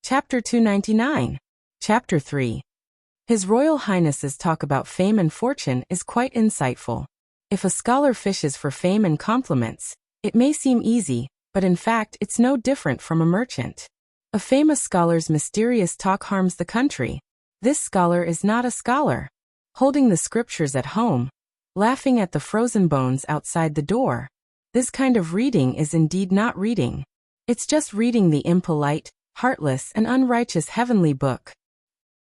Chapter 299. Chapter 3. His Royal Highness's talk about fame and fortune is quite insightful. If a scholar fishes for fame and compliments, it may seem easy, but in fact it's no different from a merchant. A famous scholar's mysterious talk harms the country. This scholar is not a scholar. Holding the scriptures at home, laughing at the frozen bones outside the door. This kind of reading is indeed not reading. It's just reading the impolite, heartless and unrighteous heavenly book.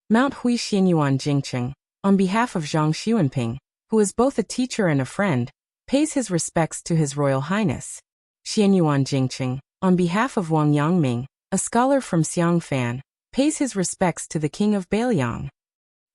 Mount Hui Xianyuan Jingcheng, on behalf of Zhang Xuanping, who is both a teacher and a friend, pays his respects to His Royal Highness. Xianyuan Jingcheng, on behalf of Wang Yangming, a scholar from Xiangfan, pays his respects to the King of Bailiang.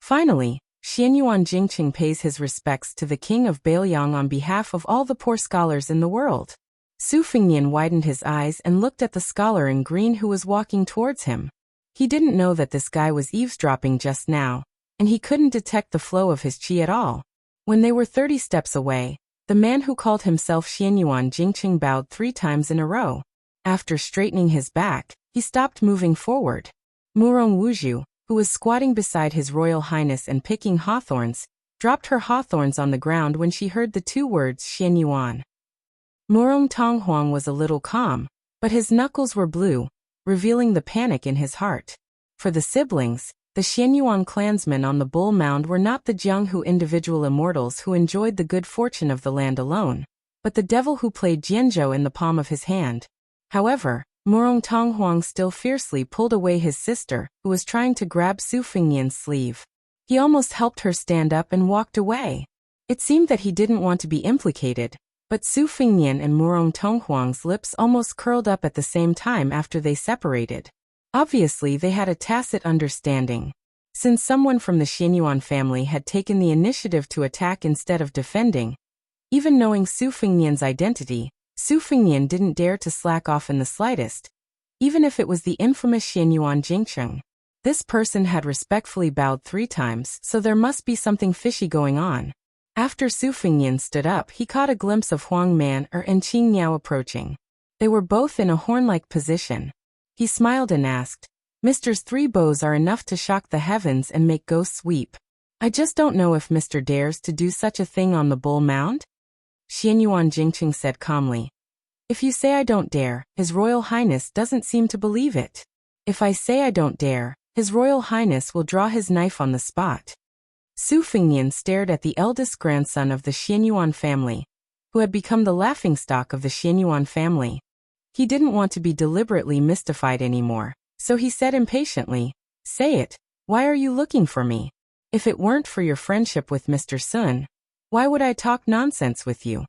Finally, Xianyuan Jingcheng pays his respects to the King of Bailiang on behalf of all the poor scholars in the world. Su Fengnian widened his eyes and looked at the scholar in green who was walking towards him. He didn't know that this guy was eavesdropping just now, and he couldn't detect the flow of his qi at all. When they were 30 steps away, the man who called himself Xianyuan Jingcheng bowed 3 times in a row. After straightening his back, he stopped moving forward. Murong Wuzhu, who was squatting beside His Royal Highness and picking hawthorns, dropped her hawthorns on the ground when she heard the 2 words Xianyuan. Murong Tonghuang was a little calm, but his knuckles were blue, revealing the panic in his heart. For the siblings, the Xianyuan clansmen on the Bull Mound were not the Jianghu individual immortals who enjoyed the good fortune of the land alone, but the devil who played Jianzhou in the palm of his hand. However, Murong Tonghuang still fiercely pulled away his sister, who was trying to grab Su Fengnian's sleeve. He almost helped her stand up and walked away. It seemed that he didn't want to be implicated, but Su Fengnian and Murong Tonghuang's lips almost curled up at the same time after they separated. Obviously they had a tacit understanding. Since someone from the Xianyuan family had taken the initiative to attack instead of defending, even knowing Su Fengnian's identity, Su Fengnian didn't dare to slack off in the slightest, even if it was the infamous Xianyuan Jingcheng. This person had respectfully bowed 3 times, so there must be something fishy going on. After Su Fengnian stood up, he caught a glimpse of Huang Man and Qing Niao approaching. They were both in a horn-like position. He smiled and asked, "Mr.'s 3 bows are enough to shock the heavens and make ghosts weep. I just don't know if Mr. dares to do such a thing on the Bull Mound?" Xianyuan Jingcheng said calmly, "If you say I don't dare, His Royal Highness doesn't seem to believe it. If I say I don't dare, His Royal Highness will draw his knife on the spot." Su Fengnian stared at the eldest grandson of the Xianyuan family, who had become the laughingstock of the Xianyuan family. He didn't want to be deliberately mystified anymore, so he said impatiently, "Say it, why are you looking for me? If it weren't for your friendship with Mr. Sun, why would I talk nonsense with you?"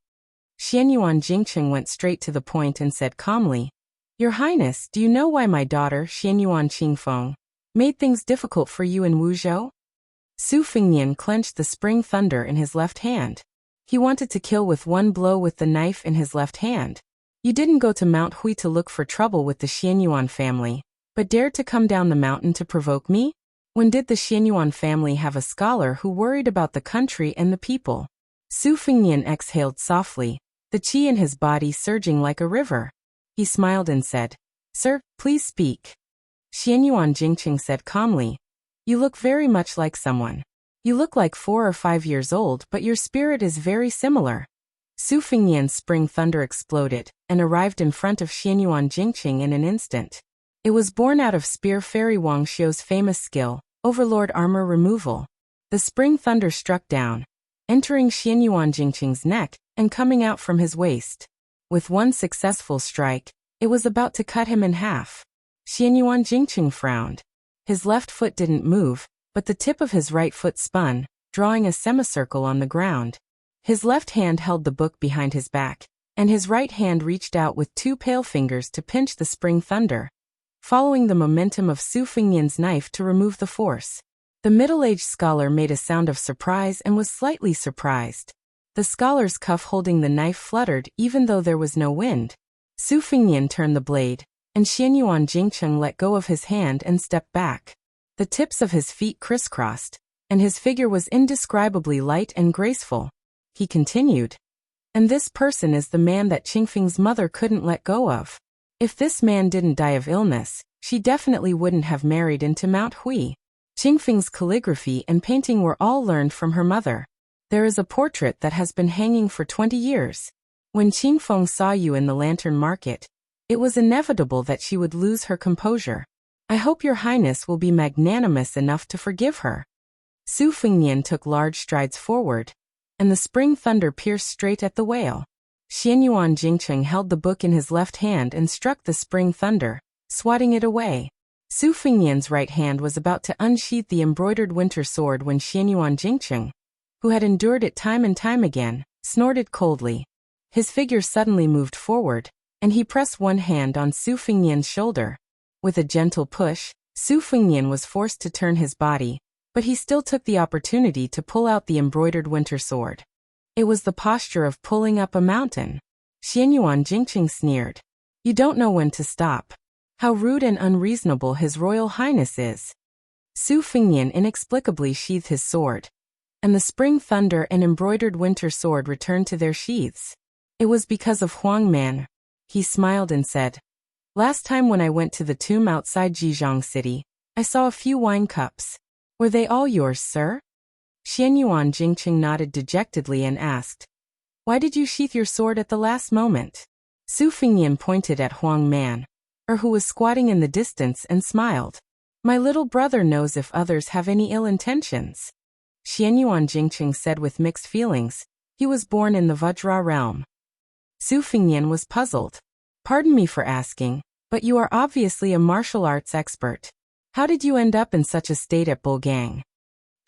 Xianyuan Jingcheng went straight to the point and said calmly, "Your Highness, do you know why my daughter, Xianyuan Qingfeng, made things difficult for you in Wuzhou?" Su Fengnian clenched the spring thunder in his left hand. He wanted to kill with one blow with the knife in his left hand. "You didn't go to Mount Hui to look for trouble with the Xianyuan family, but dared to come down the mountain to provoke me? When did the Xianyuan family have a scholar who worried about the country and the people?" Su Fengnian exhaled softly, the qi in his body surging like a river. He smiled and said, "Sir, please speak." Xianyuan Jingcheng said calmly, "You look very much like someone. You look like 4 or 5 years old, but your spirit is very similar." Su Fengnian's spring thunder exploded and arrived in front of Xianyuan Jingcheng in an instant. It was born out of Spear Fairy Wang Xiu's famous skill, Overlord Armor Removal. The spring thunder struck down, entering Xianyuan Jingcheng's neck and coming out from his waist. With one successful strike, it was about to cut him in half. Xianyuan Jingcheng frowned. His left foot didn't move, but the tip of his right foot spun, drawing a semicircle on the ground. His left hand held the book behind his back, and his right hand reached out with 2 pale fingers to pinch the spring thunder, following the momentum of Su Fengnian's knife to remove the force. The middle-aged scholar made a sound of surprise and was slightly surprised. The scholar's cuff holding the knife fluttered even though there was no wind. Su Fengnian turned the blade, and Xianyuan Jingcheng let go of his hand and stepped back. The tips of his feet crisscrossed, and his figure was indescribably light and graceful. He continued, "And this person is the man that Qingfeng's mother couldn't let go of. If this man didn't die of illness, She definitely wouldn't have married into Mount Hui. Qingfeng's calligraphy and painting were all learned from her mother. There is a portrait that has been hanging for 20 years. When Qingfeng saw you in the lantern market, it was inevitable that she would lose her composure. I hope your highness will be magnanimous enough to forgive her. Su Fengnian took large strides forward, and the spring thunder pierced straight at the whale. Xianyuan Jingcheng held the book in his left hand and struck the spring thunder, swatting it away. Su Fengnian's right hand was about to unsheath the embroidered winter sword when Xianyuan Jingcheng, who had endured it time and time again, snorted coldly. His figure suddenly moved forward, and he pressed one hand on Su Fengnian's shoulder. With a gentle push, Su Fengnian was forced to turn his body, but he still took the opportunity to pull out the embroidered winter sword. It was the posture of pulling up a mountain. Xianyuan Jingcheng sneered. You don't know when to stop. How rude and unreasonable His Royal Highness is. Su Fengnian inexplicably sheathed his sword, and the spring thunder and embroidered winter sword returned to their sheaths. It was because of Huang Man. He smiled and said, Last time when I went to the tomb outside Zhejiang City, I saw a few wine cups. Were they all yours, sir? Xianyuan Jingcheng nodded dejectedly and asked, Why did you sheath your sword at the last moment? Su Fengnian pointed at Huang Man, who was squatting in the distance, and smiled. My little brother knows if others have any ill intentions. Xianyuan Jingcheng said with mixed feelings. He was born in the Vajra realm. Su Fengnian was puzzled. Pardon me for asking, but you are obviously a martial arts expert. How did you end up in such a state at Bulgang?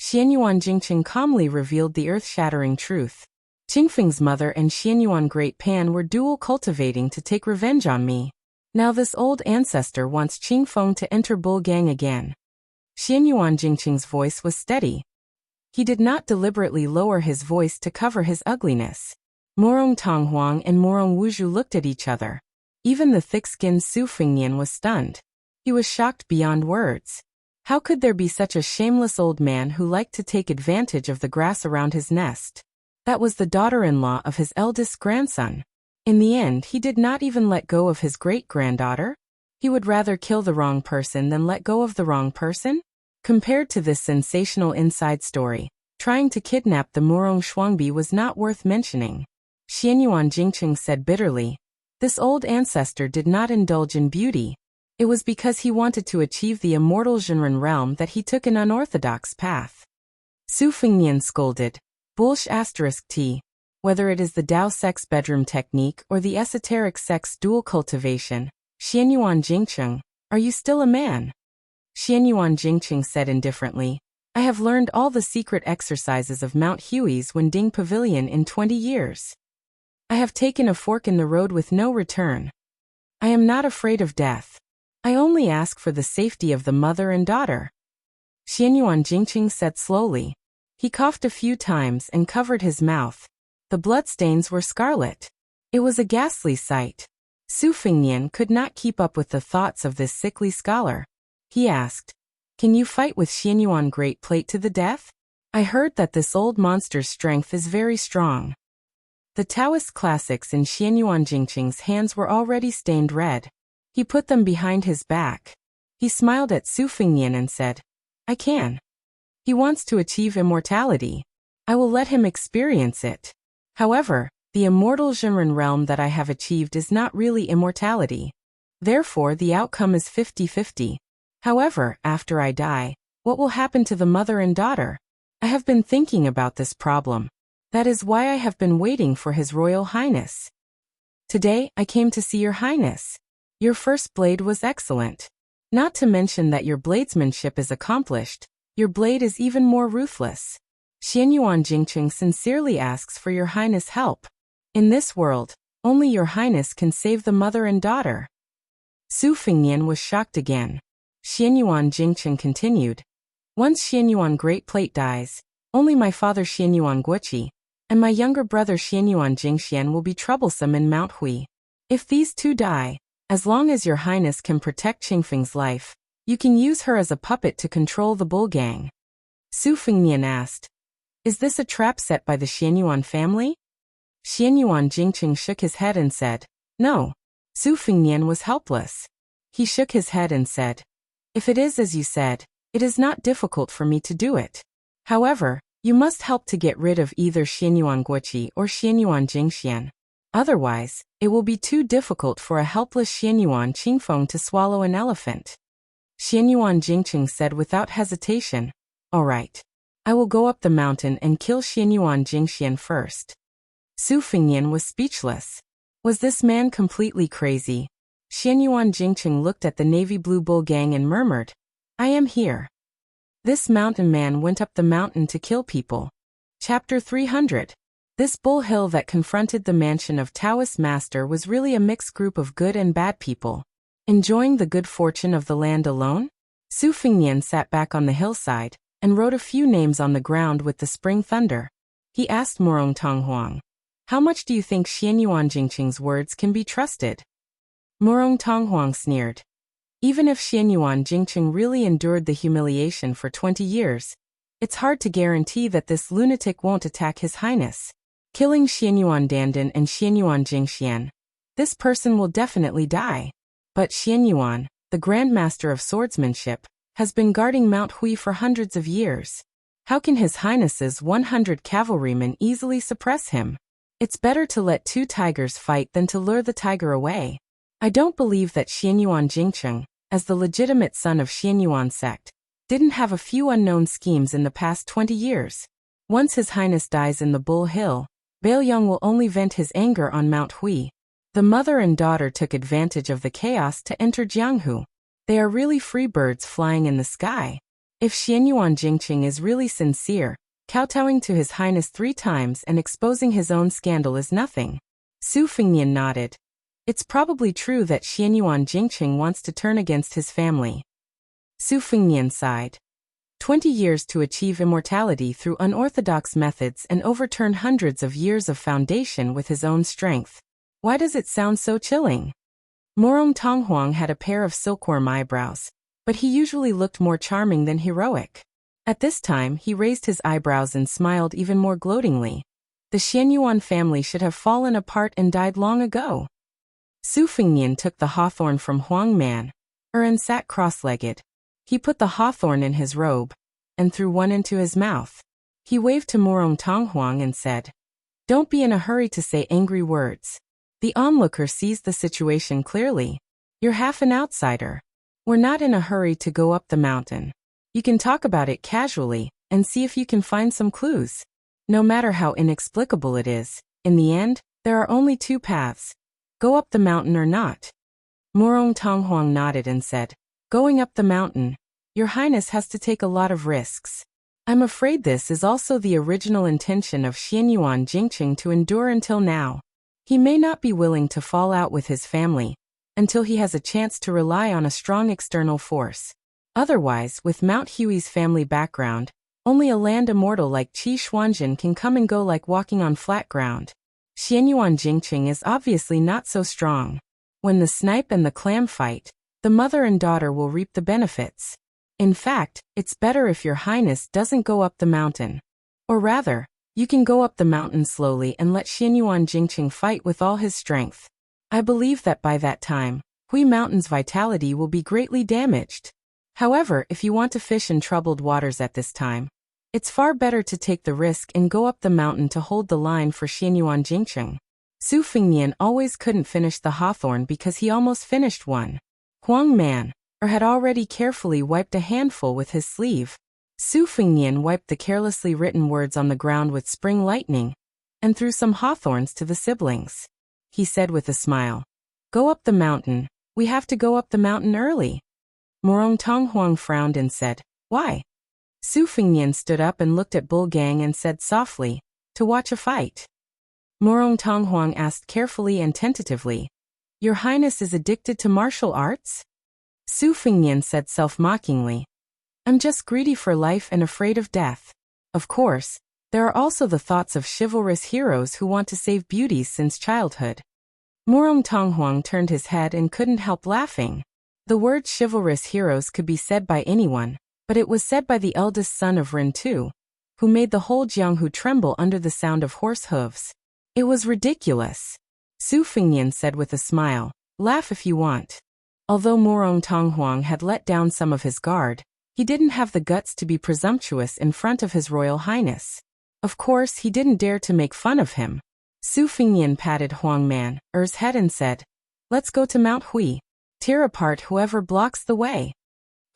Xianyuan Jingcheng calmly revealed the earth-shattering truth. Qingfeng's mother and Xianyuan Great Pan were dual cultivating to take revenge on me. Now this old ancestor wants Qingfeng to enter Bulgang again. Xianyuan Jingcheng's voice was steady. He did not deliberately lower his voice to cover his ugliness. Morong Tonghuang and Morong Wuzhu looked at each other. Even the thick-skinned Su Fengnian was stunned. He was shocked beyond words. How could there be such a shameless old man who liked to take advantage of the grass around his nest? That was the daughter-in-law of his eldest grandson. In the end, he did not even let go of his great-granddaughter. He would rather kill the wrong person than let go of the wrong person? Compared to this sensational inside story, trying to kidnap the Murong Shuangbi was not worth mentioning. Xianyuan Jingcheng said bitterly, This old ancestor did not indulge in beauty. It was because he wanted to achieve the immortal Zhenren realm that he took an unorthodox path. Su Fengnian scolded, Bullsh*T. Whether it is the Dao sex bedroom technique or the esoteric sex dual cultivation, Xianyuan Jingcheng, are you still a man? Xianyuan Jingcheng said indifferently, I have learned all the secret exercises of Mount Hui's Wending Pavilion in 20 years. I have taken a fork in the road with no return. I am not afraid of death. I only ask for the safety of the mother and daughter. Xianyuan Jingcheng said slowly. He coughed a few times and covered his mouth. The bloodstains were scarlet. It was a ghastly sight. Su Fengnian could not keep up with the thoughts of this sickly scholar. He asked, Can you fight with Xianyuan Great Plate to the death? I heard that this old monster's strength is very strong. The Taoist classics in Xianyuan Jingcheng's hands were already stained red. He put them behind his back. He smiled at Su Fengnian and said, I can. He wants to achieve immortality. I will let him experience it. However, the immortal Zhenren realm that I have achieved is not really immortality. Therefore, the outcome is 50-50. However, after I die, what will happen to the mother and daughter? I have been thinking about this problem. That is why I have been waiting for His Royal Highness. Today, I came to see Your Highness. Your first blade was excellent. Not to mention that your bladesmanship is accomplished, your blade is even more ruthless. Xianyuan Jingcheng sincerely asks for Your Highness' help. In this world, only Your Highness can save the mother and daughter. Su Fengnian was shocked again. Xianyuan Jingcheng continued. Once Xianyuan Great Plate dies, only my father Xianyuan Guoqi and my younger brother Xianyuan Jingxian will be troublesome in Mount Hui. If these two die, as long as Your Highness can protect Qingfeng's life, you can use her as a puppet to control the bull gang. Su Fengnian asked, Is this a trap set by the Xianyuan family? Xianyuan Jingcheng shook his head and said, No. Su Fengnian was helpless. He shook his head and said, "If it is as you said, it is not difficult for me to do it. However, you must help to get rid of either Xianyuan Guoqi or Xianyuan Jingxian. Otherwise, it will be too difficult for a helpless Xianyuan Qingfeng to swallow an elephant." Xianyuan Jingqing said without hesitation, "All right. I will go up the mountain and kill Xianyuan Jingxian first." Su Fengnian was speechless. Was this man completely crazy? Xianyuan Jingqing looked at the navy blue bull gang and murmured, "I am here." This mountain man went up the mountain to kill people. Chapter 300. This bull hill that confronted the mansion of Taoist master was really a mixed group of good and bad people. Enjoying the good fortune of the land alone? Su Fengnian sat back on the hillside and wrote a few names on the ground with the spring thunder. He asked Morong Tonghuang, "How much do you think Xianyuan Jingqing's words can be trusted?" Morong Tonghuang sneered. Even if Xianyuan Jingqing really endured the humiliation for 20 years, it's hard to guarantee that this lunatic won't attack His Highness. Killing Xianyuan Dandan and Xianyuan Jingxian. This person will definitely die. But Xianyuan, the Grandmaster of Swordsmanship, has been guarding Mount Hui for hundreds of years. How can His Highness's 100 cavalrymen easily suppress him? It's better to let two tigers fight than to lure the tiger away. I don't believe that Xianyuan Jingqing, as the legitimate son of Xianyuan sect, didn't have a few unknown schemes in the past 20 years. Once His Highness dies in the Bull Hill, Baoyang will only vent his anger on Mount Hui. The mother and daughter took advantage of the chaos to enter Jianghu. They are really free birds flying in the sky. If Xianyuan Jingqing is really sincere, kowtowing to His Highness 3 times and exposing his own scandal is nothing. Su Fengnian nodded. It's probably true that Xianyuan Jingqing wants to turn against his family. Su Fengnian sighed. 20 years to achieve immortality through unorthodox methods and overturn hundreds of years of foundation with his own strength. Why does it sound so chilling? Morong Tonghuang had a pair of silkworm eyebrows, but he usually looked more charming than heroic. At this time, he raised his eyebrows and smiled even more gloatingly. The Xianyuan family should have fallen apart and died long ago. Su Fengnian took the hawthorn from Huang Man, and sat cross-legged. He put the hawthorn in his robe and threw one into his mouth. He waved to Morong Tonghuang and said, "Don't be in a hurry to say angry words." The onlooker sees the situation clearly. You're half an outsider. We're not in a hurry to go up the mountain. You can talk about it casually and see if you can find some clues. No matter how inexplicable it is, in the end, there are only 2 paths. Go up the mountain or not. Morong Tonghuang nodded and said, "Going up the mountain, Your Highness has to take a lot of risks. I'm afraid this is also the original intention of Xianyuan Jingqing to endure until now. He may not be willing to fall out with his family until he has a chance to rely on a strong external force. Otherwise, with Mount Hui's family background, only a land immortal like Qi Xuanjin can come and go like walking on flat ground. Xianyuan Jingqing is obviously not so strong. When the snipe and the clam fight, the mother and daughter will reap the benefits. In fact, it's better if Your Highness doesn't go up the mountain. Or rather, you can go up the mountain slowly and let Xianyuan Jingqing fight with all his strength. I believe that by that time, Hui Mountain's vitality will be greatly damaged. However, if you want to fish in troubled waters at this time, it's far better to take the risk and go up the mountain to hold the line for Xianyuan Jingqing." Su Fengnian always couldn't finish the hawthorn because he almost finished one. Huang Man, had already carefully wiped a handful with his sleeve. Su Fengnian wiped the carelessly written words on the ground with spring lightning and threw some hawthorns to the siblings. He said with a smile, "Go up the mountain. We have to go up the mountain early." Morong Tonghuang frowned and said, "Why?" Su Fengnian stood up and looked at Bull Gang and said softly, "To watch a fight." Morong Tonghuang asked carefully and tentatively, "Your Highness is addicted to martial arts?" Su Fengnian said self-mockingly, "I'm just greedy for life and afraid of death. Of course, there are also the thoughts of chivalrous heroes who want to save beauties since childhood." Morong Tonghuang turned his head and couldn't help laughing. The word chivalrous heroes could be said by anyone, but it was said by the eldest son of Ren Tu, who made the whole Jianghu tremble under the sound of horse hooves. It was ridiculous. Su Fengnian said with a smile, "Laugh if you want. Although Morong Tonghuang had let down some of his guard, he didn't have the guts to be presumptuous in front of His Royal Highness. Of course, he didn't dare to make fun of him. Su Fingyan patted Huang Man's head and said, "Let's go to Mount Hui. Tear apart whoever blocks the way."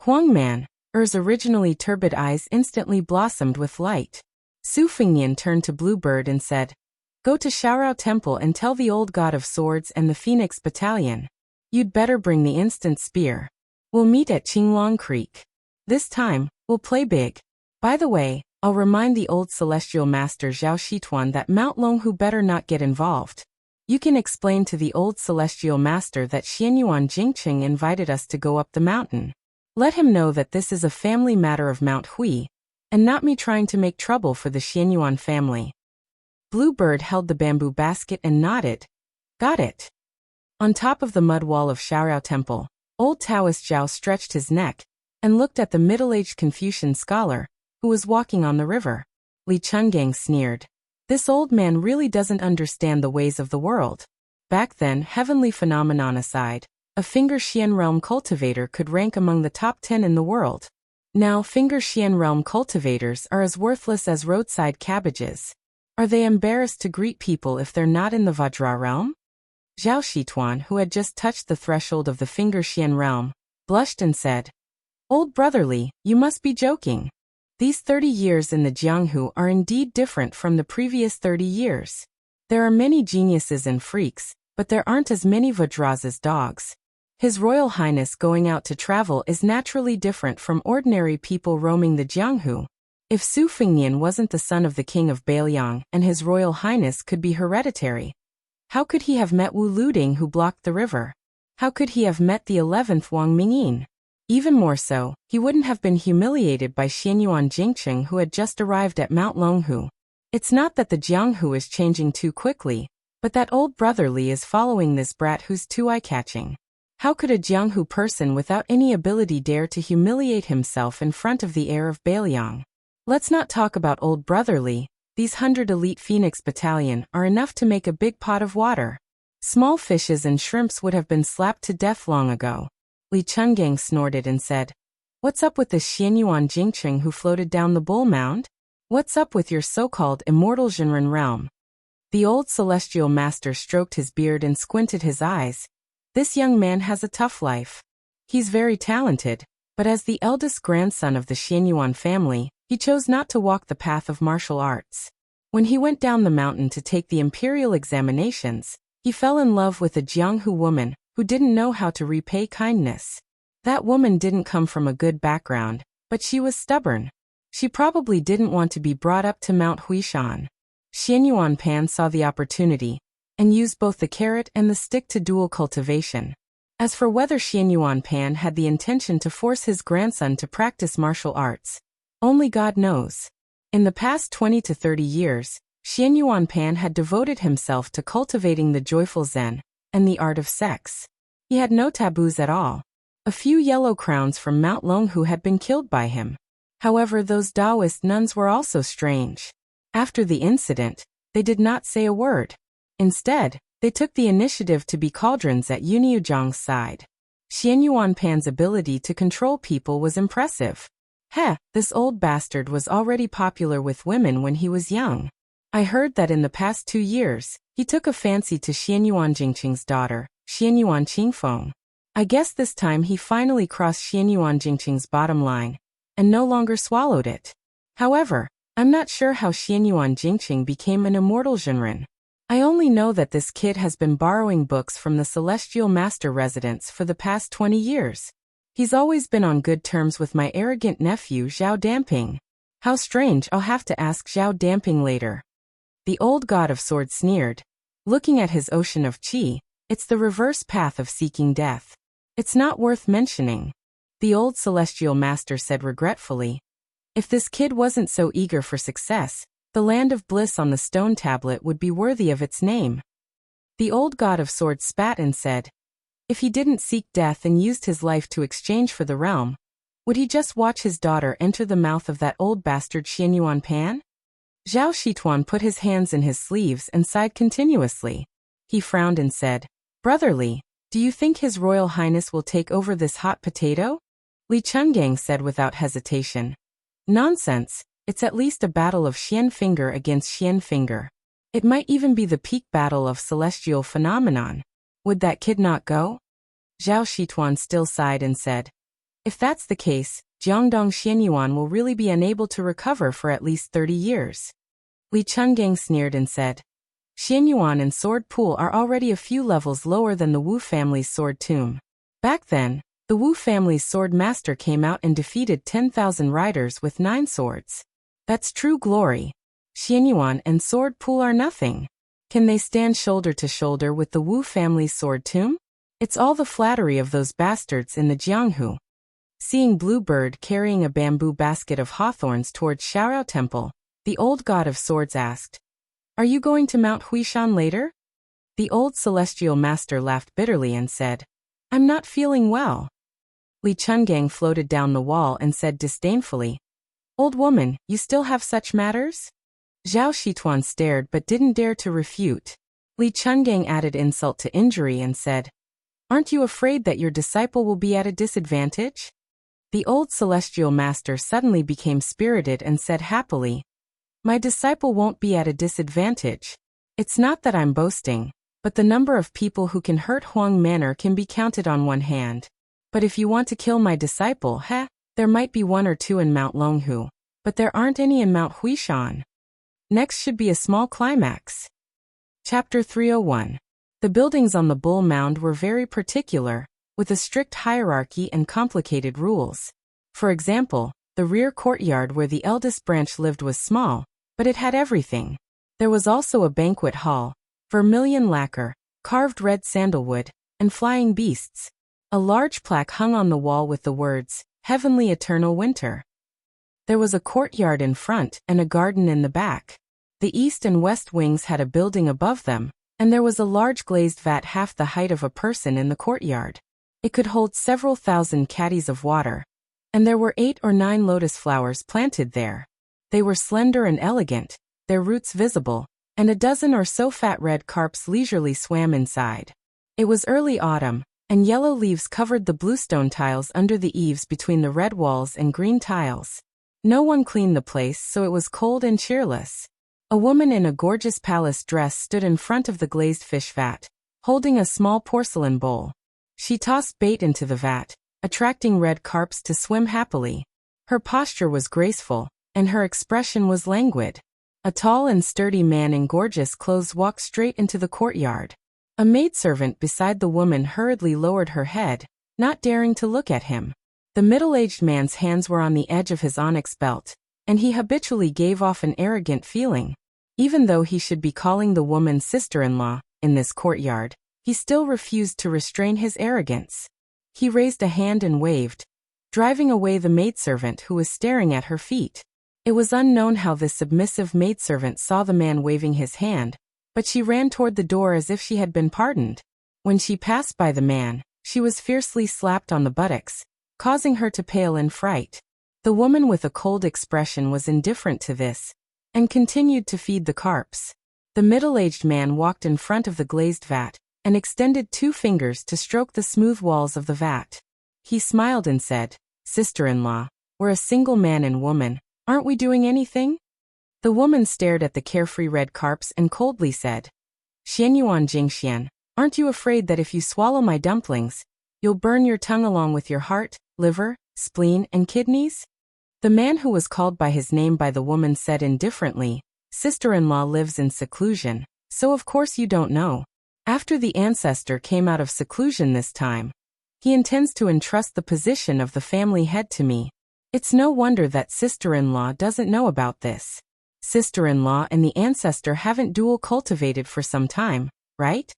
Huang Man's originally turbid eyes instantly blossomed with light. Su Fingyan turned to Bluebird and said, "Go to Xiaorao Temple and tell the old god of swords and the Phoenix Battalion. You'd better bring the instant spear. We'll meet at Qinglong Creek. This time, we'll play big. By the way, I'll remind the old celestial master Zhao Shituan that Mount Longhu better not get involved. You can explain to the old celestial master that Xianyuan Jingqing invited us to go up the mountain. Let him know that this is a family matter of Mount Hui, and not me trying to make trouble for the Xianyuan family." Bluebird held the bamboo basket and nodded. "Got it." On top of the mud wall of Xiaorao Temple, old Taoist Zhao stretched his neck and looked at the middle-aged Confucian scholar who was walking on the river. Li Chungang sneered. This old man really doesn't understand the ways of the world. Back then, heavenly phenomenon aside, a Finger Xian realm cultivator could rank among the top 10 in the world. Now, Finger Xian realm cultivators are as worthless as roadside cabbages. Are they embarrassed to greet people if they're not in the Vajra realm? Zhao Shituan, who had just touched the threshold of the Finger Xian realm, blushed and said, "Old brotherly, you must be joking. These 30 years in the Jianghu are indeed different from the previous 30 years. There are many geniuses and freaks, but there aren't as many Vajras as dogs. His Royal Highness going out to travel is naturally different from ordinary people roaming the Jianghu. If Su Fingyan wasn't the son of the king of Bailiang and His Royal Highness could be hereditary, how could he have met Wu Luding who blocked the river? How could he have met the 11th Wang Mingyin? Even more so, he wouldn't have been humiliated by Xianyuan Jingqing who had just arrived at Mount Longhu. It's not that the Jianghu is changing too quickly, but that old brotherly is following this brat who's too eye-catching. How could a Jianghu person without any ability dare to humiliate himself in front of the heir of Bailiang? Let's not talk about old brotherly. These 100 elite Phoenix Battalion are enough to make a big pot of water. Small fishes and shrimps would have been slapped to death long ago." Li Chungang snorted and said, "What's up with this Xianyuan Jingqing who floated down the bull mound? What's up with your so-called immortal Zhenren realm?" The old celestial master stroked his beard and squinted his eyes. This young man has a tough life. He's very talented, but as the eldest grandson of the Xianyuan family, he chose not to walk the path of martial arts. When he went down the mountain to take the imperial examinations, he fell in love with a Jianghu woman who didn't know how to repay kindness. That woman didn't come from a good background, but she was stubborn. She probably didn't want to be brought up to Mount Huishan. Xianyuan Pan saw the opportunity and used both the carrot and the stick to dual cultivation. As for whether Xianyuan Pan had the intention to force his grandson to practice martial arts, only God knows. In the past 20 to 30 years, Xianyuan Pan had devoted himself to cultivating the joyful Zen and the art of sex. He had no taboos at all. A few yellow crowns from Mount Longhu had been killed by him. However, those Taoist nuns were also strange. After the incident, they did not say a word. Instead, they took the initiative to be cauldrons at Yuniu Zhang's side. Xianyuan Pan's ability to control people was impressive. This old bastard was already popular with women when he was young. I heard that in the past 2 years, he took a fancy to Xianyuan Jingqing's daughter, Xianyuan Qingfeng. I guess this time he finally crossed Xianyuan Jingqing's bottom line, and no longer swallowed it. However, I'm not sure how Xianyuan Jingqing became an immortal Zhenren. I only know that this kid has been borrowing books from the Celestial Master residence for the past 20 years. He's always been on good terms with my arrogant nephew Zhao Damping. How strange, I'll have to ask Zhao Damping later. The old god of swords sneered. Looking at his ocean of qi, it's the reverse path of seeking death. It's not worth mentioning. The old celestial master said regretfully. If this kid wasn't so eager for success, the land of bliss on the stone tablet would be worthy of its name. The old god of swords spat and said, if he didn't seek death and used his life to exchange for the realm, would he just watch his daughter enter the mouth of that old bastard Xianyuan Pan? Zhao Shituan put his hands in his sleeves and sighed continuously. He frowned and said, brotherly, Do you think His Royal Highness will take over this hot potato? Li Chungang said without hesitation. Nonsense, it's at least a battle of Xian Finger against Xian Finger. It might even be the peak battle of celestial phenomenon. Would that kid not go? Zhao Shituan still sighed and said, if that's the case, Jiangdong Xianyuan will really be unable to recover for at least 30 years. Li Chungang sneered and said, Xianyuan and Sword Pool are already a few levels lower than the Wu family's sword tomb. Back then, the Wu family's sword master came out and defeated 10,000 riders with 9 swords. That's true glory. Xianyuan and Sword Pool are nothing. Can they stand shoulder to shoulder with the Wu family's sword tomb? It's all the flattery of those bastards in the Jianghu. Seeing Bluebird carrying a bamboo basket of hawthorns towards Xiaorao Temple, the old god of swords asked, are you going to Mount Huishan later? The old celestial master laughed bitterly and said, I'm not feeling well. Li Chungang floated down the wall and said disdainfully, old woman, you still have such matters? Zhao Shituan stared but didn't dare to refute. Li Chungang added insult to injury and said, aren't you afraid that your disciple will be at a disadvantage? The old celestial master suddenly became spirited and said happily, my disciple won't be at a disadvantage. It's not that I'm boasting, but the number of people who can hurt Huang Manor can be counted on one hand. But if you want to kill my disciple, there might be 1 or 2 in Mount Longhu, but there aren't any in Mount Huishan. Next should be a small climax. Chapter 301. The buildings on the Bull Mound were very particular, with a strict hierarchy and complicated rules. For example, the rear courtyard where the eldest branch lived was small, but it had everything. There was also a banquet hall, vermilion lacquer, carved red sandalwood, and flying beasts. A large plaque hung on the wall with the words, Heavenly Eternal Winter. There was a courtyard in front and a garden in the back. The east and west wings had a building above them, and there was a large glazed vat half the height of a person in the courtyard. It could hold several thousand caddies of water, and there were 8 or 9 lotus flowers planted there. They were slender and elegant, their roots visible, and a dozen or so fat red carps leisurely swam inside. It was early autumn, and yellow leaves covered the bluestone tiles under the eaves between the red walls and green tiles. No one cleaned the place, so it was cold and cheerless. A woman in a gorgeous palace dress stood in front of the glazed fish vat, holding a small porcelain bowl. She tossed bait into the vat, attracting red carps to swim happily. Her posture was graceful, and her expression was languid. A tall and sturdy man in gorgeous clothes walked straight into the courtyard. A maidservant beside the woman hurriedly lowered her head, not daring to look at him. The middle-aged man's hands were on the edge of his onyx belt, and he habitually gave off an arrogant feeling. Even though he should be calling the woman sister-in-law in this courtyard, he still refused to restrain his arrogance. He raised a hand and waved, driving away the maidservant who was staring at her feet. It was unknown how this submissive maidservant saw the man waving his hand, but she ran toward the door as if she had been pardoned. When she passed by the man, she was fiercely slapped on the buttocks, causing her to pale in fright. The woman with a cold expression was indifferent to this, and continued to feed the carps. The middle-aged man walked in front of the glazed vat, and extended 2 fingers to stroke the smooth walls of the vat. He smiled and said, Sister-in-law, we're a single man and woman, aren't we doing anything? The woman stared at the carefree red carps and coldly said, Xianyuan Jingxian, aren't you afraid that if you swallow my dumplings, you'll burn your tongue along with your heart, liver, spleen, and kidneys? The man who was called by his name by the woman said indifferently, Sister-in-law lives in seclusion, so of course you don't know. After the ancestor came out of seclusion this time, he intends to entrust the position of the family head to me. It's no wonder that sister-in-law doesn't know about this. Sister-in-law and the ancestor haven't dual cultivated for some time, right?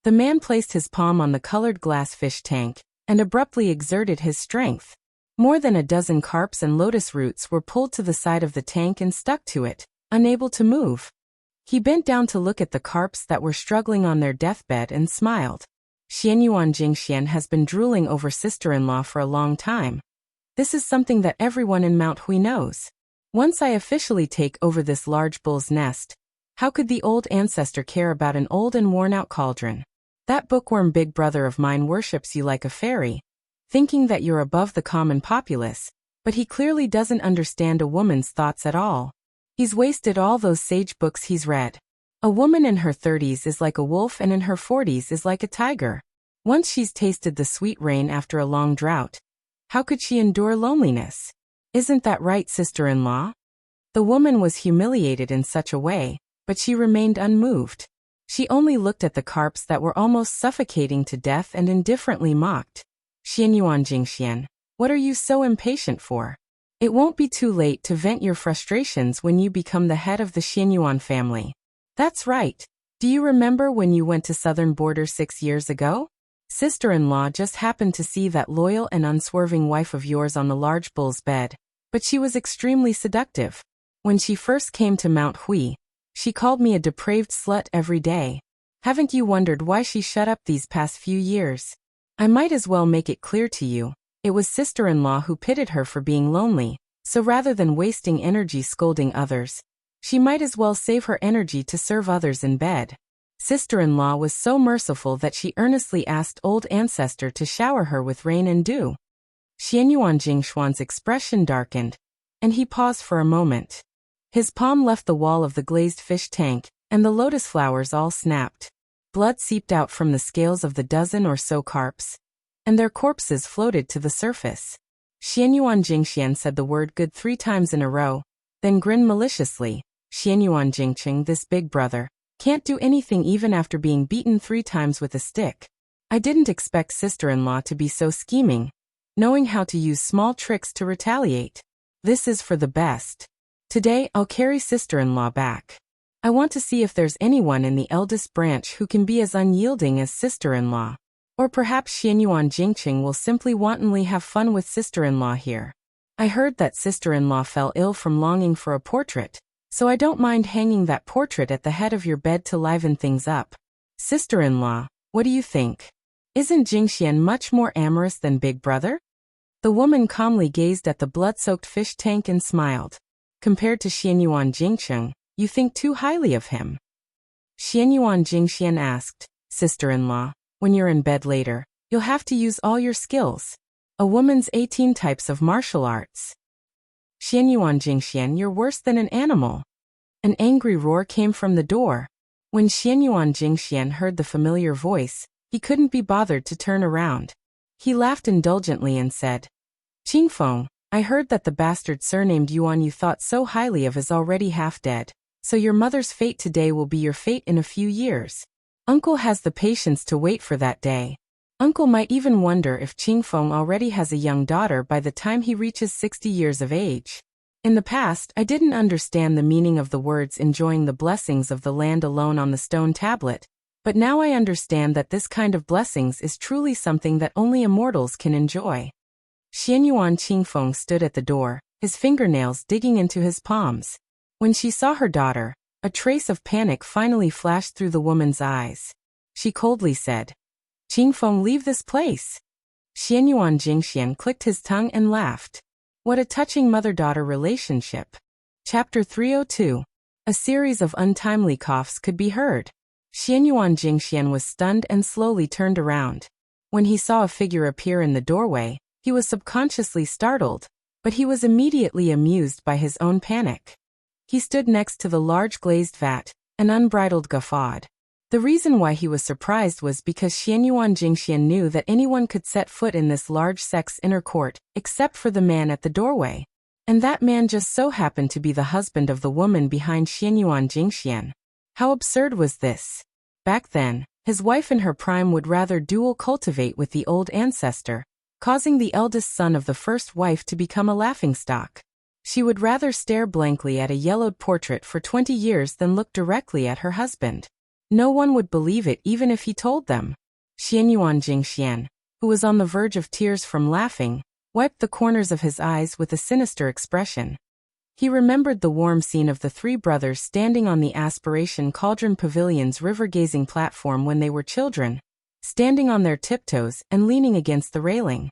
The man placed his palm on the colored glass fish tank and abruptly exerted his strength. More than a dozen carps and lotus roots were pulled to the side of the tank and stuck to it, unable to move. He bent down to look at the carps that were struggling on their deathbed and smiled. Xianyuan Jingxian has been drooling over sister-in-law for a long time. This is something that everyone in Mount Hui knows. Once I officially take over this large bull's nest, how could the old ancestor care about an old and worn-out cauldron? That bookworm big brother of mine worships you like a fairy, thinking that you're above the common populace, but he clearly doesn't understand a woman's thoughts at all. He's wasted all those sage books he's read. A woman in her 30s is like a wolf and in her 40s is like a tiger. Once she's tasted the sweet rain after a long drought, how could she endure loneliness? Isn't that right, sister-in-law? The woman was humiliated in such a way, but she remained unmoved. She only looked at the carps that were almost suffocating to death and indifferently mocked. Xianyuan Jingxian, what are you so impatient for? It won't be too late to vent your frustrations when you become the head of the Xianyuan family. That's right. Do you remember when you went to Southern Border 6 years ago? Sister-in-law just happened to see that loyal and unswerving wife of yours on the large bull's bed, but she was extremely seductive. When she first came to Mount Hui, she called me a depraved slut every day. Haven't you wondered why she shut up these past few years? I might as well make it clear to you. It was sister-in-law who pitied her for being lonely, so rather than wasting energy scolding others, she might as well save her energy to serve others in bed. Sister-in-law was so merciful that she earnestly asked old ancestor to shower her with rain and dew. Xianyuan Jingshuan's expression darkened, and he paused for a moment. His palm left the wall of the glazed fish tank, and the lotus flowers all snapped. Blood seeped out from the scales of the dozen or so carps, and their corpses floated to the surface. Xianyuan Jingxian said the word good 3 times in a row, then grinned maliciously. Xianyuan Jingqing, this big brother, can't do anything even after being beaten 3 times with a stick. I didn't expect sister-in-law to be so scheming, knowing how to use small tricks to retaliate. This is for the best. Today I'll carry sister-in-law back. I want to see if there's anyone in the eldest branch who can be as unyielding as sister-in-law. Or perhaps Xianyuan Jingqing will simply wantonly have fun with sister-in-law here. I heard that sister-in-law fell ill from longing for a portrait, so I don't mind hanging that portrait at the head of your bed to liven things up. Sister-in-law, what do you think? Isn't Jingxian much more amorous than Big Brother? The woman calmly gazed at the blood-soaked fish tank and smiled. Compared to Xianyuan Jingqing, you think too highly of him. Xianyuan Jingxian asked, sister-in-law, when you're in bed later, you'll have to use all your skills. A woman's 18 types of martial arts. Xianyuan Jingxian, you're worse than an animal. An angry roar came from the door. When Xianyuan Jingxian heard the familiar voice, he couldn't be bothered to turn around. He laughed indulgently and said, Qingfeng, I heard that the bastard surnamed Yuan you thought so highly of is already half dead, so your mother's fate today will be your fate in a few years. Uncle has the patience to wait for that day. Uncle might even wonder if Qingfeng already has a young daughter by the time he reaches 60 years of age. In the past, I didn't understand the meaning of the words enjoying the blessings of the land alone on the stone tablet, but now I understand that this kind of blessings is truly something that only immortals can enjoy. Xianyuan Qingfeng stood at the door, his fingernails digging into his palms. When she saw her daughter, a trace of panic finally flashed through the woman's eyes. She coldly said, Qingfeng, leave this place. Xianyuan Jingxian clicked his tongue and laughed. What a touching mother-daughter relationship. Chapter 302. A series of untimely coughs could be heard. Xianyuan Jingxian was stunned and slowly turned around. When he saw a figure appear in the doorway, he was subconsciously startled, but he was immediately amused by his own panic. He stood next to the large glazed vat, and unbridled guffawed. The reason why he was surprised was because Xianyuan Jingxian knew that anyone could set foot in this large sex inner court, except for the man at the doorway. And that man just so happened to be the husband of the woman behind Xianyuan Jingxian. How absurd was this? Back then, his wife in her prime would rather dual cultivate with the old ancestor, causing the eldest son of the first wife to become a laughingstock. She would rather stare blankly at a yellowed portrait for 20 years than look directly at her husband. No one would believe it even if he told them. Xianyuan Jingxian, who was on the verge of tears from laughing, wiped the corners of his eyes with a sinister expression. He remembered the warm scene of the 3 brothers standing on the Aspiration Cauldron Pavilion's river-gazing platform when they were children, standing on their tiptoes and leaning against the railing.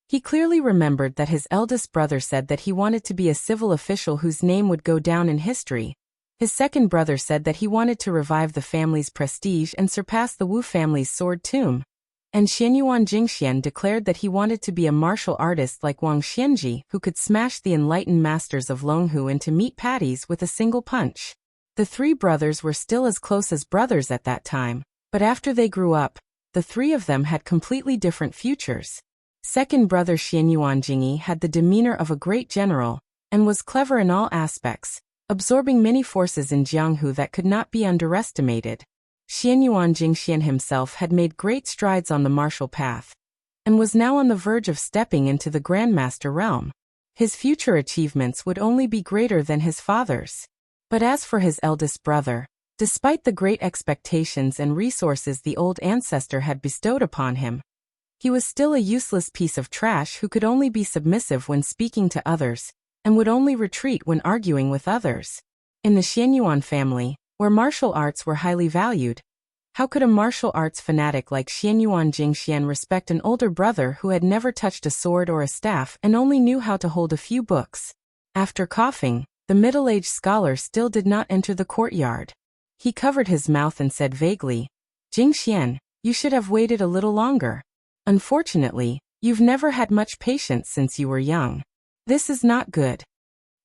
He clearly remembered that his eldest brother said that he wanted to be a civil official whose name would go down in history, His second brother said that he wanted to revive the family's prestige and surpass the Wu family's sword tomb. And Xianyuan Jingxian declared that he wanted to be a martial artist like Wang Xianji, who could smash the enlightened masters of Longhu into meat patties with a single punch. The three brothers were still as close as brothers at that time, but after they grew up, the three of them had completely different futures. Second brother Xianyuan Jingyi had the demeanor of a great general, and was clever in all aspects, absorbing many forces in Jianghu that could not be underestimated. Xianyuan Jingxian himself had made great strides on the martial path, and was now on the verge of stepping into the Grandmaster realm. His future achievements would only be greater than his father's. But as for his eldest brother, despite the great expectations and resources the old ancestor had bestowed upon him, he was still a useless piece of trash who could only be submissive when speaking to others, and would only retreat when arguing with others. In the Xianyuan family, where martial arts were highly valued, how could a martial arts fanatic like Xianyuan Jingxian respect an older brother who had never touched a sword or a staff and only knew how to hold a few books? After coughing, the middle-aged scholar still did not enter the courtyard. He covered his mouth and said vaguely, "Jingxian, you should have waited a little longer. Unfortunately, you've never had much patience since you were young. This is not good."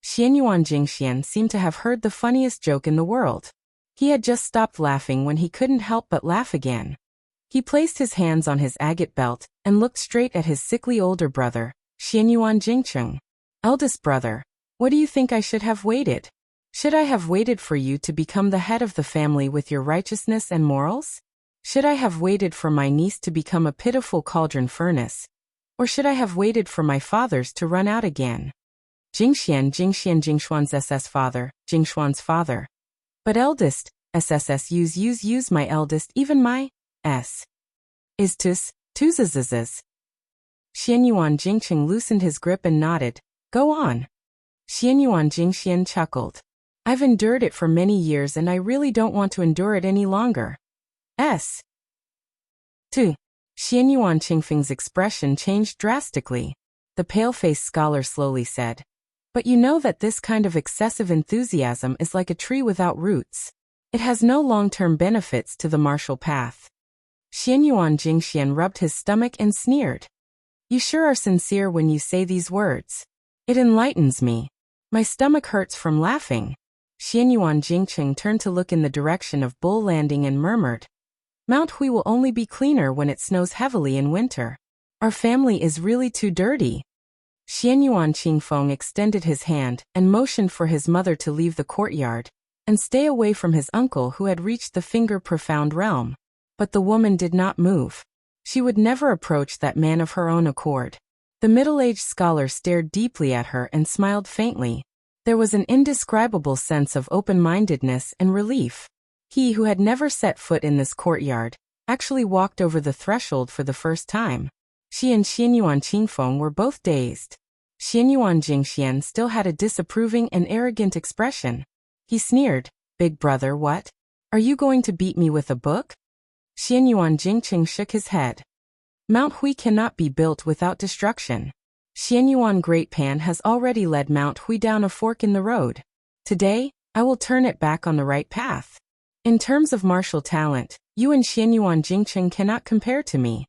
Xianyuan Jingxian seemed to have heard the funniest joke in the world. He had just stopped laughing when he couldn't help but laugh again. He placed his hands on his agate belt and looked straight at his sickly older brother, Xianyuan Jingcheng. "Eldest brother, what do you think I should have waited? Should I have waited for you to become the head of the family with your righteousness and morals? Should I have waited for my niece to become a pitiful cauldron furnace? Or should I have waited for my fathers to run out again?" Jingxian Jingshuan's father, Jingshuan's father. "But eldest, use my eldest, even my s. Is tus Xianyuan Jingcheng loosened his grip and nodded. "Go on." Xianyuan Jingxian chuckled. "I've endured it for many years and I really don't want to endure it any longer. S. Tu. Xianyuan Qingfeng's expression changed drastically. The pale-faced scholar slowly said, "But you know that this kind of excessive enthusiasm is like a tree without roots. It has no long-term benefits to the martial path." Xianyuan Jingxian rubbed his stomach and sneered. "You sure are sincere when you say these words. It enlightens me. My stomach hurts from laughing." Xianyuan Jingcheng turned to look in the direction of Bull Landing and murmured, "Mount Hui will only be cleaner when it snows heavily in winter. Our family is really too dirty." Xianyuan Qingfeng extended his hand and motioned for his mother to leave the courtyard and stay away from his uncle who had reached the finger-profound realm. But the woman did not move. She would never approach that man of her own accord. The middle-aged scholar stared deeply at her and smiled faintly. There was an indescribable sense of open-mindedness and relief. He who had never set foot in this courtyard actually walked over the threshold for the first time. She and Xianyuan Qingfeng were both dazed. Xianyuan Jingxian still had a disapproving and arrogant expression. He sneered, "Big brother, what? Are you going to beat me with a book?" Xianyuan Jingcheng shook his head. "Mount Hui cannot be built without destruction. Xianyuan Great Pan has already led Mount Hui down a fork in the road. Today, I will turn it back on the right path. In terms of martial talent, you and Xianyuan Jingcheng cannot compare to me.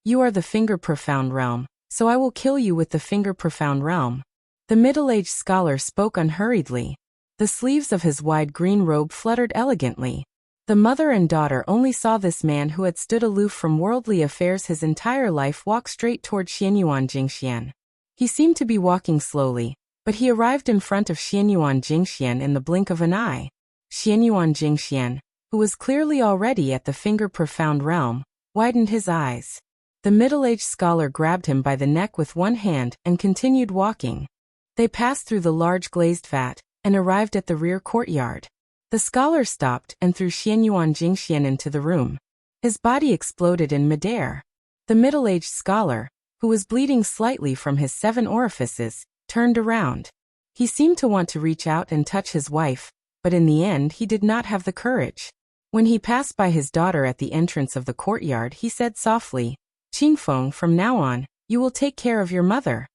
You are the finger-profound realm, so I will kill you with the finger-profound realm." The middle-aged scholar spoke unhurriedly. The sleeves of his wide green robe fluttered elegantly. The mother and daughter only saw this man who had stood aloof from worldly affairs his entire life walk straight toward Xianyuan Jingxian. He seemed to be walking slowly, but he arrived in front of Xianyuan Jingxian in the blink of an eye. Xianyuan Jingxian, who was clearly already at the finger-profound realm, widened his eyes. The middle-aged scholar grabbed him by the neck with one hand and continued walking. They passed through the large glazed vat and arrived at the rear courtyard. The scholar stopped and threw Xianyuan Jingxian into the room. His body exploded in midair. The middle-aged scholar, who was bleeding slightly from his 7 orifices, turned around. He seemed to want to reach out and touch his wife, but in the end he did not have the courage. When he passed by his daughter at the entrance of the courtyard, he said softly, "Qingfeng, from now on, you will take care of your mother."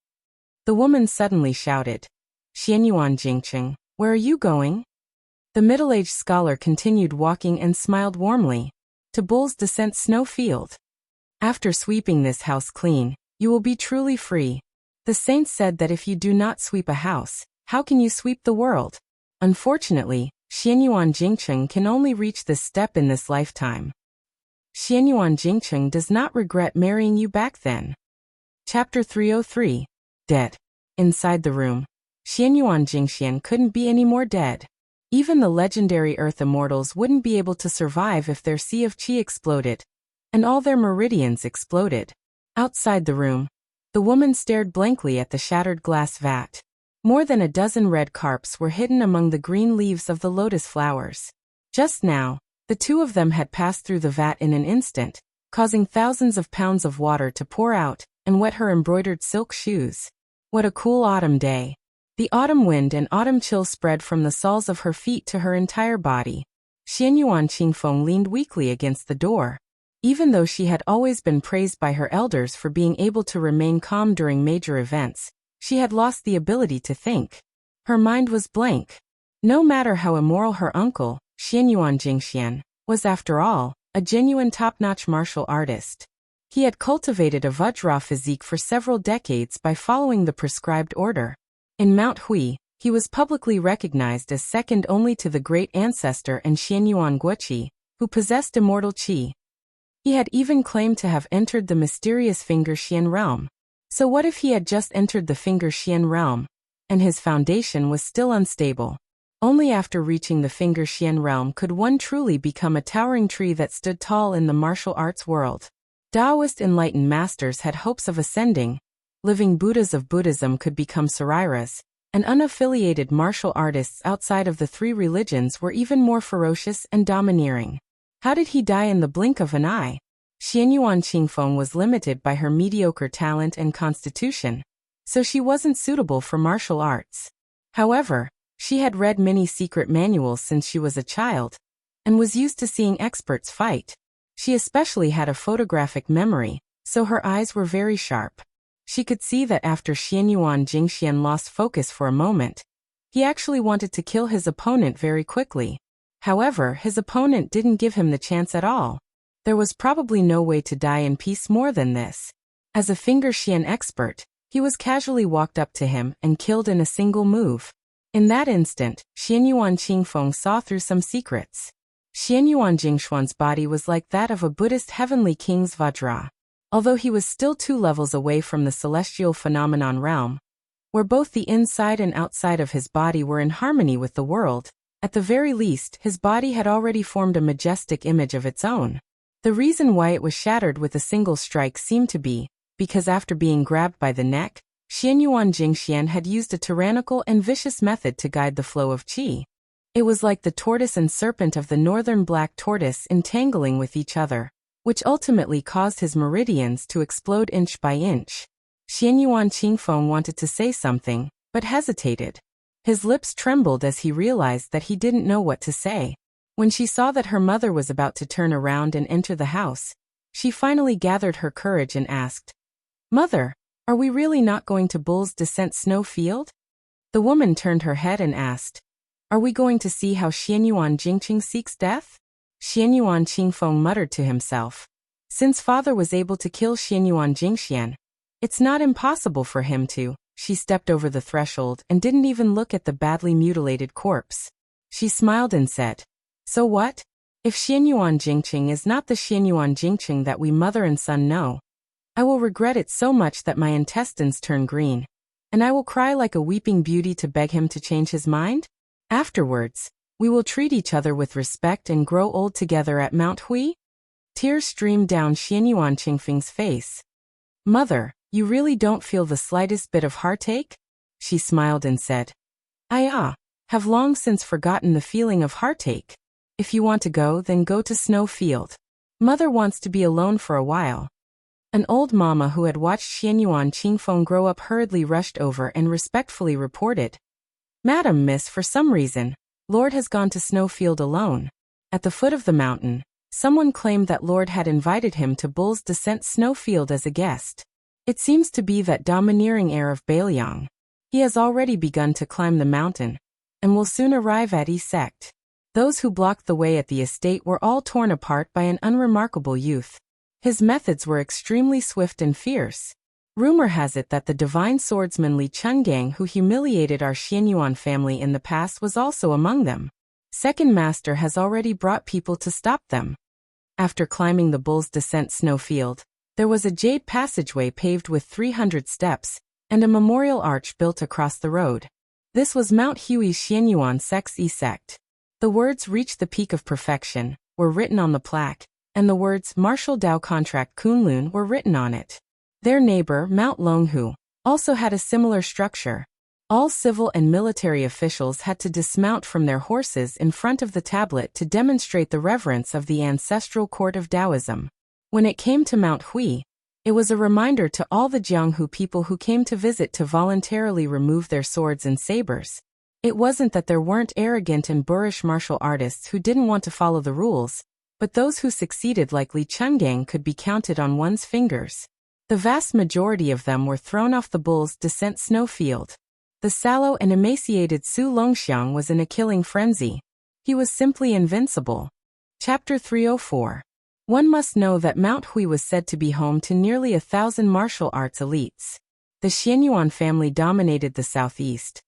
The woman suddenly shouted, "Xianyuan Jingcheng, where are you going?" The middle-aged scholar continued walking and smiled warmly. To Bull's Descent Snowfield. After sweeping this house clean, you will be truly free. The saints said that if you do not sweep a house, how can you sweep the world? Unfortunately, Xianyuan Jingcheng can only reach this step in this lifetime. Xianyuan Jingcheng does not regret marrying you back then. Chapter 303. Dead. Inside the room, Xianyuan Jingxian couldn't be any more dead. Even the legendary Earth Immortals wouldn't be able to survive if their sea of qi exploded, and all their meridians exploded. Outside the room, the woman stared blankly at the shattered glass vat. More than a dozen red carps were hidden among the green leaves of the lotus flowers. Just now, the two of them had passed through the vat in an instant, causing thousands of pounds of water to pour out and wet her embroidered silk shoes. What a cool autumn day. The autumn wind and autumn chill spread from the soles of her feet to her entire body. Xianyuan Qingfeng leaned weakly against the door. Even though she had always been praised by her elders for being able to remain calm during major events, she had lost the ability to think. Her mind was blank. No matter how immoral her uncle, Xianyuan Jingxian, was after all, a genuine top-notch martial artist. He had cultivated a Vajra physique for several decades by following the prescribed order. In Mount Hui, he was publicly recognized as second only to the great ancestor and Xianyuan Guoqi, who possessed immortal qi. He had even claimed to have entered the mysterious Finger Xian realm. So what if he had just entered the Finger Xian realm, and his foundation was still unstable? Only after reaching the Finger Xian realm could one truly become a towering tree that stood tall in the martial arts world. Taoist enlightened masters had hopes of ascending. Living Buddhas of Buddhism could become Sariras, and unaffiliated martial artists outside of the three religions were even more ferocious and domineering. How did he die in the blink of an eye? Xianyuan Qingfeng was limited by her mediocre talent and constitution, so she wasn't suitable for martial arts. However, she had read many secret manuals since she was a child, and was used to seeing experts fight. She especially had a photographic memory, so her eyes were very sharp. She could see that after Xianyuan Jingxian lost focus for a moment, he actually wanted to kill his opponent very quickly. However, his opponent didn't give him the chance at all. There was probably no way to die in peace more than this. As a Finger Xian expert, he was casually walked up to him and killed in a single move. In that instant, Xianyuan Qingfeng saw through some secrets. Xianyuan Jingxuan's body was like that of a Buddhist heavenly king's Vajra. Although he was still 2 levels away from the celestial phenomenon realm, where both the inside and outside of his body were in harmony with the world, at the very least, his body had already formed a majestic image of its own. The reason why it was shattered with a single strike seemed to be, because after being grabbed by the neck, Xianyuan Jingxian had used a tyrannical and vicious method to guide the flow of qi. It was like the tortoise and serpent of the northern black tortoise entangling with each other, which ultimately caused his meridians to explode inch by inch. Xianyuan Qingfeng wanted to say something, but hesitated. His lips trembled as he realized that he didn't know what to say. When she saw that her mother was about to turn around and enter the house, she finally gathered her courage and asked, "Mother, are we really not going to Bull's Descent Snowfield?" The woman turned her head and asked, "Are we going to see how Xianyuan Jingqing seeks death?" Xianyuan Qingfeng muttered to himself. Since father was able to kill Xianyuan Jingxian, it's not impossible for him to. She stepped over the threshold and didn't even look at the badly mutilated corpse. She smiled and said, "So what? If Xianyuan Jingqing is not the Xianyuan Jingqing that we mother and son know, I will regret it so much that my intestines turn green, and I will cry like a weeping beauty to beg him to change his mind. Afterwards, we will treat each other with respect and grow old together at Mount Hui." Tears streamed down Xianyuan Qingfeng's face. "Mother, you really don't feel the slightest bit of heartache?" She smiled and said, "I have long since forgotten the feeling of heartache. If you want to go, then go to Snowfield. Mother wants to be alone for a while." An old mama who had watched Xianyuan Qingfeng grow up hurriedly rushed over and respectfully reported, "Madam, miss, for some reason, Lord has gone to Snowfield alone." At the foot of the mountain, someone claimed that Lord had invited him to Bull's Descent Snowfield as a guest. It seems to be that domineering heir of Bailiang. He has already begun to climb the mountain, and will soon arrive at Esect. Those who blocked the way at the estate were all torn apart by an unremarkable youth. His methods were extremely swift and fierce. Rumor has it that the divine swordsman Li Chungang, who humiliated our Xianyuan family in the past, was also among them. Second Master has already brought people to stop them. After climbing the Bull's Descent snowfield, there was a jade passageway paved with 300 steps, and a memorial arch built across the road. This was Mount Hui's Xianyuan Sexi sect. The words "Reach the Peak of Perfection" were written on the plaque, and the words "Martial Dao Contract Kunlun" were written on it. Their neighbor, Mount Longhu, also had a similar structure. All civil and military officials had to dismount from their horses in front of the tablet to demonstrate the reverence of the ancestral court of Taoism. When it came to Mount Hui, it was a reminder to all the Jianghu people who came to visit to voluntarily remove their swords and sabers. It wasn't that there weren't arrogant and boorish martial artists who didn't want to follow the rules, but those who succeeded like Li Chungang could be counted on one's fingers. The vast majority of them were thrown off the Bull's Descent snowfield. The sallow and emaciated Su Longxiang was in a killing frenzy. He was simply invincible. Chapter 304. One must know that Mount Hui was said to be home to nearly 1,000 martial arts elites. The Xianyuan family dominated the southeast,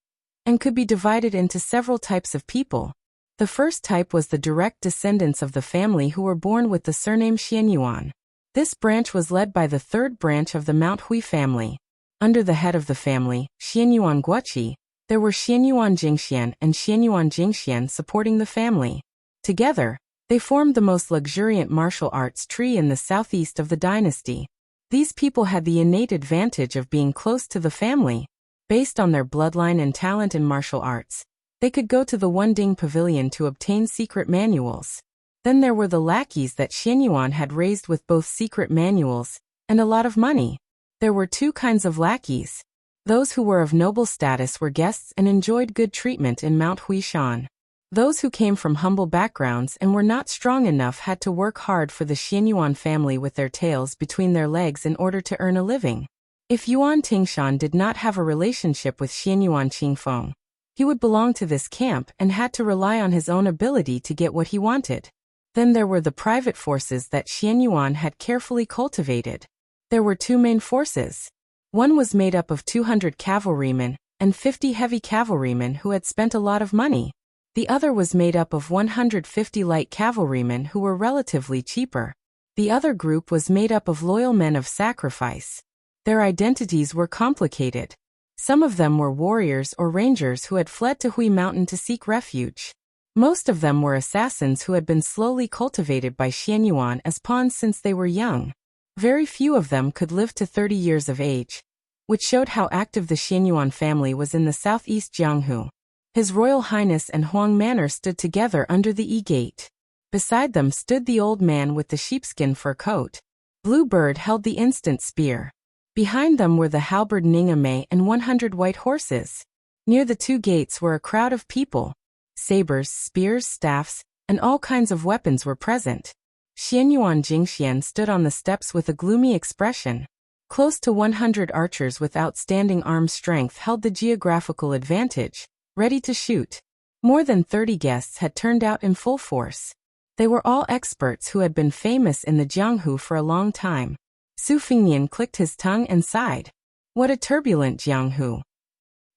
and could be divided into several types of people. The first type was the direct descendants of the family who were born with the surname Xianyuan. This branch was led by the third branch of the Mount Hui family. Under the head of the family, Xianyuan Guoqi, there were Xianyuan Jingxian and Xianyuan Jingxian supporting the family. Together, they formed the most luxuriant martial arts tree in the southeast of the dynasty. These people had the innate advantage of being close to the family. Based on their bloodline and talent in martial arts, they could go to the Wending Pavilion to obtain secret manuals. Then there were the lackeys that Xianyuan had raised with both secret manuals and a lot of money. There were two kinds of lackeys. Those who were of noble status were guests and enjoyed good treatment in Mount Huishan. Those who came from humble backgrounds and were not strong enough had to work hard for the Xianyuan family with their tails between their legs in order to earn a living. If Yuan Tingshan did not have a relationship with Xianyuan Qingfeng, he would belong to this camp and had to rely on his own ability to get what he wanted. Then there were the private forces that Xianyuan had carefully cultivated. There were two main forces. One was made up of 200 cavalrymen and 50 heavy cavalrymen who had spent a lot of money. The other was made up of 150 light cavalrymen who were relatively cheaper. The other group was made up of loyal men of sacrifice. Their identities were complicated. Some of them were warriors or rangers who had fled to Hui Mountain to seek refuge. Most of them were assassins who had been slowly cultivated by Xianyuan as pawns since they were young. Very few of them could live to 30 years of age, which showed how active the Xianyuan family was in the southeast Jianghu. His Royal Highness and Huang Manor stood together under the E-gate. Beside them stood the old man with the sheepskin fur coat. Blue Bird held the instant spear. Behind them were the halberd Ningame and 100 white horses. Near the two gates were a crowd of people. Sabers, spears, staffs, and all kinds of weapons were present. Xianyuan Jingxian stood on the steps with a gloomy expression. Close to 100 archers with outstanding arm strength held the geographical advantage, ready to shoot. More than 30 guests had turned out in full force. They were all experts who had been famous in the Jianghu for a long time. Su Fingnian clicked his tongue and sighed. What a turbulent Jianghu.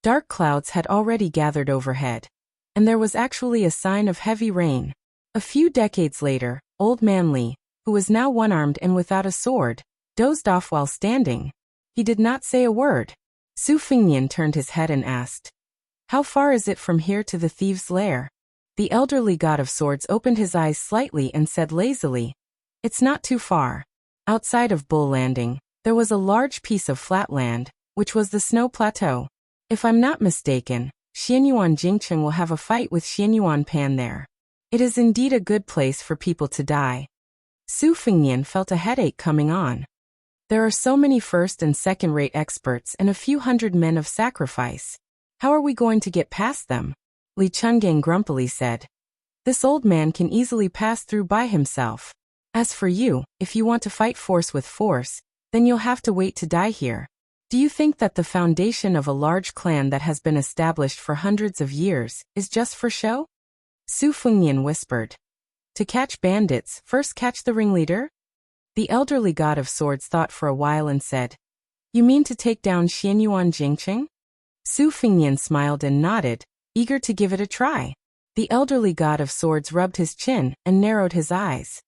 Dark clouds had already gathered overhead, and there was actually a sign of heavy rain. A few decades later, Old Man Li, who was now one-armed and without a sword, dozed off while standing. He did not say a word. Su Fingnian turned his head and asked, "How far is it from here to the thieves' lair?" The elderly god of swords opened his eyes slightly and said lazily, "It's not too far." Outside of Bull Landing, there was a large piece of flat land, which was the snow plateau. If I'm not mistaken, Xianyuan Jingcheng will have a fight with Xianyuan Pan there. It is indeed a good place for people to die. Su Fingnian felt a headache coming on. There are so many first and second-rate experts and a few hundred men of sacrifice. How are we going to get past them? Li Chungang grumpily said. This old man can easily pass through by himself. As for you, if you want to fight force with force, then you'll have to wait to die here. Do you think that the foundation of a large clan that has been established for hundreds of years is just for show? Su Fengnian whispered. To catch bandits, first catch the ringleader? The elderly god of swords thought for a while and said, You mean to take down Xianyuan Jingqing? Su Fengnian smiled and nodded, eager to give it a try. The elderly god of swords rubbed his chin and narrowed his eyes.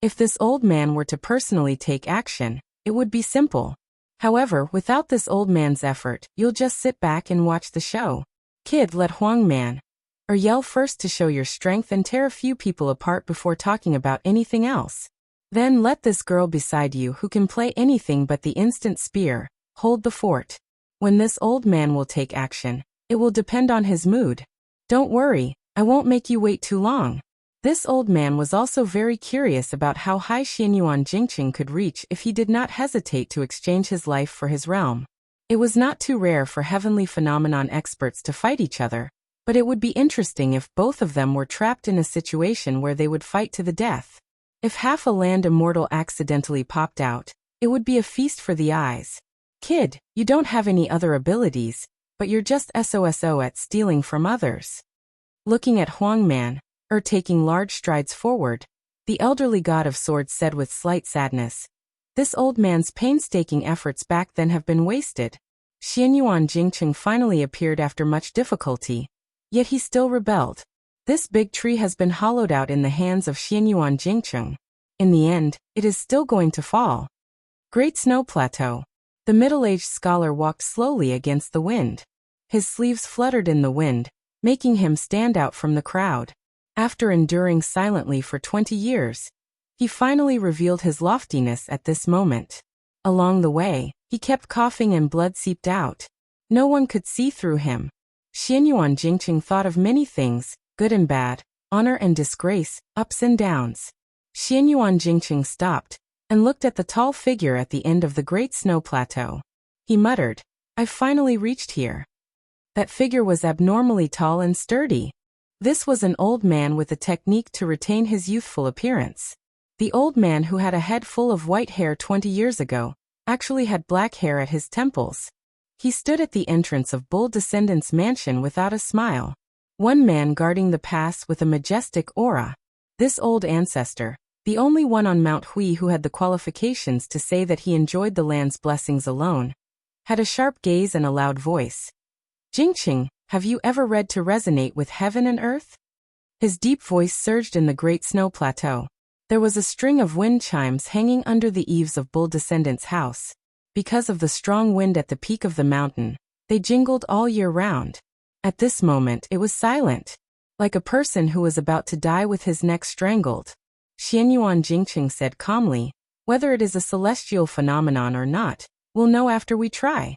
If this old man were to personally take action, it would be simple. However, without this old man's effort, you'll just sit back and watch the show. Kid, let Huang Man or yell first to show your strength and tear a few people apart before talking about anything else. Then let this girl beside you who can play anything but the instant spear hold the fort. When this old man will take action, it will depend on his mood. Don't worry, I won't make you wait too long. This old man was also very curious about how high Xianyuan Jingqing could reach if he did not hesitate to exchange his life for his realm. It was not too rare for heavenly phenomenon experts to fight each other, but it would be interesting if both of them were trapped in a situation where they would fight to the death. If half a land immortal accidentally popped out, it would be a feast for the eyes. Kid, you don't have any other abilities, but you're just SOSO at stealing from others. Looking at Huang Man, taking large strides forward, the elderly god of swords said with slight sadness, This old man's painstaking efforts back then have been wasted. Xianyuan Jingqing finally appeared after much difficulty, yet he still rebelled. This big tree has been hollowed out in the hands of Xianyuan Jingqing. In the end, it is still going to fall. Great Snow Plateau. The middle-aged scholar walked slowly against the wind. His sleeves fluttered in the wind, making him stand out from the crowd. After enduring silently for 20 years, he finally revealed his loftiness at this moment. Along the way, he kept coughing and blood seeped out. No one could see through him. Xianyuan Jingqing thought of many things, good and bad, honor and disgrace, ups and downs. Xianyuan Jingqing stopped and looked at the tall figure at the end of the Great Snow Plateau. He muttered, I've finally reached here. That figure was abnormally tall and sturdy. This was an old man with a technique to retain his youthful appearance. The old man who had a head full of white hair 20 years ago actually had black hair at his temples. He stood at the entrance of Bull Descendant's mansion without a smile. One man guarding the pass with a majestic aura. This old ancestor, the only one on Mount Hui who had the qualifications to say that he enjoyed the land's blessings alone, had a sharp gaze and a loud voice. Jingqing, have you ever read To Resonate with Heaven and Earth? His deep voice surged in the Great Snow Plateau. There was a string of wind chimes hanging under the eaves of Bull Descendant's house. Because of the strong wind at the peak of the mountain, they jingled all year round. At this moment it was silent, like a person who was about to die with his neck strangled. Xianyuan Jingqing said calmly, Whether it is a celestial phenomenon or not, we'll know after we try.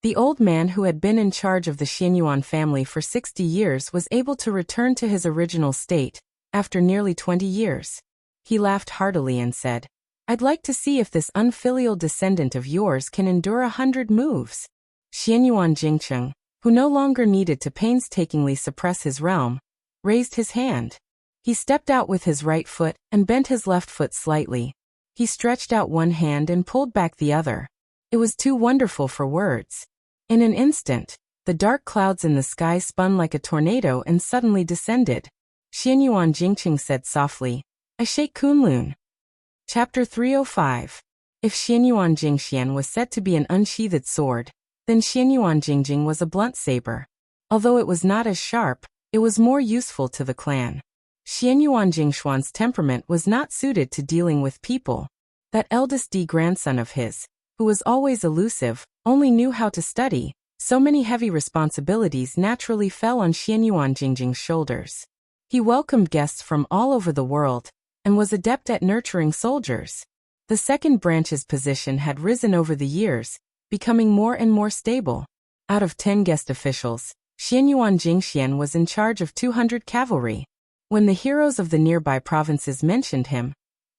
The old man who had been in charge of the Xianyuan family for 60 years was able to return to his original state, after nearly 20 years. He laughed heartily and said, I'd like to see if this unfilial descendant of yours can endure 100 moves. Xianyuan Jingqing, who no longer needed to painstakingly suppress his realm, raised his hand. He stepped out with his right foot and bent his left foot slightly. He stretched out one hand and pulled back the other. It was too wonderful for words. In an instant, the dark clouds in the sky spun like a tornado and suddenly descended. Xianyuan Jingqing said softly, I shake Kunlun. Chapter 305. If Xianyuan Jingxian was said to be an unsheathed sword, then Xianyuan Jingjing was a blunt saber. Although it was not as sharp, it was more useful to the clan. Xianyuan Jingshuan's temperament was not suited to dealing with people. That eldest grandson of his, who was always elusive, only knew how to study, so many heavy responsibilities naturally fell on Xianyuan Jingjing's shoulders. He welcomed guests from all over the world, and was adept at nurturing soldiers. The second branch's position had risen over the years, becoming more and more stable. Out of 10 guest officials, Xianyuan Jingxian was in charge of 200 cavalry. When the heroes of the nearby provinces mentioned him,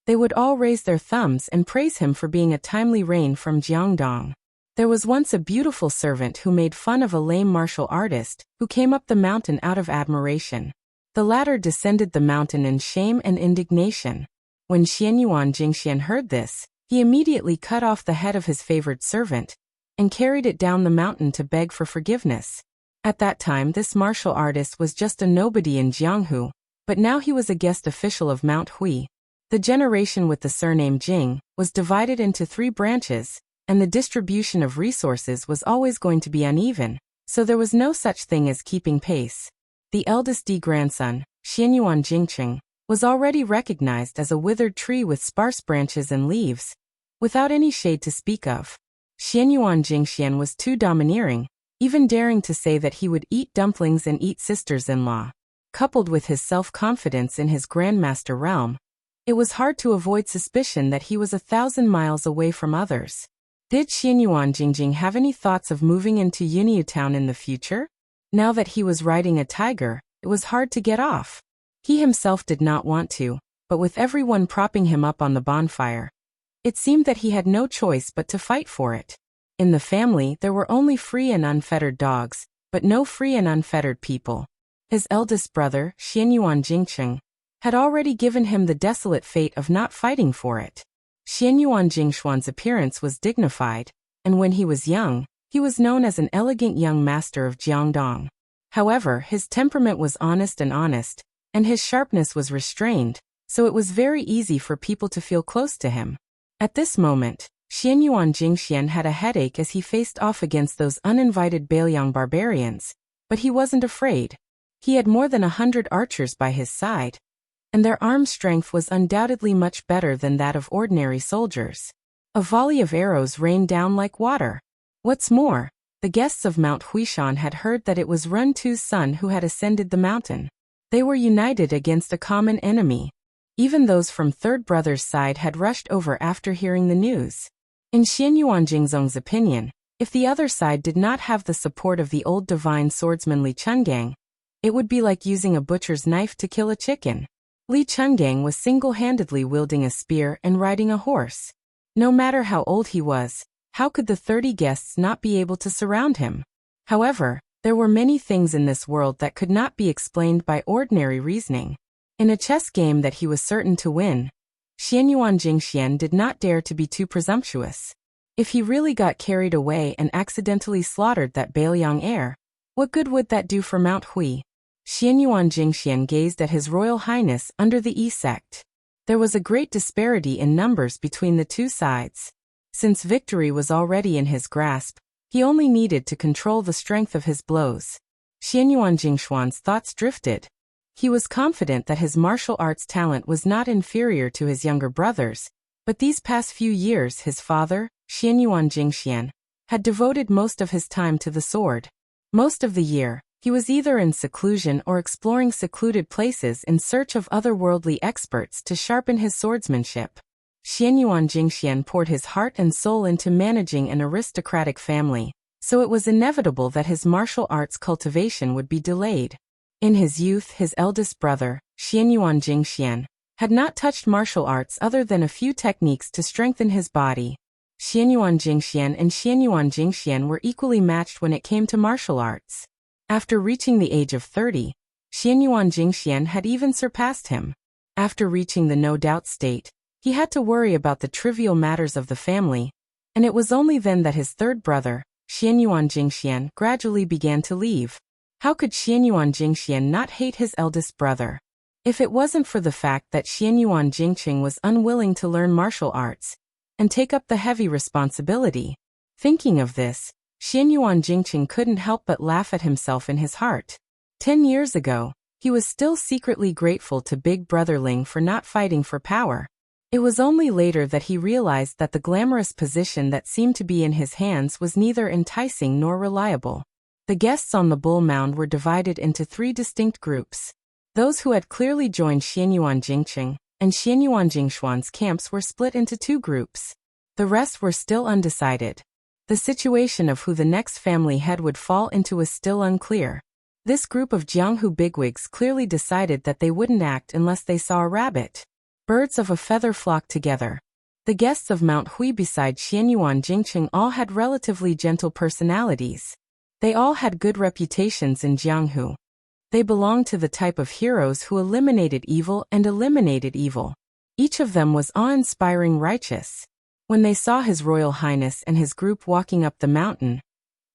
they would all raise their thumbs and praise him for being a timely rain from Jiangdong. There was once a beautiful servant who made fun of a lame martial artist, who came up the mountain out of admiration. The latter descended the mountain in shame and indignation. When Xianyuan Jingxian heard this, he immediately cut off the head of his favored servant, and carried it down the mountain to beg for forgiveness. At that time this martial artist was just a nobody in Jianghu, but now he was a guest official of Mount Hui. The generation with the surname Jing was divided into 3 branches, and the distribution of resources was always going to be uneven, so there was no such thing as keeping pace. The eldest grandson, Xianyuan Jingqing, was already recognized as a withered tree with sparse branches and leaves, without any shade to speak of. Xianyuan Jingxian was too domineering, even daring to say that he would eat dumplings and eat sisters-in-law. Coupled with his self-confidence in his grandmaster realm, it was hard to avoid suspicion that he was 1,000 miles away from others. Did Xianyuan Jingjing have any thoughts of moving into Yunyu Town in the future? Now that he was riding a tiger, it was hard to get off. He himself did not want to, but with everyone propping him up on the bonfire, it seemed that he had no choice but to fight for it. In the family there were only free and unfettered dogs, but no free and unfettered people. His eldest brother, Xianyuan Jingqing, had already given him the desolate fate of not fighting for it. Xianyuan Jingshuan's appearance was dignified, and when he was young, he was known as an elegant young master of Jiangdong. However, his temperament was honest, and his sharpness was restrained, so it was very easy for people to feel close to him. At this moment, Xianyuan Jingxian had a headache as he faced off against those uninvited Bailiang barbarians, but he wasn't afraid. He had more than 100 archers by his side, and their arm strength was undoubtedly much better than that of ordinary soldiers. A volley of arrows rained down like water. What's more, the guests of Mount Huishan had heard that it was Run Tu's son who had ascended the mountain. They were united against a common enemy. Even those from Third Brother's side had rushed over after hearing the news. In Xianyuan Jingzong's opinion, if the other side did not have the support of the old divine swordsman Li Chungang, it would be like using a butcher's knife to kill a chicken. Li Chungang was single-handedly wielding a spear and riding a horse. No matter how old he was, how could the 30 guests not be able to surround him? However, there were many things in this world that could not be explained by ordinary reasoning. In a chess game that he was certain to win, Xianyuan Jingxian did not dare to be too presumptuous. If he really got carried away and accidentally slaughtered that Bailiang heir, what good would that do for Mount Hui? Xianyuan Jingxian gazed at His Royal Highness under the Yi sect. There was a great disparity in numbers between the two sides. Since victory was already in his grasp, he only needed to control the strength of his blows. Xianyuan Jingshuan's thoughts drifted. He was confident that his martial arts talent was not inferior to his younger brothers, but these past few years his father, Xianyuan Jingxian, had devoted most of his time to the sword. Most of the year, he was either in seclusion or exploring secluded places in search of otherworldly experts to sharpen his swordsmanship. Xianyuan Jingxian poured his heart and soul into managing an aristocratic family, so it was inevitable that his martial arts cultivation would be delayed. In his youth, his eldest brother, Xianyuan Jingxian, had not touched martial arts other than a few techniques to strengthen his body. Xianyuan Jingxian and Xianyuan Jingxian were equally matched when it came to martial arts. After reaching the age of 30, Xianyuan Jingxian had even surpassed him. After reaching the no-doubt state, he had to worry about the trivial matters of the family, and it was only then that his third brother, Xianyuan Jingxian, gradually began to leave. How could Xianyuan Jingxian not hate his eldest brother? If it wasn't for the fact that Xianyuan Jingqing was unwilling to learn martial arts and take up the heavy responsibility. Thinking of this, Xianyuan Jingqing couldn't help but laugh at himself in his heart. 10 years ago, he was still secretly grateful to Big Brother Ling for not fighting for power. It was only later that he realized that the glamorous position that seemed to be in his hands was neither enticing nor reliable. The guests on the Bull Mound were divided into 3 distinct groups. Those who had clearly joined Xianyuan Jingqing and Xianyuan Jingshuan's camps were split into 2 groups. The rest were still undecided. The situation of who the next family head would fall into was still unclear. This group of Jianghu bigwigs clearly decided that they wouldn't act unless they saw a rabbit. Birds of a feather flocked together. The guests of Mount Hui besides Xianyuan Jingqing all had relatively gentle personalities. They all had good reputations in Jianghu. They belonged to the type of heroes who eliminated evil and eliminated evil. Each of them was awe-inspiring righteous. When they saw His Royal Highness and his group walking up the mountain,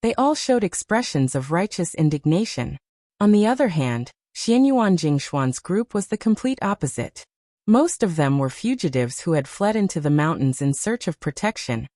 They all showed expressions of righteous indignation. On the other hand, Xianyuan Jingshuan's group was the complete opposite. Most of them were fugitives who had fled into the mountains in search of protection,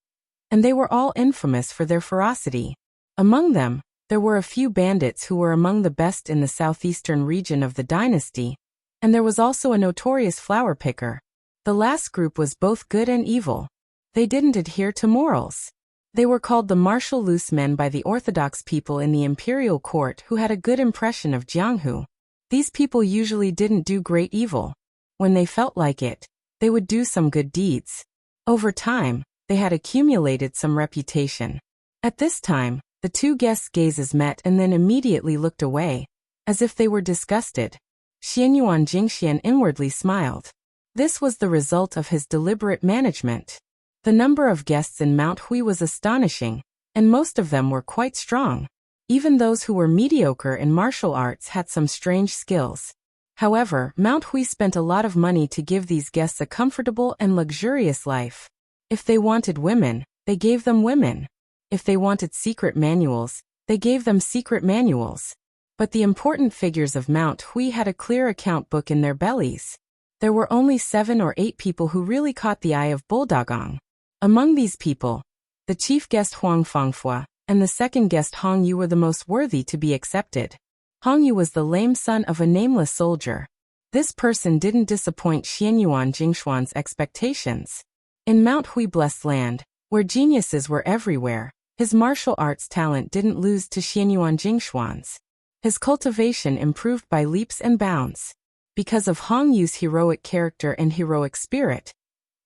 and they were all infamous for their ferocity. Among them, there were a few bandits who were among the best in the southeastern region of the dynasty, and there was also a notorious flower picker. The last group was both good and evil. They didn't adhere to morals. They were called the martial loose men by the orthodox people in the imperial court who had a good impression of Jianghu. These people usually didn't do great evil. When they felt like it, they would do some good deeds. Over time, they had accumulated some reputation. At this time, the two guests' gazes met and then immediately looked away, as if they were disgusted. Xianyuan Jingxian inwardly smiled. This was the result of his deliberate management. The number of guests in Mount Hui was astonishing, and most of them were quite strong. Even those who were mediocre in martial arts had some strange skills. However, Mount Hui spent a lot of money to give these guests a comfortable and luxurious life. If they wanted women, they gave them women. If they wanted secret manuals, they gave them secret manuals. But the important figures of Mount Hui had a clear account book in their bellies. There were only 7 or 8 people who really caught the eye of Bulldoggong. Among these people, the chief guest Huang Fangfua and the second guest Hong Yu were the most worthy to be accepted. Hong Yu was the lame son of a nameless soldier. This person didn't disappoint Xianyuan Jingshuan's expectations. In Mount Hui Blessed Land, where geniuses were everywhere, his martial arts talent didn't lose to Xianyuan Jingshuan's. His cultivation improved by leaps and bounds. Because of Hong Yu's heroic character and heroic spirit,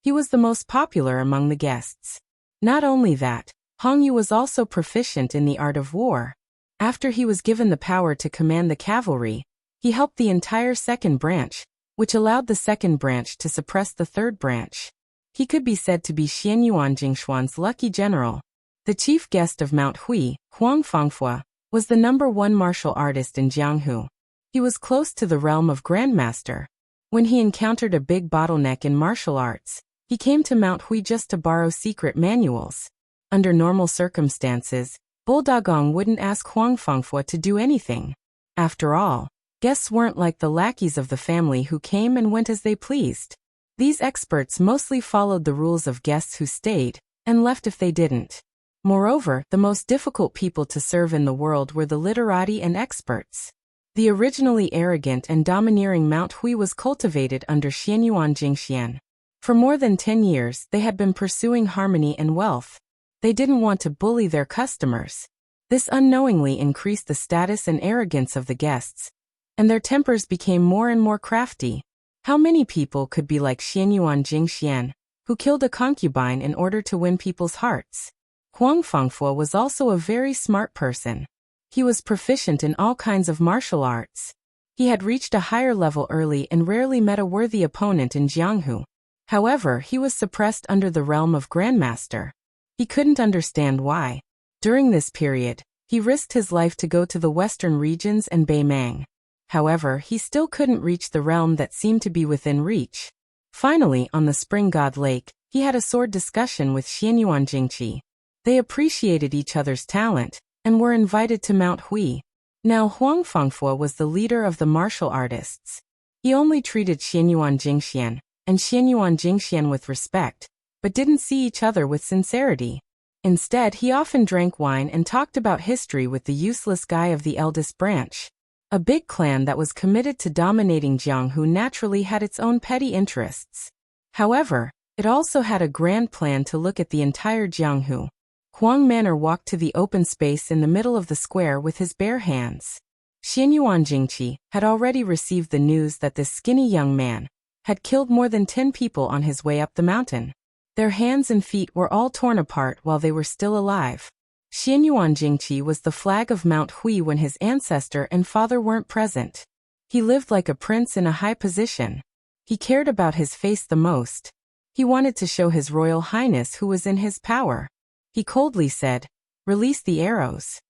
he was the most popular among the guests. Not only that, Hong Yu was also proficient in the art of war. After he was given the power to command the cavalry, he helped the entire second branch, which allowed the second branch to suppress the third branch. He could be said to be Xianyuan Jingshuan's lucky general. The chief guest of Mount Hui, Huang Fangfua, was the #1 martial artist in Jianghu. He was close to the realm of Grandmaster. When he encountered a big bottleneck in martial arts, he came to Mount Hui just to borrow secret manuals. Under normal circumstances, Bulldoggong wouldn't ask Huang Fangfua to do anything. After all, guests weren't like the lackeys of the family who came and went as they pleased. These experts mostly followed the rules of guests who stayed and left if they didn't. Moreover, the most difficult people to serve in the world were the literati and experts. The originally arrogant and domineering Mount Hui was cultivated under Xianyuan Jingxian. For more than 10 years, they had been pursuing harmony and wealth. They didn't want to bully their customers. This unknowingly increased the status and arrogance of the guests, and their tempers became more and more crafty. How many people could be like Xianyuan Jingxian, who killed a concubine in order to win people's hearts? Huang Fangfua was also a very smart person. He was proficient in all kinds of martial arts. He had reached a higher level early and rarely met a worthy opponent in Jianghu. However, he was suppressed under the realm of Grandmaster. He couldn't understand why. During this period, he risked his life to go to the western regions and Beimang. However, he still couldn't reach the realm that seemed to be within reach. Finally, on the Spring God Lake, he had a sword discussion with Xianyuan Jingqi. They appreciated each other's talent and were invited to Mount Hui. Now Huang Fangfua was the leader of the martial artists. He only treated Xianyuan Jingxian and Xianyuan Jingxian with respect, but didn't see each other with sincerity. Instead, he often drank wine and talked about history with the useless guy of the eldest branch. A big clan that was committed to dominating Jianghu naturally had its own petty interests. However, it also had a grand plan to look at the entire Jianghu. Huang Manor walked to the open space in the middle of the square with his bare hands. Xianyuan Jingqi had already received the news that this skinny young man had killed more than 10 people on his way up the mountain. Their hands and feet were all torn apart while they were still alive. Xianyuan Jingqi was the flag of Mount Hui when his ancestor and father weren't present. He lived like a prince in a high position. He cared about his face the most. He wanted to show His Royal Highness who was in his power. He coldly said, "Release the arrows."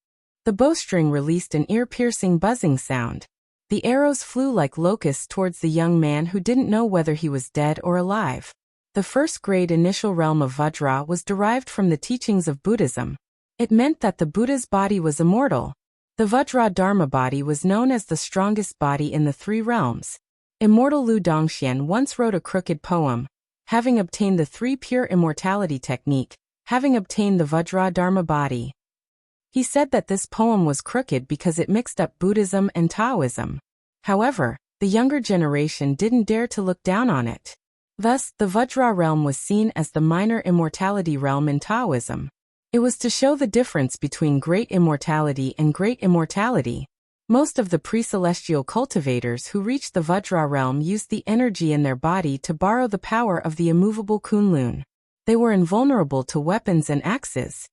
The bowstring released an ear-piercing buzzing sound. The arrows flew like locusts towards the young man who didn't know whether he was dead or alive. The first grade initial realm of Vajra was derived from the teachings of Buddhism. It meant that the Buddha's body was immortal. The Vajra Dharma body was known as the strongest body in the three realms. Immortal Lu Dongxian once wrote a crooked poem, having obtained the three pure immortality technique, having obtained the Vajra Dharma body. He said that this poem was crooked because it mixed up Buddhism and Taoism. However, the younger generation didn't dare to look down on it. Thus, the Vajra realm was seen as the minor immortality realm in Taoism. It was to show the difference between great immortality and great immortality. Most of the pre-celestial cultivators who reached the Vajra realm used the energy in their body to borrow the power of the immovable Kunlun. They were invulnerable to weapons and axes.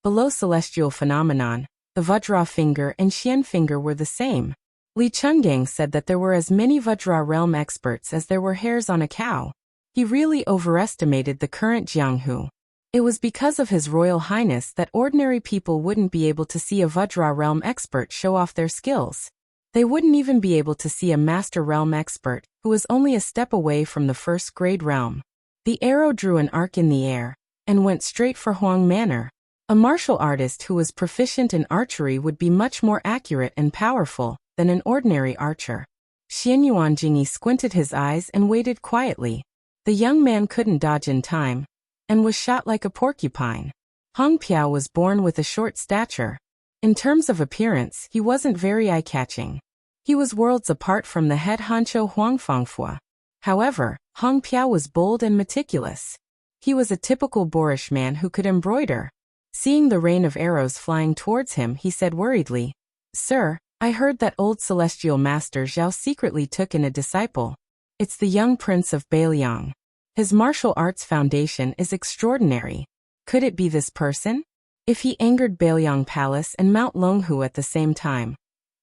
Below celestial phenomenon, the Vajra finger and Xian finger were the same. Li Chungang said that there were as many Vajra realm experts as there were hairs on a cow. He really overestimated the current Jianghu. It was because of His Royal Highness that ordinary people wouldn't be able to see a Vajra realm expert show off their skills. They wouldn't even be able to see a Master Realm expert, who was only a step away from the first grade realm. The arrow drew an arc in the air, and went straight for Huang Manor. A martial artist who was proficient in archery would be much more accurate and powerful than an ordinary archer. Xianyuan Jingyi squinted his eyes and waited quietly. The young man couldn't dodge in time, and was shot like a porcupine. Hong Piao was born with a short stature. In terms of appearance, he wasn't very eye-catching. He was worlds apart from the head honcho Huang Fangfua. However, Hong Piao was bold and meticulous. He was a typical boorish man who could embroider. Seeing the rain of arrows flying towards him, he said worriedly, "Sir, I heard that old celestial master Zhao secretly took in a disciple. It's the young prince of Bailiang. His martial arts foundation is extraordinary. Could it be this person? If he angered Bailiang Palace and Mount Longhu at the same time,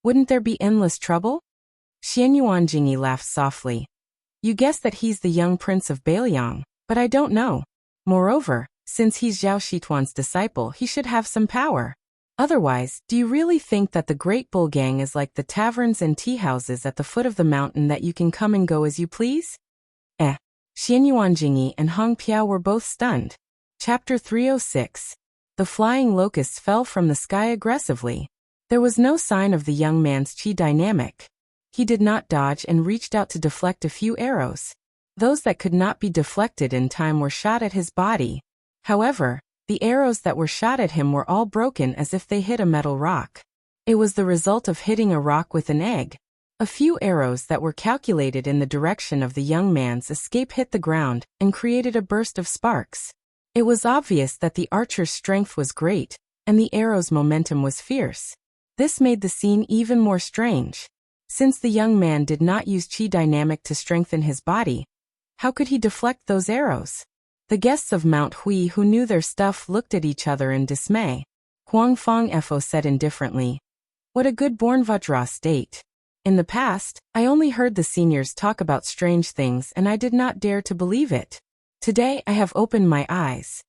wouldn't there be endless trouble?" Xianyuan Jingyi laughed softly. "You guess that he's the young prince of Bailiang, but I don't know. Moreover, since he's Zhao Shituan's disciple, he should have some power. Otherwise, do you really think that the Great Bull Gang is like the taverns and tea houses at the foot of the mountain that you can come and go as you please?" Xianyuan Jingyi and Hong Piao were both stunned. Chapter 306. The flying locusts fell from the sky aggressively. There was no sign of the young man's chi dynamic. He did not dodge and reached out to deflect a few arrows. Those that could not be deflected in time were shot at his body. However, the arrows that were shot at him were all broken as if they hit a metal rock. It was the result of hitting a rock with an egg. A few arrows that were calculated in the direction of the young man's escape hit the ground and created a burst of sparks. It was obvious that the archer's strength was great, and the arrow's momentum was fierce. This made the scene even more strange. Since the young man did not use chi dynamic to strengthen his body, how could he deflect those arrows? The guests of Mount Hui who knew their stuff looked at each other in dismay. Huang Fangfo said indifferently, "What a good-born Vajra state. In the past, I only heard the seniors talk about strange things and I did not dare to believe it. Today I have opened my eyes."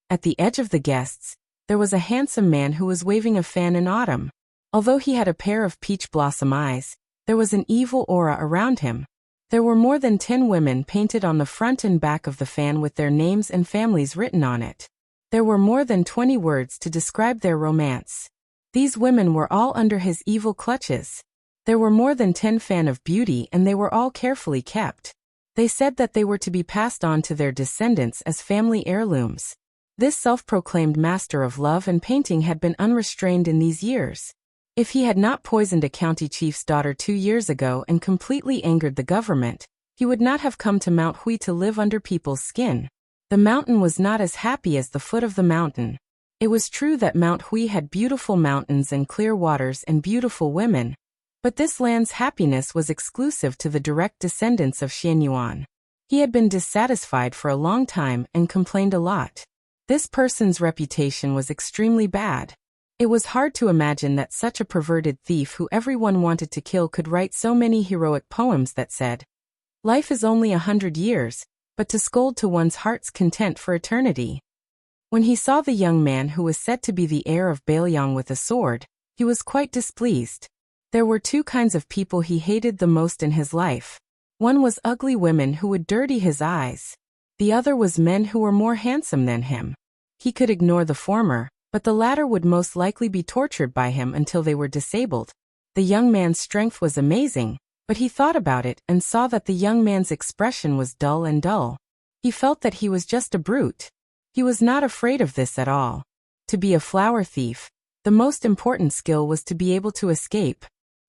At the edge of the guests, there was a handsome man who was waving a fan in autumn. Although he had a pair of peach blossom eyes, there was an evil aura around him. There were more than 10 women painted on the front and back of the fan with their names and families written on it. There were more than 20 words to describe their romance. These women were all under his evil clutches. There were more than 10 fan of beauty and they were all carefully kept. They said that they were to be passed on to their descendants as family heirlooms. This self-proclaimed master of love and painting had been unrestrained in these years. If he had not poisoned a county chief's daughter 2 years ago and completely angered the government, he would not have come to Mount Hui to live under people's skin. The mountain was not as happy as the foot of the mountain. It was true that Mount Hui had beautiful mountains and clear waters and beautiful women, but this land's happiness was exclusive to the direct descendants of Xianyuan. He had been dissatisfied for a long time and complained a lot. This person's reputation was extremely bad. It was hard to imagine that such a perverted thief who everyone wanted to kill could write so many heroic poems that said, "Life is only 100 years, but to scold to one's heart's content for eternity." When he saw the young man who was said to be the heir of Bailiang with a sword, he was quite displeased. There were 2 kinds of people he hated the most in his life. One was ugly women who would dirty his eyes. The other was men who were more handsome than him. He could ignore the former, but the latter would most likely be tortured by him until they were disabled. The young man's strength was amazing, but he thought about it and saw that the young man's expression was dull and dull. He felt that he was just a brute. He was not afraid of this at all. To be a flower thief, the most important skill was to be able to escape.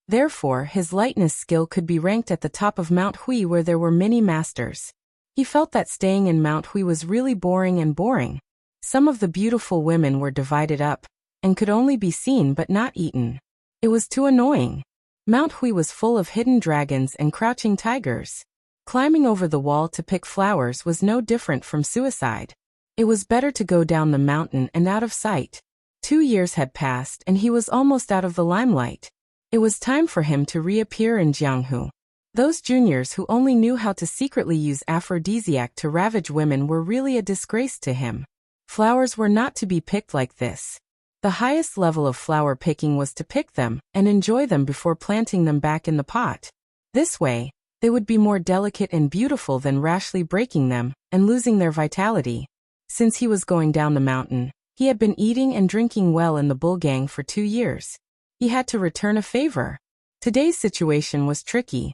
Therefore, his lightness skill could be ranked at the top of Mount Hui, where there were many masters. He felt that staying in Mount Hui was really boring. Some of the beautiful women were divided up, and could only be seen but not eaten. It was too annoying. Mount Hui was full of hidden dragons and crouching tigers. Climbing over the wall to pick flowers was no different from suicide. It was better to go down the mountain and out of sight. 2 years had passed and he was almost out of the limelight. It was time for him to reappear in Jianghu. Those juniors who only knew how to secretly use aphrodisiac to ravage women were really a disgrace to him. Flowers were not to be picked like this. The highest level of flower picking was to pick them and enjoy them before planting them back in the pot. This way, they would be more delicate and beautiful than rashly breaking them and losing their vitality. Since he was going down the mountain, he had been eating and drinking well in the bull gang for 2 years. He had to return a favor. Today's situation was tricky.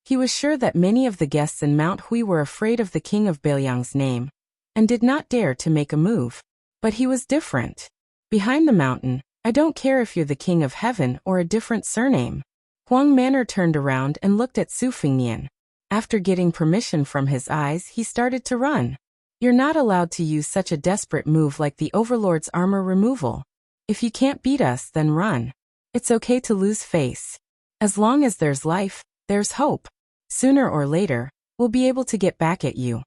He was sure that many of the guests in Mount Hui were afraid of the king of Beiliang's name and did not dare to make a move. But he was different. Behind the mountain, I don't care if you're the king of heaven or a different surname. Huang Manor turned around and looked at Su Fengnian. After getting permission from his eyes, he started to run. You're not allowed to use such a desperate move like the Overlord's armor removal. If you can't beat us, then run. It's okay to lose face. As long as there's life, there's hope. Sooner or later, we'll be able to get back at you.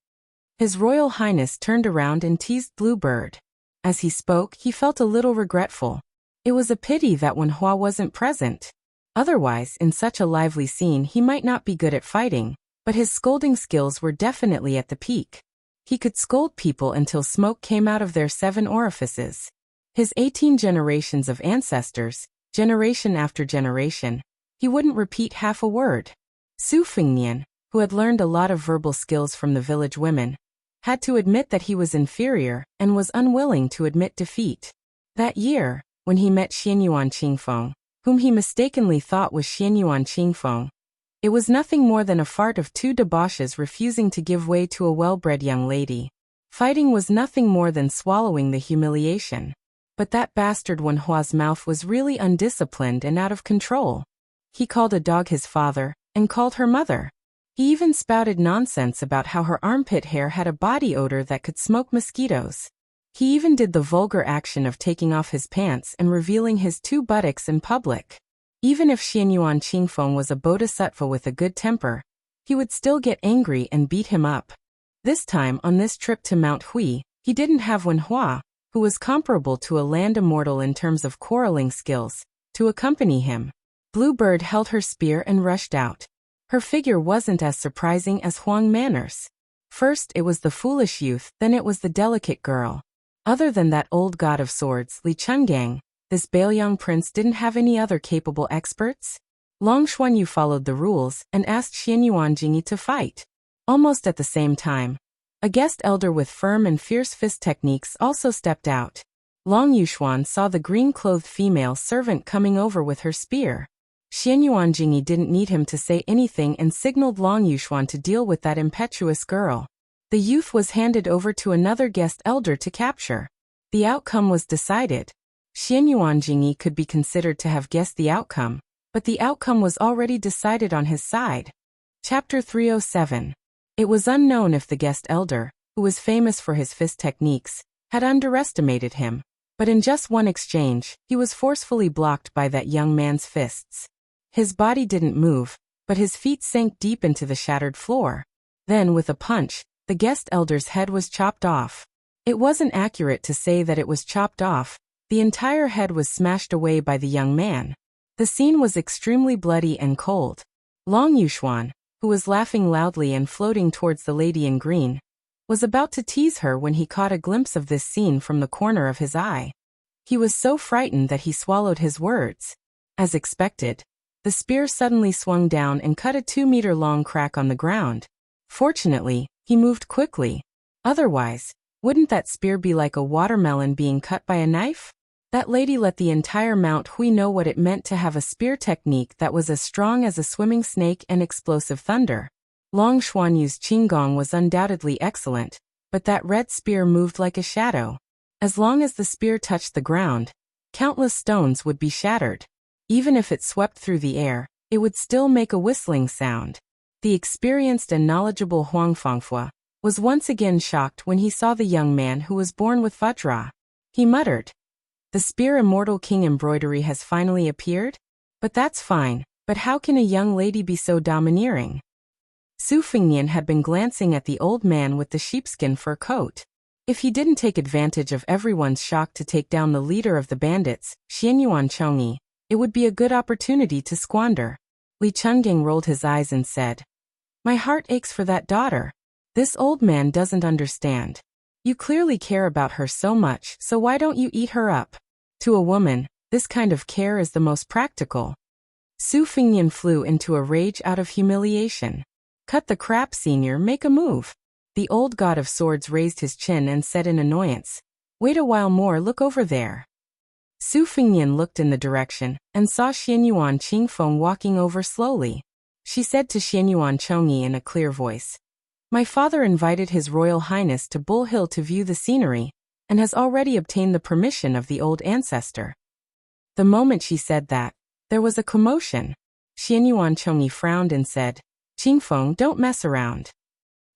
His Royal Highness turned around and teased Bluebird. As he spoke, he felt a little regretful. It was a pity that Wen Hua wasn't present. Otherwise, in such a lively scene, he might not be good at fighting, but his scolding skills were definitely at the peak. He could scold people until smoke came out of their 7 orifices. His 18 generations of ancestors, generation after generation, he wouldn't repeat half a word. Su Fengnian, who had learned a lot of verbal skills from the village women, had to admit that he was inferior and was unwilling to admit defeat. That year, when he met Xianyuan Qingfeng, whom he mistakenly thought was Xianyuan Qingfeng, it was nothing more than a fart of 2 debauches refusing to give way to a well-bred young lady. Fighting was nothing more than swallowing the humiliation. But that bastard Wen Hua's mouth was really undisciplined and out of control. He called a dog his father, and called her mother. He even spouted nonsense about how her armpit hair had a body odor that could smoke mosquitoes. He even did the vulgar action of taking off his pants and revealing his 2 buttocks in public. Even if Xianyuan Qingfeng was a bodhisattva with a good temper, he would still get angry and beat him up. This time, on this trip to Mount Hui, he didn't have Wen Hua, who was comparable to a land immortal in terms of quarreling skills, to accompany him. Bluebird held her spear and rushed out. Her figure wasn't as surprising as Huang Manor's. First it was the foolish youth, then it was the delicate girl. Other than that old god of swords, Li Chungang, this Beiliang prince didn't have any other capable experts? Long Xuanyu followed the rules and asked Xianyuan Jingyi to fight. Almost at the same time, a guest elder with firm and fierce fist techniques also stepped out. Long Yuxuan saw the green-clothed female servant coming over with her spear. Xianyuan Jingyi didn't need him to say anything and signaled Long Yuxuan to deal with that impetuous girl. The youth was handed over to another guest elder to capture. The outcome was decided. Xianyuan Jingyi could be considered to have guessed the outcome, but the outcome was already decided on his side. Chapter 307. It was unknown if the guest elder, who was famous for his fist techniques, had underestimated him, but in just one exchange, he was forcefully blocked by that young man's fists. His body didn't move, but his feet sank deep into the shattered floor. Then, with a punch, the guest elder's head was chopped off. It wasn't accurate to say that it was chopped off. The entire head was smashed away by the young man. The scene was extremely bloody and cold. Long Yuxuan, who was laughing loudly and floating towards the lady in green, was about to tease her when he caught a glimpse of this scene from the corner of his eye. He was so frightened that he swallowed his words. As expected, the spear suddenly swung down and cut a 2-meter-long crack on the ground. Fortunately, he moved quickly. Otherwise, Wouldn't that spear be like a watermelon being cut by a knife? That lady let the entire Mount Hui know what it meant to have a spear technique that was as strong as a swimming snake and explosive thunder. Long Xuanyu's qinggong was undoubtedly excellent, but that red spear moved like a shadow. As long as the spear touched the ground, countless stones would be shattered. Even if it swept through the air, it would still make a whistling sound. The experienced and knowledgeable Huang Fangfua was once again shocked when he saw the young man who was born with Vajra. He muttered, "The spear Immortal King embroidery has finally appeared? But that's fine, but how can a young lady be so domineering?" Su Fengnian had been glancing at the old man with the sheepskin fur coat. If he didn't take advantage of everyone's shock to take down the leader of the bandits, Xianyuan Chongyi, it would be a good opportunity to squander. Li Chungang rolled his eyes and said, "My heart aches for that daughter. This old man doesn't understand. You clearly care about her so much, so why don't you eat her up? To a woman, this kind of care is the most practical." Su Fengnian flew into a rage out of humiliation. "Cut the crap, senior, make a move." The old god of swords raised his chin and said in annoyance, "Wait a while more, look over there." Su Fengnian looked in the direction and saw Xianyuan Qingfeng walking over slowly. She said to Xianyuan Chongyi in a clear voice, "My father invited His Royal Highness to Bull Hill to view the scenery, and has already obtained the permission of the old ancestor." The moment she said that, there was a commotion. Xianyuan Chongyi frowned and said, "Qingfeng, don't mess around."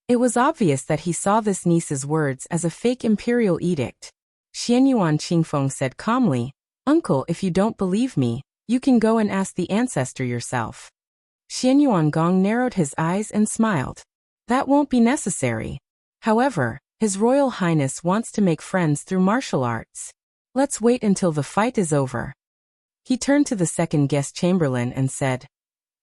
It was obvious that he saw this niece's words as a fake imperial edict. Xianyuan Qingfeng said calmly, "Uncle, if you don't believe me, you can go and ask the ancestor yourself." Xianyuan Gong narrowed his eyes and smiled. "That won't be necessary. However, His Royal Highness wants to make friends through martial arts. Let's wait until the fight is over." He turned to the second guest chamberlain and said,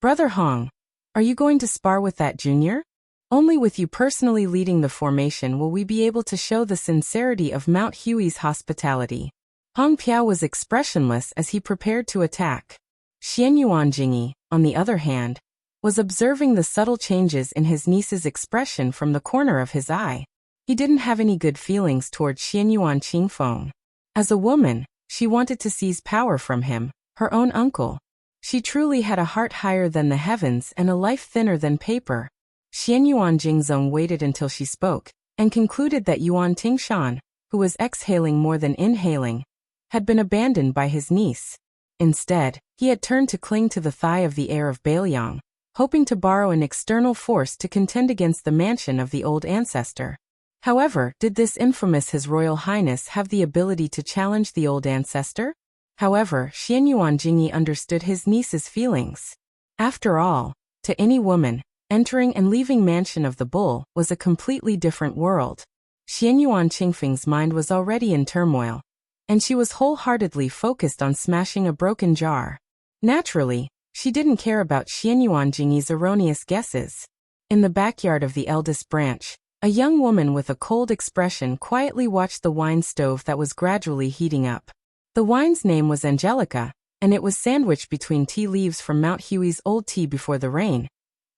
"Brother Hong, are you going to spar with that junior? Only with you personally leading the formation will we be able to show the sincerity of Mount Hui's hospitality." Hong Piao was expressionless as he prepared to attack. Xianyuan Jingyi, on the other hand, was observing the subtle changes in his niece's expression from the corner of his eye. He didn't have any good feelings toward Xianyuan Qingfeng. As a woman, she wanted to seize power from him, her own uncle. She truly had a heart higher than the heavens and a life thinner than paper. Xianyuan Jingzong waited until she spoke, and concluded that Yuan Tingshan, who was exhaling more than inhaling, had been abandoned by his niece. Instead, he had turned to cling to the thigh of the heir of Bailiang, hoping to borrow an external force to contend against the mansion of the old ancestor. However, did this infamous His Royal Highness have the ability to challenge the old ancestor? However, Xianyuan Jingyi understood his niece's feelings. After all, to any woman, entering and leaving Mansion of the Bull was a completely different world. Xianyuan Qingfeng's mind was already in turmoil, and she was wholeheartedly focused on smashing a broken jar. Naturally, she didn't care about Xianyuan Jingyi's erroneous guesses. In the backyard of the eldest branch, a young woman with a cold expression quietly watched the wine stove that was gradually heating up. The wine's name was Angelica, and it was sandwiched between tea leaves from Mount Hui's old tea before the rain,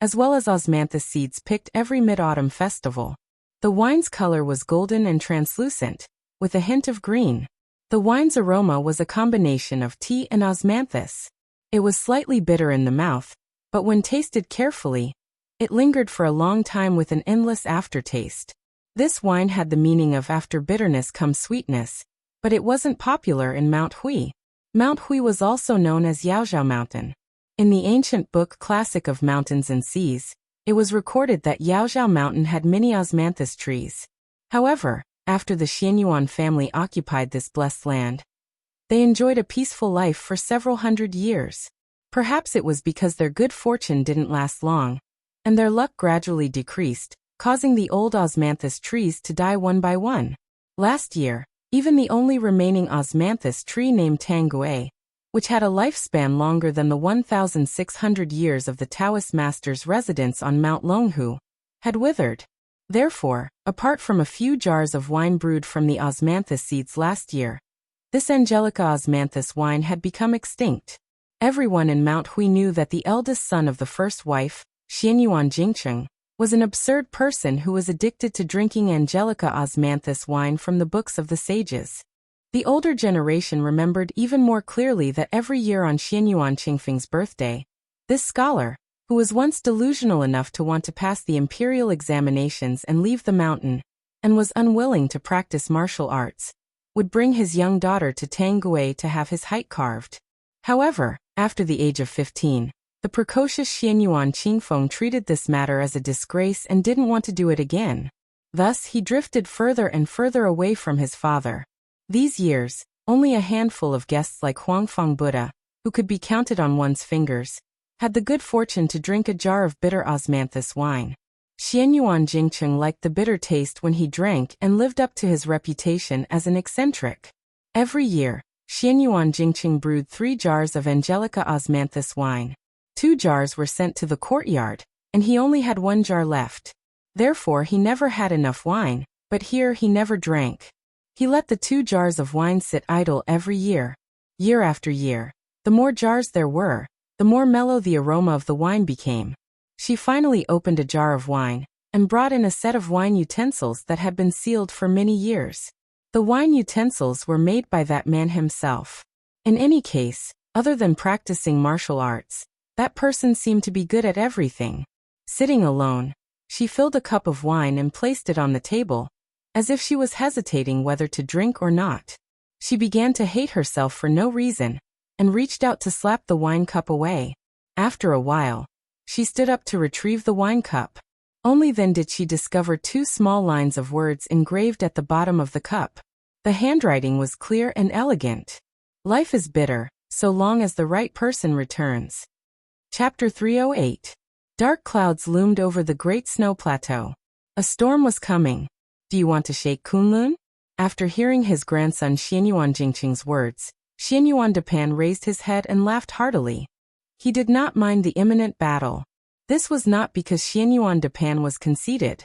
as well as osmanthus seeds picked every mid-autumn festival. The wine's color was golden and translucent, with a hint of green. The wine's aroma was a combination of tea and osmanthus. It was slightly bitter in the mouth, but when tasted carefully, it lingered for a long time with an endless aftertaste. This wine had the meaning of after bitterness comes sweetness, but it wasn't popular in Mount Hui. Mount Hui was also known as Yaozhao Mountain. In the ancient book Classic of Mountains and Seas, it was recorded that Yaozhao Mountain had many osmanthus trees. However, after the Xianyuan family occupied this blessed land, they enjoyed a peaceful life for several hundred years. Perhaps it was because their good fortune didn't last long, and their luck gradually decreased, causing the old osmanthus trees to die one by one. Last year, even the only remaining osmanthus tree named Tanguay, which had a lifespan longer than the 1,600 years of the Taoist master's residence on Mount Longhu, had withered. Therefore, apart from a few jars of wine brewed from the osmanthus seeds last year, this Angelica osmanthus wine had become extinct. Everyone in Mount Hui knew that the eldest son of the first wife, Xianyuan Jingcheng, was an absurd person who was addicted to drinking Angelica osmanthus wine from the books of the sages. The older generation remembered even more clearly that every year on Xianyuan Qingfeng's birthday, this scholar, who was once delusional enough to want to pass the imperial examinations and leave the mountain, and was unwilling to practice martial arts, would bring his young daughter to Tanggui to have his height carved. However, after the age of 15, the precocious Xianyuan Qingfeng treated this matter as a disgrace and didn't want to do it again. Thus he drifted further and further away from his father. These years, only a handful of guests like Huangfang Buddha, who could be counted on one's fingers, had the good fortune to drink a jar of bitter osmanthus wine. Xianyuan Jingcheng liked the bitter taste when he drank and lived up to his reputation as an eccentric. Every year, Xianyuan Jingcheng brewed 3 jars of Angelica osmanthus wine. 2 jars were sent to the courtyard, and he only had 1 jar left. Therefore he never had enough wine, but here he never drank. He let the 2 jars of wine sit idle every year. Year after year, the more jars there were, the more mellow the aroma of the wine became. She finally opened a jar of wine, and brought in a set of wine utensils that had been sealed for many years. The wine utensils were made by that man himself. In any case, other than practicing martial arts, that person seemed to be good at everything. Sitting alone, she filled a cup of wine and placed it on the table, as if she was hesitating whether to drink or not. She began to hate herself for no reason, and reached out to slap the wine cup away. After a while, she stood up to retrieve the wine cup. Only then did she discover 2 small lines of words engraved at the bottom of the cup. The handwriting was clear and elegant. Life is bitter, so long as the right person returns. Chapter 308. Dark clouds loomed over the great snow plateau. A storm was coming. Do you want to shake Kunlun? After hearing his grandson Xianyuan Jingcheng's words, Xianyuan Depan raised his head and laughed heartily. He did not mind the imminent battle. This was not because Xianyuan Depan was conceited.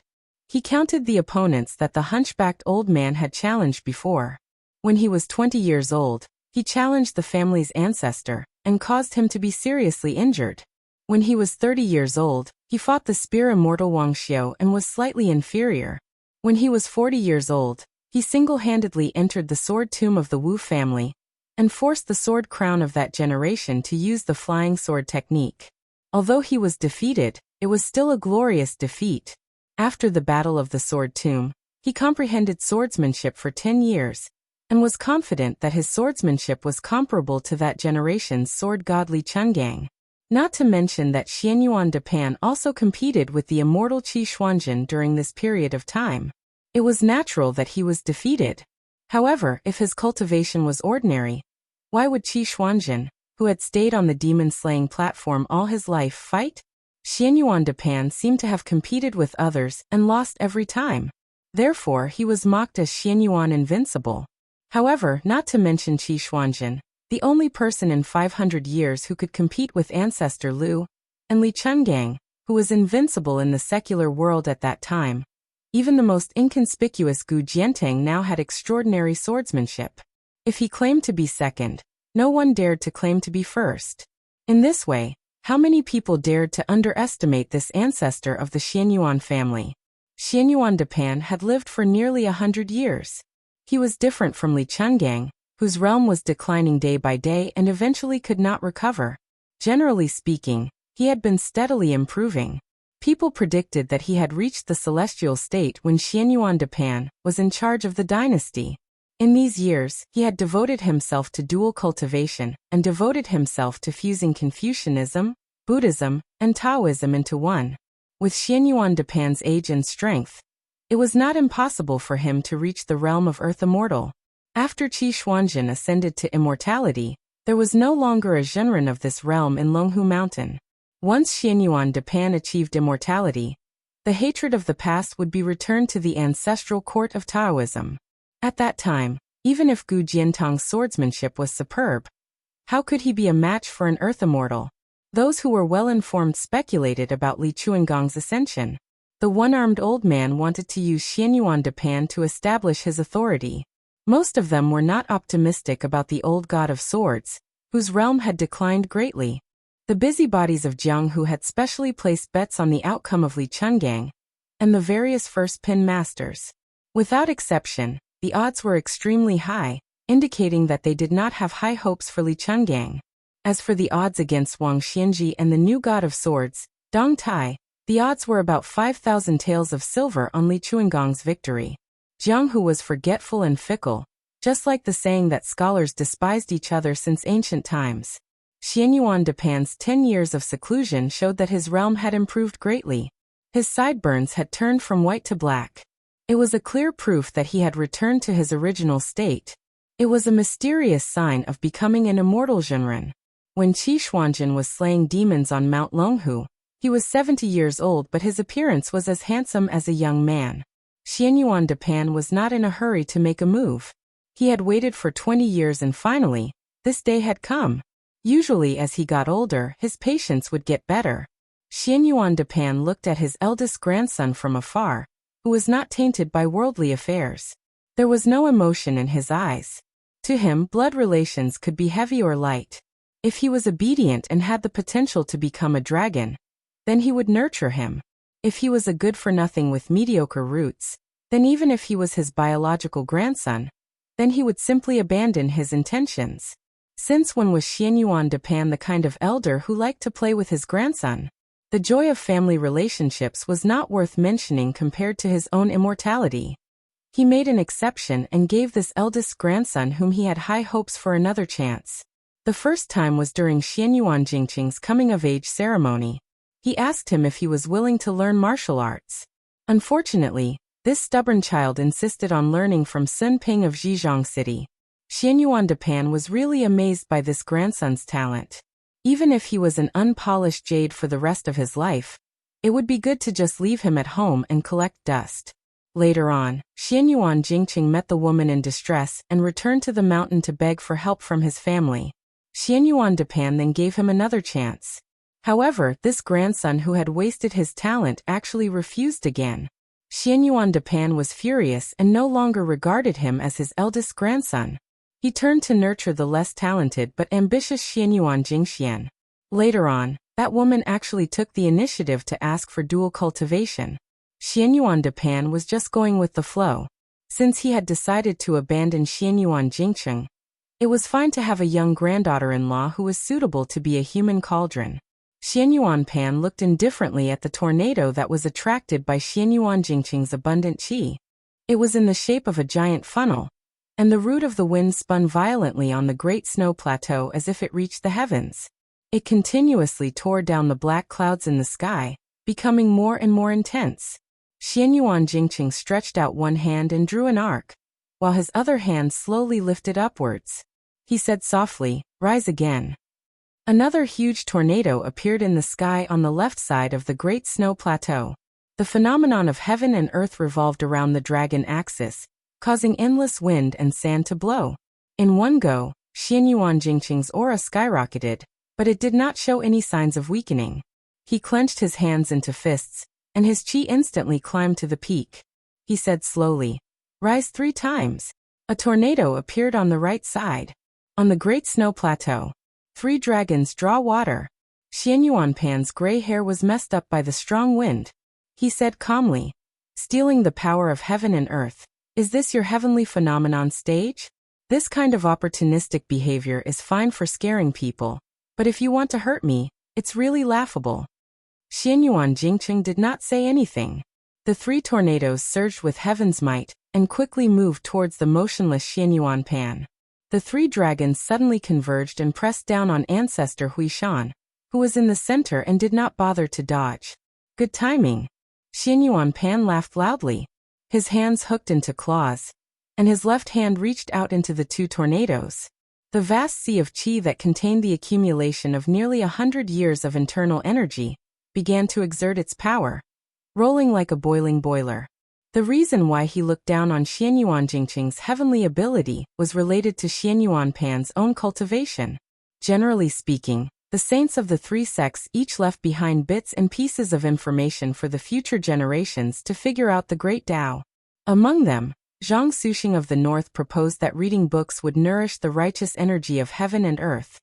He counted the opponents that the hunchbacked old man had challenged before. When he was 20 years old, he challenged the family's ancestor, and caused him to be seriously injured. When he was 30 years old, he fought the spear immortal Wang Xiao and was slightly inferior. When he was 40 years old, he single-handedly entered the sword tomb of the Wu family, and forced the sword crown of that generation to use the flying sword technique. Although he was defeated, it was still a glorious defeat. After the Battle of the Sword Tomb, he comprehended swordsmanship for 10 years, and was confident that his swordsmanship was comparable to that generation's sword god Li Chungang. Not to mention that Xianyuan Depan also competed with the immortal Qi Xuanjin during this period of time. It was natural that he was defeated. However, if his cultivation was ordinary, why would Qi Xuanjin, who had stayed on the demon-slaying platform all his life, fight? Xianyuan Depan seemed to have competed with others and lost every time. Therefore, he was mocked as Xianyuan Invincible. However, not to mention Qi Xuanjin, the only person in 500 years who could compete with Ancestor Lu, and Li Chungang, who was invincible in the secular world at that time. Even the most inconspicuous Gu Jiantang now had extraordinary swordsmanship. If he claimed to be second, no one dared to claim to be first. In this way, how many people dared to underestimate this ancestor of the Xianyuan family? Xianyuan Depan had lived for nearly 100 years. He was different from Li Chungang, whose realm was declining day by day and eventually could not recover. Generally speaking, he had been steadily improving. People predicted that he had reached the celestial state when Xianyuan Depan was in charge of the dynasty. In these years, he had devoted himself to dual cultivation and devoted himself to fusing Confucianism, Buddhism, and Taoism into one. With Xianyuan Depan's age and strength, it was not impossible for him to reach the realm of Earth Immortal. After Qi Xuanjin ascended to immortality, there was no longer a Zhenren of this realm in Longhu Mountain. Once Xianyuan Depan achieved immortality, the hatred of the past would be returned to the ancestral court of Taoism. At that time, even if Gu Jiantang's swordsmanship was superb, how could he be a match for an Earth Immortal? Those who were well-informed speculated about Li Chuangong's ascension. The one-armed old man wanted to use Xianyuan Depan to establish his authority. Most of them were not optimistic about the old god of swords, whose realm had declined greatly. The busybodies of Jianghu had specially placed bets on the outcome of Li Chungang and the various first-pin masters. Without exception, the odds were extremely high, indicating that they did not have high hopes for Li Chungang. As for the odds against Wang Xianji and the new god of swords, Dong Tai, the odds were about 5,000 taels of silver on Li Chunggang's victory. Jianghu was forgetful and fickle, just like the saying that scholars despised each other since ancient times. Xianyuan Depan's 10 years of seclusion showed that his realm had improved greatly. His sideburns had turned from white to black. It was a clear proof that he had returned to his original state. It was a mysterious sign of becoming an immortal Zhenren. When Qi Xuanjin was slaying demons on Mount Longhu, he was 70 years old, but his appearance was as handsome as a young man. Xianyuan Depan was not in a hurry to make a move. He had waited for 20 years and finally, this day had come. Usually as he got older, his patience would get better. Xianyuan Depan looked at his eldest grandson from afar, who was not tainted by worldly affairs. There was no emotion in his eyes. To him, blood relations could be heavy or light. If he was obedient and had the potential to become a dragon, then he would nurture him. If he was a good-for-nothing with mediocre roots, then even if he was his biological grandson, then he would simply abandon his intentions. Since when was Xianyuan Depan the kind of elder who liked to play with his grandson? The joy of family relationships was not worth mentioning compared to his own immortality. He made an exception and gave this eldest grandson whom he had high hopes for another chance. The first time was during Xianyuan Jingqing's coming-of-age ceremony. He asked him if he was willing to learn martial arts. Unfortunately, this stubborn child insisted on learning from Sun Ping of Zhejiang City. Xianyuan Depan was really amazed by this grandson's talent. Even if he was an unpolished jade for the rest of his life, it would be good to just leave him at home and collect dust. Later on, Xianyuan Jingqing met the woman in distress and returned to the mountain to beg for help from his family. Xianyuan Depan then gave him another chance. However, this grandson who had wasted his talent actually refused again. Xianyuan Depan was furious and no longer regarded him as his eldest grandson. He turned to nurture the less talented but ambitious Xianyuan Jingxian. Later on, that woman actually took the initiative to ask for dual cultivation. Xianyuan Depan was just going with the flow. Since he had decided to abandon Xianyuan Jingqing, it was fine to have a young granddaughter-in-law who was suitable to be a human cauldron. Xianyuan Pan looked indifferently at the tornado that was attracted by Xianyuan Jingqing's abundant qi. It was in the shape of a giant funnel, and the root of the wind spun violently on the great snow plateau as if it reached the heavens. It continuously tore down the black clouds in the sky, becoming more and more intense. Xianyuan Jingqing stretched out one hand and drew an arc, while his other hand slowly lifted upwards. He said softly, "Rise again." Another huge tornado appeared in the sky on the left side of the great snow plateau. The phenomenon of heaven and earth revolved around the dragon axis, causing endless wind and sand to blow. In one go, Xianyuan Jingqing's aura skyrocketed, but it did not show any signs of weakening. He clenched his hands into fists, and his qi instantly climbed to the peak. He said slowly, "Rise 3 times." A tornado appeared on the right side. On the great snow plateau, 3 dragons draw water. Xianyuan Pan's gray hair was messed up by the strong wind. He said calmly, "Stealing the power of heaven and earth. Is this your heavenly phenomenon stage? This kind of opportunistic behavior is fine for scaring people, but if you want to hurt me, it's really laughable." Xianyuan Jingqing did not say anything. The 3 tornadoes surged with heaven's might and quickly moved towards the motionless Xianyuan Pan. The 3 dragons suddenly converged and pressed down on ancestor Huishan, who was in the center and did not bother to dodge. Good timing. Xianyuan Pan laughed loudly. His hands hooked into claws, and his left hand reached out into the 2 tornadoes. The vast sea of qi that contained the accumulation of nearly 100 years of internal energy began to exert its power, rolling like a boiling boiler. The reason why he looked down on Xianyuan Jingqing's heavenly ability was related to Xianyuan Pan's own cultivation. Generally speaking, the saints of the 3 sects each left behind bits and pieces of information for the future generations to figure out the great Tao. Among them, Zhang Suxing of the North proposed that reading books would nourish the righteous energy of heaven and earth.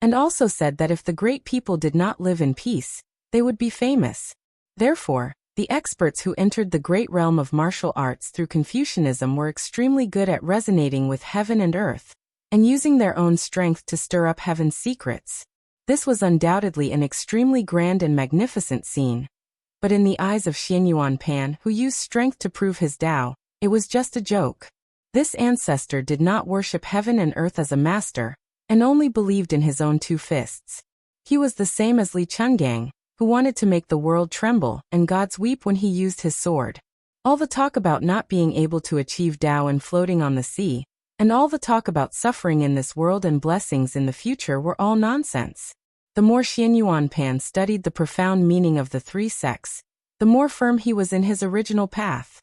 and also said that if the great people did not live in peace, they would be famous. Therefore, the experts who entered the great realm of martial arts through Confucianism were extremely good at resonating with heaven and earth, and using their own strength to stir up heaven's secrets. This was undoubtedly an extremely grand and magnificent scene. But in the eyes of Xianyuan Pan, who used strength to prove his Tao, it was just a joke. This ancestor did not worship heaven and earth as a master, and only believed in his own two fists. He was the same as Li Chungang, who wanted to make the world tremble and gods weep when he used his sword. All the talk about not being able to achieve Tao and floating on the sea, and all the talk about suffering in this world and blessings in the future were all nonsense. The more Xianyuan Pan studied the profound meaning of the three sects, the more firm he was in his original path.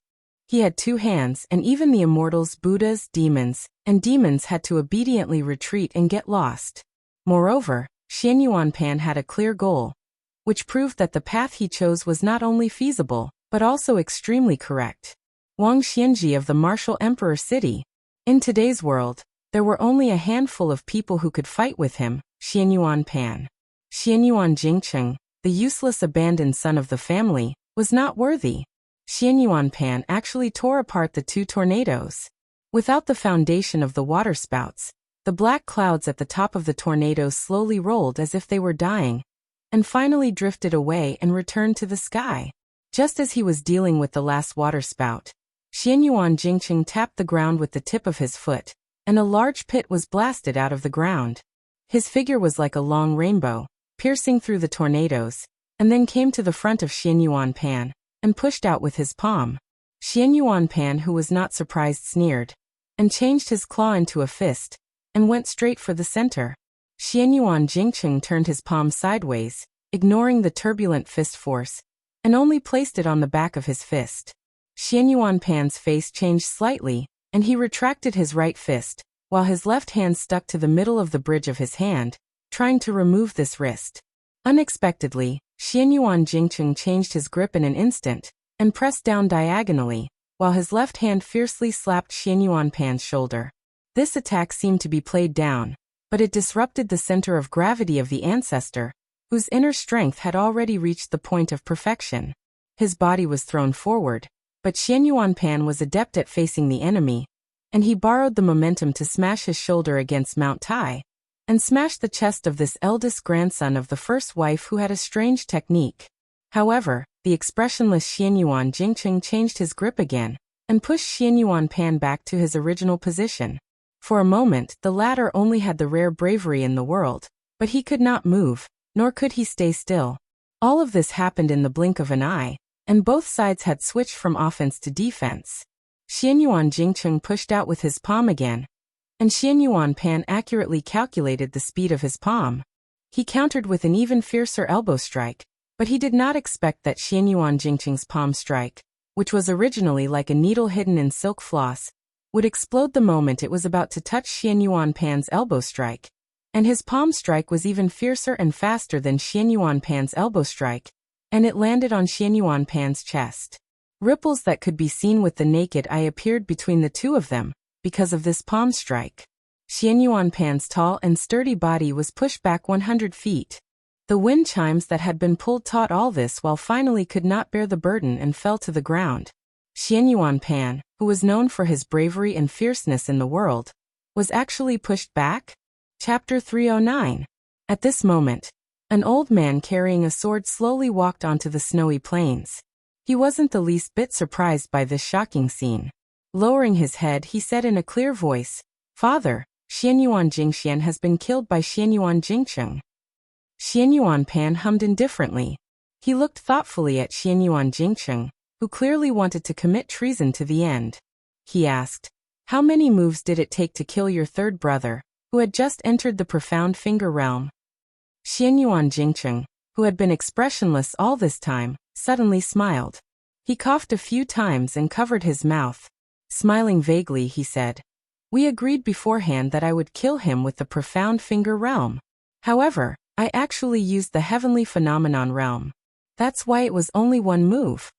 He had two hands, and even the immortals, Buddhas, demons, and demons had to obediently retreat and get lost. Moreover, Xianyuan Pan had a clear goal, which proved that the path he chose was not only feasible, but also extremely correct. Wang Xianji of the martial emperor city. In today's world, there were only a handful of people who could fight with him, Xianyuan Pan. Xianyuan Jingcheng, the useless abandoned son of the family, was not worthy. Xianyuan Pan actually tore apart the two tornadoes. Without the foundation of the waterspouts, the black clouds at the top of the tornadoes slowly rolled as if they were dying, and finally drifted away and returned to the sky. Just as he was dealing with the last waterspout, Xianyuan Jingcheng tapped the ground with the tip of his foot, and a large pit was blasted out of the ground. His figure was like a long rainbow, piercing through the tornadoes, and then came to the front of Xianyuan Pan, and pushed out with his palm. Xianyuan Pan, who was not surprised, sneered, and changed his claw into a fist, and went straight for the center. Xianyuan Jingcheng turned his palm sideways, ignoring the turbulent fist force, and only placed it on the back of his fist. Xianyuan Pan's face changed slightly, and he retracted his right fist, while his left hand stuck to the middle of the bridge of his hand, trying to remove this wrist. Unexpectedly, Xianyuan Jingcheng changed his grip in an instant, and pressed down diagonally, while his left hand fiercely slapped Xianyuan Pan's shoulder. This attack seemed to be played down, but it disrupted the center of gravity of the ancestor, whose inner strength had already reached the point of perfection. His body was thrown forward, but Xianyuan Pan was adept at facing the enemy, and he borrowed the momentum to smash his shoulder against Mount Tai, and smash the chest of this eldest grandson of the first wife who had a strange technique. However, the expressionless Xianyuan Jingcheng changed his grip again, and pushed Xianyuan Pan back to his original position. For a moment, the latter only had the rare bravery in the world, but he could not move, nor could he stay still. All of this happened in the blink of an eye, and both sides had switched from offense to defense. Xianyuan Jingcheng pushed out with his palm again, and Xianyuan Pan accurately calculated the speed of his palm. He countered with an even fiercer elbow strike, but he did not expect that Xianyuan Jingcheng's palm strike, which was originally like a needle hidden in silk floss, would explode the moment it was about to touch Xianyuan Pan's elbow strike. And his palm strike was even fiercer and faster than Xianyuan Pan's elbow strike, and it landed on Xianyuan Pan's chest. Ripples that could be seen with the naked eye appeared between the two of them, because of this palm strike. Xianyuan Pan's tall and sturdy body was pushed back 100 feet. The wind chimes that had been pulled taught all this while finally could not bear the burden and fell to the ground. Xianyuan Pan, who was known for his bravery and fierceness in the world, was actually pushed back? Chapter 309. At this moment, an old man carrying a sword slowly walked onto the snowy plains. He wasn't the least bit surprised by this shocking scene. Lowering his head, he said in a clear voice, "Father, Xianyuan Jingxian has been killed by Xianyuan Jingcheng." Xianyuan Pan hummed indifferently. He looked thoughtfully at Xianyuan Jingcheng, who clearly wanted to commit treason to the end. He asked, "How many moves did it take to kill your third brother, who had just entered the profound finger realm?" Xianyuan Jingcheng, who had been expressionless all this time, suddenly smiled. He coughed a few times and covered his mouth. Smiling vaguely, he said, "We agreed beforehand that I would kill him with the profound finger realm. However, I actually used the heavenly phenomenon realm. That's why it was only one move."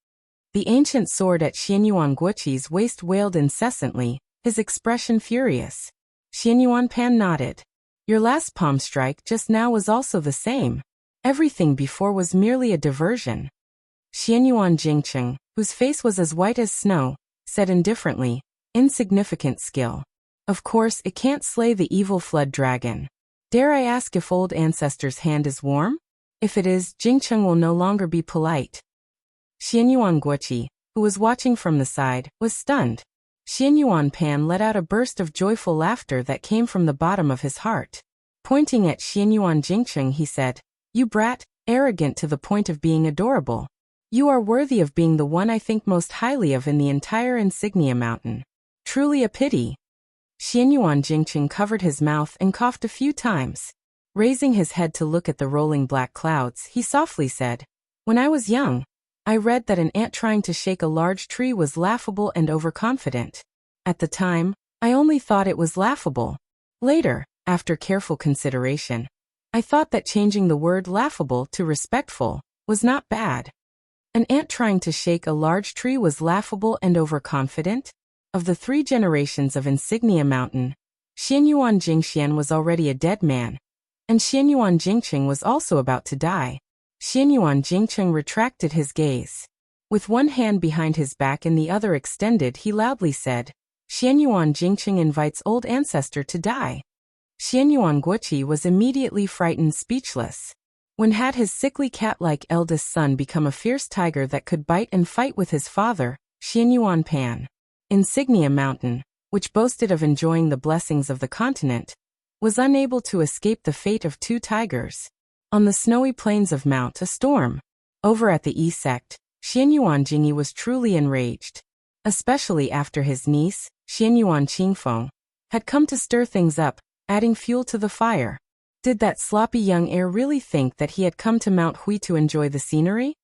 The ancient sword at Xianyuan Guoqi's waist wailed incessantly, his expression furious. Xianyuan Pan nodded. Your last palm strike just now was also the same. Everything before was merely a diversion. Xianyuan Jingcheng, whose face was as white as snow, said indifferently, insignificant skill. Of course, it can't slay the evil flood dragon. Dare I ask if old ancestor's hand is warm? If it is, Jingcheng will no longer be polite. Xianyuan Guoqi, who was watching from the side, was stunned. Xianyuan Pan let out a burst of joyful laughter that came from the bottom of his heart. Pointing at Xianyuan Jingcheng, he said, "You brat, arrogant to the point of being adorable. You are worthy of being the one I think most highly of in the entire Insignia Mountain. Truly a pity." Xianyuan Jingcheng covered his mouth and coughed a few times. Raising his head to look at the rolling black clouds, he softly said, "When I was young, I read that an ant trying to shake a large tree was laughable and overconfident. At the time, I only thought it was laughable. Later, after careful consideration, I thought that changing the word laughable to respectful was not bad. An ant trying to shake a large tree was laughable and overconfident?" Of the 3 generations of Insignia Mountain, Xianyuan Jingxian was already a dead man, and Xianyuan Jingcheng was also about to die. Xianyuan Jingcheng retracted his gaze. With one hand behind his back and the other extended, he loudly said, "Xianyuan Jingcheng invites old ancestor to die." Xianyuan Guoqi was immediately frightened speechless. When had his sickly cat-like eldest son become a fierce tiger that could bite and fight with his father, Xianyuan Pan? Insignia Mountain, which boasted of enjoying the blessings of the continent, was unable to escape the fate of 2 tigers. On the snowy plains of Mount a Storm, over at the east sect, Xianyuan Jingyi was truly enraged. Especially after his niece, Xianyuan Qingfeng, had come to stir things up, adding fuel to the fire. Did that sloppy young heir really think that he had come to Mount Hui to enjoy the scenery?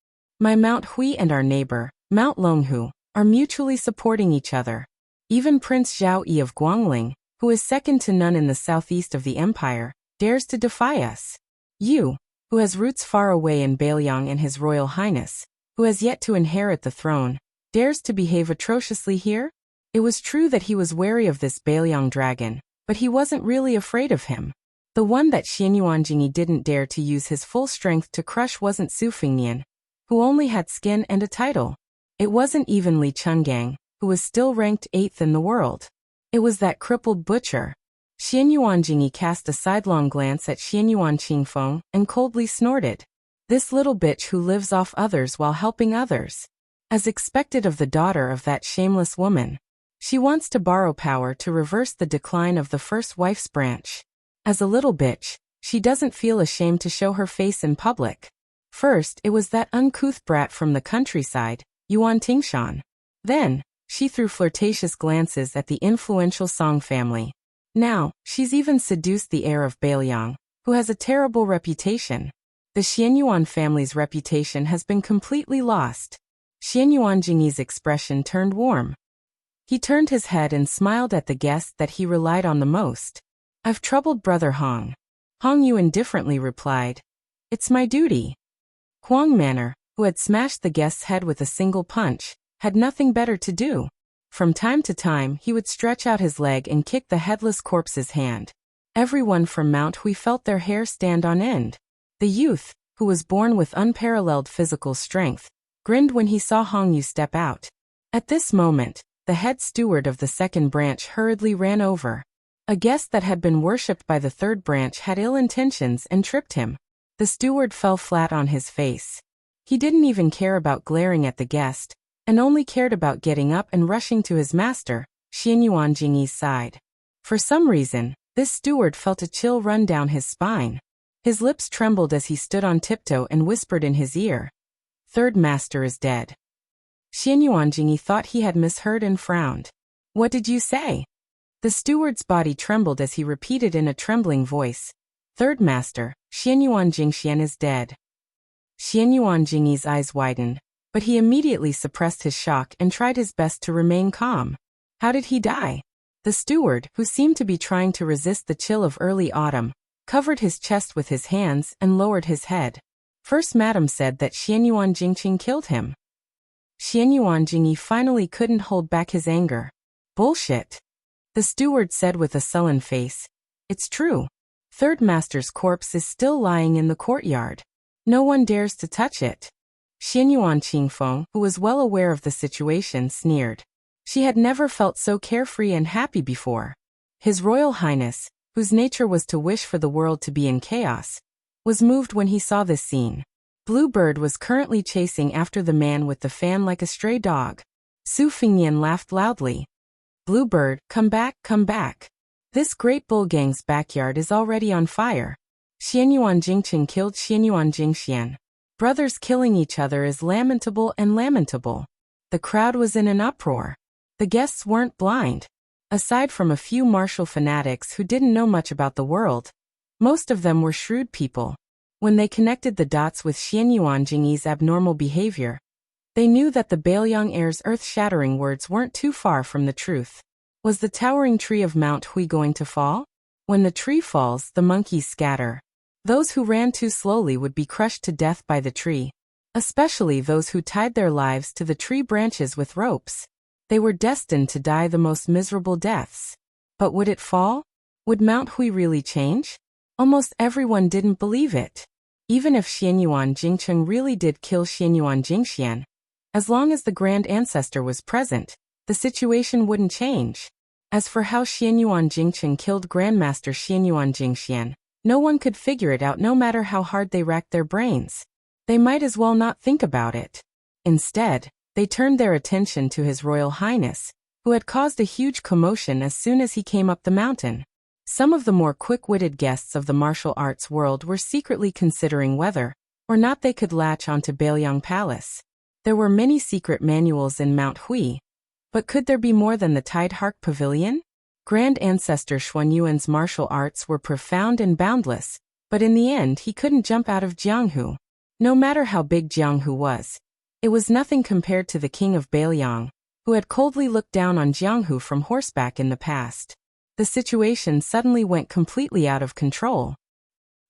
My Mount Hui and our neighbor, Mount Longhu, are mutually supporting each other. Even Prince Zhao Yi of Guangling, who is second to none in the southeast of the empire, dares to defy us. You, who has roots far away in Bailiang, and His Royal Highness, who has yet to inherit the throne, dares to behave atrociously here? It was true that he was wary of this Bailiang dragon, but he wasn't really afraid of him. The one that Xianyuan Jingyi didn't dare to use his full strength to crush wasn't Su Fingnian, who only had skin and a title. It wasn't even Li Chungang, who was still ranked 8th in the world. It was that crippled butcher. Xianyuan Jingyi cast a sidelong glance at Xianyuan Qingfeng and coldly snorted. This little bitch who lives off others while helping others. As expected of the daughter of that shameless woman. She wants to borrow power to reverse the decline of the first wife's branch. As a little bitch, she doesn't feel ashamed to show her face in public. First, it was that uncouth brat from the countryside, Yuan Tingshan. Then, she threw flirtatious glances at the influential Song family. Now, she's even seduced the heir of Bailiang, who has a terrible reputation. The Xianyuan family's reputation has been completely lost. Xianyuan Jingyi's expression turned warm. He turned his head and smiled at the guest that he relied on the most. "I've troubled Brother Hong." Hong Yu indifferently replied, "It's my duty." Huang Manor, who had smashed the guest's head with a single punch, had nothing better to do. From time to time, he would stretch out his leg and kick the headless corpse's hand. Everyone from Mount Hui felt their hair stand on end. The youth, who was born with unparalleled physical strength, grinned when he saw Hong Yu step out. At this moment, the head steward of the second branch hurriedly ran over. A guest that had been worshipped by the third branch had ill intentions and tripped him. The steward fell flat on his face. He didn't even care about glaring at the guest, and only cared about getting up and rushing to his master, Xianyuan Jingyi's side. For some reason, this steward felt a chill run down his spine. His lips trembled as he stood on tiptoe and whispered in his ear, "Third master is dead." Xianyuan Jingyi thought he had misheard and frowned. "What did you say?" The steward's body trembled as he repeated in a trembling voice, "Third master, Xianyuan Jingxian is dead." Xianyuan Jingyi's eyes widened, but he immediately suppressed his shock and tried his best to remain calm. How did he die? The steward, who seemed to be trying to resist the chill of early autumn, covered his chest with his hands and lowered his head. First Madam said that Xianyuan Jingqing killed him. Xianyuan Jingyi finally couldn't hold back his anger. "Bullshit," the steward said with a sullen face. "It's true. Third master's corpse is still lying in the courtyard. No one dares to touch it. Xianyuan Qingfeng, who was well aware of the situation, sneered. She had never felt so carefree and happy before. His Royal Highness, whose nature was to wish for the world to be in chaos, was moved when he saw this scene. Bluebird was currently chasing after the man with the fan like a stray dog. Su Fingyan laughed loudly. Bluebird, come back, come back. This great bull gang's backyard is already on fire. Xianyuan Jingchen killed Xianyuan Jingxian. Brothers killing each other is lamentable and lamentable. The crowd was in an uproar. The guests weren't blind. Aside from a few martial fanatics who didn't know much about the world, most of them were shrewd people. When they connected the dots with Xianyuan Jingyi's abnormal behavior, they knew that the Bailiang heir's earth-shattering words weren't too far from the truth. Was the towering tree of Mount Hui going to fall? When the tree falls, the monkeys scatter. Those who ran too slowly would be crushed to death by the tree, especially those who tied their lives to the tree branches with ropes. They were destined to die the most miserable deaths. But would it fall? Would Mount Hui really change? Almost everyone didn't believe it. Even if Xianyuan Jingcheng really did kill Xianyuan Jingxian, as long as the Grand Ancestor was present, the situation wouldn't change. As for how Xianyuan Jingcheng killed Grandmaster Xianyuan Jingxian, no one could figure it out no matter how hard they racked their brains. They might as well not think about it. Instead, they turned their attention to His Royal Highness, who had caused a huge commotion as soon as he came up the mountain. Some of the more quick-witted guests of the martial arts world were secretly considering whether or not they could latch onto Bailiang Palace. There were many secret manuals in Mount Hui, but could there be more than the Tidehark Pavilion? Grand Ancestor Xuanyuan's martial arts were profound and boundless, but in the end he couldn't jump out of Jianghu. No matter how big Jianghu was, it was nothing compared to the king of Bailiang, who had coldly looked down on Jianghu from horseback in the past. The situation suddenly went completely out of control.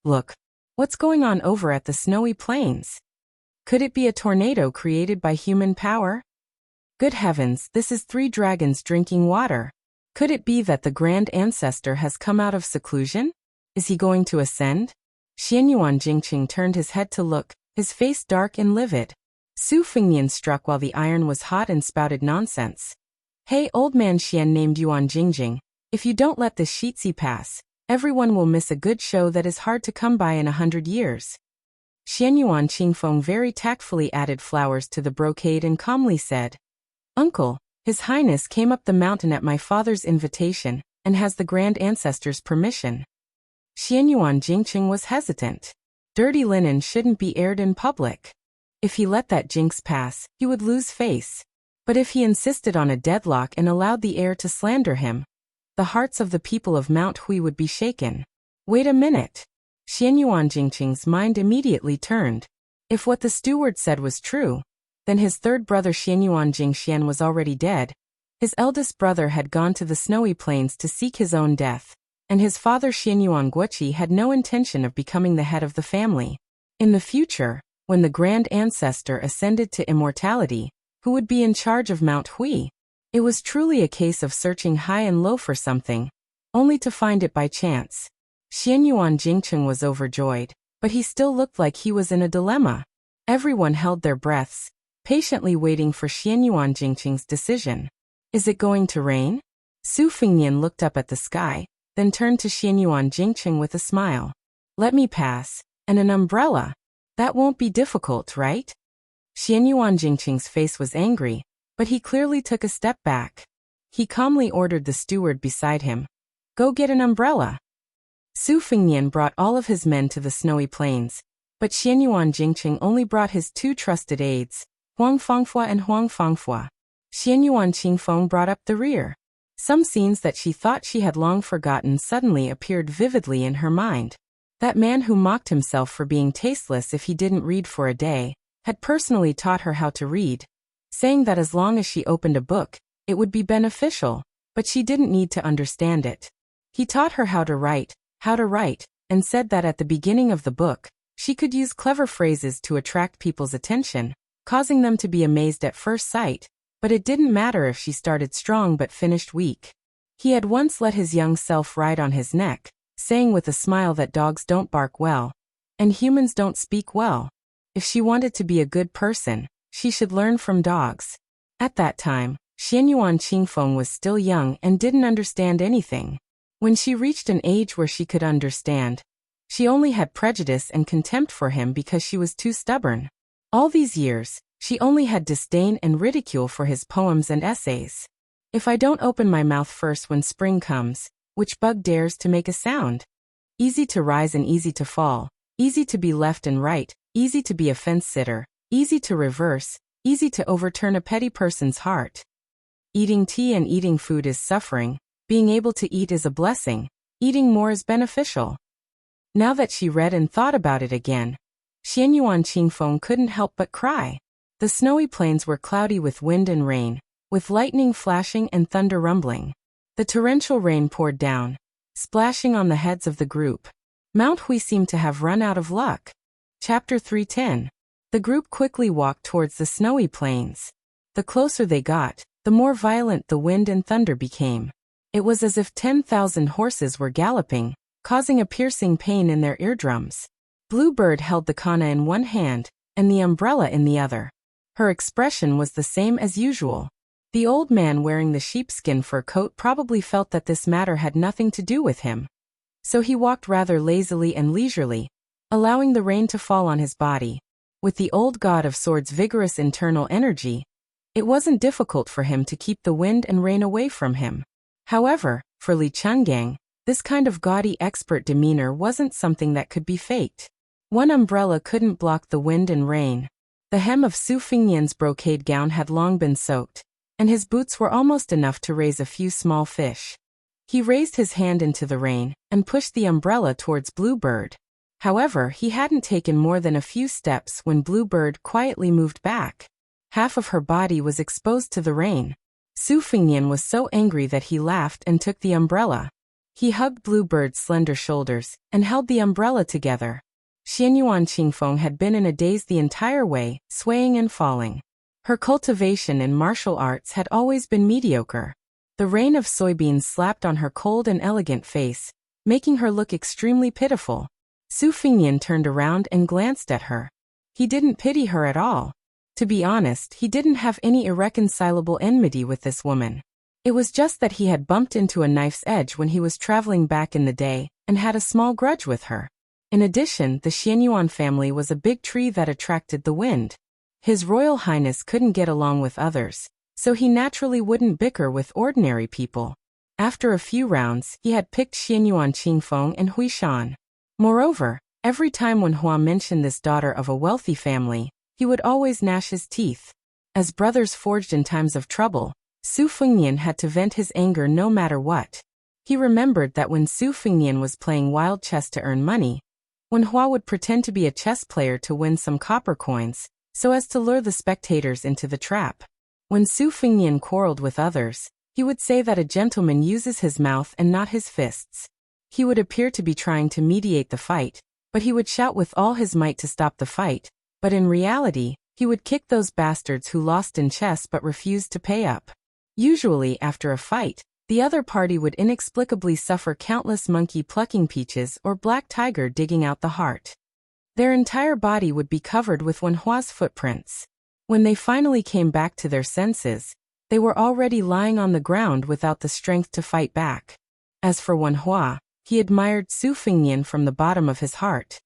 Look, what's going on over at the snowy plains? Could it be a tornado created by human power? Good heavens, this is 3 dragons drinking water. Could it be that the Grand Ancestor has come out of seclusion? Is he going to ascend? Xianyuan Jingqing turned his head to look, his face dark and livid. Su Fingyan struck while the iron was hot and spouted nonsense. Hey, old man Xian named Yuan Jingjing. If you don't let this Shitsi pass, everyone will miss a good show that is hard to come by in 100 years. Xianyuan Qingfeng very tactfully added flowers to the brocade and calmly said, Uncle, His Highness came up the mountain at my father's invitation, and has the Grand Ancestor's permission. Xianyuan Jingqing was hesitant. Dirty linen shouldn't be aired in public. If he let that jinx pass, he would lose face. But if he insisted on a deadlock and allowed the heir to slander him, the hearts of the people of Mount Hui would be shaken. Wait a minute. Xianyuan Jingqing's mind immediately turned. If what the steward said was true, then his third brother Xianyuan Jingxian was already dead. His eldest brother had gone to the snowy plains to seek his own death, and his father Xianyuan Guoqi had no intention of becoming the head of the family. In the future, when the Grand Ancestor ascended to immortality, who would be in charge of Mount Hui? It was truly a case of searching high and low for something, only to find it by chance. Xianyuan Jingqing was overjoyed, but he still looked like he was in a dilemma. Everyone held their breaths, patiently waiting for Xianyuan Jingqing's decision. Is it going to rain? Su Fingyan looked up at the sky, then turned to Xianyuan Jingqing with a smile. Let me pass, and an umbrella. That won't be difficult, right? Xianyuan Jingqing's face was angry, but he clearly took a step back. He calmly ordered the steward beside him, Go get an umbrella. Su Fingyan brought all of his men to the snowy plains, but Xianyuan Jingqing only brought his 2 trusted aides, Huang Fangfua and Huang Fangfua. Xianyuan Qingfeng brought up the rear. Some scenes that she thought she had long forgotten suddenly appeared vividly in her mind. That man who mocked himself for being tasteless if he didn't read for a day, had personally taught her how to read, saying that as long as she opened a book, it would be beneficial, but she didn't need to understand it. He taught her how to write, and said that at the beginning of the book, she could use clever phrases to attract people's attention, causing them to be amazed at first sight, but it didn't matter if she started strong but finished weak. He had once let his young self ride on his neck, saying with a smile that dogs don't bark well, and humans don't speak well. If she wanted to be a good person, she should learn from dogs. At that time, Xianyuan Qingfeng was still young and didn't understand anything. When she reached an age where she could understand, she only had prejudice and contempt for him because she was too stubborn. All these years, she only had disdain and ridicule for his poems and essays. If I don't open my mouth first when spring comes, which bug dares to make a sound? Easy to rise and easy to fall, easy to be left and right, easy to be a fence-sitter, easy to reverse, easy to overturn a petty person's heart. Eating tea and eating food is suffering, being able to eat is a blessing, eating more is beneficial. Now that she read and thought about it again, Xianyuan Qingfeng couldn't help but cry. The snowy plains were cloudy with wind and rain, with lightning flashing and thunder rumbling. The torrential rain poured down, splashing on the heads of the group. Mount Hui seemed to have run out of luck. Chapter 310. The group quickly walked towards the snowy plains. The closer they got, the more violent the wind and thunder became. It was as if 10,000 horses were galloping, causing a piercing pain in their eardrums. Bluebird held the kana in one hand, and the umbrella in the other. Her expression was the same as usual. The old man wearing the sheepskin fur coat probably felt that this matter had nothing to do with him. So he walked rather lazily and leisurely, allowing the rain to fall on his body. With the old god of swords' vigorous internal energy, it wasn't difficult for him to keep the wind and rain away from him. However, for Li Chungang, this kind of gaudy expert demeanor wasn't something that could be faked. One umbrella couldn't block the wind and rain. The hem of Su Fingyan's brocade gown had long been soaked, and his boots were almost enough to raise a few small fish. He raised his hand into the rain and pushed the umbrella towards Bluebird. However, he hadn't taken more than a few steps when Bluebird quietly moved back. Half of her body was exposed to the rain. Su Fingyan was so angry that he laughed and took the umbrella. He hugged Bluebird's slender shoulders and held the umbrella together. Xianyuan Qingfeng had been in a daze the entire way, swaying and falling. Her cultivation in martial arts had always been mediocre. The rain of soybeans slapped on her cold and elegant face, making her look extremely pitiful. Su Fingyan turned around and glanced at her. He didn't pity her at all. To be honest, he didn't have any irreconcilable enmity with this woman. It was just that he had bumped into a knife's edge when he was traveling back in the day, and had a small grudge with her. In addition, the Xianyuan family was a big tree that attracted the wind. His Royal Highness couldn't get along with others, so he naturally wouldn't bicker with ordinary people. After a few rounds, he had picked Xianyuan Qingfeng and Hui Shan. Moreover, every time when Hua mentioned this daughter of a wealthy family, he would always gnash his teeth. As brothers forged in times of trouble, Su Fingyan had to vent his anger no matter what. He remembered that when Su Fingyan was playing wild chess to earn money, when Hua would pretend to be a chess player to win some copper coins, so as to lure the spectators into the trap. When Su Fingyan quarreled with others, he would say that a gentleman uses his mouth and not his fists. He would appear to be trying to mediate the fight, but he would shout with all his might to stop the fight, but in reality, he would kick those bastards who lost in chess but refused to pay up. Usually, after a fight, the other party would inexplicably suffer countless monkey plucking peaches or black tiger digging out the heart. Their entire body would be covered with Wenhua's footprints. When they finally came back to their senses, they were already lying on the ground without the strength to fight back. As for Wenhua, he admired Su Fingyan from the bottom of his heart.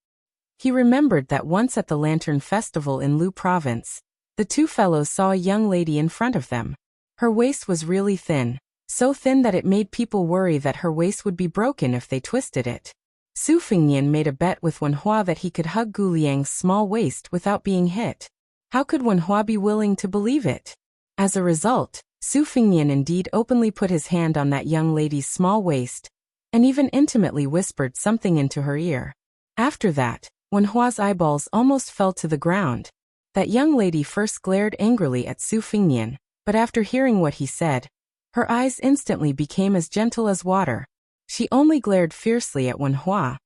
He remembered that once at the Lantern Festival in Lu Province, the two fellows saw a young lady in front of them. Her waist was really thin, so thin that it made people worry that her waist would be broken if they twisted it. Su Fingyan made a bet with Wenhua that he could hug Gu Liang's small waist without being hit. How could Wenhua be willing to believe it? As a result, Su Fingyan indeed openly put his hand on that young lady's small waist, and even intimately whispered something into her ear. After that, Wenhua's eyeballs almost fell to the ground. That young lady first glared angrily at Su Fingyan, but after hearing what he said, her eyes instantly became as gentle as water. She only glared fiercely at Wenhua,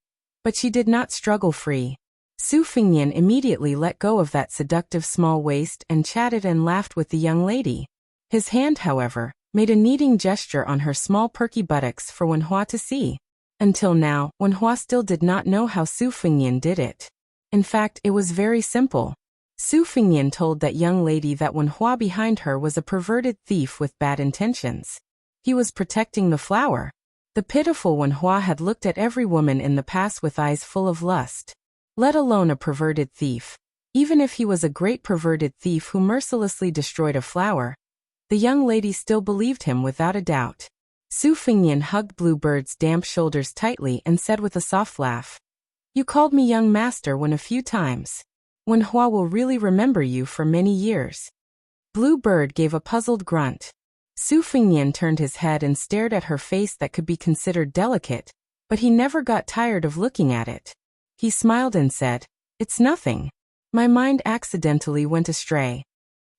but she did not struggle free. Su Fingyan immediately let go of that seductive small waist and chatted and laughed with the young lady. His hand, however, made a kneading gesture on her small perky buttocks for Wenhua to see. Until now, Wenhua still did not know how Su Fengyan did it. In fact, it was very simple. Su Fengyan told that young lady that Wenhua behind her was a perverted thief with bad intentions. He was protecting the flower. The pitiful Wenhua had looked at every woman in the past with eyes full of lust. Let alone a perverted thief. Even if he was a great perverted thief who mercilessly destroyed a flower, the young lady still believed him without a doubt. Su Fengyan hugged Bluebird's damp shoulders tightly and said with a soft laugh, "You called me young master when a few times. Wenhua will really remember you for many years." Bluebird gave a puzzled grunt. Su Fengyan turned his head and stared at her face that could be considered delicate, but he never got tired of looking at it. He smiled and said, "It's nothing. My mind accidentally went astray."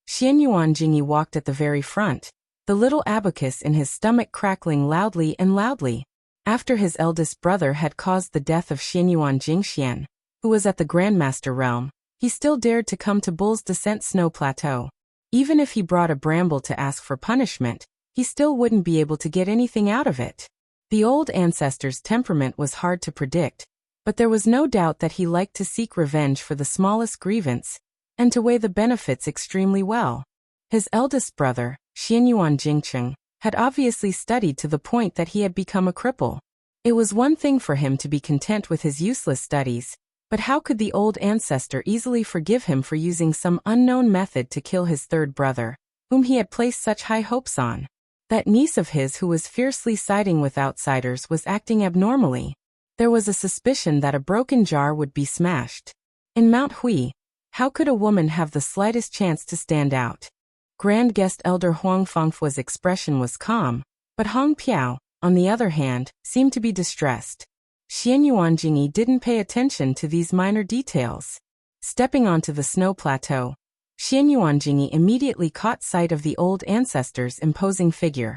Xianyuan Jingyi walked at the very front, the little abacus in his stomach crackling loudly and loudly. After his eldest brother had caused the death of Xianyuan Jingxian, who was at the Grandmaster realm, he still dared to come to Bull's Descent Snow Plateau. Even if he brought a bramble to ask for punishment, he still wouldn't be able to get anything out of it. The old ancestor's temperament was hard to predict, but there was no doubt that he liked to seek revenge for the smallest grievance, and to weigh the benefits extremely well. His eldest brother, Xianyuan Jingcheng, had obviously studied to the point that he had become a cripple. It was one thing for him to be content with his useless studies, but how could the old ancestor easily forgive him for using some unknown method to kill his third brother, whom he had placed such high hopes on? That niece of his who was fiercely siding with outsiders was acting abnormally. There was a suspicion that a broken jar would be smashed. In Mount Hui, how could a woman have the slightest chance to stand out? Grand Guest Elder Huang Fengfu's expression was calm, but Hong Piao, on the other hand, seemed to be distressed. Xianyuan Jingyi didn't pay attention to these minor details. Stepping onto the snow plateau, Xianyuan Jingyi immediately caught sight of the old ancestor's imposing figure.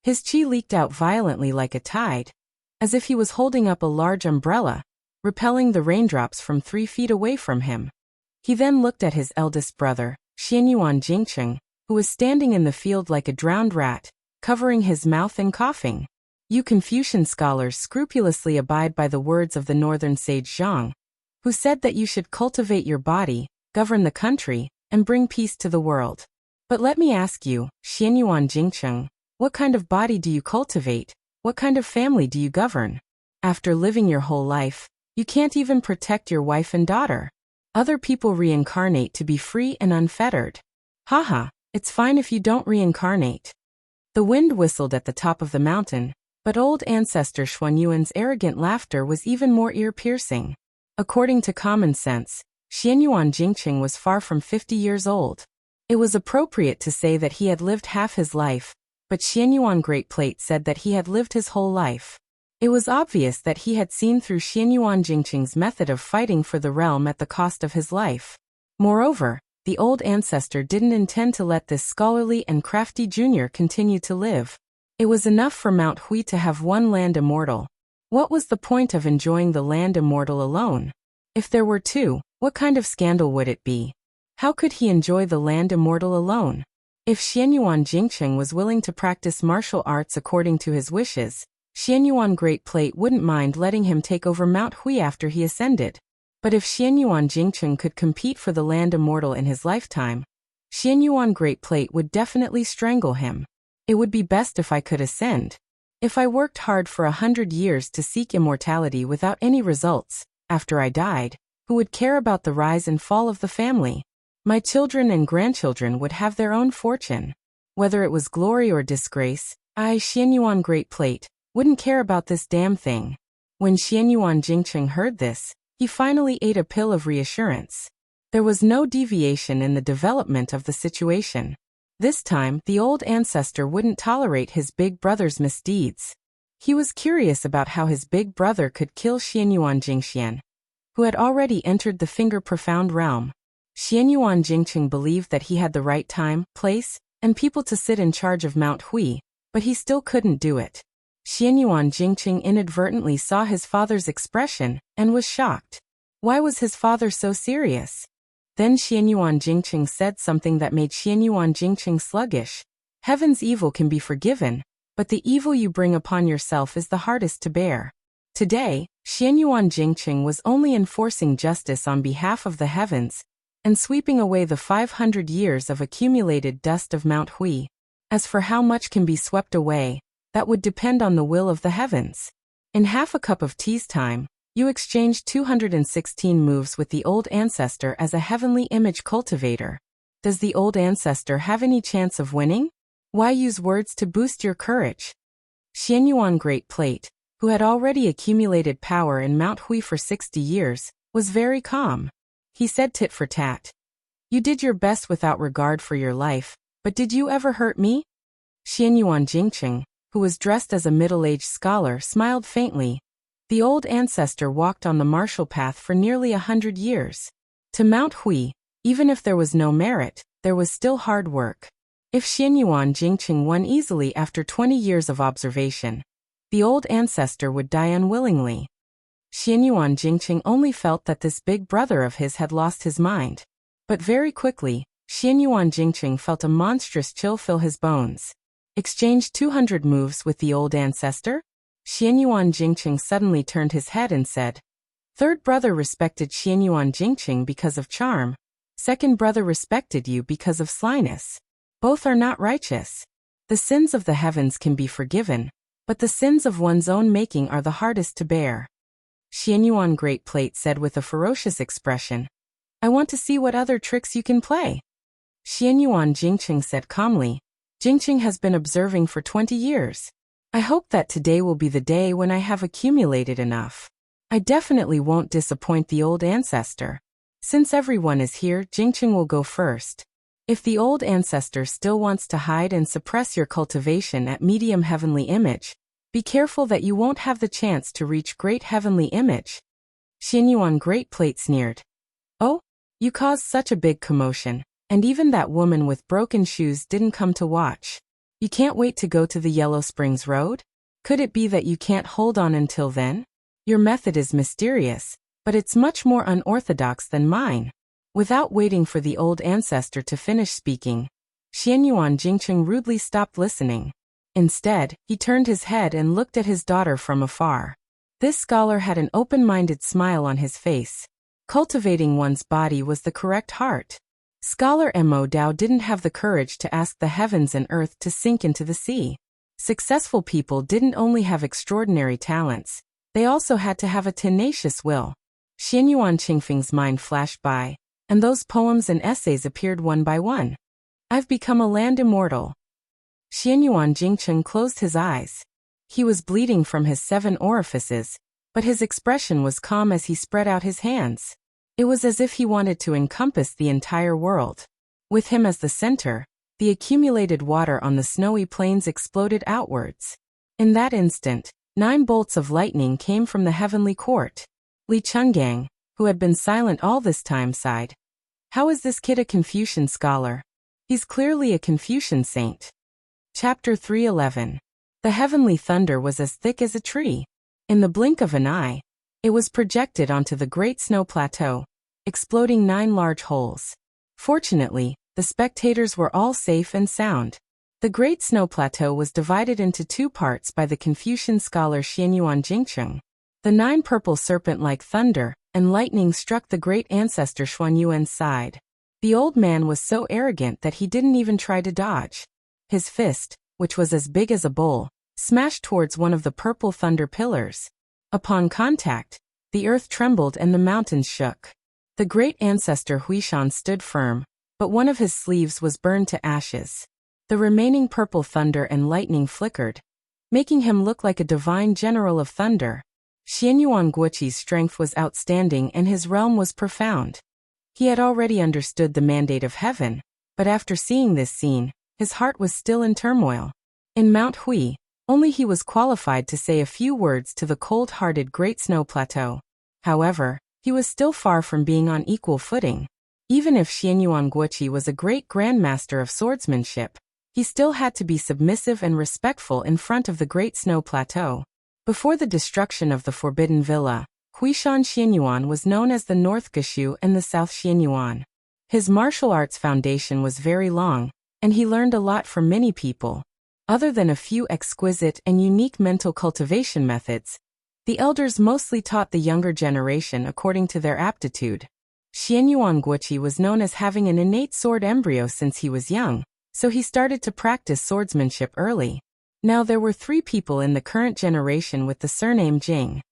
His qi leaked out violently like a tide, as if he was holding up a large umbrella, repelling the raindrops from 3 feet away from him. He then looked at his eldest brother, Xianyuan Jingcheng, who was standing in the field like a drowned rat, covering his mouth and coughing. You Confucian scholars scrupulously abide by the words of the northern sage Zhang, who said that you should cultivate your body, govern the country, and bring peace to the world. But let me ask you, Xianyuan Jingcheng, what kind of body do you cultivate? What kind of family do you govern? After living your whole life, you can't even protect your wife and daughter. Other people reincarnate to be free and unfettered. Haha, it's fine if you don't reincarnate. The wind whistled at the top of the mountain, but old ancestor Xuanyuan's arrogant laughter was even more ear-piercing. According to common sense, Xianyuan Jingcheng was far from 50 years old. It was appropriate to say that he had lived half his life, but Xianyuan Great Plate said that he had lived his whole life. It was obvious that he had seen through Xianyuan Jingcheng's method of fighting for the realm at the cost of his life. Moreover, the old ancestor didn't intend to let this scholarly and crafty junior continue to live. It was enough for Mount Hui to have one land immortal. What was the point of enjoying the land immortal alone? If there were two, what kind of scandal would it be? How could he enjoy the land immortal alone? If Xianyuan Jingcheng was willing to practice martial arts according to his wishes, Xianyuan Great Plate wouldn't mind letting him take over Mount Hui after he ascended. But if Xianyuan Jingcheng could compete for the land immortal in his lifetime, Xianyuan Great Plate would definitely strangle him. It would be best if I could ascend. If I worked hard for 100 years to seek immortality without any results, after I died, who would care about the rise and fall of the family? My children and grandchildren would have their own fortune. Whether it was glory or disgrace, I, Xianyuan Great Plate, wouldn't care about this damn thing. When Xianyuan Jingcheng heard this, he finally ate a pill of reassurance. There was no deviation in the development of the situation. This time, the old ancestor wouldn't tolerate his big brother's misdeeds. He was curious about how his big brother could kill Xianyuan Jingxian, who had already entered the finger-profound realm. Xianyuan Jingcheng believed that he had the right time, place, and people to sit in charge of Mount Hui, but he still couldn't do it. Xianyuan Jingcheng inadvertently saw his father's expression and was shocked. Why was his father so serious? Then Xianyuan Jingcheng said something that made Xianyuan Jingcheng sluggish. Heaven's evil can be forgiven, but the evil you bring upon yourself is the hardest to bear. Today, Xianyuan Jingqing was only enforcing justice on behalf of the heavens and sweeping away the 500 years of accumulated dust of Mount Hui. As for how much can be swept away, that would depend on the will of the heavens. In half a cup of tea's time, you exchanged 216 moves with the old ancestor as a heavenly image cultivator. Does the old ancestor have any chance of winning? Why use words to boost your courage? Xianyuan Great Plate, who had already accumulated power in Mount Hui for 60 years, was very calm. He said tit for tat. You did your best without regard for your life, but did you ever hurt me? Xianyuan Jingqing, who was dressed as a middle-aged scholar, smiled faintly. The old ancestor walked on the martial path for nearly 100 years. To Mount Hui, even if there was no merit, there was still hard work. If Xianyuan Jingqing won easily after 20 years of observation, the old ancestor would die unwillingly. Xianyuan Jingqing only felt that this big brother of his had lost his mind. But very quickly, Xianyuan Jingqing felt a monstrous chill fill his bones. Exchanged 200 moves with the old ancestor? Xianyuan Jingqing suddenly turned his head and said. Third brother respected Xianyuan Jingqing because of charm. Second brother respected you because of slyness. Both are not righteous. The sins of the heavens can be forgiven, but the sins of one's own making are the hardest to bear. Xianyuan Great Plate said with a ferocious expression. I want to see what other tricks you can play. Xianyuan Jingqing said calmly. Jingqing has been observing for 20 years. I hope that today will be the day when I have accumulated enough. I definitely won't disappoint the old ancestor. Since everyone is here, Jingqing will go first. If the old ancestor still wants to hide and suppress your cultivation at medium heavenly image, be careful that you won't have the chance to reach great heavenly image. Xianyuan Great Plate sneered. Oh, you caused such a big commotion, and even that woman with broken shoes didn't come to watch. You can't wait to go to the Yellow Springs Road? Could it be that you can't hold on until then? Your method is mysterious, but it's much more unorthodox than mine. Without waiting for the old ancestor to finish speaking, Xianyuan Jingqing rudely stopped listening. Instead, he turned his head and looked at his daughter from afar. This scholar had an open-minded smile on his face. Cultivating one's body was the correct heart. Scholar Mo Dao didn't have the courage to ask the heavens and earth to sink into the sea. Successful people didn't only have extraordinary talents, they also had to have a tenacious will. Xianyuan Qingfeng's mind flashed by, and those poems and essays appeared one by one. I've become a land immortal. Xianyuan Jingqing closed his eyes. He was bleeding from his 7 orifices, but his expression was calm as he spread out his hands. It was as if he wanted to encompass the entire world. With him as the center, the accumulated water on the snowy plains exploded outwards. In that instant, 9 bolts of lightning came from the heavenly court. Li Chenggang, who had been silent all this time, sighed. How is this kid a Confucian scholar? He's clearly a Confucian saint. Chapter 3:11. The heavenly thunder was as thick as a tree. In the blink of an eye, it was projected onto the great snow plateau, exploding 9 large holes. Fortunately, the spectators were all safe and sound. The great snow plateau was divided into 2 parts by the Confucian scholar Xianyuan Jingqing. The 9 purple serpent-like thunder and lightning struck the great ancestor Xuanyuan's side. The old man was so arrogant that he didn't even try to dodge. His fist, which was as big as a bowl, smashed towards one of the purple thunder pillars. Upon contact, the earth trembled and the mountains shook. The great ancestor Huishan stood firm, but one of his sleeves was burned to ashes. The remaining purple thunder and lightning flickered, making him look like a divine general of thunder. Xianyuan Guoqi's strength was outstanding and his realm was profound. He had already understood the mandate of heaven, but after seeing this scene, his heart was still in turmoil. In Mount Hui, only he was qualified to say a few words to the cold-hearted Great Snow Plateau. However, he was still far from being on equal footing. Even if Xianyuan Guoqi was a great grandmaster of swordsmanship, he still had to be submissive and respectful in front of the Great Snow Plateau. Before the destruction of the Forbidden Villa, Huishan Xianyuan was known as the North Gashu and the South Xianyuan. His martial arts foundation was very long, and he learned a lot from many people. Other than a few exquisite and unique mental cultivation methods, The elders mostly taught the younger generation according to their aptitude. Xianyuan Guoqi was known as having an innate sword embryo since he was young, so he started to practice swordsmanship early. Now there were 3 people in the current generation with the surname Jing.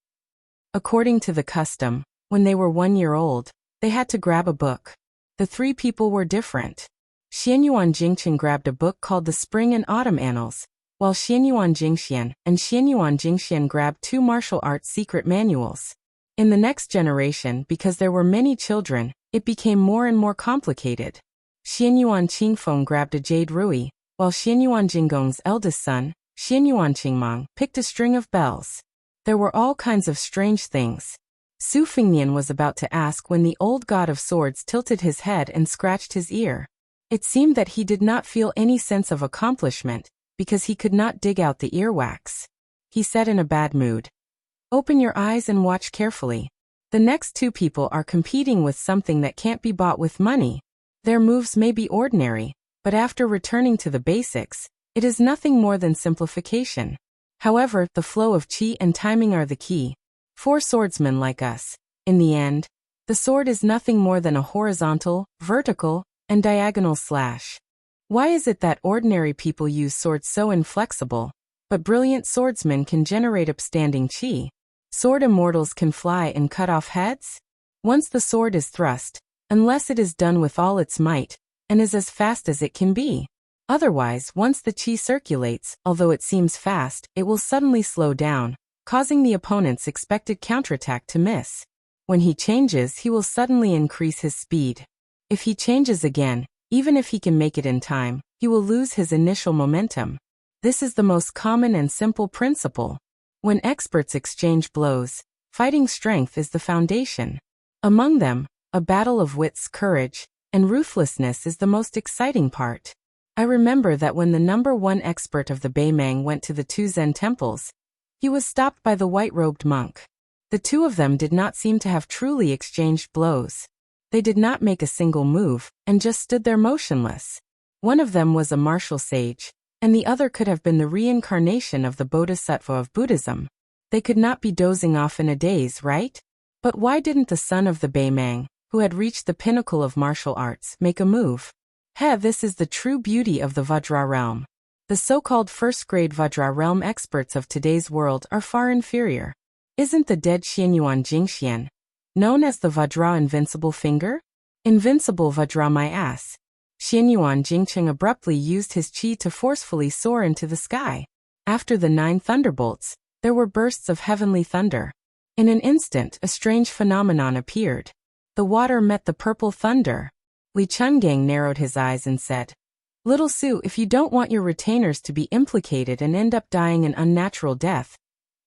According to the custom, when they were 1 year old, they had to grab a book. The 3 people were different. Xianyuan Jingqian grabbed a book called The Spring and Autumn Annals, while Xianyuan Jingxian and Xianyuan Jingxian grabbed 2 martial arts secret manuals. In the next generation, because there were many children, it became more and more complicated. Xianyuan Qingfeng grabbed a jade rui, while Xianyuan Jinggong's eldest son, Xianyuan Qingmang, picked a string of bells. There were all kinds of strange things. Su Fingnian was about to ask when the old god of swords tilted his head and scratched his ear. It seemed that he did not feel any sense of accomplishment, because he could not dig out the earwax. He said in a bad mood, "Open your eyes and watch carefully. The next 2 people are competing with something that can't be bought with money. Their moves may be ordinary, but after returning to the basics, it is nothing more than simplification. However, the flow of qi and timing are the key. For swordsmen like us, in the end, the sword is nothing more than a horizontal, vertical, and diagonal slash. Why is it that ordinary people use swords so inflexible, but brilliant swordsmen can generate upstanding qi? Sword immortals can fly and cut off heads? Once the sword is thrust, unless it is done with all its might, and is as fast as it can be. Otherwise, once the qi circulates, although it seems fast, it will suddenly slow down, causing the opponent's expected counterattack to miss. When he changes, he will suddenly increase his speed. If he changes again, even if he can make it in time, he will lose his initial momentum. This is the most common and simple principle. When experts exchange blows, fighting strength is the foundation. Among them, a battle of wits, courage, and ruthlessness is the most exciting part. I remember that when the number 1 expert of the Beimang went to the 2 Zen temples, he was stopped by the white-robed monk. The 2 of them did not seem to have truly exchanged blows. They did not make a single move, and just stood there motionless. One of them was a martial sage, and the other could have been the reincarnation of the Bodhisattva of Buddhism. They could not be dozing off in a daze, right? But why didn't the son of the Beimang, who had reached the pinnacle of martial arts, make a move? This is the true beauty of the Vajra realm. The so-called first-grade Vajra realm experts of today's world are far inferior. Isn't the dead Xianyuan Jingxian known as the Vajra invincible finger? Invincible Vajra my ass. Xianyuan Jingqing abruptly used his qi to forcefully soar into the sky. After the 9 thunderbolts, there were bursts of heavenly thunder. In an instant, a strange phenomenon appeared. The water met the purple thunder. Li Chungang narrowed his eyes and said, "Little Su, if you don't want your retainers to be implicated and end up dying an unnatural death,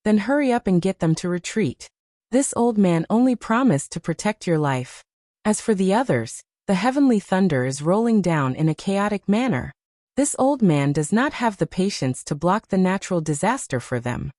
then hurry up and get them to retreat. This old man only promised to protect your life. As for the others, the heavenly thunder is rolling down in a chaotic manner. This old man does not have the patience to block the natural disaster for them."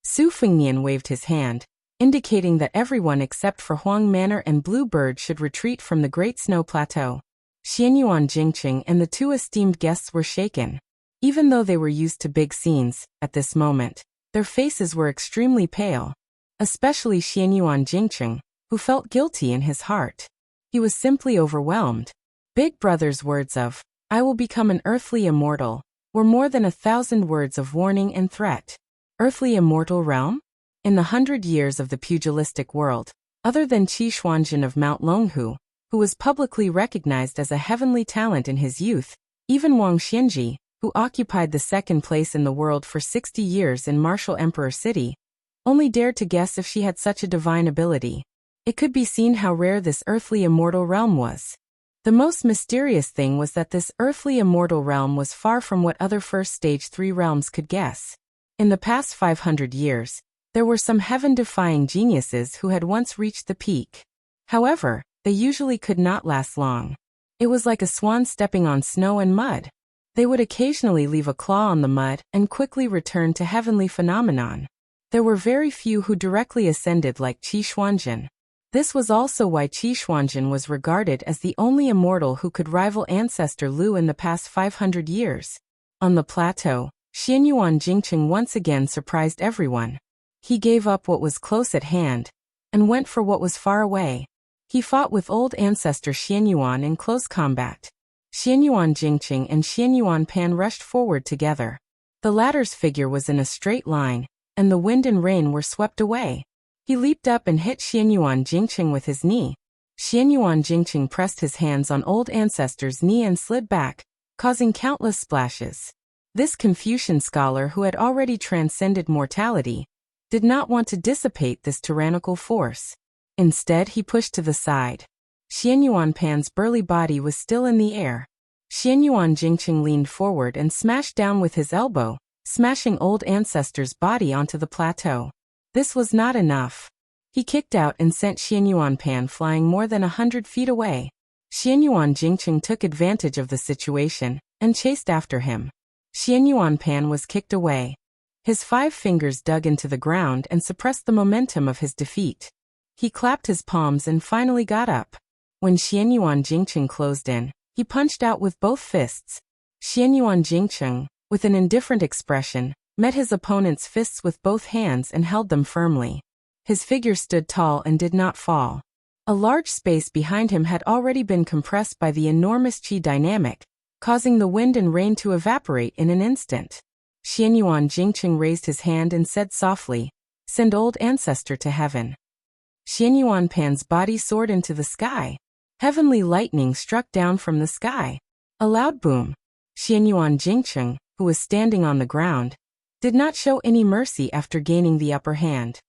Su Fingnian waved his hand, indicating that everyone except for Huang Manor and Bluebird should retreat from the Great Snow Plateau. Xianyuan Jingqing and the 2 esteemed guests were shaken. Even though they were used to big scenes, at this moment, their faces were extremely pale. Especially Xianyuan Jingqing, who felt guilty in his heart. He was simply overwhelmed. Big Brother's words of, "I will become an earthly immortal," were more than 1,000 words of warning and threat. Earthly immortal realm? In the 100 years of the pugilistic world, other than Qi Xuanjin of Mount Longhu, who was publicly recognized as a heavenly talent in his youth, even Wang Xianji, who occupied the 2nd place in the world for 60 years in Martial Emperor City, only dared to guess if she had such a divine ability. It could be seen how rare this earthly immortal realm was. The most mysterious thing was that this earthly immortal realm was far from what other first stage 3 realms could guess. In the past 500 years, there were some heaven-defying geniuses who had once reached the peak. However, they usually could not last long. It was like a swan stepping on snow and mud. They would occasionally leave a claw on the mud and quickly return to heavenly phenomenon. There were very few who directly ascended like Qi Xuanjin. This was also why Qi Xuanjin was regarded as the only immortal who could rival ancestor Lu in the past 500 years. On the plateau, Xianyuan Jingqing once again surprised everyone. He gave up what was close at hand and went for what was far away. He fought with old ancestor Xianyuan in close combat. Xianyuan Jingqing and Xianyuan Pan rushed forward together. The latter's figure was in a straight line, and the wind and rain were swept away. He leaped up and hit Xianyuan Jingqing with his knee. Xianyuan Jingqing pressed his hands on old ancestor's knee and slid back, causing countless splashes. This Confucian scholar, who had already transcended mortality, did not want to dissipate this tyrannical force. Instead, he pushed to the side. Xianyuan Pan's burly body was still in the air. Xianyuan Jingqing leaned forward and smashed down with his elbow, smashing old ancestor's body onto the plateau. This was not enough. He kicked out and sent Xianyuan Pan flying more than 100 feet away. Xianyuan Jingqing took advantage of the situation and chased after him. Xianyuan Pan was kicked away. His 5 fingers dug into the ground and suppressed the momentum of his defeat. He clapped his palms and finally got up. When Xianyuan Jingqing closed in, he punched out with both fists. Xianyuan Jingqing, with an indifferent expression, met his opponent's fists with both hands and held them firmly. His figure stood tall and did not fall. A large space behind him had already been compressed by the enormous qi dynamic, causing the wind and rain to evaporate in an instant. Xianyuan Jingqing raised his hand and said softly, "Send old ancestor to heaven." Xianyuan Pan's body soared into the sky. Heavenly lightning struck down from the sky. A loud boom. Xianyuan Jingqing, who was standing on the ground, did not show any mercy after gaining the upper hand.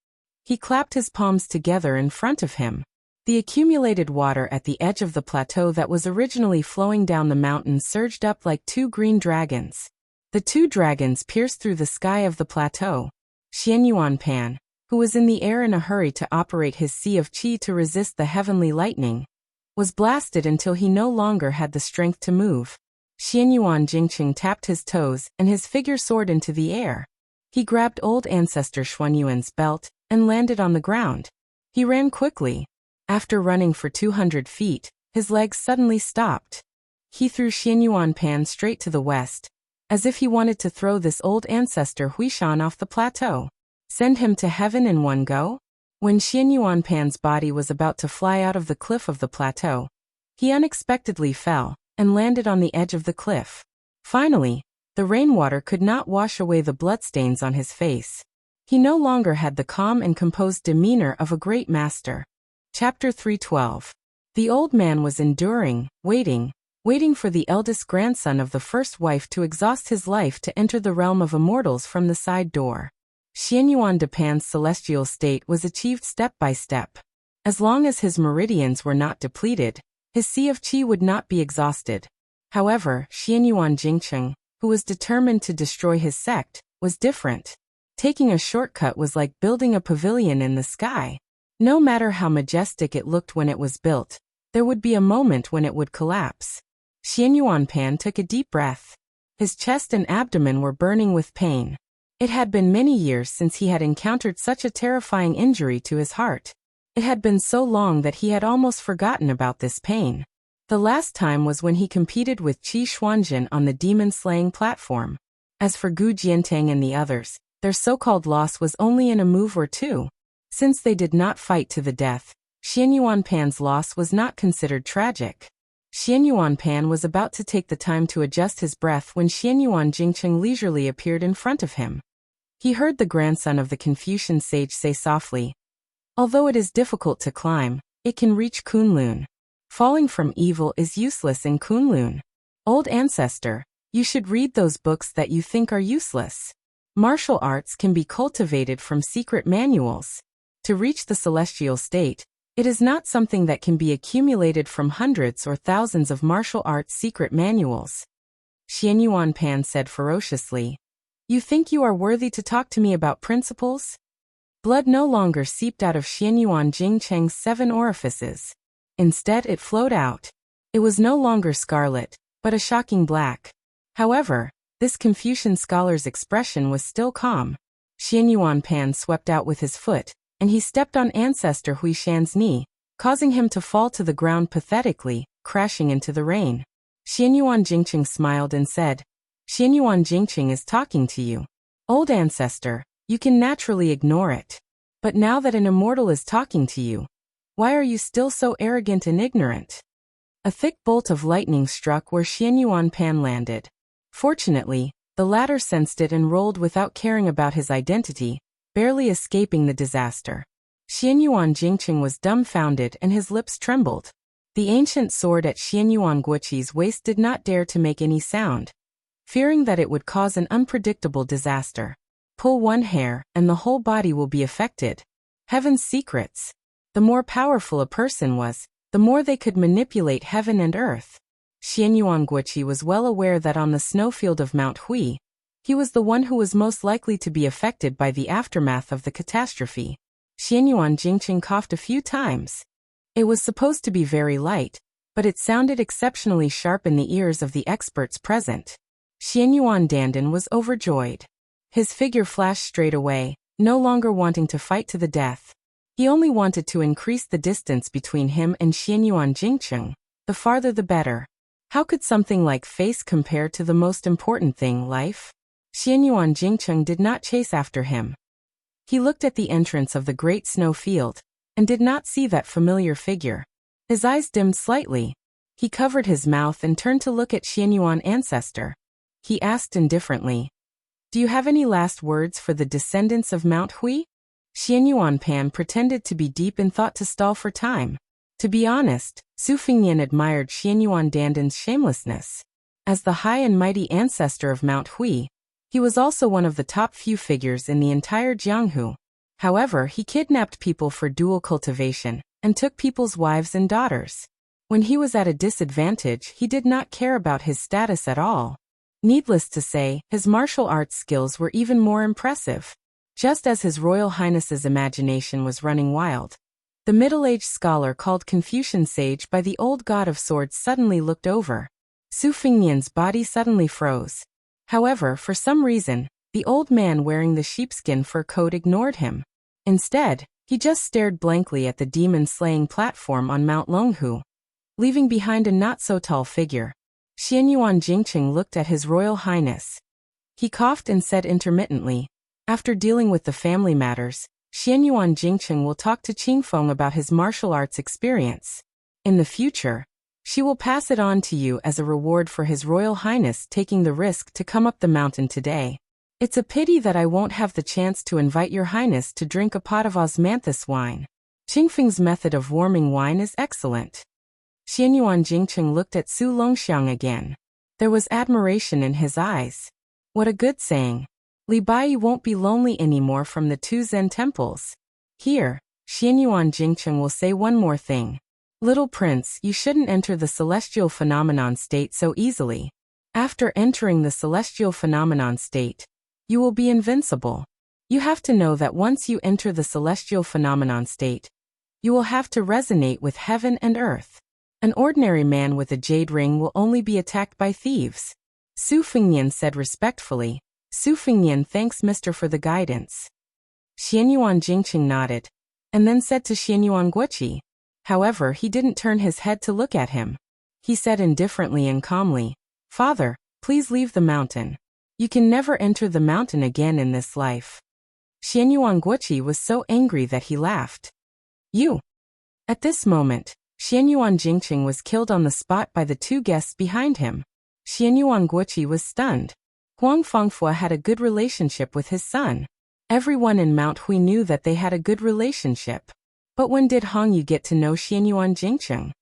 He clapped his palms together in front of him. The accumulated water at the edge of the plateau that was originally flowing down the mountain surged up like 2 green dragons. The 2 dragons pierced through the sky of the plateau. Xianyuan Pan, who was in the air in a hurry to operate his sea of qi to resist the heavenly lightning, was blasted until he no longer had the strength to move. Xianyuan Jingqing tapped his toes and his figure soared into the air. He grabbed old ancestor Xuanyuan's belt and landed on the ground. He ran quickly. After running for 200 feet, his legs suddenly stopped. He threw Xianyuan Pan straight to the west, as if he wanted to throw this old ancestor Huishan off the plateau. Send him to heaven in one go? When Xianyuan Pan's body was about to fly out of the cliff of the plateau, he unexpectedly fell and landed on the edge of the cliff. Finally, the rainwater could not wash away the bloodstains on his face. He no longer had the calm and composed demeanor of a great master. Chapter 312. The old man was enduring, waiting for the eldest grandson of the first wife to exhaust his life to enter the realm of immortals from the side door. Xianyuan de Pan's celestial state was achieved step by step. As long as his meridians were not depleted, his sea of qi would not be exhausted. However, Xianyuan Jingqing, who was determined to destroy his sect, was different. Taking a shortcut was like building a pavilion in the sky. No matter how majestic it looked when it was built, there would be a moment when it would collapse. Xianyuan Pan took a deep breath. His chest and abdomen were burning with pain. It had been many years since he had encountered such a terrifying injury to his heart. It had been so long that he had almost forgotten about this pain. The last time was when he competed with Qi Xuanjin on the demon-slaying platform. As for Gu Jiantang and the others, their so-called loss was only in a move or two. Since they did not fight to the death, Xianyuan Pan's loss was not considered tragic. Xianyuan Pan was about to take the time to adjust his breath when Xianyuan Jingqing leisurely appeared in front of him. He heard the grandson of the Confucian sage say softly, "Although it is difficult to climb, it can reach Kunlun. Falling from evil is useless in Kunlun. Old ancestor, you should read those books that you think are useless. Martial arts can be cultivated from secret manuals. To reach the celestial state, it is not something that can be accumulated from hundreds or thousands of martial arts secret manuals." Xianyuan Pan said ferociously, "You think you are worthy to talk to me about principles?" Blood no longer seeped out of Xianyuan Jingqing's 7 orifices. Instead, it flowed out. It was no longer scarlet, but a shocking black. However, this Confucian scholar's expression was still calm. Xianyuan Pan swept out with his foot, and he stepped on ancestor Huishan's knee, causing him to fall to the ground pathetically, crashing into the rain. Xianyuan Jingqing smiled and said, "Xianyuan Jingqing is talking to you. Old ancestor, You can naturally ignore it. But now that an immortal is talking to you, why are you still so arrogant and ignorant? A thick bolt of lightning struck where Xianyuan Pan landed. Fortunately, the latter sensed it and rolled without caring about his identity, barely escaping the disaster. Xianyuan Jingqing was dumbfounded and his lips trembled. The ancient sword at Xianyuan Guoqi's waist did not dare to make any sound, fearing that it would cause an unpredictable disaster. Pull one hair, and the whole body will be affected. Heaven's secrets. The more powerful a person was, the more they could manipulate heaven and earth. Xianyuan Guoqi was well aware that on the snowfield of Mount Hui, he was the one who was most likely to be affected by the aftermath of the catastrophe. Xianyuan Jingqing coughed a few times. It was supposed to be very light, but it sounded exceptionally sharp in the ears of the experts present. Xianyuan Dandan was overjoyed. His figure flashed straight away, no longer wanting to fight to the death. He only wanted to increase the distance between him and Xianyuan Jingqing. The farther the better. How could something like face compare to the most important thing, life? Xianyuan Jingqing did not chase after him. He looked at the entrance of the great snow field, and did not see that familiar figure. His eyes dimmed slightly. He covered his mouth and turned to look at Xianyuan Ancestor. He asked indifferently, "Do you have any last words for the descendants of Mount Hui?" Xianyuan Pan pretended to be deep in thought to stall for time. To be honest, Su Fingnian admired Xianyuan Dandan's shamelessness. As the high and mighty ancestor of Mount Hui, he was also one of the top few figures in the entire Jianghu. However, he kidnapped people for dual cultivation, and took people's wives and daughters. When he was at a disadvantage, he did not care about his status at all. Needless to say, his martial arts skills were even more impressive. Just as His Royal Highness's imagination was running wild, the middle-aged scholar called Confucian Sage by the old god of swords suddenly looked over. Su Fingnian's body suddenly froze. However, for some reason, the old man wearing the sheepskin fur coat ignored him. Instead, he just stared blankly at the demon-slaying platform on Mount Longhu, leaving behind a not-so-tall figure. Xianyuan Jingqing looked at His Royal Highness. He coughed and said intermittently, "After dealing with the family matters, Xianyuan Jingqing will talk to Qingfeng about his martial arts experience. In the future, she will pass it on to you as a reward for His Royal Highness taking the risk to come up the mountain today. It's a pity that I won't have the chance to invite your highness to drink a pot of osmanthus wine. Qingfeng's method of warming wine is excellent." Xianyuan Jingqing looked at Su Longxiang again. There was admiration in his eyes. What a good saying. Li Bai won't be lonely anymore from the two Zen temples. Here, Xianyuan Jingqing will say one more thing. Little prince, you shouldn't enter the celestial phenomenon state so easily. After entering the celestial phenomenon state, you will be invincible. You have to know that once you enter the celestial phenomenon state, you will have to resonate with heaven and earth. An ordinary man with a jade ring will only be attacked by thieves. Su Fingnian said respectfully. Su Fingnian thanks Mr. for the guidance. Xianyuan Jingqing nodded, and then said to Xianyuan Guoqi. However, he didn't turn his head to look at him. He said indifferently and calmly, "Father, please leave the mountain. You can never enter the mountain again in this life." Xianyuan Guoqi was so angry that he laughed. "You!" At this moment, Xianyuan Jingqing was killed on the spot by the two guests behind him. Xianyuan Guoqi was stunned. Huang Fengfua had a good relationship with his son. Everyone in Mount Hui knew that they had a good relationship. But when did Hong Yu get to know Xianyuan Jingqing?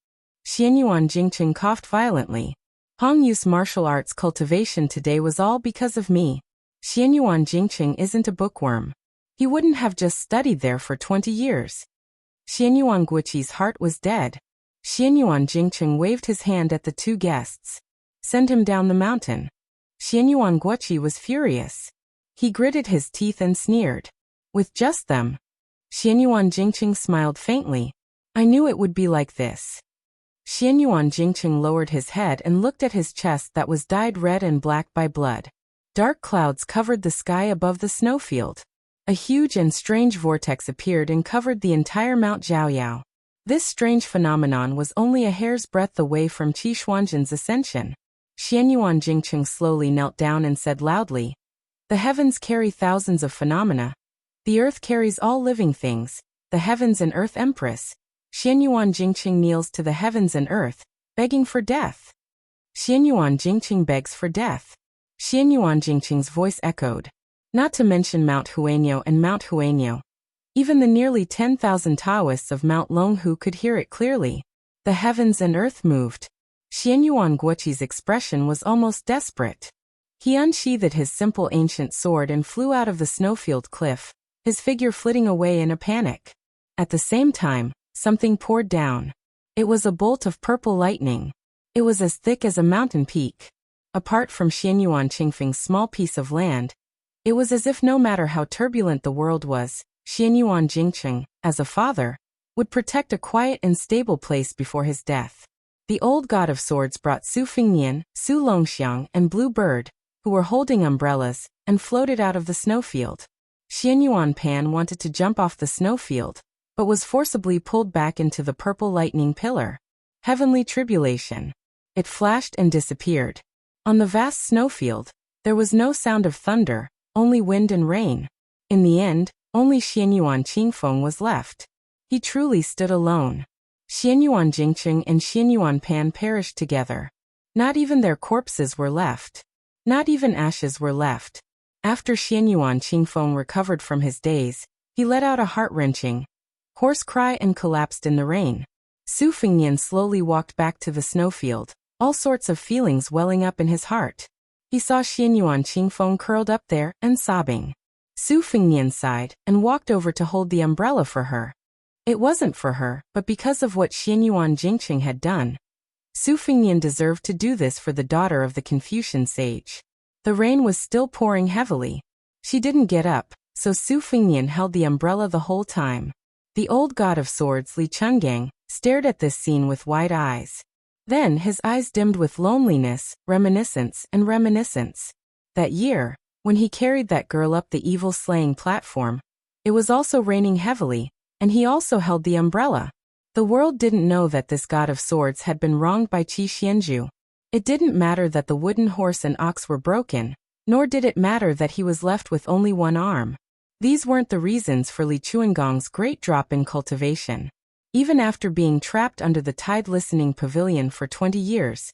Xianyuan Jingqing coughed violently. Hong Yu's martial arts cultivation today was all because of me. Xianyuan Jingqing isn't a bookworm. He wouldn't have just studied there for 20 years. Xianyuan Guoqi's heart was dead. Xianyuan Jingqing waved his hand at the two guests. "Send him down the mountain." Xianyuan Guoqi was furious. He gritted his teeth and sneered. "With just them?" Xianyuan Jingqing smiled faintly. "I knew it would be like this." Xianyuan Jingqing lowered his head and looked at his chest that was dyed red and black by blood. Dark clouds covered the sky above the snowfield. A huge and strange vortex appeared and covered the entire Mount Zhaoyao. This strange phenomenon was only a hair's breadth away from Qi Xuanzhen's ascension. Xianyuan Jingqing slowly knelt down and said loudly, "The heavens carry thousands of phenomena, The earth carries all living things, the heavens and earth empress. Xianyuan Jingqing kneels to the heavens and earth, begging for death. Xianyuan Jingqing begs for death. Xianyuan Jingqing's voice echoed. Not to mention Mount Huanyo and Mount Huanyo. Even the nearly 10,000 Taoists of Mount Longhu could hear it clearly. The heavens and earth moved. Xianyuan Guoqi's expression was almost desperate. He unsheathed his simple ancient sword and flew out of the snowfield cliff, his figure flitting away in a panic. At the same time, something poured down. It was a bolt of purple lightning. It was as thick as a mountain peak. Apart from Xianyuan Qingfeng's small piece of land, it was as if no matter how turbulent the world was, Xianyuan Jingqing, as a father, would protect a quiet and stable place before his death. The old god of swords brought Su Fingnian, Su Longxiang, and Blue Bird, who were holding umbrellas, and floated out of the snowfield. Xianyuan Pan wanted to jump off the snowfield, but was forcibly pulled back into the purple lightning pillar. Heavenly tribulation. It flashed and disappeared. On the vast snowfield, there was no sound of thunder, only wind and rain. In the end, only Xianyuan Qingfeng was left. He truly stood alone. Xianyuan Jingqing and Xianyuan Pan perished together. Not even their corpses were left. Not even ashes were left. After Xianyuan Qingfeng recovered from his daze, he let out a heart-wrenching, hoarse cry and collapsed in the rain. Su Fingnian slowly walked back to the snowfield, all sorts of feelings welling up in his heart. He saw Xianyuan Qingfeng curled up there and sobbing. Su Fingnian sighed and walked over to hold the umbrella for her. It wasn't for her, but because of what Xianyuan Jingqing had done. Su Fingnian deserved to do this for the daughter of the Confucian sage. The rain was still pouring heavily. She didn't get up, so Su Fingnian held the umbrella the whole time. The old god of swords Li Chungang stared at this scene with wide eyes. Then his eyes dimmed with loneliness, reminiscence. That year, when he carried that girl up the evil-slaying platform, it was also raining heavily, and he also held the umbrella. The world didn't know that this god of swords had been wronged by Qi Xianzhu. It didn't matter that the wooden horse and ox were broken, nor did it matter that he was left with only one arm. These weren't the reasons for Li Chuangong's great drop in cultivation. Even after being trapped under the tide-listening pavilion for 20 years,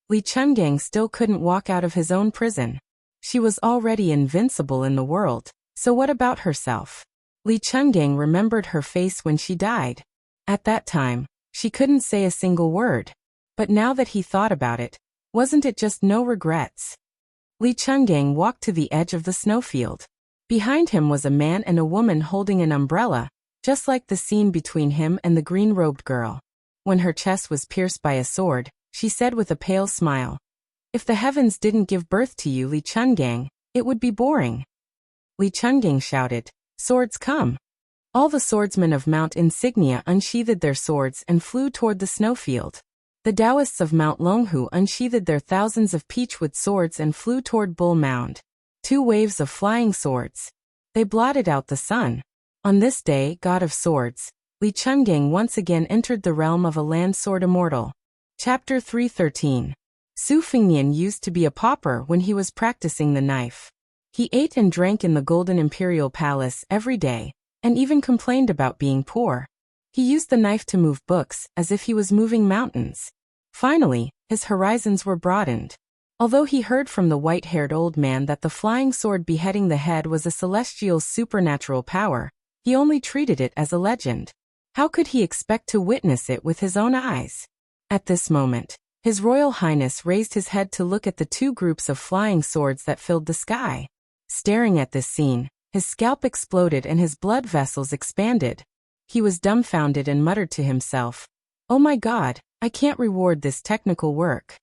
Li Chungang still couldn't walk out of his own prison. She was already invincible in the world, so what about herself? Li Chungang remembered her face when she died. At that time, she couldn't say a single word. But now that he thought about it, wasn't it just no regrets? Li Chungang walked to the edge of the snowfield. Behind him was a man and a woman holding an umbrella, just like the scene between him and the green-robed girl. When her chest was pierced by a sword, she said with a pale smile, "If the heavens didn't give birth to you, Li Chungang, it would be boring." Li Chungang shouted, "Swords come!" All the swordsmen of Mount Insignia unsheathed their swords and flew toward the snowfield. The Taoists of Mount Longhu unsheathed their thousands of peachwood swords and flew toward Bull Mound. 2 waves of flying swords. They blotted out the sun. On this day, god of swords, Li Chungang once again entered the realm of a land sword immortal. Chapter 313. Su Fingnian used to be a pauper when he was practicing the knife. He ate and drank in the Golden Imperial Palace every day, and even complained about being poor. He used the knife to move books, as if he was moving mountains. Finally, his horizons were broadened. Although he heard from the white-haired old man that the flying sword beheading the head was a celestial supernatural power, he only treated it as a legend. How could he expect to witness it with his own eyes? At this moment, His Royal Highness raised his head to look at the 2 groups of flying swords that filled the sky. Staring at this scene, his scalp exploded and his blood vessels expanded. He was dumbfounded and muttered to himself, "Oh my God, I can't reward this technical work."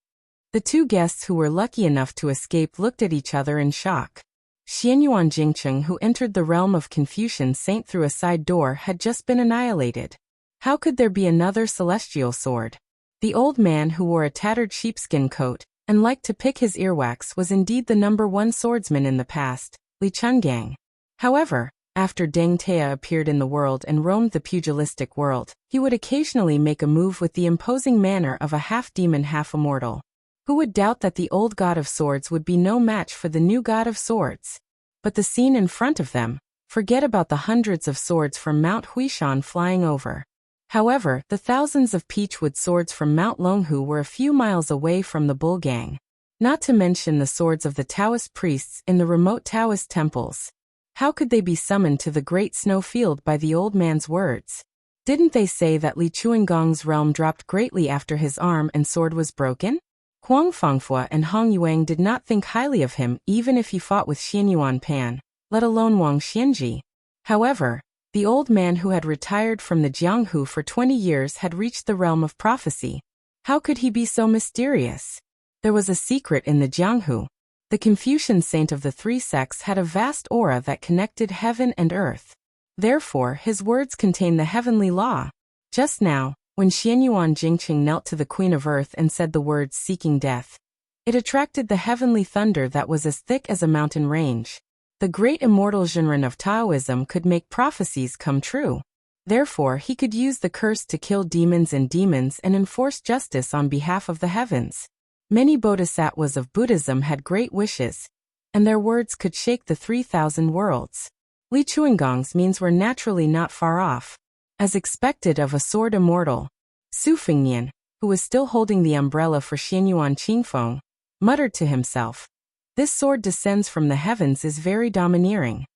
The 2 guests who were lucky enough to escape looked at each other in shock. Xianyuan Jingqing, who entered the realm of Confucian Saint through a side door, had just been annihilated. How could there be another celestial sword? The old man who wore a tattered sheepskin coat and liked to pick his earwax was indeed the #1 swordsman in the past, Li Chungang. However, after Deng Tea appeared in the world and roamed the pugilistic world, he would occasionally make a move with the imposing manner of a half-demon half-immortal. Who would doubt that the old god of swords would be no match for the new god of swords? But the scene in front of them, Forget about the hundreds of swords from Mount Huishan flying over. However, the thousands of peachwood swords from Mount Longhu were a few miles away from the bull gang. Not to mention the swords of the Taoist priests in the remote Taoist temples. How could they be summoned to the great snow field by the old man's words? Didn't they say that Li Chuangong's realm dropped greatly after his arm and sword was broken? Huang Fengfua and Hong Yuang did not think highly of him even if he fought with Xianyuan Pan, let alone Wang Xianji. However, the old man who had retired from the Jianghu for 20 years had reached the realm of prophecy. How could he be so mysterious? There was a secret in the Jianghu. The Confucian saint of the three sects had a vast aura that connected heaven and earth. Therefore, his words contain the heavenly law. Just now, when Xianyuan Jingqing knelt to the Queen of Earth and said the words seeking death, it attracted the heavenly thunder that was as thick as a mountain range. The great immortal Zhenren of Taoism could make prophecies come true. Therefore, he could use the curse to kill demons and enforce justice on behalf of the heavens. Many bodhisattvas of Buddhism had great wishes, and their words could shake the 3,000 worlds. Li Chuangong's means were naturally not far off. As expected of a sword immortal, Su Fengnian, who was still holding the umbrella for Xianyuan Qingfeng, muttered to himself, "This sword descends from the heavens is very domineering.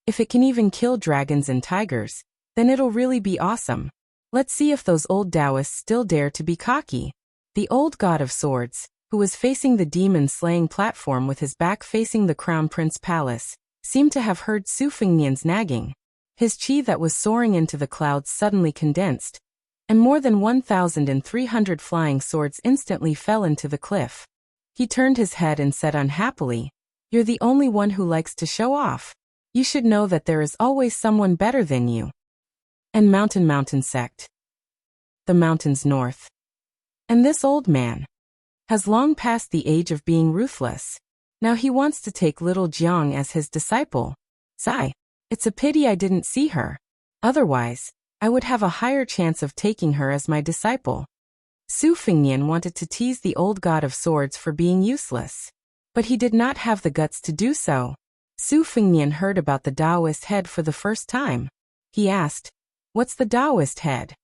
If it can even kill dragons and tigers, then it'll really be awesome. Let's see if those old Taoists still dare to be cocky." The old god of swords, who was facing the demon-slaying platform with his back facing the Crown Prince Palace, seemed to have heard Su Fengnian's nagging. His qi that was soaring into the clouds suddenly condensed, and more than 1,300 flying swords instantly fell into the cliff. He turned his head and said unhappily, "You're the only one who likes to show off. You should know that there is always someone better than you." And Mountain sect. The mountains north. And this old man has long passed the age of being ruthless. Now he wants to take little Jiang as his disciple. Sigh. It's a pity I didn't see her. Otherwise, I would have a higher chance of taking her as my disciple. Su Fengnian wanted to tease the old god of swords for being useless, but he did not have the guts to do so. Su Fengnian heard about the Taoist head for the first time. He asked, "What's the Taoist head?"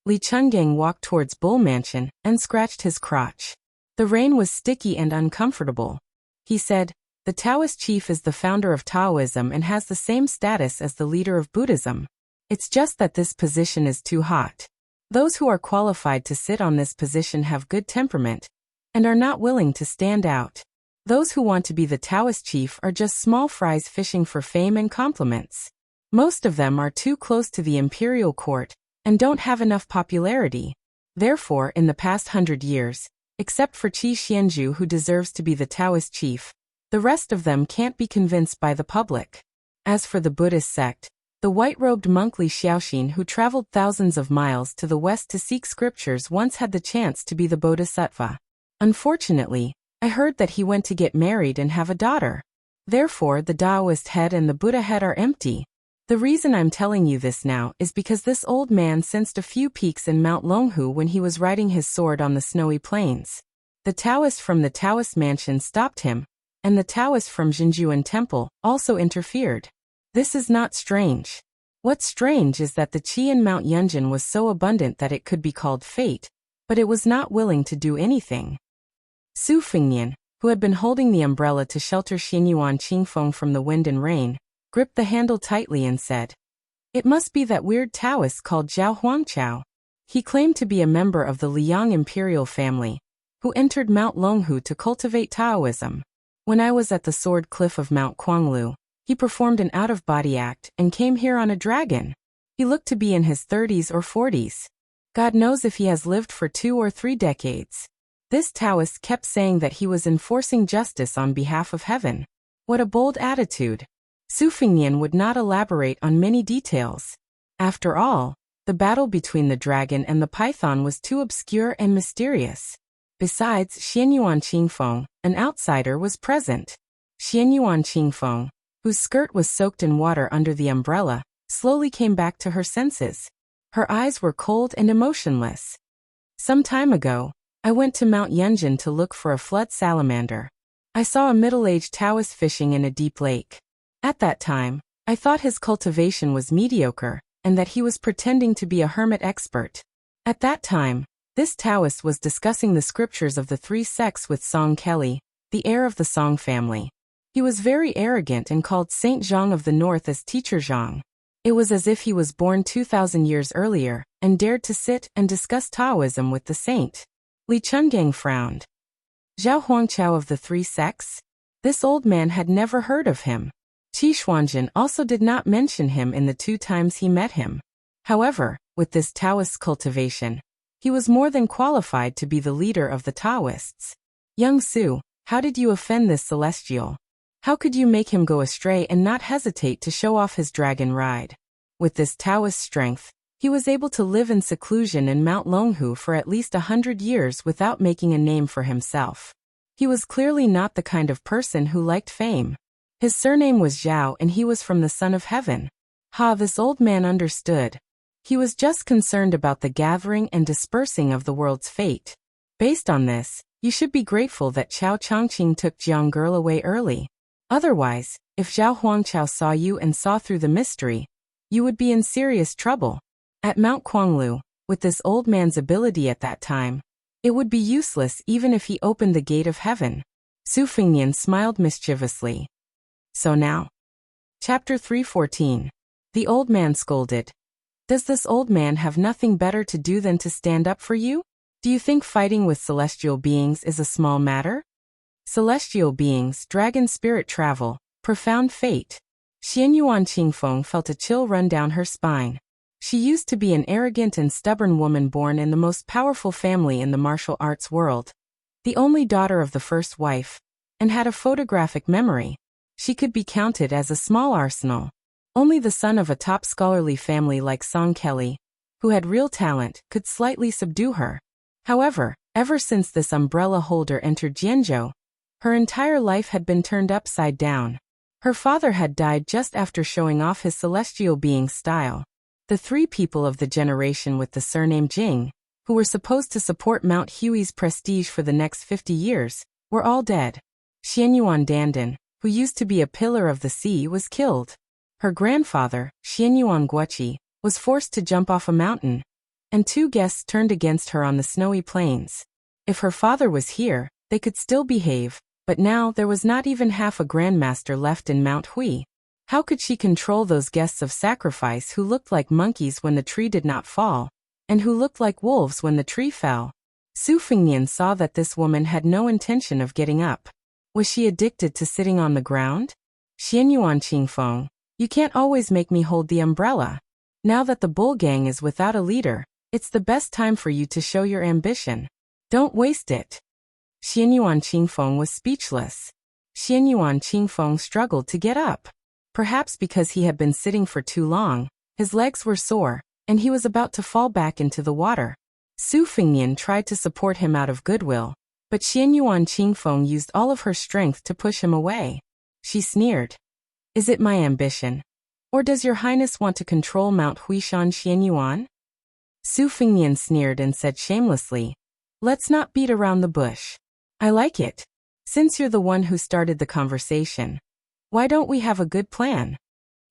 Li Chungang walked towards Bull Mansion and scratched his crotch. The rain was sticky and uncomfortable. He said, "The Taoist chief is the founder of Taoism and has the same status as the leader of Buddhism. It's just that this position is too hot. Those who are qualified to sit on this position have good temperament and are not willing to stand out. Those who want to be the Taoist chief are just small fries fishing for fame and compliments. Most of them are too close to the imperial court and don't have enough popularity. Therefore, in the past 100 years, except for Qi Xianzhu who deserves to be the Taoist chief, the rest of them can't be convinced by the public. As for the Buddhist sect, the white-robed monk Li Xiaoxin who traveled thousands of miles to the west to seek scriptures once had the chance to be the bodhisattva. Unfortunately, I heard that he went to get married and have a daughter. Therefore, the Taoist head and the Buddha head are empty. The reason I'm telling you this now is because this old man sensed a few peaks in Mount Longhu when he was riding his sword on the snowy plains. The Taoist from the Taoist mansion stopped him, and the Taoist from Jinjuan Temple also interfered. This is not strange. What's strange is that the qi in Mount Yunjin was so abundant that it could be called fate, but it was not willing to do anything. Su Fengnian, who had been holding the umbrella to shelter Xianyuan Qingfeng from the wind and rain, gripped the handle tightly and said, "It must be that weird Taoist called Zhao Huangqiao. He claimed to be a member of the Liang imperial family, who entered Mount Longhu to cultivate Taoism. When I was at the sword cliff of Mount Quanglu, he performed an out-of-body act and came here on a dragon. He looked to be in his 30s or 40s. God knows if he has lived for 2 or 3 decades. This Taoist kept saying that he was enforcing justice on behalf of heaven. What a bold attitude." Su Fengnian would not elaborate on many details. After all, the battle between the dragon and the python was too obscure and mysterious. Besides, Xianyuan Qingfeng, an outsider, was present. Xianyuan Qingfeng, whose skirt was soaked in water under the umbrella, slowly came back to her senses. Her eyes were cold and emotionless. "Some time ago, I went to Mount Yunjin to look for a flood salamander. I saw a middle-aged Taoist fishing in a deep lake. At that time, I thought his cultivation was mediocre, and that he was pretending to be a hermit expert. At that time, this Taoist was discussing the scriptures of the three sects with Song Kelly, the heir of the Song family. He was very arrogant and called Saint Zhang of the North as Teacher Zhang. It was as if he was born 2,000 years earlier, and dared to sit and discuss Taoism with the saint. Li Chungang frowned. Zhao Huangqiao of the three sects? This old man had never heard of him. Qi Xuanjin also did not mention him in the 2 times he met him. However, with this Taoist cultivation, he was more than qualified to be the leader of the Taoists. Young Su, how did you offend this celestial? How could you make him go astray and not hesitate to show off his dragon ride? With this Taoist strength, he was able to live in seclusion in Mount Longhu for at least 100 years without making a name for himself. He was clearly not the kind of person who liked fame. His surname was Zhao and he was from the Son of Heaven. This old man understood. He was just concerned about the gathering and dispersing of the world's fate. Based on this, you should be grateful that Chao Chongqing took Jiang Girl away early. Otherwise, if Zhao Huangqiao saw you and saw through the mystery, you would be in serious trouble. At Mount Kuanglu, with this old man's ability at that time, it would be useless even if he opened the gate of heaven. Su Fengnian smiled mischievously. So now? Chapter 314. The old man scolded. Does this old man have nothing better to do than to stand up for you? Do you think fighting with celestial beings is a small matter? Celestial beings, dragon spirit travel, profound fate. Xianyuan Qingfeng felt a chill run down her spine. She used to be an arrogant and stubborn woman born in the most powerful family in the martial arts world, the only daughter of the first wife, and had a photographic memory. She could be counted as a small arsenal. Only the son of a top scholarly family like Song Kelly, who had real talent, could slightly subdue her. However, ever since this umbrella holder entered Jianzhou, her entire life had been turned upside down. Her father had died just after showing off his celestial being style. The 3 people of the generation with the surname Jing, who were supposed to support Mount Hui's prestige for the next 50 years, were all dead. Xianyuan Dandan, who used to be a pillar of the sea, was killed. Her grandfather, Xianyuan Guoqi, was forced to jump off a mountain, and 2 guests turned against her on the snowy plains. If her father was here, they could still behave, but now there was not even half a grandmaster left in Mount Hui. How could she control those guests of sacrifice who looked like monkeys when the tree did not fall, and who looked like wolves when the tree fell? Su Fengnian saw that this woman had no intention of getting up. Was she addicted to sitting on the ground? Xianyuan Qingfeng, you can't always make me hold the umbrella. Now that the bull gang is without a leader, it's the best time for you to show your ambition. Don't waste it. Xianyuan Qingfeng was speechless. Xianyuan Qingfeng struggled to get up. Perhaps because he had been sitting for too long, his legs were sore, and he was about to fall back into the water. Su Fengnian tried to support him out of goodwill, but Xianyuan Qingfeng used all of her strength to push him away. She sneered. Is it my ambition? Or does your highness want to control Mount Huishan Xianyuan? Su Fengnian sneered and said shamelessly, let's not beat around the bush. I like it. Since you're the one who started the conversation, why don't we have a good plan?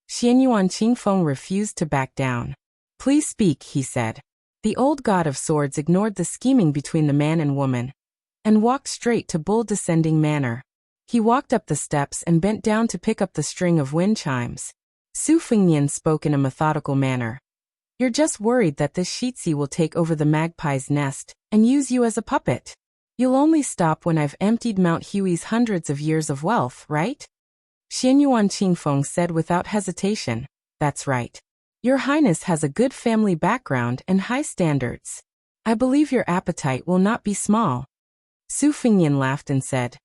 Xianyuan Qingfeng refused to back down. Please speak, he said. The old god of swords ignored the scheming between the man and woman, and walked straight to Bull Descending Manor. He walked up the steps and bent down to pick up the string of wind chimes. Su Fengnian spoke in a methodical manner. You're just worried that this Shitzi will take over the magpie's nest and use you as a puppet. You'll only stop when I've emptied Mount Hui's hundreds of years of wealth, right? Xianyuan Qingfeng said without hesitation. That's right. Your highness has a good family background and high standards. I believe your appetite will not be small. Su Fengnian laughed and said,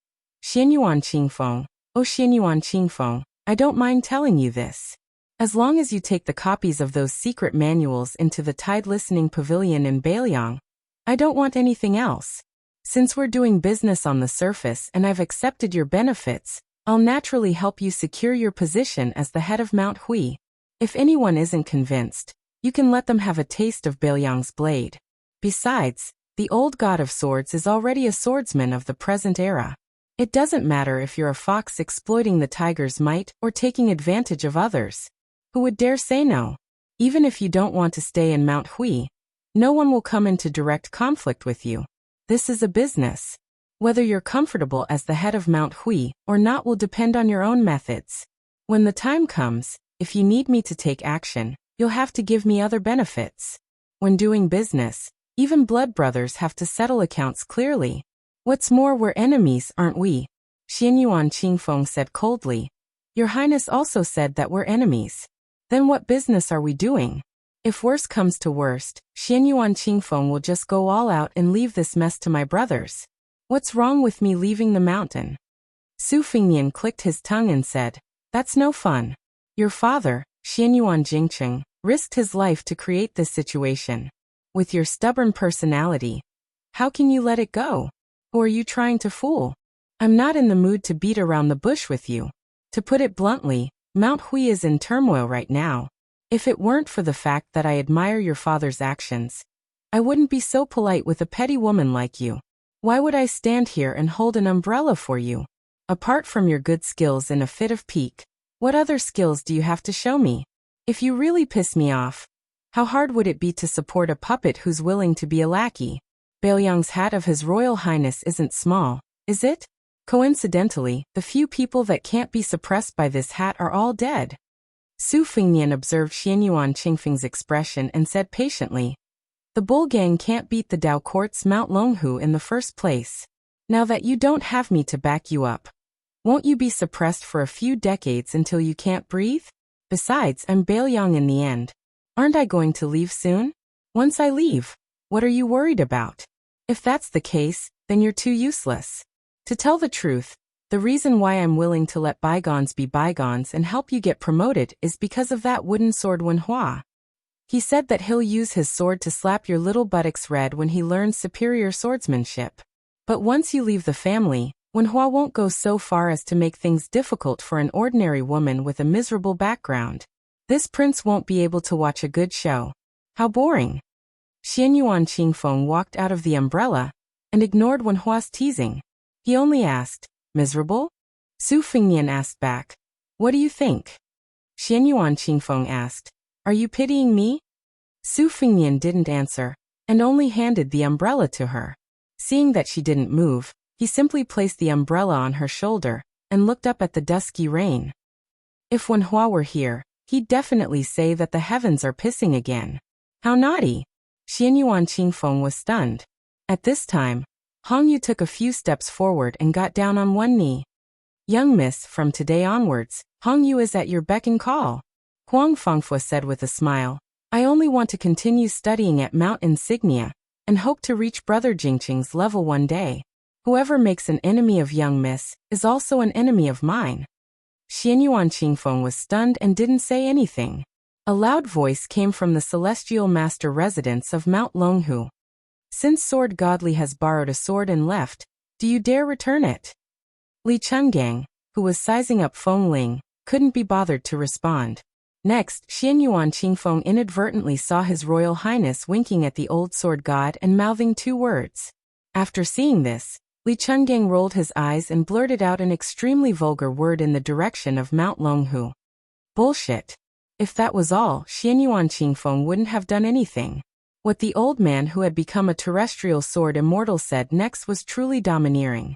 Xianyuan Qingfeng, oh Xianyuan Qingfeng, I don't mind telling you this. As long as you take the copies of those secret manuals into the Tide Listening Pavilion in Beiliang, I don't want anything else. Since we're doing business on the surface and I've accepted your benefits, I'll naturally help you secure your position as the head of Mount Hui. If anyone isn't convinced, you can let them have a taste of Beiliang's blade. Besides, the old god of swords is already a swordsman of the present era. It doesn't matter if you're a fox exploiting the tiger's might or taking advantage of others. Who would dare say no? Even if you don't want to stay in Mount Hui, no one will come into direct conflict with you. This is a business. Whether you're comfortable as the head of Mount Hui or not will depend on your own methods. When the time comes, if you need me to take action, you'll have to give me other benefits. When doing business, even blood brothers have to settle accounts clearly. What's more, we're enemies, aren't we? Xianyuan Qingfeng said coldly. Your Highness also said that we're enemies. Then what business are we doing? If worse comes to worst, Xianyuan Qingfeng will just go all out and leave this mess to my brothers. What's wrong with me leaving the mountain? Su Fingnian clicked his tongue and said, That's no fun. Your father, Xianyuan Jingcheng, risked his life to create this situation. With your stubborn personality, how can you let it go? Who are you trying to fool? I'm not in the mood to beat around the bush with you. To put it bluntly, Mount Hui is in turmoil right now. If it weren't for the fact that I admire your father's actions, I wouldn't be so polite with a petty woman like you. Why would I stand here and hold an umbrella for you? Apart from your good skills in a fit of pique, what other skills do you have to show me? If you really piss me off, how hard would it be to support a puppet who's willing to be a lackey? Baoyang's hat of His Royal Highness isn't small, is it? Coincidentally, the few people that can't be suppressed by this hat are all dead. Su Fingnian observed Xianyuan Qingfeng's expression and said patiently, The bull gang can't beat the Dao Court's Mount Longhu in the first place. Now that you don't have me to back you up, won't you be suppressed for a few decades until you can't breathe? Besides, I'm Baoyang in the end. Aren't I going to leave soon? Once I leave, what are you worried about? If that's the case, then you're too useless. To tell the truth, the reason why I'm willing to let bygones be bygones and help you get promoted is because of that wooden sword Wenhua. He said that he'll use his sword to slap your little buttocks red when he learns superior swordsmanship. But once you leave the family, Wenhua won't go so far as to make things difficult for an ordinary woman with a miserable background. This prince won't be able to watch a good show. How boring. Xianyuan Qingfeng walked out of the umbrella and ignored Wenhua's teasing. He only asked, Miserable? Su Fingnian asked back, What do you think? Xianyuan Qingfeng asked, Are you pitying me? Su Fingnian didn't answer, and only handed the umbrella to her. Seeing that she didn't move, he simply placed the umbrella on her shoulder and looked up at the dusky rain. If Wenhua were here, he'd definitely say that the heavens are pissing again. How naughty! Xianyuan Qingfeng was stunned. At this time, Hong Yu took a few steps forward and got down on one knee. Young miss, from today onwards, Hong Yu is at your beck and call. Huang Fengfua said with a smile, I only want to continue studying at Mount Insignia and hope to reach Brother Jingqing's level one day. Whoever makes an enemy of young miss is also an enemy of mine. Xianyuan Qingfeng was stunned and didn't say anything. A loud voice came from the celestial master residence of Mount Longhu. Since Sword Godly has borrowed a sword and left, do you dare return it? Li Chenggang, who was sizing up Feng Ling, couldn't be bothered to respond. Next, Xianyuan Qingfeng inadvertently saw His Royal Highness winking at the old sword god and mouthing two words. After seeing this, Li Chenggang rolled his eyes and blurted out an extremely vulgar word in the direction of Mount Longhu. Bullshit. If that was all, Xianyuan Qingfeng wouldn't have done anything. What the old man who had become a terrestrial sword immortal said next was truly domineering.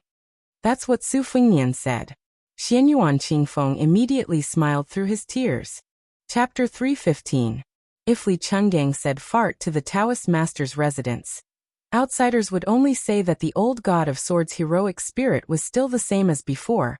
That's what Su Fingnian said. Xianyuan Qingfeng immediately smiled through his tears. Chapter 315. If Li Chenggang said fart to the Taoist master's residence, outsiders would only say that the old god of swords' heroic spirit was still the same as before,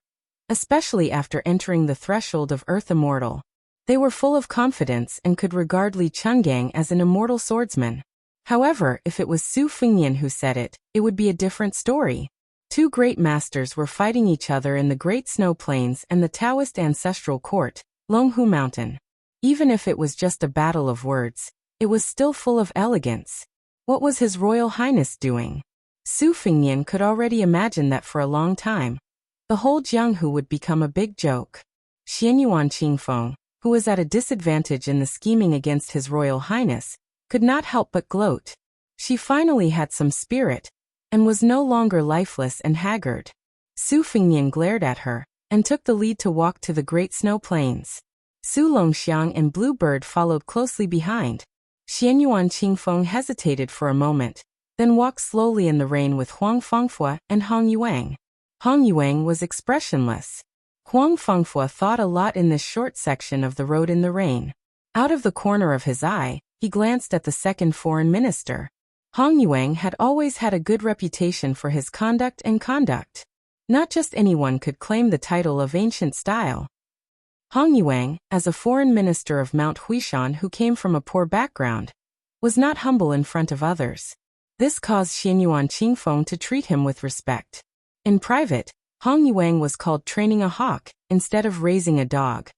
especially after entering the threshold of Earth Immortal. They were full of confidence and could regard Li Chenggang as an immortal swordsman. However, if it was Su Fingnian who said it, it would be a different story. Two great masters were fighting each other in the Great Snow Plains and the Taoist ancestral court, Longhu Mountain. Even if it was just a battle of words, it was still full of elegance. What was His Royal Highness doing? Su Fingnian could already imagine that for a long time. The whole Jianghu would become a big joke. Xianyuan Qingfeng, who was at a disadvantage in the scheming against His Royal Highness, could not help but gloat. She finally had some spirit, and was no longer lifeless and haggard. Su Fengnian glared at her, and took the lead to walk to the great snow plains. Su Longxiang and Blue Bird followed closely behind. Xianyuan Qingfeng hesitated for a moment, then walked slowly in the rain with Huang Fengfua and Hong Yuang. Hong Yuang was expressionless. Huang Fengfua thought a lot in this short section of the road in the rain. Out of the corner of his eye, he glanced at the second foreign minister. Hong Yuang had always had a good reputation for his conduct and conduct. Not just anyone could claim the title of ancient style. Hong Yuang, as a foreign minister of Mount Huishan who came from a poor background, was not humble in front of others. This caused Xianyuan Qingfeng to treat him with respect. In private, Hong Yuang was called training a hawk, instead of raising a dog.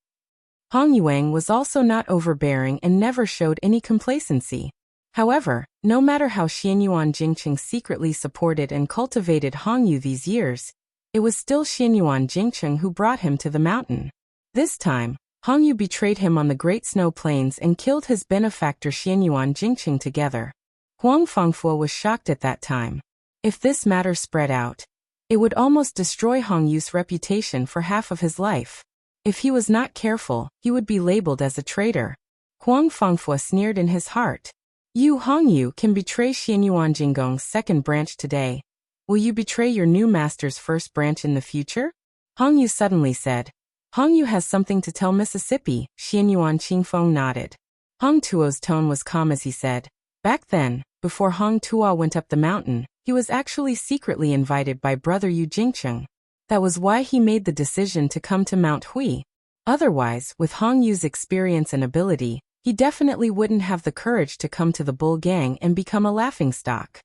Hong Yuang was also not overbearing and never showed any complacency. However, no matter how Xianyuan Jingqing secretly supported and cultivated Hong Yu these years, it was still Xianyuan Jingqing who brought him to the mountain. This time, Hong Yu betrayed him on the Great Snow Plains and killed his benefactor Xianyuan Jingqing together. Huang Fengfua was shocked at that time. If this matter spread out, it would almost destroy Hong Yu's reputation for half of his life. If he was not careful, he would be labeled as a traitor. Huang Fengfua sneered in his heart. You Hong Yu can betray Xianyuan Jinggong's second branch today. Will you betray your new master's first branch in the future? Hong Yu suddenly said. Hong Yu has something to tell Mississippi. Xianyuan Qingfeng nodded. Hong Tuo's tone was calm as he said. Back then, before Hong Tuo went up the mountain, he was actually secretly invited by brother Yu Jingqing. That was why he made the decision to come to Mount Hui. Otherwise, with Hong Yu's experience and ability, he definitely wouldn't have the courage to come to the Bull Gang and become a laughingstock.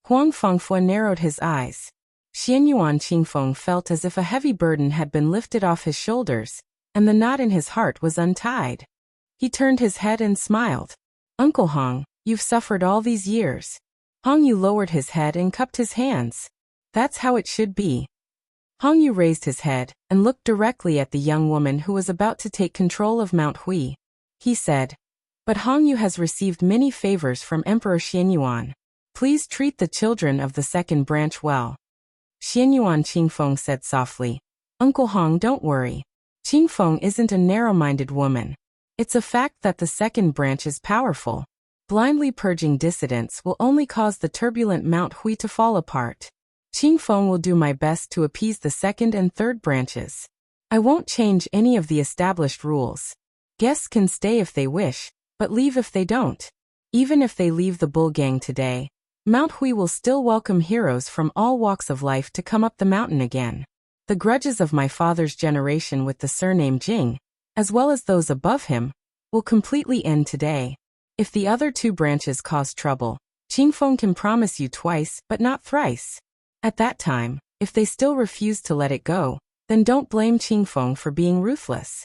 Huang Fengfua narrowed his eyes. Xianyuan Qingfeng felt as if a heavy burden had been lifted off his shoulders, and the knot in his heart was untied. He turned his head and smiled. Uncle Hong, you've suffered all these years. Hong Yu lowered his head and cupped his hands. That's how it should be. Hong Yu raised his head and looked directly at the young woman who was about to take control of Mount Hui. He said, But Hong Yu has received many favors from Emperor Xianyuan. Please treat the children of the second branch well. Xianyuan Qingfeng said softly. Uncle Hong, don't worry. Qingfeng isn't a narrow-minded woman. It's a fact that the second branch is powerful. Blindly purging dissidents will only cause the turbulent Mount Hui to fall apart. Qingfeng will do my best to appease the second and third branches. I won't change any of the established rules. Guests can stay if they wish, but leave if they don't. Even if they leave the Bull Gang today, Mount Hui will still welcome heroes from all walks of life to come up the mountain again. The grudges of my father's generation with the surname Jing, as well as those above him, will completely end today. If the other two branches cause trouble, Qingfeng can promise you twice but not thrice. At that time, if they still refuse to let it go, then don't blame Qingfeng for being ruthless.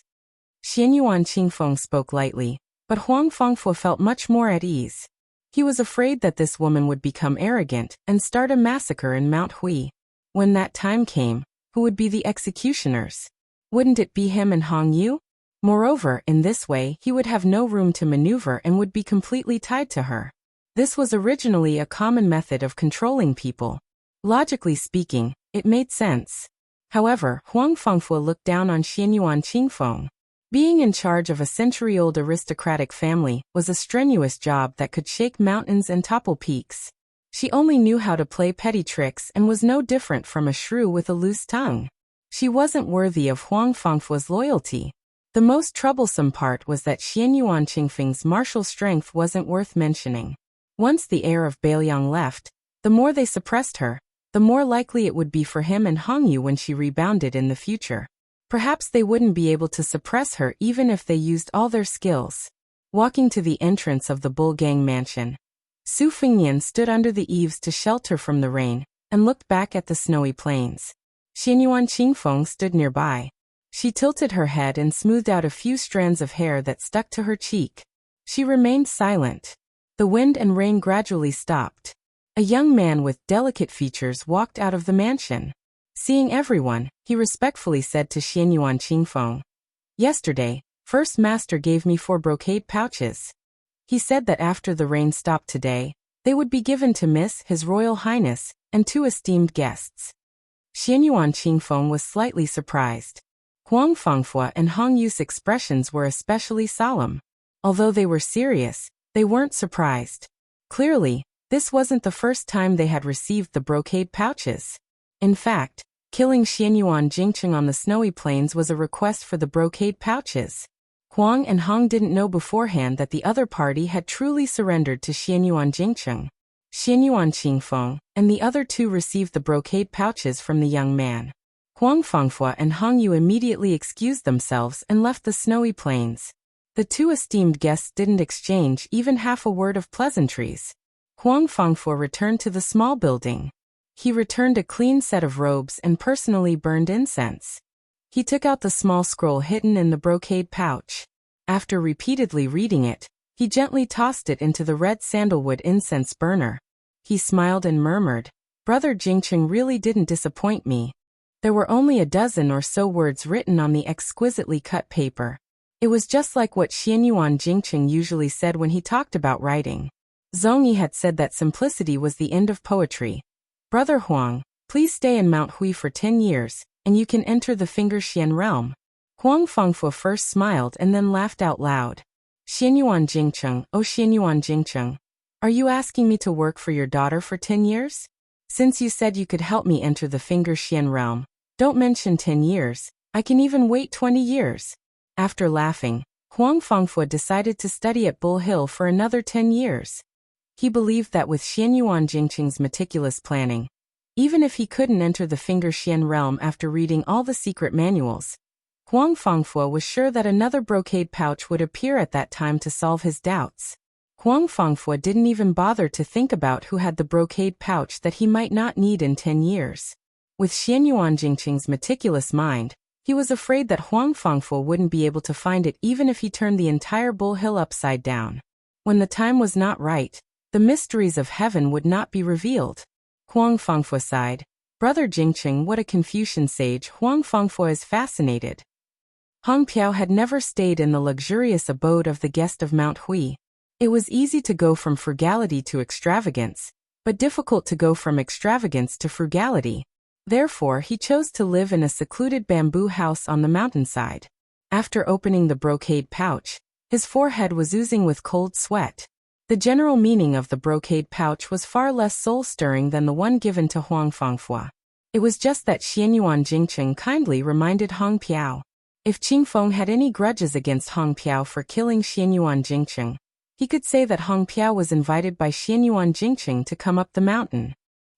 Xianyuan Qingfeng spoke lightly, but Huang Fengfua felt much more at ease. He was afraid that this woman would become arrogant and start a massacre in Mount Hui. When that time came, who would be the executioners? Wouldn't it be him and Hong Yu? Moreover, in this way he would have no room to maneuver and would be completely tied to her. This was originally a common method of controlling people. Logically speaking, it made sense. However, Huang Fengfua looked down on Xianyuan Qingfeng. Being in charge of a century-old aristocratic family was a strenuous job that could shake mountains and topple peaks. She only knew how to play petty tricks and was no different from a shrew with a loose tongue. She wasn't worthy of Huang Fengfua's loyalty. The most troublesome part was that Xianyuan Qingfeng's martial strength wasn't worth mentioning. Once the heir of Beiliang left, the more they suppressed her, the more likely it would be for him and Hong Yu when she rebounded in the future. Perhaps they wouldn't be able to suppress her even if they used all their skills. Walking to the entrance of the Bull Gang mansion, Su Fengnian stood under the eaves to shelter from the rain and looked back at the snowy plains. Xianyuan Qingfeng stood nearby. She tilted her head and smoothed out a few strands of hair that stuck to her cheek. She remained silent. The wind and rain gradually stopped. A young man with delicate features walked out of the mansion. Seeing everyone, he respectfully said to Xianyuan Qingfeng, Yesterday, First Master gave me 4 brocade pouches. He said that after the rain stopped today, they would be given to His Royal Highness and 2 esteemed guests. Xianyuan Qingfeng was slightly surprised. Huang Fengfua and Hong Yu's expressions were especially solemn. Although they were serious, they weren't surprised. Clearly, this wasn't the first time they had received the brocade pouches. In fact, killing Xianyuan Jingcheng on the snowy plains was a request for the brocade pouches. Huang and Hong didn't know beforehand that the other party had truly surrendered to Xianyuan Jingcheng. Xianyuan Qingfeng and the other two received the brocade pouches from the young man. Huang Fengfua and Hong Yu immediately excused themselves and left the snowy plains. The two esteemed guests didn't exchange even half a word of pleasantries. Huang Fengfua returned to the small building. He returned a clean set of robes and personally burned incense. He took out the small scroll hidden in the brocade pouch. After repeatedly reading it, he gently tossed it into the red sandalwood incense burner. He smiled and murmured, "Brother Jingcheng really didn't disappoint me." There were only a dozen or so words written on the exquisitely cut paper. It was just like what Xianyuan Jingcheng usually said when he talked about writing. Zhongyi had said that simplicity was the end of poetry. "Brother Huang, please stay in Mount Hui for 10 years, and you can enter the Finger Xian realm." Huang Fengfua first smiled and then laughed out loud. "Xianyuan Jingcheng, oh Xianyuan Jingcheng, are you asking me to work for your daughter for 10 years? Since you said you could help me enter the Finger Xian realm, don't mention 10 years, I can even wait 20 years. After laughing, Huang Fengfua decided to study at Bull Hill for another 10 years. He believed that with Xianyuan Jingcheng's meticulous planning, even if he couldn't enter the Finger Xian realm after reading all the secret manuals, Huang Fengfua was sure that another brocade pouch would appear at that time to solve his doubts. Huang Fengfua didn't even bother to think about who had the brocade pouch that he might not need in 10 years. With Xianyuan Jingcheng's meticulous mind, he was afraid that Huang Fengfua wouldn't be able to find it even if he turned the entire Bull Hill upside down. When the time was not right, the mysteries of heaven would not be revealed. Huang Fengfua sighed. "Brother Jingcheng, what a Confucian sage." Huang Fengfua is fascinated. Hong Piao had never stayed in the luxurious abode of the guest of Mount Hui. It was easy to go from frugality to extravagance, but difficult to go from extravagance to frugality. Therefore, he chose to live in a secluded bamboo house on the mountainside. After opening the brocade pouch, his forehead was oozing with cold sweat. The general meaning of the brocade pouch was far less soul-stirring than the one given to Huang Fengfua. It was just that Xianyuan Jingcheng kindly reminded Hong Piao. If Qingfeng had any grudges against Hong Piao for killing Xianyuan Jingcheng, he could say that Hong Piao was invited by Xianyuan Jingcheng to come up the mountain.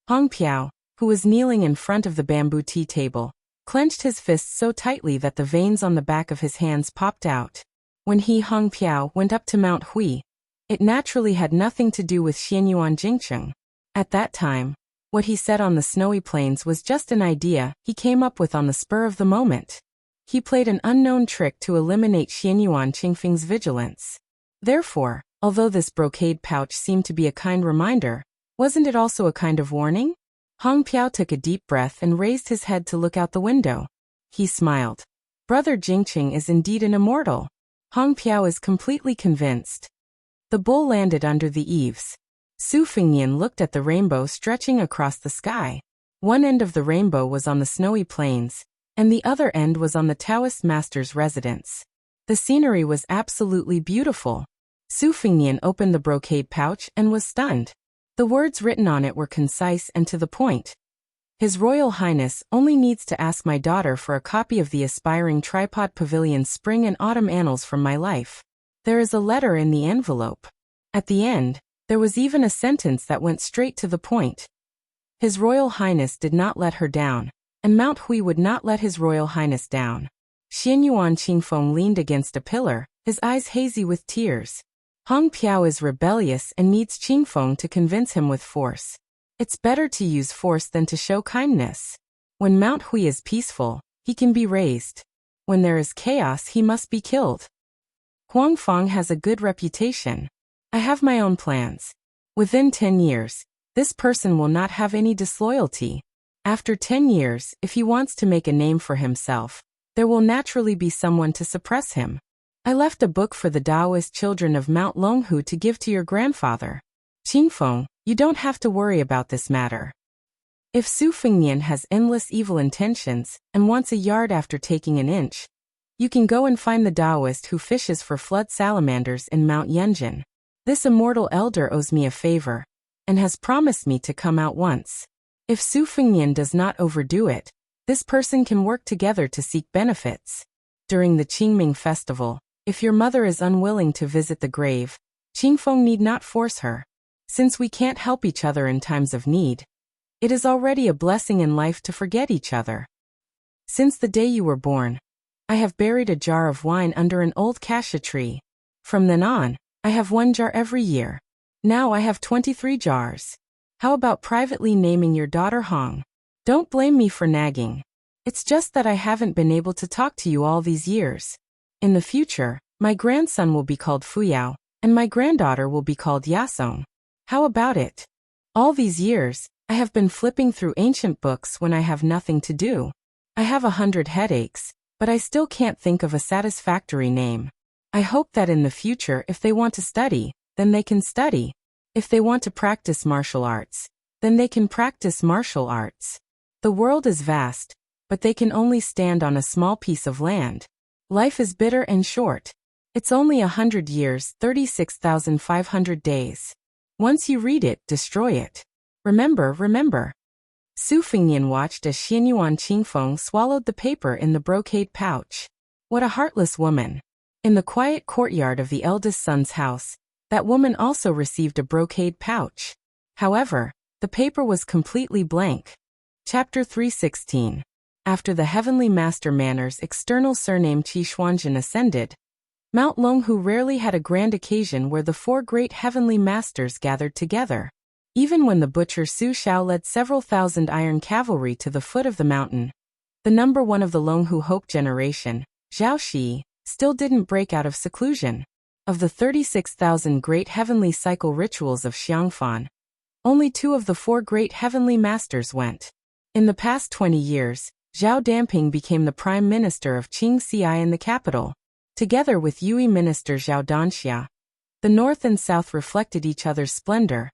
Hong Piao, who was kneeling in front of the bamboo tea table, clenched his fists so tightly that the veins on the back of his hands popped out. When he, Hong Piao, went up to Mount Hui, it naturally had nothing to do with Xianyuan Jingcheng. At that time, what he said on the snowy plains was just an idea he came up with on the spur of the moment. He played an unknown trick to eliminate Xianyuan Qingfeng's vigilance. Therefore, although this brocade pouch seemed to be a kind reminder, wasn't it also a kind of warning? Hong Piao took a deep breath and raised his head to look out the window. He smiled. "Brother Jingcheng is indeed an immortal." Hong Piao is completely convinced. The bull landed under the eaves. Su Fengnian looked at the rainbow stretching across the sky. One end of the rainbow was on the snowy plains, and the other end was on the Taoist master's residence. The scenery was absolutely beautiful. Su Fengnian opened the brocade pouch and was stunned. The words written on it were concise and to the point. "His Royal Highness only needs to ask my daughter for a copy of the Aspiring Tripod Pavilion Spring and Autumn Annals from my life. There is a letter in the envelope." At the end, there was even a sentence that went straight to the point. His Royal Highness did not let her down, and Mount Hui would not let His Royal Highness down. Xianyuan Qingfeng leaned against a pillar, his eyes hazy with tears. Hong Piao is rebellious and needs Qingfeng to convince him with force. It's better to use force than to show kindness. When Mount Hui is peaceful, he can be raised. When there is chaos, he must be killed. Huang Feng has a good reputation. I have my own plans. Within 10 years, this person will not have any disloyalty. After 10 years, if he wants to make a name for himself, there will naturally be someone to suppress him. I left a book for the Taoist children of Mount Longhu to give to your grandfather. Qingfeng, you don't have to worry about this matter. If Su Fengnian has endless evil intentions and wants a yard after taking an inch, you can go and find the Taoist who fishes for flood salamanders in Mount Yenjin. This immortal elder owes me a favor and has promised me to come out once. If Su Fengnian does not overdo it, this person can work together to seek benefits. During the Qingming festival, if your mother is unwilling to visit the grave, Qingfeng need not force her. Since we can't help each other in times of need, it is already a blessing in life to forget each other. Since the day you were born, I have buried a jar of wine under an old cassia tree. From then on, I have 1 jar every year. Now I have 23 jars. How about privately naming your daughter Hong? Don't blame me for nagging. It's just that I haven't been able to talk to you all these years. In the future, my grandson will be called Fuyao, and my granddaughter will be called Yasong. How about it? All these years, I have been flipping through ancient books when I have nothing to do. I have 100 headaches, but I still can't think of a satisfactory name. I hope that in the future if they want to study, then they can study. If they want to practice martial arts, then they can practice martial arts. The world is vast, but they can only stand on a small piece of land. Life is bitter and short. It's only 100 years, 36,500 days. Once you read it, destroy it. Remember. Su Fengnian watched as Xianyuan Qingfeng swallowed the paper in the brocade pouch. What a heartless woman. In the quiet courtyard of the eldest son's house, that woman also received a brocade pouch. However, the paper was completely blank. Chapter 316. After the Heavenly Master Manor's external surname Qi Xuanjin ascended, Mount Longhu rarely had a grand occasion where the 4 great heavenly masters gathered together. Even when the butcher Su Xiao led several thousand iron cavalry to the foot of the mountain, the number 1 of the Longhu Hope generation, Zhao Shi, still didn't break out of seclusion. Of the 36,000 great heavenly cycle rituals of Xiangfan, only 2 of the 4 great heavenly masters went. In the past 20 years, Zhao Damping became the prime minister of Qingxi in the capital. Together with Yui minister Zhao Danxia, the north and south reflected each other's splendor,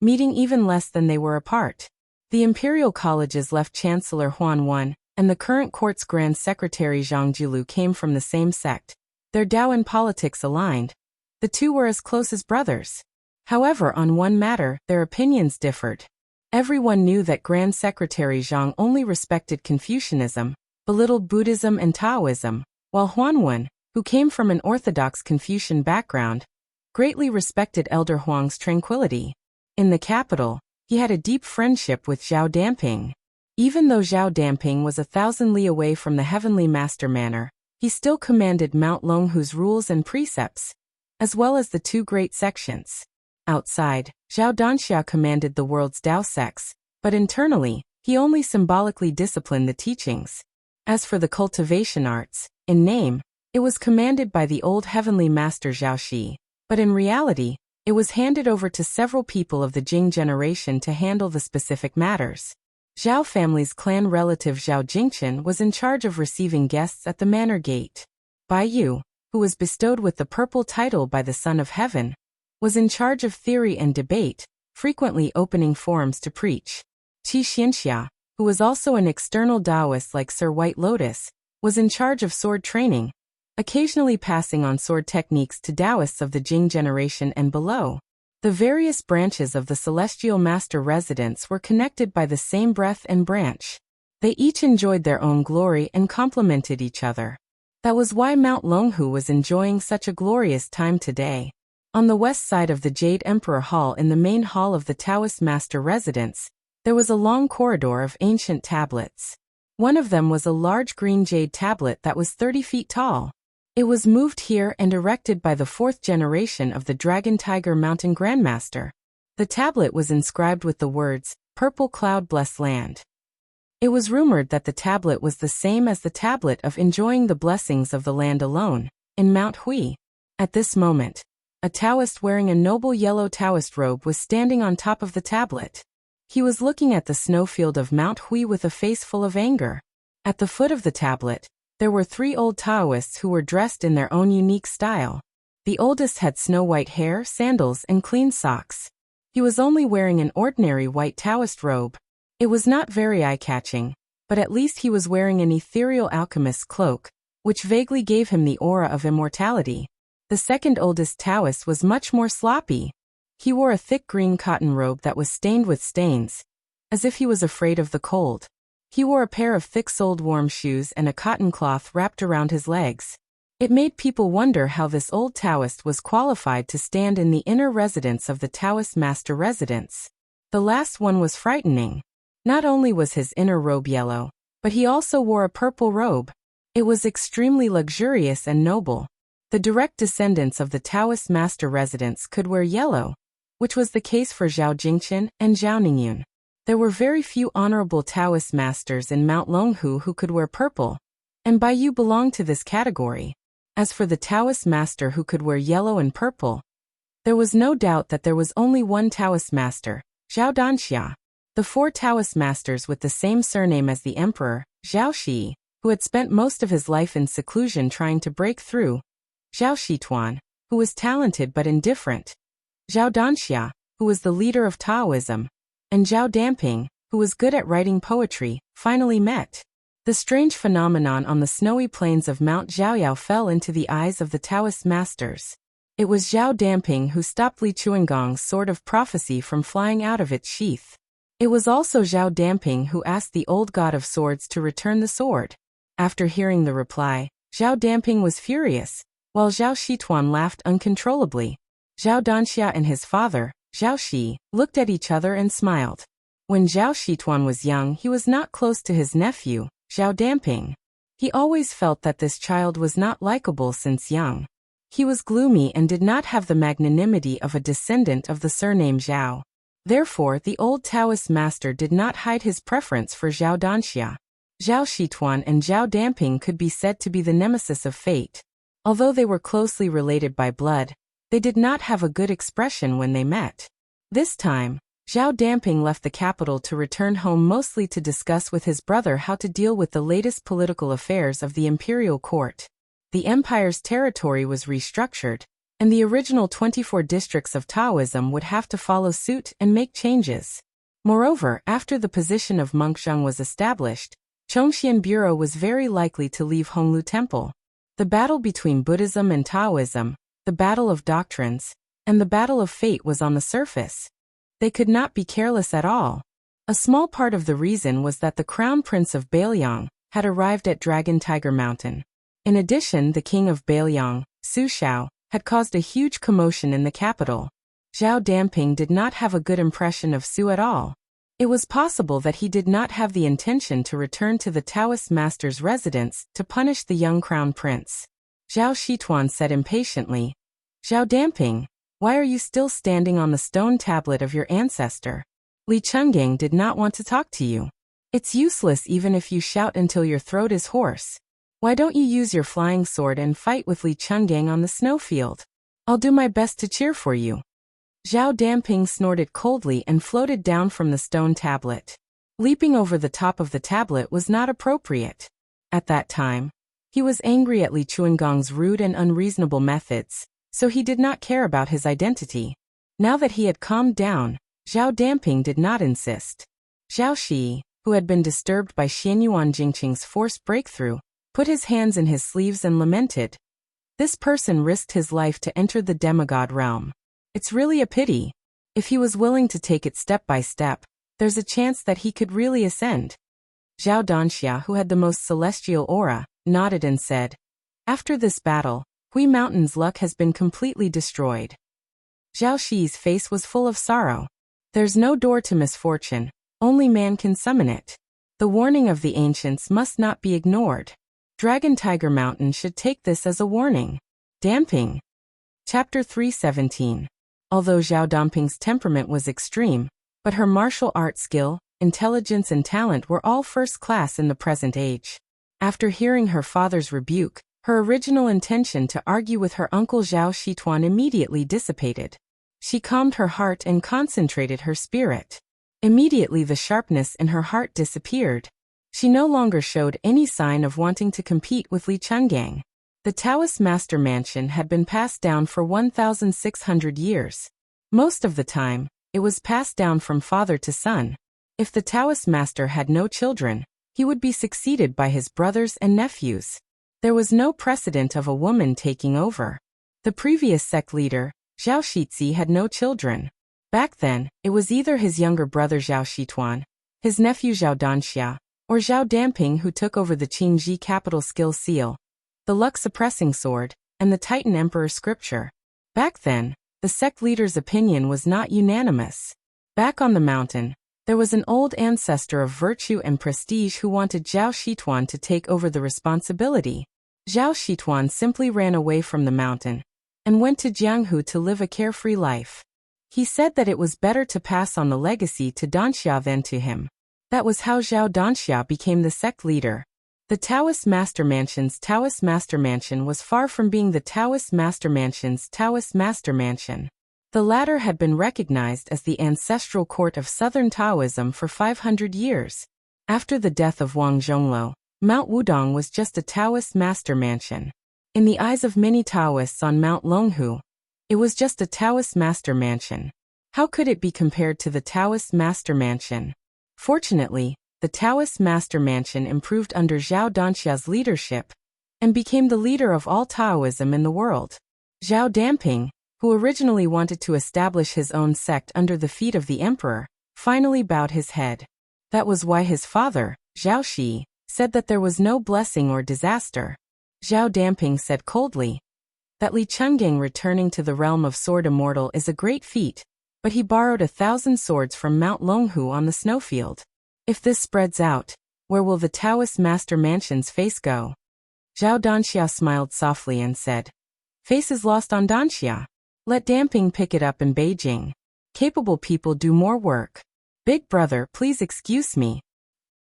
meeting even less than they were apart. The imperial college's left chancellor Huan Wen and the current court's grand secretary Zhang Julu came from the same sect. Their Dao and politics aligned. The 2 were as close as brothers. However, on one matter, their opinions differed. Everyone knew that Grand Secretary Zhang only respected Confucianism, belittled Buddhism and Taoism, while Huan Wen, who came from an orthodox Confucian background, greatly respected Elder Huang's tranquility. In the capital, he had a deep friendship with Zhao Damping. Even though Zhao Damping was 1,000 li away from the Heavenly Master Manor, he still commanded Mount Longhu's rules and precepts, as well as the 2 great sections. Outside, Zhao Danxia commanded the world's Dao sects, but internally, he only symbolically disciplined the teachings. As for the cultivation arts, in name, it was commanded by the old heavenly master Zhao Shi, but in reality, it was handed over to several people of the Jing generation to handle the specific matters. Zhao family's clan relative Zhao Jingchen was in charge of receiving guests at the manor gate. Bai Yu, who was bestowed with the purple title by the Son of Heaven, was in charge of theory and debate, frequently opening forums to preach. Qi Xianxia, who was also an external Taoist like Sir White Lotus, was in charge of sword training, occasionally passing on sword techniques to Taoists of the Jing generation and below. The various branches of the Celestial Master residence were connected by the same breath and branch. They each enjoyed their own glory and complemented each other. That was why Mount Longhu was enjoying such a glorious time today. On the west side of the Jade Emperor Hall in the main hall of the Taoist Master residence, there was a long corridor of ancient tablets. One of them was a large green jade tablet that was 30 feet tall. It was moved here and erected by the 4th generation of the Dragon Tiger Mountain Grandmaster. The tablet was inscribed with the words, "Purple Cloud Bless Land." It was rumored that the tablet was the same as the tablet of enjoying the blessings of the land alone, in Mount Hui. At this moment, a Taoist wearing a noble yellow Taoist robe was standing on top of the tablet. He was looking at the snowfield of Mount Hui with a face full of anger. At the foot of the tablet, there were 3 old Taoists who were dressed in their own unique style. The oldest had snow-white hair, sandals, and clean socks. He was only wearing an ordinary white Taoist robe. It was not very eye-catching, but at least he was wearing an ethereal alchemist's cloak, which vaguely gave him the aura of immortality. The second oldest Taoist was much more sloppy. He wore a thick green cotton robe that was stained with stains, as if he was afraid of the cold. He wore a pair of thick-soled warm shoes and a cotton cloth wrapped around his legs. It made people wonder how this old Taoist was qualified to stand in the inner residence of the Taoist master residence. The last one was frightening. Not only was his inner robe yellow, but he also wore a purple robe. It was extremely luxurious and noble. The direct descendants of the Taoist master residence could wear yellow, which was the case for Zhao Jingqian and Zhao Ningyun. There were very few honorable Taoist masters in Mount Longhu who could wear purple, and Bai Yu belonged to this category. As for the Taoist master who could wear yellow and purple, there was no doubt that there was only one Taoist master, Zhao Danxia. The four Taoist masters with the same surname as the emperor, Zhao Shi, who had spent most of his life in seclusion trying to break through, Zhao Shituan, who was talented but indifferent, Zhao Danxia, who was the leader of Taoism, and Zhao Damping, who was good at writing poetry, finally met. The strange phenomenon on the snowy plains of Mount Zhaoyao fell into the eyes of the Taoist masters. It was Zhao Damping who stopped Li Chuangong's sword of prophecy from flying out of its sheath. It was also Zhao Damping who asked the old god of swords to return the sword. After hearing the reply, Zhao Damping was furious, while Zhao Shituan laughed uncontrollably. Zhao Danxia and his father, Zhao Shi, looked at each other and smiled. When Zhao Shituan was young, he was not close to his nephew, Zhao Damping. He always felt that this child was not likable since young. He was gloomy and did not have the magnanimity of a descendant of the surname Zhao. Therefore, the old Taoist master did not hide his preference for Zhao Danxia. Zhao Shituan and Zhao Damping could be said to be the nemesis of fate. Although they were closely related by blood, they did not have a good expression when they met. This time, Zhao Damping left the capital to return home mostly to discuss with his brother how to deal with the latest political affairs of the imperial court. The empire's territory was restructured, and the original 24 districts of Taoism would have to follow suit and make changes. Moreover, after the position of Mengzheng was established, Chongxian Bureau was very likely to leave Honglu Temple. The battle between Buddhism and Taoism, the battle of doctrines, and the battle of fate was on the surface. They could not be careless at all. A small part of the reason was that the Crown Prince of Bailiang had arrived at Dragon Tiger Mountain. In addition, the king of Bailiang, Su Shao, had caused a huge commotion in the capital. Zhao Damping did not have a good impression of Su at all. It was possible that he did not have the intention to return to the Taoist master's residence to punish the young crown prince. Zhao Shituan said impatiently, "Zhao Damping, why are you still standing on the stone tablet of your ancestor? Li Chungang did not want to talk to you. It's useless even if you shout until your throat is hoarse. Why don't you use your flying sword and fight with Li Chungang on the snowfield? I'll do my best to cheer for you." Zhao Damping snorted coldly and floated down from the stone tablet. Leaping over the top of the tablet was not appropriate. At that time, he was angry at Li Chuangong's rude and unreasonable methods, so he did not care about his identity. Now that he had calmed down, Zhao Damping did not insist. Zhao Shi, who had been disturbed by Xianyuan Jingqing's forced breakthrough, put his hands in his sleeves and lamented. This person risked his life to enter the demigod realm. It's really a pity. If he was willing to take it step by step, there's a chance that he could really ascend. Zhao Danxia, who had the most celestial aura, nodded and said, "After this battle, Hui Mountain's luck has been completely destroyed." Zhao Shi's face was full of sorrow. There's no door to misfortune, only man can summon it. The warning of the ancients must not be ignored. Dragon Tiger Mountain should take this as a warning. Damping. Chapter 317. Although Zhao Damping's temperament was extreme, but her martial art skill, intelligence and talent were all first class in the present age. After hearing her father's rebuke, her original intention to argue with her uncle Zhao Shituan immediately dissipated. She calmed her heart and concentrated her spirit. Immediately the sharpness in her heart disappeared. She no longer showed any sign of wanting to compete with Li Chungang. The Taoist master mansion had been passed down for 1,600 years. Most of the time, it was passed down from father to son. If the Taoist master had no children, he would be succeeded by his brothers and nephews. There was no precedent of a woman taking over. The previous sect leader, Zhao Shizhi, had no children. Back then, it was either his younger brother Zhao Shituan, his nephew Zhao Danxia, or Zhao Damping who took over the Qingji capital skill seal, the luck-suppressing sword, and the Titan Emperor scripture. Back then, the sect leader's opinion was not unanimous. Back on the mountain, there was an old ancestor of virtue and prestige who wanted Zhao Shituan to take over the responsibility. Zhao Shituan simply ran away from the mountain and went to Jianghu to live a carefree life. He said that it was better to pass on the legacy to Danxia than to him. That was how Zhao Danxia became the sect leader. The Taoist Master Mansion's Taoist Master Mansion was far from being the Taoist Master Mansion's Taoist Master Mansion. The latter had been recognized as the ancestral court of Southern Taoism for 500 years. After the death of Wang Zhongluo, Mount Wudong was just a Taoist Master Mansion. In the eyes of many Taoists on Mount Longhu, it was just a Taoist Master Mansion. How could it be compared to the Taoist Master Mansion? Fortunately, the Taoist Master Mansion improved under Zhao Danxia's leadership and became the leader of all Taoism in the world. Zhao Damping, who originally wanted to establish his own sect under the feet of the emperor, finally bowed his head. That was why his father, Zhao Shi, said that there was no blessing or disaster. Zhao Damping said coldly that Li Chungang returning to the realm of Sword Immortal is a great feat, but he borrowed 1,000 swords from Mount Longhu on the snowfield. If this spreads out, where will the Taoist Master Mansion's face go? Zhao Danxia smiled softly and said, "Face is lost on Danxia. Let Damping pick it up in Beijing. Capable people do more work. Big brother, please excuse me."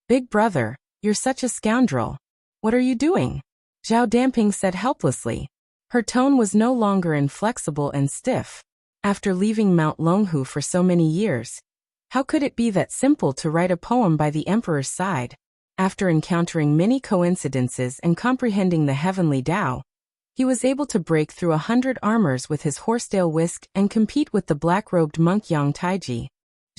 "Big brother, you're such a scoundrel. What are you doing?" Zhao Damping said helplessly. Her tone was no longer inflexible and stiff. After leaving Mount Longhu for so many years, how could it be that simple to write a poem by the emperor's side? After encountering many coincidences and comprehending the heavenly Tao, he was able to break through 100 armors with his horsetail whisk and compete with the black-robed monk Yang Taiji.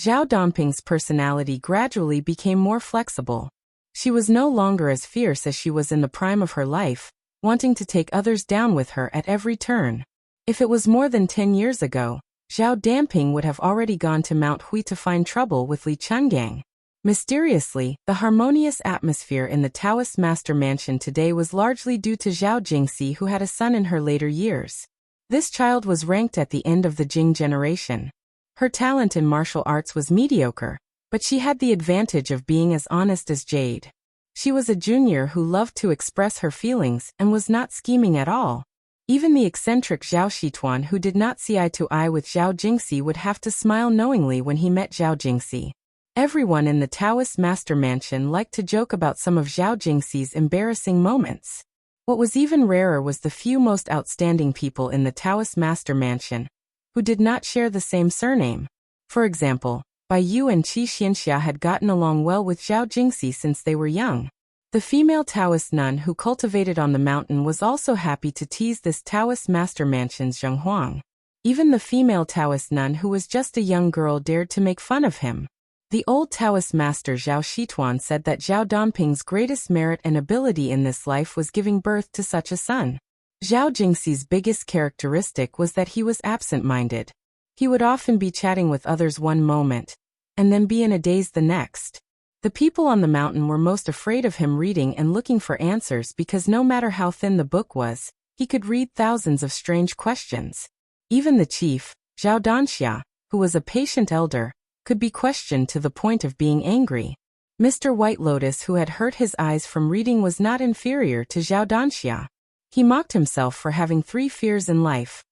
Zhao Damping's personality gradually became more flexible. She was no longer as fierce as she was in the prime of her life, wanting to take others down with her at every turn. If it was more than 10 years ago, Zhao Damping would have already gone to Mount Hui to find trouble with Li Chungang. Mysteriously, the harmonious atmosphere in the Taoist Master Mansion today was largely due to Zhao Jingxi, who had a son in her later years. This child was ranked at the end of the Jing generation. Her talent in martial arts was mediocre, but she had the advantage of being as honest as jade. She was a junior who loved to express her feelings and was not scheming at all. Even the eccentric Zhao Shituan, who did not see eye to eye with Zhao Jingxi, would have to smile knowingly when he met Zhao Jingxi. Everyone in the Taoist Master Mansion liked to joke about some of Zhao Jingxi's embarrassing moments. What was even rarer was the few most outstanding people in the Taoist Master Mansion who did not share the same surname. For example, Bai Yu and Qi Xianxia had gotten along well with Zhao Jingxi since they were young. The female Taoist nun who cultivated on the mountain was also happy to tease this Taoist Master Mansion's Zheng Huang. Even the female Taoist nun who was just a young girl dared to make fun of him. The old Taoist master Zhao Shituan said that Zhao Damping's greatest merit and ability in this life was giving birth to such a son. Zhao Jingxi's biggest characteristic was that he was absent-minded. He would often be chatting with others one moment, and then be in a daze the next. The people on the mountain were most afraid of him reading and looking for answers because no matter how thin the book was, he could read thousands of strange questions. Even the chief, Zhao Danxia, who was a patient elder, could be questioned to the point of being angry. Mr. White Lotus, who had hurt his eyes from reading, was not inferior to Zhao Danxia. He mocked himself for having 3 fears in life: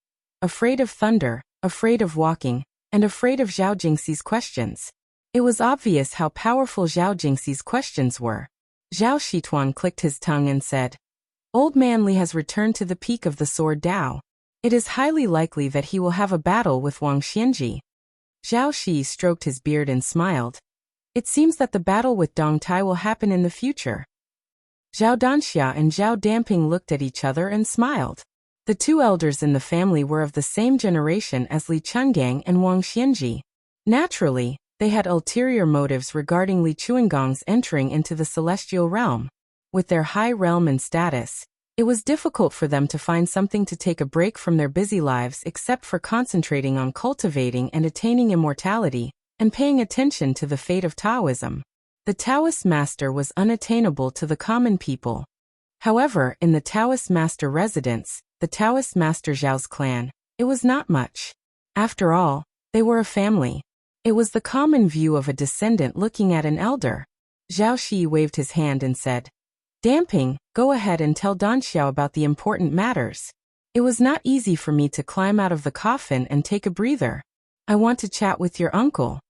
afraid of thunder, afraid of walking, and afraid of Zhao Jingxi's questions. It was obvious how powerful Zhao Jingxi's questions were. Zhao Shituan clicked his tongue and said, "Old Man Li has returned to the peak of the sword Dao. It is highly likely that he will have a battle with Wang Xianji." Zhao Shi stroked his beard and smiled. "It seems that the battle with Dong Tai will happen in the future." Zhao Danxia and Zhao Damping looked at each other and smiled. The 2 elders in the family were of the same generation as Li Chungang and Wang Xianji. Naturally, They had ulterior motives regarding Li Chuangong's entering into the celestial realm. With their high realm and status, it was difficult for them to find something to take a break from their busy lives except for concentrating on cultivating and attaining immortality, and paying attention to the fate of Taoism. The Taoist master was unattainable to the common people. However, in the Taoist master residence, the Taoist master Zhao's clan, it was not much. After all, they were a family. It was the common view of a descendant looking at an elder. Zhao Shi waved his hand and said, "Damping, go ahead and tell Dan Xiao about the important matters. It was not easy for me to climb out of the coffin and take a breather. I want to chat with your uncle."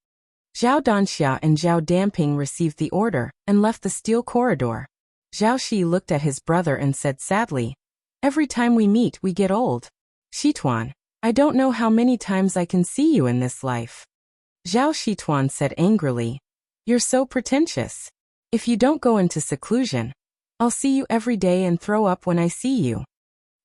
Zhao Danxia and Zhao Damping received the order and left the steel corridor. Zhao Shi looked at his brother and said sadly, "Every time we meet we get old. Shituan, I don't know how many times I can see you in this life." Zhao Shituan said angrily, "You're so pretentious. If you don't go into seclusion, I'll see you every day and throw up when I see you."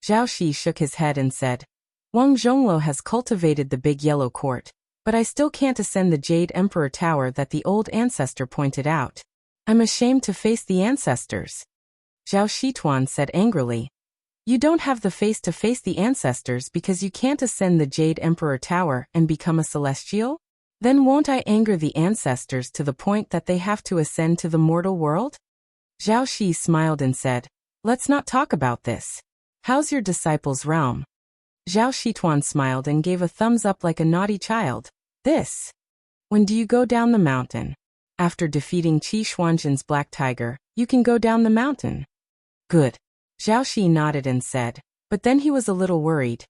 Zhao Shi shook his head and said, "Wang Zhongluo has cultivated the big yellow court, but I still can't ascend the Jade Emperor Tower that the old ancestor pointed out. I'm ashamed to face the ancestors." Zhao Shituan said angrily, "You don't have the face to face the ancestors because you can't ascend the Jade Emperor Tower and become a celestial? Then won't I anger the ancestors to the point that they have to ascend to the mortal world?" Zhao Shi smiled and said, "Let's not talk about this. How's your disciple's realm?" Zhao Shituan smiled and gave a thumbs up like a naughty child. "This. When do you go down the mountain? After defeating Qi Xuanzhen's black tiger, you can go down the mountain." "Good." Zhao Shi nodded and said, but then he was a little worried.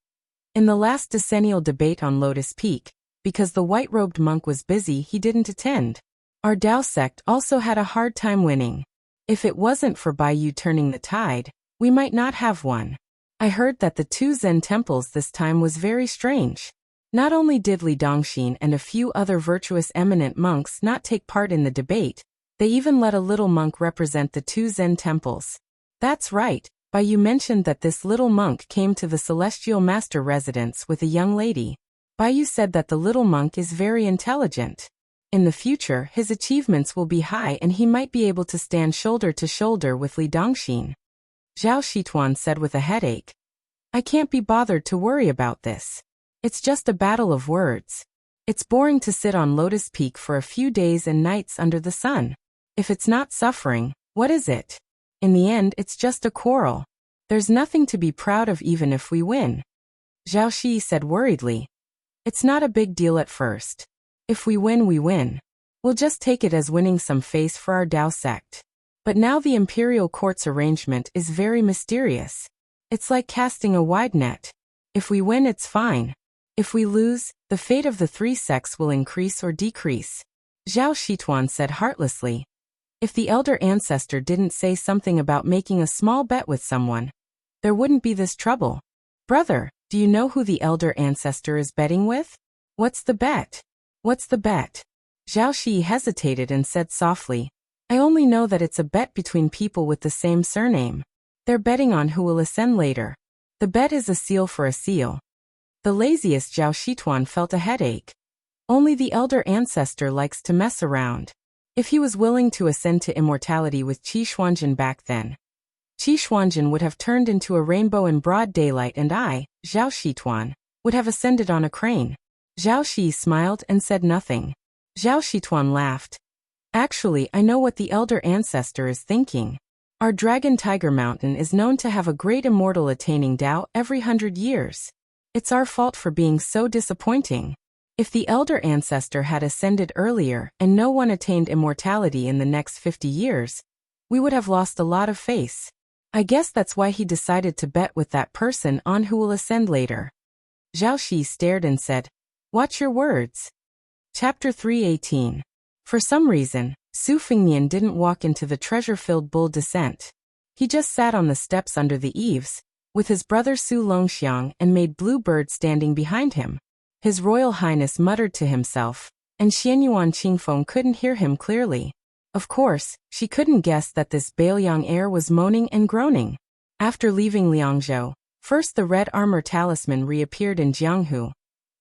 In the last decennial debate on Lotus Peak, because the white-robed monk was busy, he didn't attend. Our Dao sect also had a hard time winning. If it wasn't for Bai Yu turning the tide, we might not have won. I heard that the 2 Zen temples this time was very strange. Not only did Li Dongxin and a few other virtuous eminent monks not take part in the debate, they even let a little monk represent the 2 Zen temples. That's right, Bai Yu mentioned that this little monk came to the Celestial Master residence with a young lady. Bai Yu said that the little monk is very intelligent. In the future, his achievements will be high and he might be able to stand shoulder to shoulder with Li Dongxin. Zhao Shituan said with a headache, "I can't be bothered to worry about this. It's just a battle of words. It's boring to sit on Lotus Peak for a few days and nights under the sun. If it's not suffering, what is it? In the end, it's just a quarrel. There's nothing to be proud of even if we win." Zhao Shi said worriedly, "It's not a big deal at first. If we win, we win. We'll just take it as winning some face for our Dao sect. But now the imperial court's arrangement is very mysterious. It's like casting a wide net. If we win, it's fine. If we lose, the fate of the 3 sects will increase or decrease." Zhao Shituan said heartlessly, "If the elder ancestor didn't say something about making a small bet with someone, there wouldn't be this trouble. Brother, do you know who the elder ancestor is betting with? What's the bet?" "What's the bet?" Zhao Shi hesitated and said softly, "I only know that it's a bet between people with the same surname. They're betting on who will ascend later. The bet is a seal for a seal." The laziest Zhao Shituan felt a headache. Only the elder ancestor likes to mess around. If he was willing to ascend to immortality with Qi Xuanzhen back then, Qi Xuanzhen would have turned into a rainbow in broad daylight and I, Zhao Shituan, would have ascended on a crane. Zhao Shi smiled and said nothing. Zhao Shituan laughed. "Actually, I know what the elder ancestor is thinking. Our Dragon Tiger Mountain is known to have a great immortal attaining Dao every 100 years. It's our fault for being so disappointing. If the elder ancestor had ascended earlier and no one attained immortality in the next 50 years, we would have lost a lot of face. I guess that's why he decided to bet with that person on who will ascend later." Zhao Shi stared and said, "Watch your words." Chapter 318. For some reason, Su Fengnian didn't walk into the treasure-filled bull descent. He just sat on the steps under the eaves, with his brother Su Longxiang and made Blue Bird standing behind him. His Royal Highness muttered to himself, and Xianyuan Qingfeng couldn't hear him clearly. Of course, she couldn't guess that this Bailiang heir was moaning and groaning. After leaving Liangzhou, first the red armor talisman reappeared in Jianghu.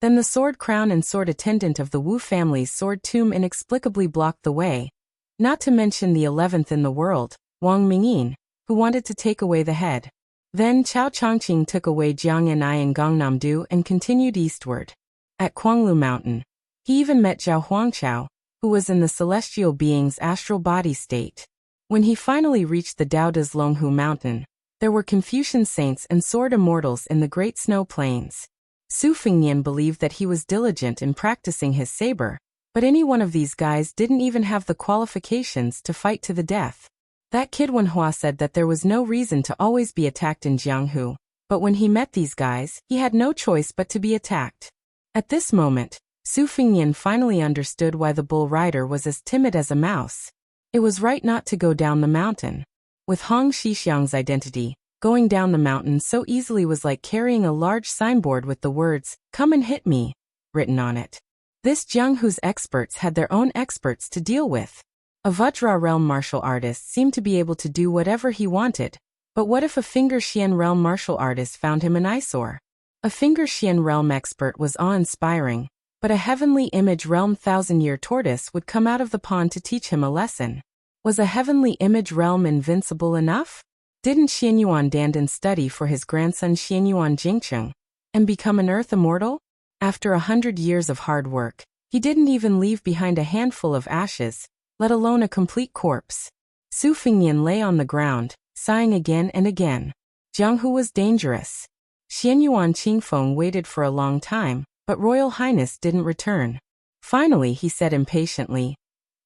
Then the sword crown and sword attendant of the Wu family's sword tomb inexplicably blocked the way, not to mention the 11th in the world, Wang Mingyin, who wanted to take away the head. Then Chao Chongqing took away Jiang Yan'ai and Gangnam-do and continued eastward. At Kuanglu Mountain, he even met Zhao Huangchao, who was in the celestial being's astral body state. When he finally reached the Daoda's Longhu Mountain, there were Confucian saints and sword immortals in the great snow plains. Su Fengnian believed that he was diligent in practicing his saber, but any one of these guys didn't even have the qualifications to fight to the death. That kid Wenhua said that there was no reason to always be attacked in Jianghu, but when he met these guys, he had no choice but to be attacked. At this moment, Su Fengnian finally understood why the bull rider was as timid as a mouse. It was right not to go down the mountain. With Hong Shixiang's identity, going down the mountain so easily was like carrying a large signboard with the words, "Come and hit me," written on it. This Jianghu's experts had their own experts to deal with. A Vajra realm martial artist seemed to be able to do whatever he wanted, but what if a Finger Xian realm martial artist found him an eyesore? A Finger Xian realm expert was awe-inspiring, but a heavenly image realm thousand-year tortoise would come out of the pond to teach him a lesson. Was a heavenly image realm invincible enough? Didn't Xianyuan Dandan study for his grandson Xianyuan Jingcheng and become an earth immortal? After 100 years of hard work, he didn't even leave behind a handful of ashes, let alone a complete corpse. Su Fengnian lay on the ground, sighing again and again. Jianghu was dangerous. Xianyuan Qingfeng waited for a long time, but Royal Highness didn't return. Finally, he said impatiently,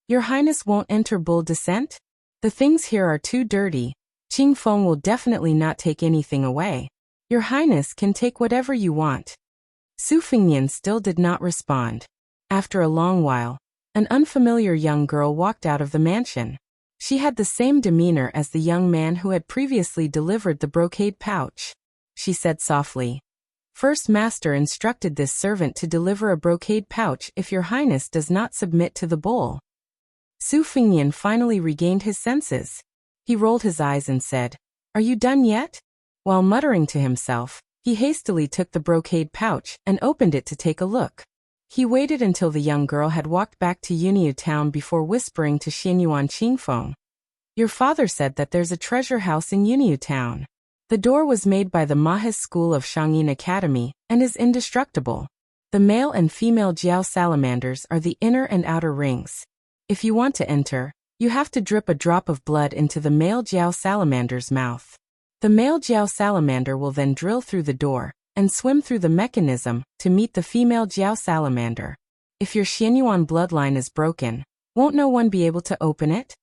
"Your Highness won't enter Bull Descent? The things here are too dirty. Qingfeng will definitely not take anything away. Your Highness can take whatever you want." Su Fengnian still did not respond. After a long while, an unfamiliar young girl walked out of the mansion. She had the same demeanor as the young man who had previously delivered the brocade pouch. She said softly, "First Master instructed this servant to deliver a brocade pouch if your Highness does not submit to the bull." Su Fengnian finally regained his senses. He rolled his eyes and said, "Are you done yet?" While muttering to himself, he hastily took the brocade pouch and opened it to take a look. He waited until the young girl had walked back to Yuniu town before whispering to Xianyuan Qingfeng, "Your father said that there's a treasure house in Yuniu town. The door was made by the Mahis School of Shangyin Academy and is indestructible. The male and female Jiao salamanders are the inner and outer rings. If you want to enter, you have to drip a drop of blood into the male Jiao salamander's mouth. The male Jiao salamander will then drill through the door and swim through the mechanism to meet the female Jiao salamander. If your Xianyuan bloodline is broken, won't no one be able to open it?"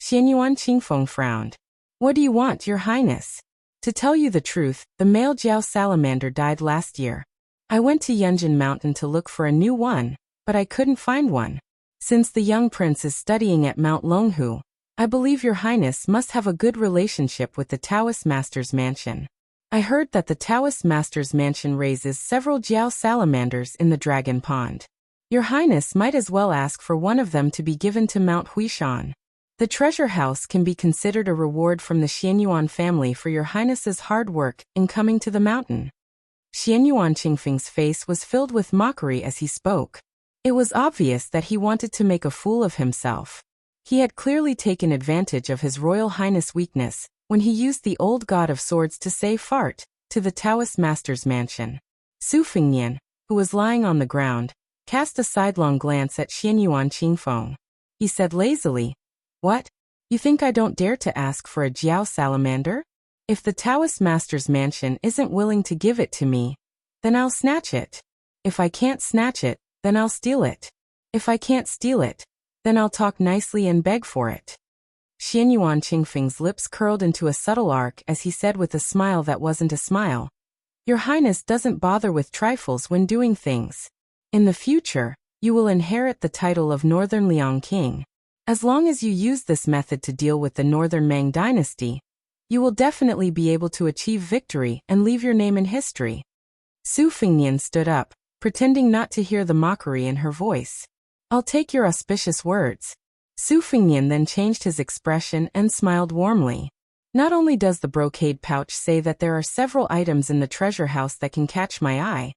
Xianyuan Qingfeng frowned. "What do you want, Your Highness?" "To tell you the truth, the male Jiao salamander died last year. I went to Yunjin Mountain to look for a new one, but I couldn't find one. Since the young prince is studying at Mount Longhu, I believe Your Highness must have a good relationship with the Taoist Master's mansion. I heard that the Taoist Master's mansion raises several Jiao salamanders in the Dragon Pond. Your Highness might as well ask for one of them to be given to Mount Huishan. The treasure house can be considered a reward from the Xianyuan family for Your Highness's hard work in coming to the mountain." Xianyuan Qingfeng's face was filled with mockery as he spoke. It was obvious that he wanted to make a fool of himself. He had clearly taken advantage of His Royal Highness' weakness when he used the old god of swords to say fart to the Taoist Master's mansion. Su Fengnian, who was lying on the ground, cast a sidelong glance at Xianyuan Qingfeng. He said lazily, "What? You think I don't dare to ask for a Jiao salamander? If the Taoist Master's mansion isn't willing to give it to me, then I'll snatch it. If I can't snatch it, then I'll steal it. If I can't steal it, then I'll talk nicely and beg for it." Xianyuan Qingfeng's lips curled into a subtle arc as he said with a smile that wasn't a smile, "Your Highness doesn't bother with trifles when doing things. In the future, you will inherit the title of Northern Liang King. As long as you use this method to deal with the Northern Ming dynasty, you will definitely be able to achieve victory and leave your name in history." Su Fengnian stood up, pretending not to hear the mockery in her voice. "I'll take your auspicious words." Su Fengnian then changed his expression and smiled warmly. "Not only does the brocade pouch say that there are several items in the treasure house that can catch my eye,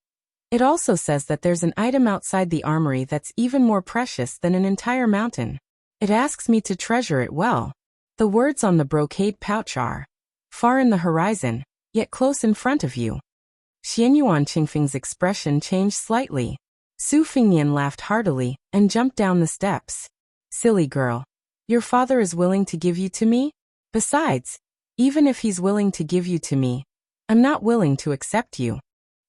It also says that there's an item outside the armory that's even more precious than an entire mountain. It asks me to treasure it well. The words on the brocade pouch are, far in the horizon, yet close in front of you. Xianyuan Qingfeng's expression changed slightly. Su Fingnian laughed heartily and jumped down the steps. Silly girl. Your father is willing to give you to me? Besides, even if he's willing to give you to me, I'm not willing to accept you.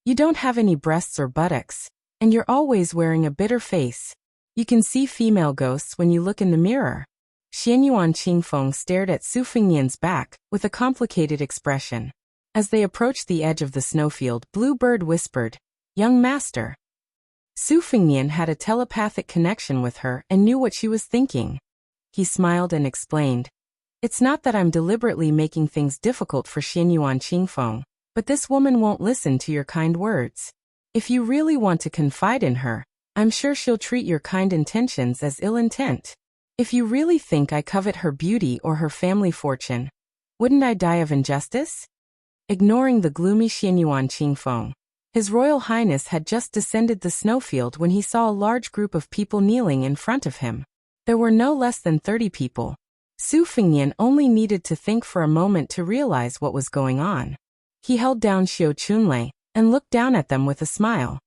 You don't have any breasts or buttocks, and you're always wearing a bitter face. You can see female ghosts when you look in the mirror. Xianyuan Qingfeng stared at Su Fingnian's back with a complicated expression. As they approached the edge of the snowfield, Blue Bird whispered, Young master. Su Fingnian had a telepathic connection with her and knew what she was thinking. He smiled and explained, It's not that I'm deliberately making things difficult for Xianyuan Qingfeng, but this woman won't listen to your kind words. If you really want to confide in her, I'm sure she'll treat your kind intentions as ill intent. If you really think I covet her beauty or her family fortune, wouldn't I die of injustice? Ignoring the gloomy Xianyuan Qingfeng, His Royal Highness had just descended the snowfield when he saw a large group of people kneeling in front of him. There were no less than 30 people. Su Fingnian only needed to think for a moment to realize what was going on. He held down Xiao Chunlei and looked down at them with a smile.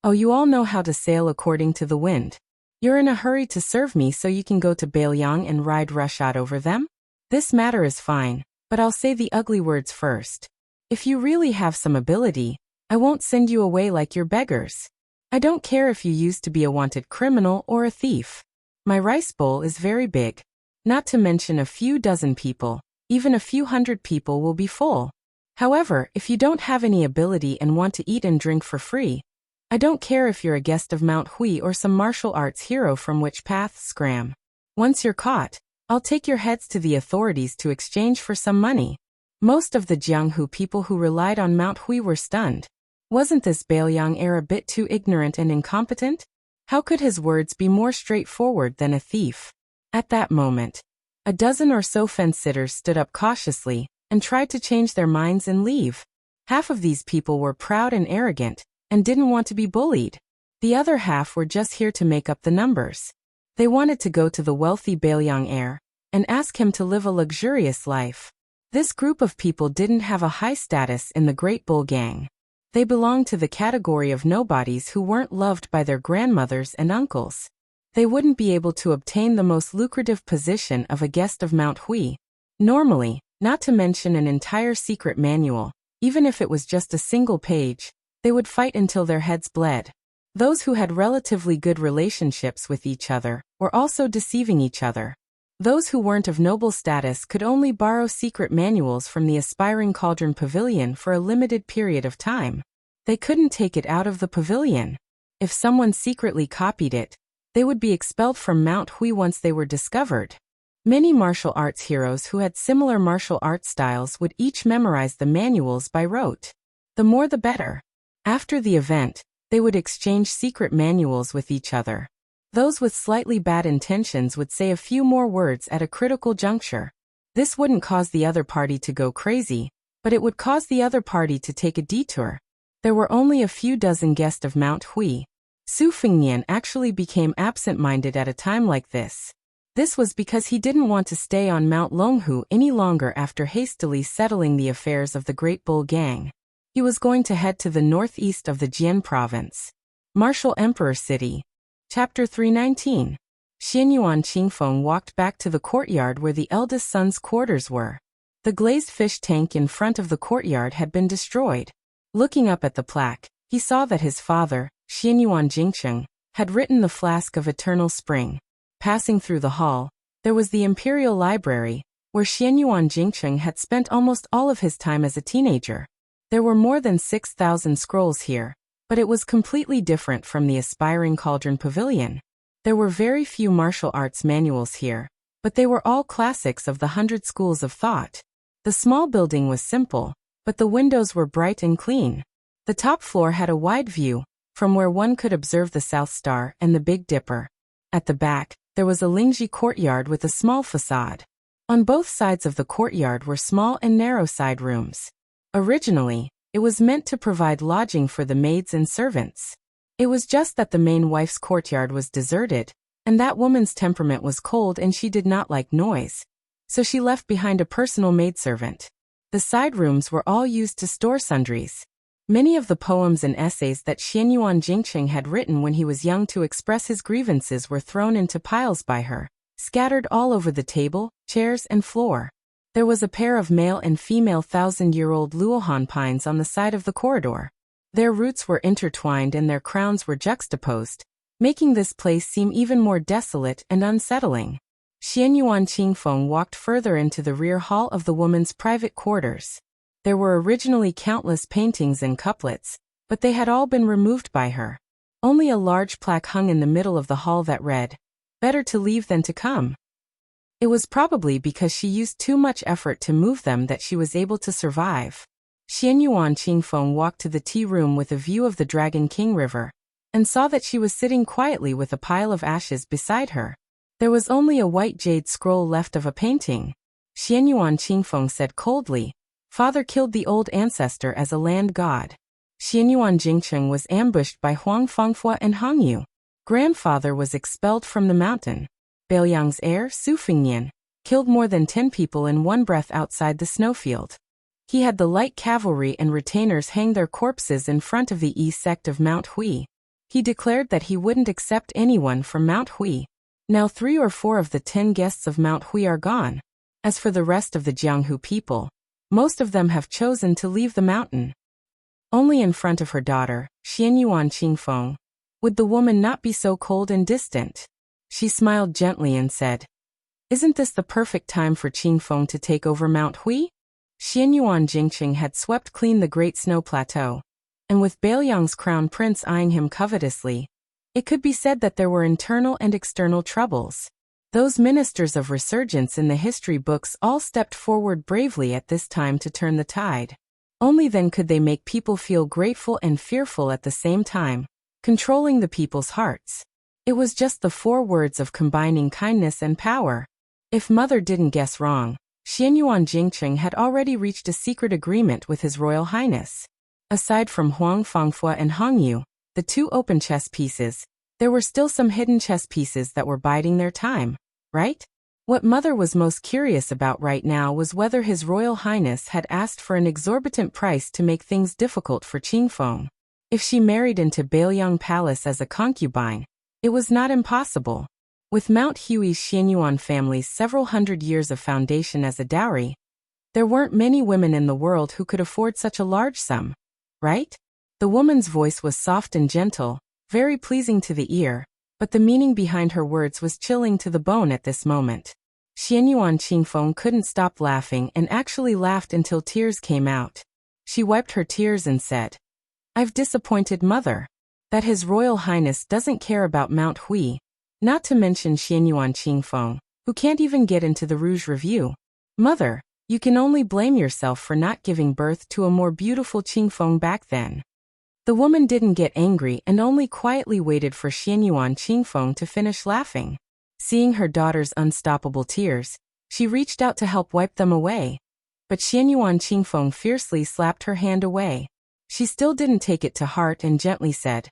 Oh, you all know how to sail according to the wind. You're in a hurry to serve me so you can go to Bailiang and ride roughshod over them? This matter is fine, but I'll say the ugly words first. If you really have some ability, I won't send you away like your beggars. I don't care if you used to be a wanted criminal or a thief. My rice bowl is very big. Not to mention a few dozen people, even a few hundred people will be full. However, if you don't have any ability and want to eat and drink for free, I don't care if you're a guest of Mount Hui or some martial arts hero from which path scram. Once you're caught, I'll take your heads to the authorities to exchange for some money. Most of the Jianghu people who relied on Mount Hui were stunned. Wasn't this Bailiang heir a bit too ignorant and incompetent? How could his words be more straightforward than a thief? At that moment, a dozen or so fence-sitters stood up cautiously and tried to change their minds and leave. Half of these people were proud and arrogant and didn't want to be bullied. The other half were just here to make up the numbers. They wanted to go to the wealthy Bailiang heir and ask him to live a luxurious life. This group of people didn't have a high status in the Great Bull Gang. They belonged to the category of nobodies who weren't loved by their grandmothers and uncles. They wouldn't be able to obtain the most lucrative position of a guest of Mount Hui. Normally, not to mention an entire secret manual, even if it was just a single page, they would fight until their heads bled. Those who had relatively good relationships with each other were also deceiving each other. Those who weren't of noble status could only borrow secret manuals from the aspiring Cauldron Pavilion for a limited period of time. They couldn't take it out of the pavilion. If someone secretly copied it, they would be expelled from Mount Hui once they were discovered. Many martial arts heroes who had similar martial arts styles would each memorize the manuals by rote. The more the better. After the event, they would exchange secret manuals with each other. Those with slightly bad intentions would say a few more words at a critical juncture. This wouldn't cause the other party to go crazy, but it would cause the other party to take a detour. There were only a few dozen guests of Mount Hui. Su Fingnian actually became absent-minded at a time like this. This was because he didn't want to stay on Mount Longhu any longer after hastily settling the affairs of the Great Bull Gang. He was going to head to the northeast of the Jian province. Martial Emperor City. Chapter 319. Xianyuan Qingfeng walked back to the courtyard where the eldest son's quarters were. The glazed fish tank in front of the courtyard had been destroyed. Looking up at the plaque, he saw that his father, Xianyuan Jingcheng, had written the Flask of Eternal Spring. Passing through the hall, there was the Imperial Library, where Xianyuan Jingcheng had spent almost all of his time as a teenager. There were more than 6,000 scrolls here, but it was completely different from the aspiring Cauldron Pavilion. There were very few martial arts manuals here, but they were all classics of the 100 schools of thought. The small building was simple, but the windows were bright and clean. The top floor had a wide view, from where one could observe the South Star and the Big Dipper. At the back, there was a Lingji courtyard with a small facade. On both sides of the courtyard were small and narrow side rooms. Originally, It was meant to provide lodging for the maids and servants. It was just that the main wife's courtyard was deserted, and that woman's temperament was cold and she did not like noise. So she left behind a personal maidservant. The side rooms were all used to store sundries. Many of the poems and essays that Xianyuan Jingqing had written when he was young to express his grievances were thrown into piles by her, scattered all over the table, chairs, and floor. There was a pair of male and female 1,000-year-old luohan pines on the side of the corridor. Their roots were intertwined and their crowns were juxtaposed, making this place seem even more desolate and unsettling. Xianyuan Qingfeng walked further into the rear hall of the woman's private quarters. There were originally countless paintings and couplets, but they had all been removed by her. Only a large plaque hung in the middle of the hall that read, "Better to leave than to come." It was probably because she used too much effort to move them that she was able to survive. Xianyuan Qingfeng walked to the tea room with a view of the Dragon King River, and saw that she was sitting quietly with a pile of ashes beside her. There was only a white jade scroll left of a painting. Xianyuan Qingfeng said coldly, "Father killed the old ancestor as a land god." Xianyuan Jingqing was ambushed by Huang Fengfua and Hangyu. Grandfather was expelled from the mountain. Bailiang's heir, Su Fingnian, killed more than 10 people in one breath outside the snowfield. He had the light cavalry and retainers hang their corpses in front of the east sect of Mount Hui. He declared that he wouldn't accept anyone from Mount Hui. Now 3 or 4 of the 10 guests of Mount Hui are gone. As for the rest of the Jianghu people, most of them have chosen to leave the mountain. Only in front of her daughter, Xianyuan Qingfeng, would the woman not be so cold and distant. She smiled gently and said, "Isn't this the perfect time for Qingfeng to take over Mount Hui?" Xianyuan Jingqing had swept clean the Great Snow Plateau, and with Bailiang's crown prince eyeing him covetously, it could be said that there were internal and external troubles. Those ministers of resurgence in the history books all stepped forward bravely at this time to turn the tide. Only then could they make people feel grateful and fearful at the same time, controlling the people's hearts. It was just the 4 words of combining kindness and power. If Mother didn't guess wrong, Xianyuan Jingqing had already reached a secret agreement with His Royal Highness. Aside from Huang Fengfua and Hangyu, the 2 open chess pieces, there were still some hidden chess pieces that were biding their time. Right? What Mother was most curious about right now was whether His Royal Highness had asked for an exorbitant price to make things difficult for Qingfeng. If she married into Bailiang Palace as a concubine, it was not impossible. With Mount Hui's Xianyuan family's several hundred years of foundation as a dowry, there weren't many women in the world who could afford such a large sum. Right? The woman's voice was soft and gentle, very pleasing to the ear, but the meaning behind her words was chilling to the bone at this moment. Xianyuan Qingfeng couldn't stop laughing and actually laughed until tears came out. She wiped her tears and said, "I've disappointed Mother. That His Royal Highness doesn't care about Mount Hui, not to mention Xianyuan Qingfeng, who can't even get into the Rouge Review. Mother, you can only blame yourself for not giving birth to a more beautiful Qingfeng back then." The woman didn't get angry and only quietly waited for Xianyuan Qingfeng to finish laughing. Seeing her daughter's unstoppable tears, she reached out to help wipe them away. But Xianyuan Qingfeng fiercely slapped her hand away. She still didn't take it to heart and gently said,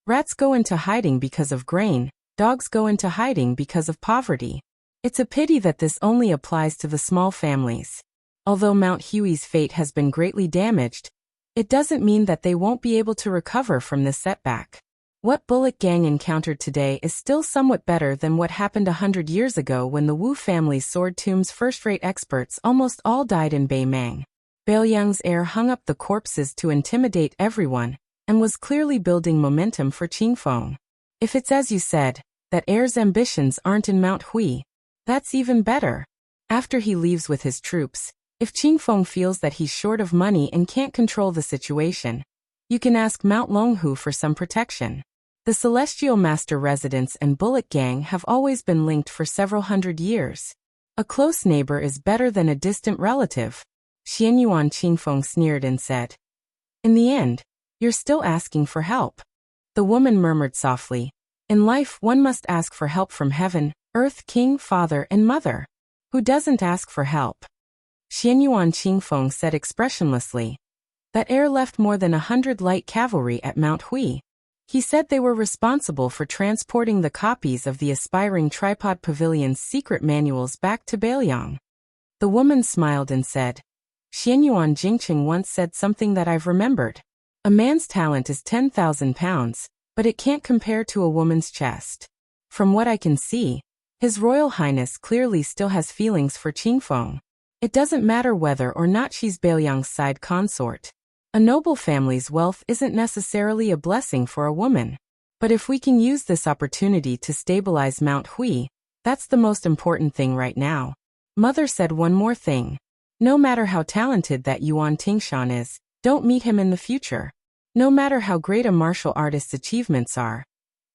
"Rats go into hiding because of grain, dogs go into hiding because of poverty. It's a pity that this only applies to the small families. Although Mount Hui's fate has been greatly damaged, it doesn't mean that they won't be able to recover from this setback. What Bullock Gang encountered today is still somewhat better than what happened 100 years ago when the Wu family's sword tomb's first-rate experts almost all died in Beimang. Bailiang's heir hung up the corpses to intimidate everyone, and was clearly building momentum for Qingfeng. If it's as you said, that heir's ambitions aren't in Mount Hui, that's even better. After he leaves with his troops, if Qingfeng feels that he's short of money and can't control the situation, you can ask Mount Longhu for some protection. The Celestial Master residence and Bullock Gang have always been linked for several hundred years. A close neighbor is better than a distant relative. Xianyuan Qingfeng sneered and said, "In the end, you're still asking for help." The woman murmured softly, "In life one must ask for help from heaven, earth, king, father, and mother. Who doesn't ask for help?" Xianyuan Qingfeng said expressionlessly, That air left more than 100 light cavalry at Mount Hui. He said they were responsible for transporting the copies of the aspiring tripod pavilion's secret manuals back to Bailiang. The woman smiled and said, Xianyuan Jingqing once said something that I've remembered. A man's talent is 10,000 pounds, but it can't compare to a woman's chest. From what I can see, His Royal Highness clearly still has feelings for Qingfeng. It doesn't matter whether or not she's Bailiang's side consort. A noble family's wealth isn't necessarily a blessing for a woman. But if we can use this opportunity to stabilize Mount Hui, that's the most important thing right now. Mother said one more thing. No matter how talented that Yuan Tingshan is, don't meet him in the future. No matter how great a martial artist's achievements are,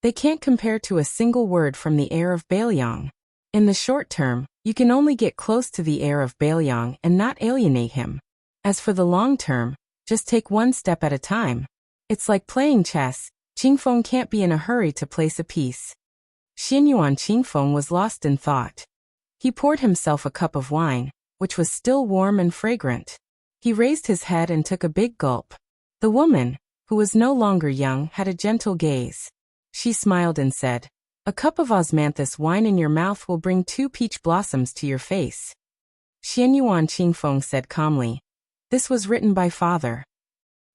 they can't compare to a single word from the heir of Bailiang. In the short term, you can only get close to the heir of Bailiang and not alienate him. As for the long term, just take one step at a time. It's like playing chess. Qingfeng can't be in a hurry to place a piece. Xianyuan Qingfeng was lost in thought. He poured himself a cup of wine, which was still warm and fragrant. He raised his head and took a big gulp. The woman, who was no longer young, had a gentle gaze. She smiled and said, A cup of osmanthus wine in your mouth will bring 2 peach blossoms to your face. Xianyuan Qingfeng said calmly, This was written by father.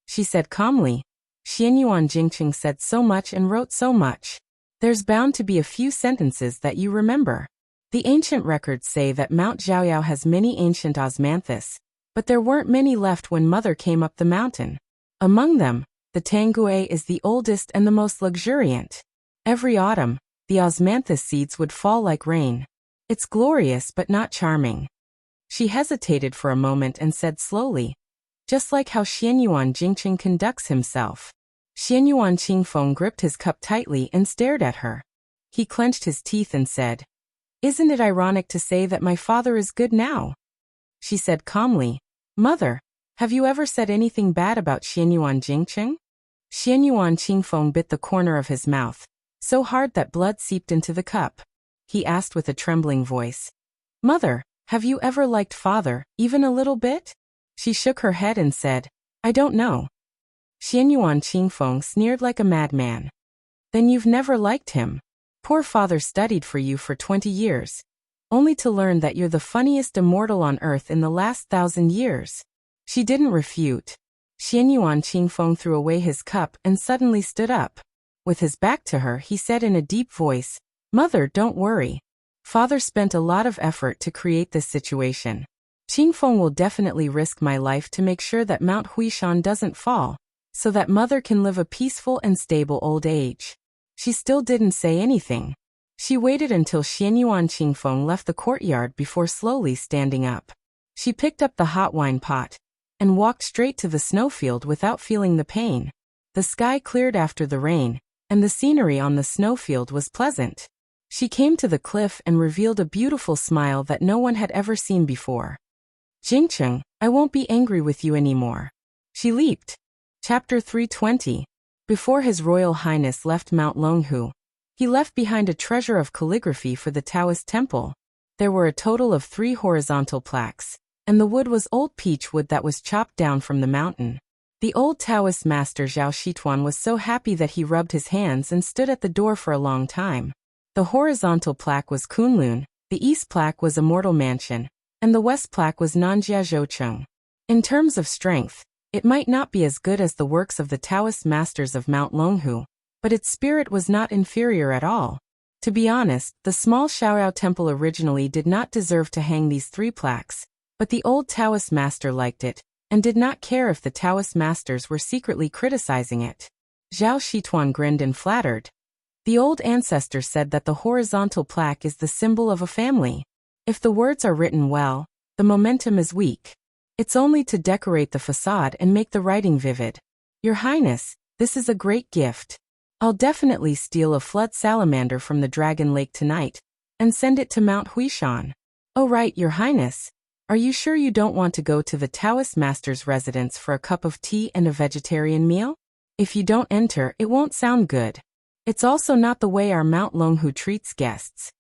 She said calmly, Xianyuan Jingqing said so much and wrote so much. There's bound to be a few sentences that you remember. The ancient records say that Mount Zhaoyao has many ancient osmanthus, but there weren't many left when mother came up the mountain. Among them, the Tangue is the oldest and the most luxuriant. Every autumn, the osmanthus seeds would fall like rain. It's glorious but not charming. She hesitated for a moment and said slowly, Just like how Xianyuan Jingqing conducts himself. Xianyuan Qingfeng gripped his cup tightly and stared at her. He clenched his teeth and said, Isn't it ironic to say that my father is good now? She said calmly, Mother, have you ever said anything bad about Xianyuan Jingqing? Xianyuan Qingfeng bit the corner of his mouth, so hard that blood seeped into the cup. He asked with a trembling voice, Mother, have you ever liked father, even a little bit? She shook her head and said, I don't know. Xianyuan Qingfeng sneered like a madman. Then you've never liked him. Poor father studied for you for 20 years, only to learn that you're the funniest immortal on earth in the last 1,000 years. She didn't refute. Xianyuan Qingfeng threw away his cup and suddenly stood up. With his back to her, he said in a deep voice, Mother, don't worry. Father spent a lot of effort to create this situation. Qingfeng will definitely risk my life to make sure that Mount Huishan doesn't fall, so that mother can live a peaceful and stable old age. She still didn't say anything. She waited until Xianyuan Qingfeng left the courtyard before slowly standing up. She picked up the hot wine pot and walked straight to the snowfield without feeling the pain. The sky cleared after the rain, and the scenery on the snowfield was pleasant. She came to the cliff and revealed a beautiful smile that no one had ever seen before. Jingqing, I won't be angry with you anymore. She leaped. Chapter 320. Before His Royal Highness left Mount Longhu, he left behind a treasure of calligraphy for the Taoist temple. There were a total of 3 horizontal plaques, and the wood was old peach wood that was chopped down from the mountain. The old Taoist master Zhao Shituan was so happy that he rubbed his hands and stood at the door for a long time. The horizontal plaque was Kunlun, the east plaque was Immortal Mansion, and the west plaque was Nanjia Zhoucheng. In terms of strength, it might not be as good as the works of the Taoist masters of Mount Longhu, but its spirit was not inferior at all. To be honest, the small Shaoyao temple originally did not deserve to hang these 3 plaques, but the old Taoist master liked it, and did not care if the Taoist masters were secretly criticizing it. Zhao Shituan grinned and flattered. The old ancestor said that the horizontal plaque is the symbol of a family. If the words are written well, the momentum is weak. It's only to decorate the facade and make the writing vivid. Your Highness, this is a great gift. I'll definitely steal a flood salamander from the Dragon Lake tonight, and send it to Mount Huishan. Oh right, Your Highness. Are you sure you don't want to go to the Taoist master's residence for a cup of tea and a vegetarian meal? If you don't enter, it won't sound good. It's also not the way our Mount Longhu treats guests.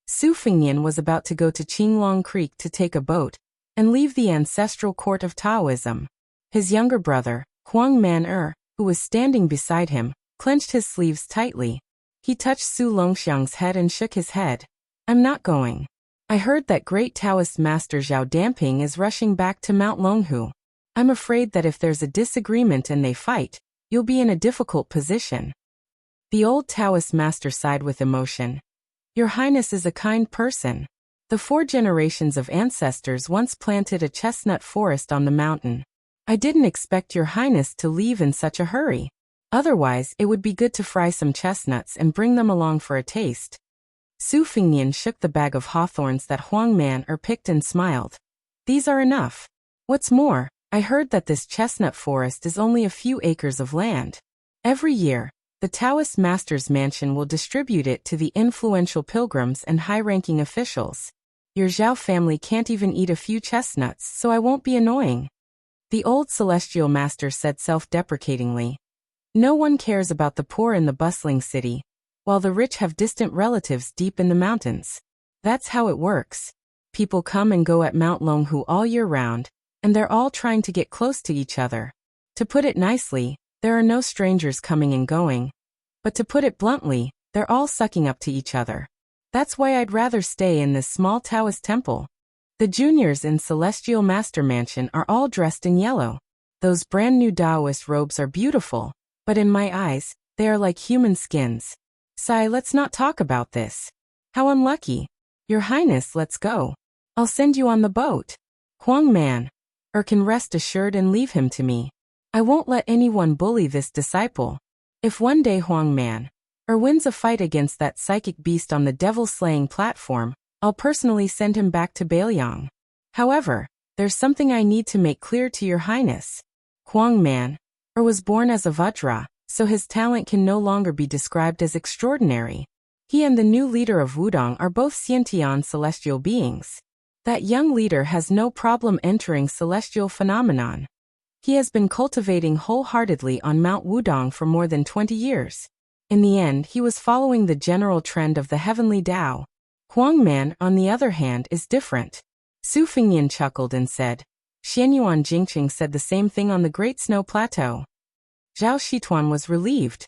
Su Fengnian was about to go to Qinglong Creek to take a boat and leave the ancestral court of Taoism. His younger brother, Huang Man, who was standing beside him, clenched his sleeves tightly. He touched Su Longxiang's head and shook his head. I'm not going. I heard that great Taoist master Zhao Damping is rushing back to Mount Longhu. I'm afraid that if there's a disagreement and they fight, you'll be in a difficult position. The old Taoist master sighed with emotion. Your Highness is a kind person. The 4 generations of ancestors once planted a chestnut forest on the mountain. I didn't expect your Highness to leave in such a hurry. Otherwise, it would be good to fry some chestnuts and bring them along for a taste. Su Fingnian shook the bag of hawthorns that Huang Man picked and smiled. These are enough. What's more, I heard that this chestnut forest is only a few acres of land. Every year, the Taoist master's mansion will distribute it to the influential pilgrims and high-ranking officials. Your Zhao family can't even eat a few chestnuts, so I won't be annoying. The old celestial master said self-deprecatingly. No one cares about the poor in the bustling city, while the rich have distant relatives deep in the mountains. That's how it works. People come and go at Mount Longhu all year round, and they're all trying to get close to each other. To put it nicely, there are no strangers coming and going. But to put it bluntly, they're all sucking up to each other. That's why I'd rather stay in this small Taoist temple. The juniors in Celestial Master Mansion are all dressed in yellow. Those brand new Taoist robes are beautiful, but in my eyes, they are like human skins. Sai, let's not talk about this. How unlucky. Your Highness, let's go. I'll send you on the boat. Huang Man, can rest assured and leave him to me. I won't let anyone bully this disciple. If one day Huang Man wins a fight against that psychic beast on the devil-slaying platform, I'll personally send him back to Bailiang. However, there's something I need to make clear to your Highness. Huang Man was born as a Vajra, so his talent can no longer be described as extraordinary. He and the new leader of Wudong are both Xiantian celestial beings. That young leader has no problem entering celestial phenomenon. He has been cultivating wholeheartedly on Mount Wudong for more than 20 years. In the end, he was following the general trend of the heavenly Tao. Huang Man, on the other hand, is different. Su Fingnian chuckled and said, Xianyuan Jingqing said the same thing on the Great Snow Plateau. Zhao Shituan was relieved.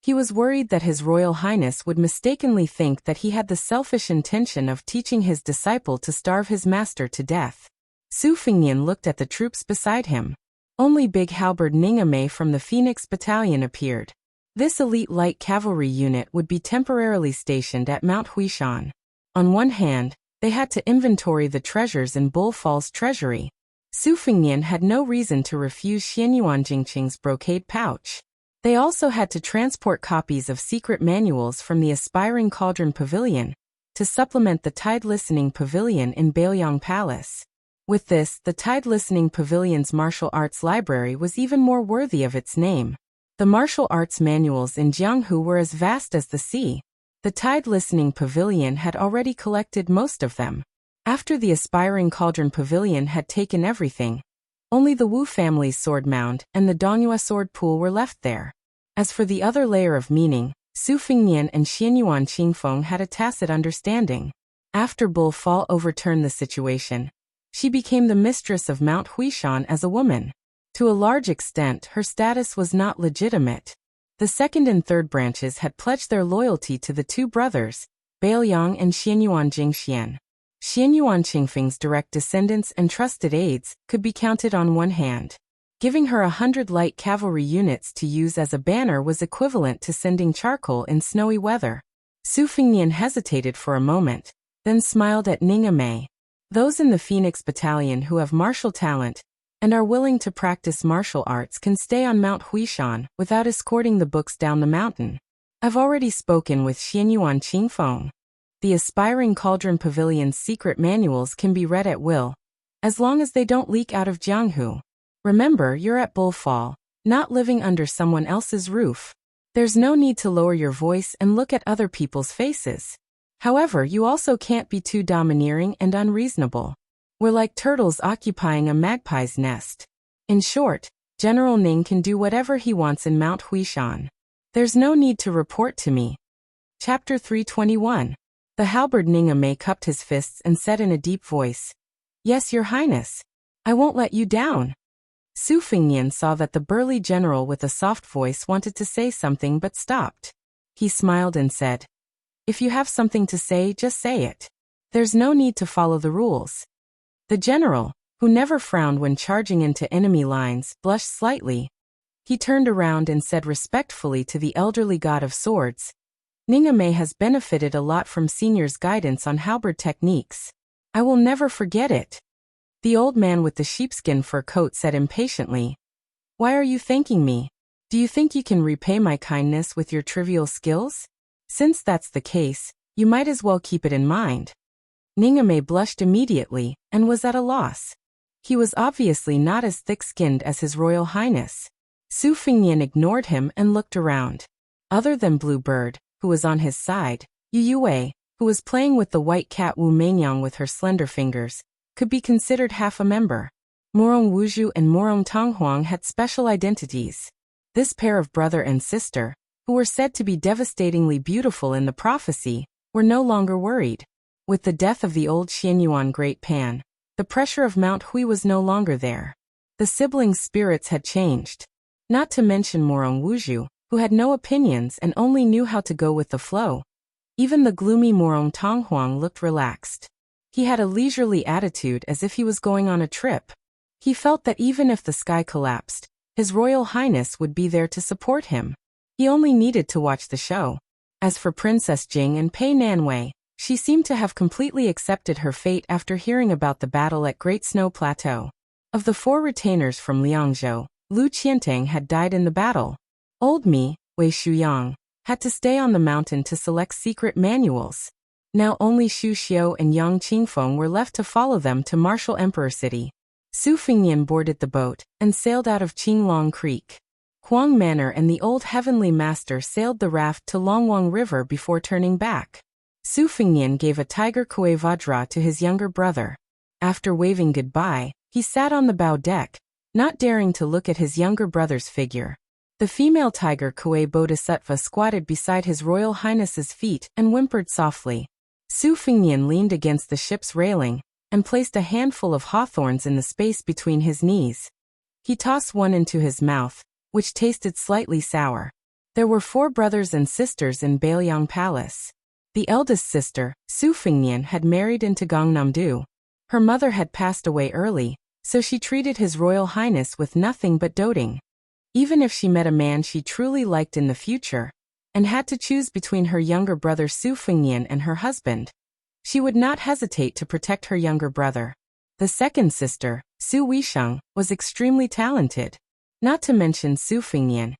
He was worried that His Royal Highness would mistakenly think that he had the selfish intention of teaching his disciple to starve his master to death. Su Fingnian looked at the troops beside him. Only Big Halberd Ningame from the Phoenix Battalion appeared. This elite light cavalry unit would be temporarily stationed at Mount Huishan. On one hand, they had to inventory the treasures in Bull Fall's treasury. Su Fingnian had no reason to refuse Xianyuan Jingqing's brocade pouch. They also had to transport copies of secret manuals from the Aspiring Cauldron Pavilion to supplement the Tide Listening Pavilion in Bailiang Palace. With this, the Tide Listening Pavilion's martial arts library was even more worthy of its name. The martial arts manuals in Jianghu were as vast as the sea. The Tide Listening Pavilion had already collected most of them. After the Aspiring Cauldron Pavilion had taken everything, only the Wu family's sword mound and the Dongyue sword pool were left there. As for the other layer of meaning, Su Fingnian and Xianyuan Qingfeng had a tacit understanding. After Bull Fall overturned the situation, she became the mistress of Mount Huishan as a woman. To a large extent, her status was not legitimate. The second and third branches had pledged their loyalty to the two brothers, Bailiang and Xianyuan Jingxian. Xianyuan Qingfeng's direct descendants and trusted aides could be counted on one hand. Giving her 100 light cavalry units to use as a banner was equivalent to sending charcoal in snowy weather. Su Fingnian hesitated for a moment, then smiled at Ningame. Those in the Phoenix Battalion who have martial talent and are willing to practice martial arts can stay on Mount Huishan without escorting the books down the mountain. I've already spoken with Xianyuan Qingfeng. The Aspiring Cauldron Pavilion's secret manuals can be read at will, as long as they don't leak out of Jianghu. Remember, you're at Bull Fall, not living under someone else's roof. There's no need to lower your voice and look at other people's faces. However, you also can't be too domineering and unreasonable. We're like turtles occupying a magpie's nest. In short, General Ning can do whatever he wants in Mount Huishan. There's no need to report to me. Chapter 321. The halberd Ningame cupped his fists and said in a deep voice, Yes, Your Highness. I won't let you down. Su Fingnian saw that the burly general with a soft voice wanted to say something but stopped. He smiled and said, "If you have something to say, just say it. There's no need to follow the rules." The general, who never frowned when charging into enemy lines, blushed slightly. He turned around and said respectfully to the elderly god of swords, "Ningame has benefited a lot from senior's guidance on halberd techniques. I will never forget it." The old man with the sheepskin fur coat said impatiently, "Why are you thanking me? Do you think you can repay my kindness with your trivial skills? Since that's the case, you might as well keep it in mind." Ningame blushed immediately, and was at a loss. He was obviously not as thick-skinned as His Royal Highness. Su Fingnian ignored him and looked around. Other than Blue Bird, who was on his side, Yu Yue, who was playing with the white cat Wu Meinyang with her slender fingers, could be considered half a member. Morong Wuzhu and Morong Tonghuang had special identities. This pair of brother and sister, who were said to be devastatingly beautiful in the prophecy, were no longer worried. With the death of the old Xianyuan Great Pan, the pressure of Mount Hui was no longer there. The siblings' spirits had changed. Not to mention Morong Wuzhu, who had no opinions and only knew how to go with the flow. Even the gloomy Morong Tonghuang looked relaxed. He had a leisurely attitude as if he was going on a trip. He felt that even if the sky collapsed, His Royal Highness would be there to support him. He only needed to watch the show. As for Princess Jing and Pei Nanwei, she seemed to have completely accepted her fate after hearing about the battle at Great Snow Plateau. Of the 4 retainers from Liangzhou, Lu Qiantang had died in the battle. Old Mi, Wei Shuyang, had to stay on the mountain to select secret manuals. Now only Xu Xiu and Yang Qingfeng were left to follow them to Martial Emperor City. Su Fingnian boarded the boat and sailed out of Qinglong Creek. Huang Manor and the old Heavenly Master sailed the raft to Longwang River before turning back. Su Fingnian gave a tiger Kue Vajra to his younger brother. After waving goodbye, he sat on the bow deck, not daring to look at his younger brother's figure. The female tiger Kue Bodhisattva squatted beside His Royal Highness's feet and whimpered softly. Su Fingnian leaned against the ship's railing and placed a handful of hawthorns in the space between his knees. He tossed one into his mouth, which tasted slightly sour. There were 4 brothers and sisters in Bailiang Palace. The eldest sister, Su Fingnian, had married into Gangnam-do. Her mother had passed away early, so she treated His Royal Highness with nothing but doting. Even if she met a man she truly liked in the future, and had to choose between her younger brother Su Fingnian and her husband, she would not hesitate to protect her younger brother. The second sister, Su Weisheng, was extremely talented. Not to mention Su Fingnian.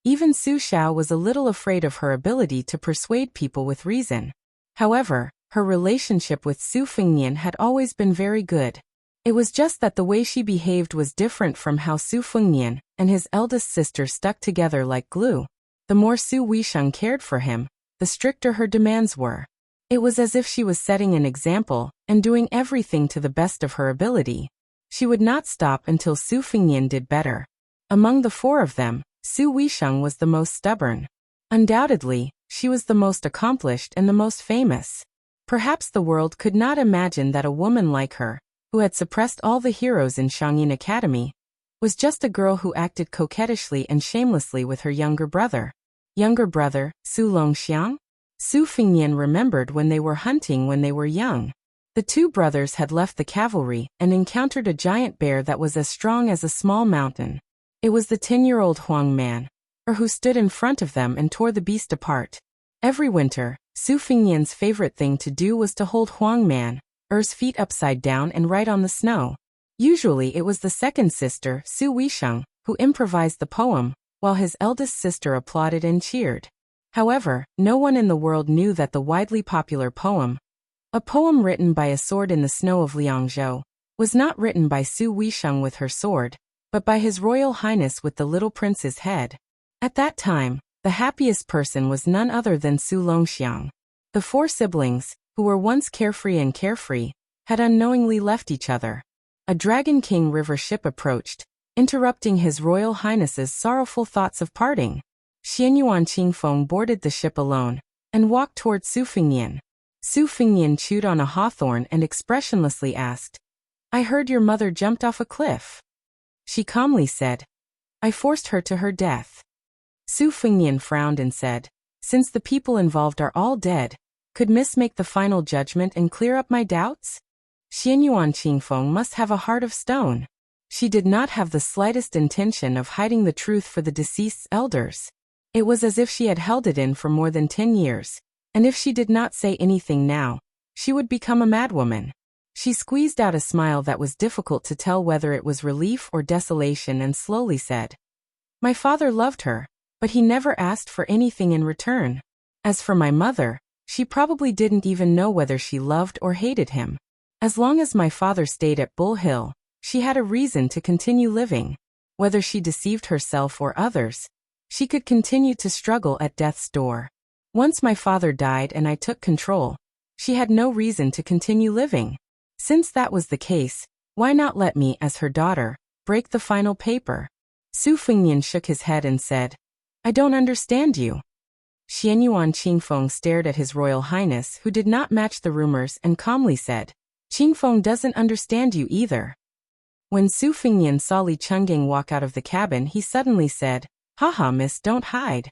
Even Su Xiao was a little afraid of her ability to persuade people with reason. However, her relationship with Su Fingnian had always been very good. It was just that the way she behaved was different from how Su Fingnian and his eldest sister stuck together like glue. The more Su Weisheng cared for him, the stricter her demands were. It was as if she was setting an example and doing everything to the best of her ability. She would not stop until Su Fingnian did better. Among the 4 of them, Su Weisheng was the most stubborn. Undoubtedly, she was the most accomplished and the most famous. Perhaps the world could not imagine that a woman like her, who had suppressed all the heroes in Shangyin Academy, was just a girl who acted coquettishly and shamelessly with her younger brother. Younger brother, Su Longxiang? Su Fingnian remembered when they were hunting when they were young. The 2 brothers had left the cavalry and encountered a giant bear that was as strong as a small mountain. It was the 10-year-old Huang Man, who stood in front of them and tore the beast apart. Every winter, Su Fingnian's favorite thing to do was to hold Huang Man, feet upside down and write on the snow. Usually it was the second sister, Su Weisheng, who improvised the poem, while his eldest sister applauded and cheered. However, no one in the world knew that the widely popular poem, a poem written by a sword in the snow of Liangzhou, was not written by Su Weisheng with her sword, but by His Royal Highness with the little prince's head. At that time, the happiest person was none other than Su Longxiang. The 4 siblings, who were once carefree, had unknowingly left each other. A Dragon King River ship approached, interrupting His Royal Highness's sorrowful thoughts of parting. Xianyuan Qingfeng boarded the ship alone and walked toward Su Fingnian. Su Fingnian chewed on a hawthorn and expressionlessly asked, "I heard your mother jumped off a cliff." She calmly said, I forced her to her death. Su Fengnian frowned and said, since the people involved are all dead, could Miss make the final judgment and clear up my doubts? Xianyuan Qingfeng must have a heart of stone. She did not have the slightest intention of hiding the truth for the deceased's elders. It was as if she had held it in for more than 10 years, and if she did not say anything now, she would become a madwoman. She squeezed out a smile that was difficult to tell whether it was relief or desolation and slowly said, my father loved her, but he never asked for anything in return. As for my mother, she probably didn't even know whether she loved or hated him. As long as my father stayed at Bull Hill, she had a reason to continue living. Whether she deceived herself or others, she could continue to struggle at death's door. Once my father died and I took control, she had no reason to continue living. Since that was the case, why not let me, as her daughter, break the final paper? Su Fengnian shook his head and said, I don't understand you. Xianyuan Qingfeng stared at His Royal Highness, who did not match the rumors, and calmly said, Qingfeng doesn't understand you either. When Su Fengnian saw Li Chenggang walk out of the cabin, he suddenly said, haha, miss, don't hide.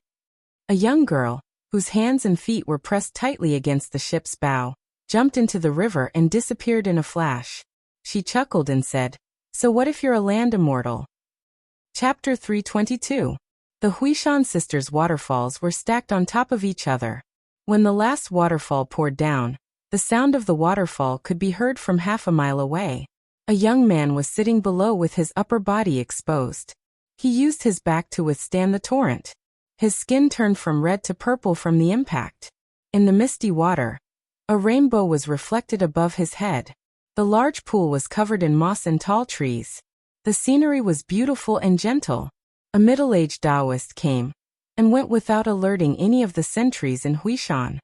A young girl, whose hands and feet were pressed tightly against the ship's bow, jumped into the river and disappeared in a flash. She chuckled and said, so what if you're a land immortal? Chapter 322. The Huishan sisters' waterfalls were stacked on top of each other. When the last waterfall poured down, the sound of the waterfall could be heard from half a mile away. A young man was sitting below with his upper body exposed. He used his back to withstand the torrent. His skin turned from red to purple from the impact. In the misty water, a rainbow was reflected above his head. The large pool was covered in moss and tall trees. The scenery was beautiful and gentle. A middle-aged Taoist came and went without alerting any of the sentries in Huishan.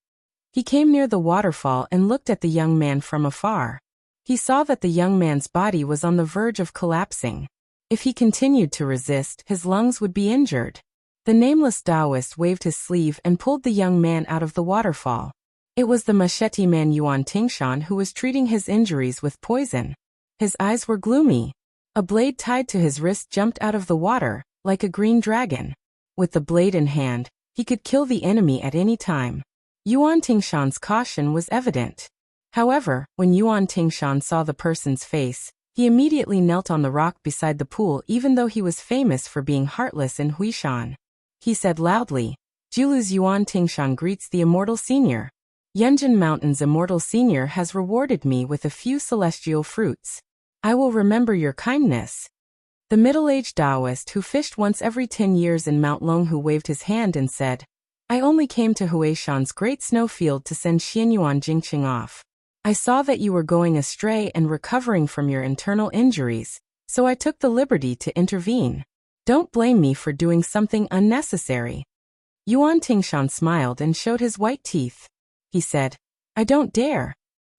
He came near the waterfall and looked at the young man from afar. He saw that the young man's body was on the verge of collapsing. If he continued to resist, his lungs would be injured. The nameless Taoist waved his sleeve and pulled the young man out of the waterfall. It was the machete man Yuan Tingshan who was treating his injuries with poison. His eyes were gloomy. A blade tied to his wrist jumped out of the water, like a green dragon. With the blade in hand, he could kill the enemy at any time. Yuan Tingshan's caution was evident. However, when Yuan Tingshan saw the person's face, he immediately knelt on the rock beside the pool, even though he was famous for being heartless in Huishan. He said loudly, Julu's Yuan Tingshan greets the Immortal Senior. Yunjin Mountain's Immortal Senior has rewarded me with a few celestial fruits. I will remember your kindness. The middle-aged Taoist who fished once every 10 years in Mount Longhu waved his hand and said, I only came to Huishan's great snowfield to send Xianyuan Jingqing off. I saw that you were going astray and recovering from your internal injuries, so I took the liberty to intervene. Don't blame me for doing something unnecessary. Yuan Tingshan smiled and showed his white teeth. He said, I don't dare.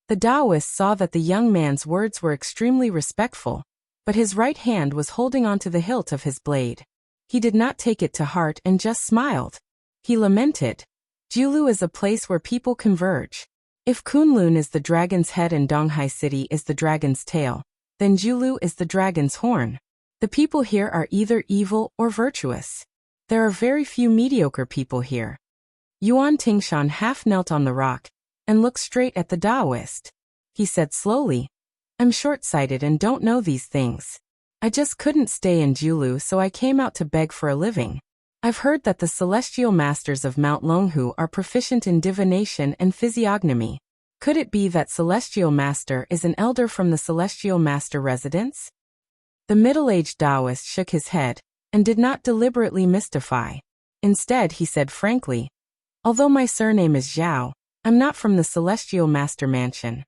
The Taoist saw that the young man's words were extremely respectful, but his right hand was holding onto the hilt of his blade. He did not take it to heart and just smiled. He lamented, Julu is a place where people converge. If Kunlun is the dragon's head and Donghai City is the dragon's tail, then Julu is the dragon's horn. The people here are either evil or virtuous. There are very few mediocre people here. Yuan Tingshan half knelt on the rock and looked straight at the Taoist. He said slowly, I'm short-sighted and don't know these things. I just couldn't stay in Julu, so I came out to beg for a living. I've heard that the celestial masters of Mount Longhu are proficient in divination and physiognomy. Could it be that celestial master is an elder from the celestial master residence? The middle-aged Taoist shook his head and did not deliberately mystify. Instead, he said frankly, although my surname is Zhao, I'm not from the celestial master mansion.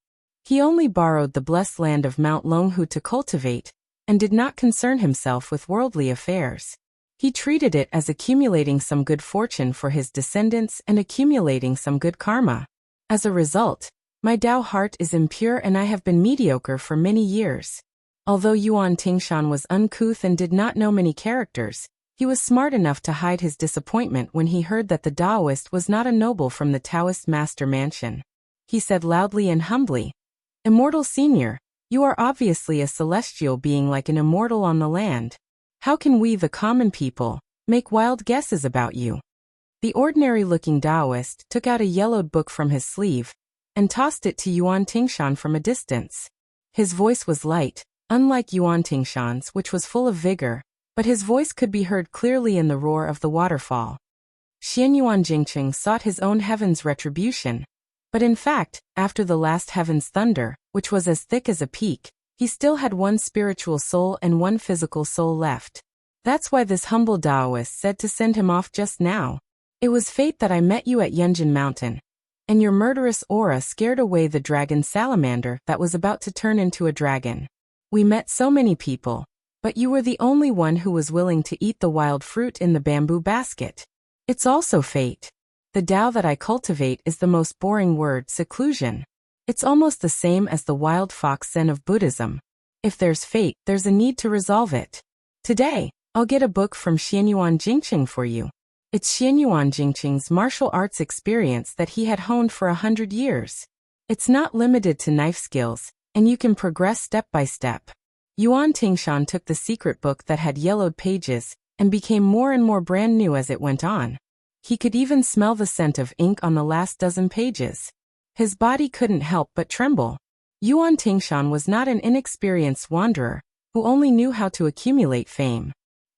He only borrowed the blessed land of Mount Longhu to cultivate, and did not concern himself with worldly affairs. He treated it as accumulating some good fortune for his descendants and accumulating some good karma. As a result, my Tao heart is impure and I have been mediocre for many years. Although Yuan Tingshan was uncouth and did not know many characters, he was smart enough to hide his disappointment when he heard that the Taoist was not a noble from the Taoist master mansion. He said loudly and humbly, Immortal Senior, You are obviously a celestial being like an immortal on the land. How can we, the common people, make wild guesses about you? The ordinary-looking Taoist took out a yellowed book from his sleeve and tossed it to Yuan Tingshan from a distance. His voice was light, unlike Yuan Tingshan's, which was full of vigor, but his voice could be heard clearly in the roar of the waterfall. Xianyuan Jingqing sought his own heaven's retribution, but in fact, after the last heaven's thunder, which was as thick as a peak, he still had one spiritual soul and one physical soul left. That's why this humble Taoist said to send him off just now. It was fate that I met you at Yunjin Mountain, and your murderous aura scared away the dragon salamander that was about to turn into a dragon. We met so many people, but you were the only one who was willing to eat the wild fruit in the bamboo basket. It's also fate. The Tao that I cultivate is the most boring word, seclusion. It's almost the same as the wild fox Zen of Buddhism. If there's fate, there's a need to resolve it. Today, I'll get a book from Xianyuan Jingqing for you. It's Xianyuan Jingqing's martial arts experience that he had honed for 100 years. It's not limited to knife skills, and you can progress step by step. Yuan Tingshan took the secret book that had yellowed pages and became more and more brand new as it went on. He could even smell the scent of ink on the last dozen pages. His body couldn't help but tremble. Yuan Tingshan was not an inexperienced wanderer who only knew how to accumulate fame.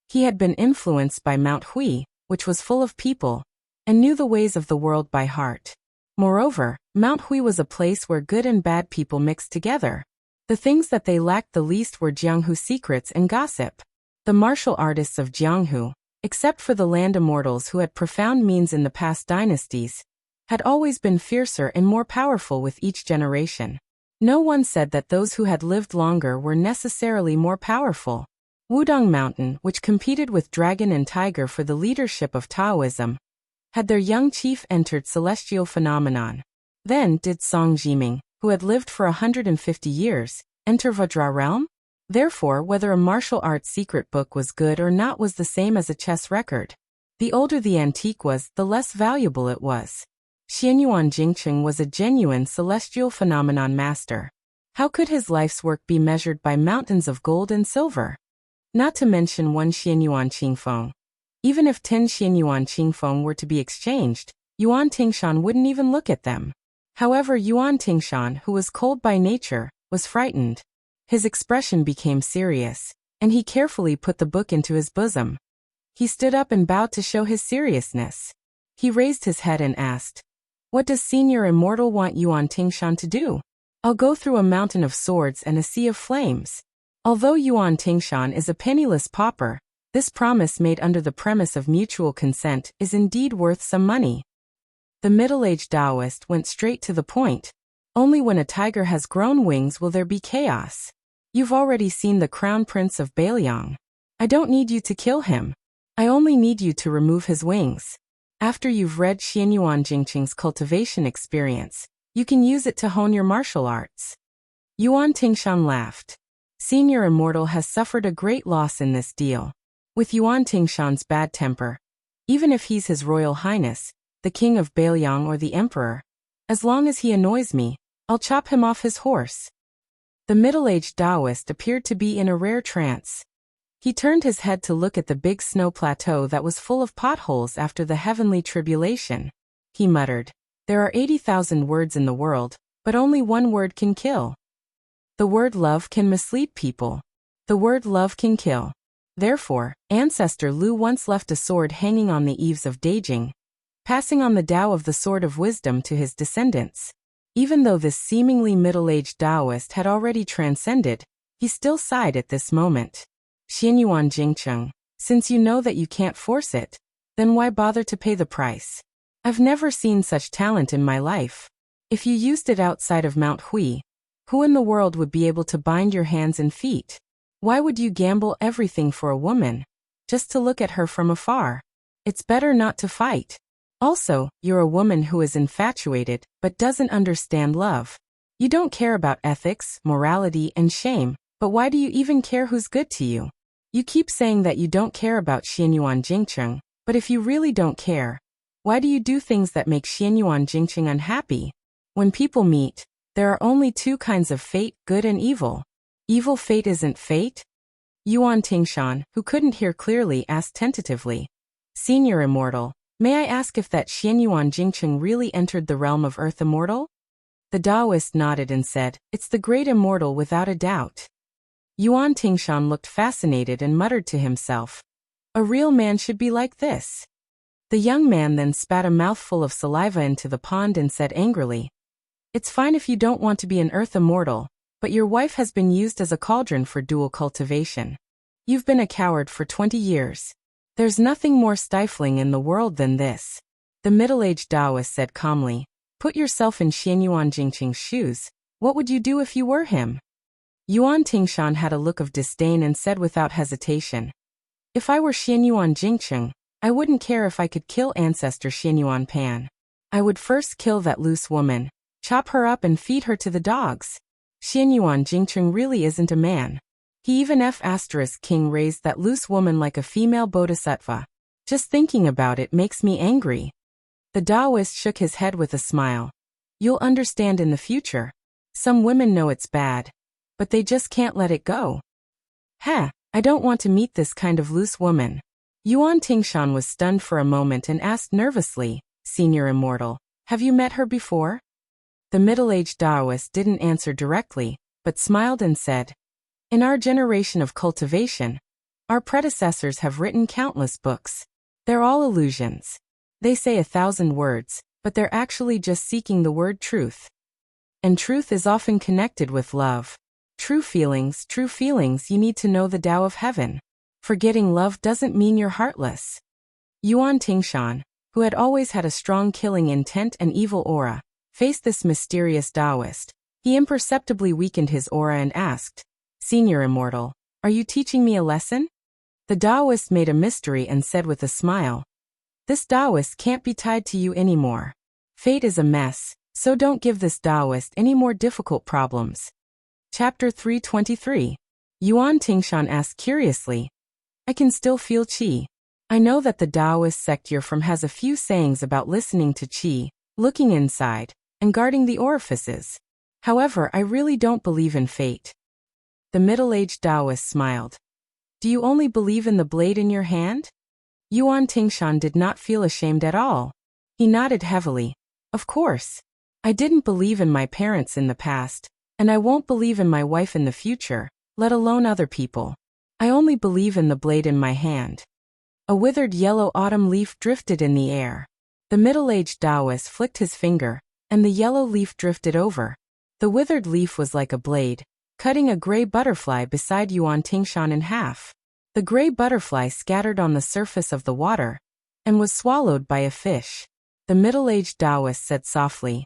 He had been influenced by Mount Hui, which was full of people, and knew the ways of the world by heart. Moreover, Mount Hui was a place where good and bad people mixed together. The things that they lacked the least were Jianghu secrets and gossip. The martial artists of Jianghu, except for the land immortals who had profound means in the past dynasties, had always been fiercer and more powerful with each generation. No one said that those who had lived longer were necessarily more powerful. Wudong Mountain, which competed with Dragon and Tiger for the leadership of Taoism, had their young chief entered celestial phenomenon. Then did Song Jiming, who had lived for 150 years, enter Vajra realm? Therefore, whether a martial arts secret book was good or not was the same as a chess record. The older the antique was, the less valuable it was. Xianyuan Jingqing was a genuine celestial phenomenon master. How could his life's work be measured by mountains of gold and silver? Not to mention one Xianyuan Qingfeng. Even if 10 Xianyuan Qingfeng were to be exchanged, Yuan Tingshan wouldn't even look at them. However, Yuan Tingshan, who was cold by nature, was frightened. His expression became serious, and he carefully put the book into his bosom. He stood up and bowed to show his seriousness. He raised his head and asked, "What does Senior Immortal want Yuan Tingshan to do?" "I'll go through a mountain of swords and a sea of flames." Although Yuan Tingshan is a penniless pauper, this promise made under the premise of mutual consent is indeed worth some money. The middle-aged Taoist went straight to the point. Only when a tiger has grown wings will there be chaos. You've already seen the Crown Prince of Bailiang. I don't need you to kill him. I only need you to remove his wings. After you've read Xianyuan Jingqing's cultivation experience, you can use it to hone your martial arts. Yuan Tingshan laughed. Senior Immortal has suffered a great loss in this deal. With Yuan Tingshan's bad temper, even if he's His Royal Highness, the King of Bailiang or the Emperor, as long as he annoys me, I'll chop him off his horse. The middle-aged Taoist appeared to be in a rare trance. He turned his head to look at the big snow plateau that was full of potholes after the heavenly tribulation. He muttered, "There are 80,000 words in the world, but only one word can kill. The word love can mislead people. The word love can kill." Therefore, Ancestor Lu once left a sword hanging on the eaves of Beijing, passing on the Tao of the Sword of Wisdom to his descendants. Even though this seemingly middle-aged Taoist had already transcended, he still sighed at this moment. Xianyuan Jingqing, since you know that you can't force it, then why bother to pay the price? I've never seen such talent in my life. If you used it outside of Mount Hui, who in the world would be able to bind your hands and feet? Why would you gamble everything for a woman, just to look at her from afar? It's better not to fight. Also, you're a woman who is infatuated, but doesn't understand love. You don't care about ethics, morality, and shame, but why do you even care who's good to you? You keep saying that you don't care about Xianyuan Jingqing, but if you really don't care, why do you do things that make Xianyuan Jingqing unhappy? When people meet, There are only two kinds of fate, good and evil. Evil fate isn't fate? Yuan Tingshan, who couldn't hear clearly, asked tentatively. Senior Immortal, may I ask if that Xianyuan Jingcheng really entered the realm of Earth Immortal? The Taoist nodded and said, it's the great immortal without a doubt. Yuan Tingshan looked fascinated and muttered to himself. A real man should be like this. The young man then spat a mouthful of saliva into the pond and said angrily, it's fine if you don't want to be an Earth Immortal, but your wife has been used as a cauldron for dual cultivation. You've been a coward for 20 years. There's nothing more stifling in the world than this. The middle-aged Taoist said calmly, put yourself in Xianyuan Jingqing's shoes. What would you do if you were him? Yuan Tingshan had a look of disdain and said without hesitation, if I were Xianyuan Jingqing, I wouldn't care if I could kill ancestor Xianyuan Pan. I would first kill that loose woman, chop her up and feed her to the dogs. Xianyuan Jingqing really isn't a man. He even King raised that loose woman like a female bodhisattva. Just thinking about it makes me angry. The Taoist shook his head with a smile. You'll understand in the future. Some women know it's bad, but they just can't let it go. I don't want to meet this kind of loose woman. Yuan Tingshan was stunned for a moment and asked nervously, Senior Immortal, have you met her before? The middle-aged Taoist didn't answer directly, but smiled and said, in our generation of cultivation, our predecessors have written countless books. They're all illusions. They say 1,000 words, but they're actually just seeking the word truth. And truth is often connected with love. True feelings, you need to know the Tao of heaven. Forgetting love doesn't mean you're heartless. Yuan Tingshan, who had always had a strong killing intent and evil aura, faced this mysterious Taoist. He imperceptibly weakened his aura and asked, Senior Immortal, are you teaching me a lesson? The Taoist made a mystery and said with a smile, this Taoist can't be tied to you anymore. Fate is a mess, so don't give this Taoist any more difficult problems. Chapter 323. Yuan Tingshan asked curiously, I can still feel qi. I know that the Taoist sect you're from has a few sayings about listening to qi, looking inside, and guarding the orifices. However, I really don't believe in fate. The middle-aged Taoist smiled. Do you only believe in the blade in your hand? Yuan Tingshan did not feel ashamed at all. He nodded heavily. Of course. I didn't believe in my parents in the past, and I won't believe in my wife in the future, let alone other people. I only believe in the blade in my hand. A withered yellow autumn leaf drifted in the air. The middle-aged Taoist flicked his finger, and the yellow leaf drifted over. The withered leaf was like a blade, cutting a gray butterfly beside Yuan Tingshan in half. The gray butterfly scattered on the surface of the water, and was swallowed by a fish. The middle-aged Taoist said softly,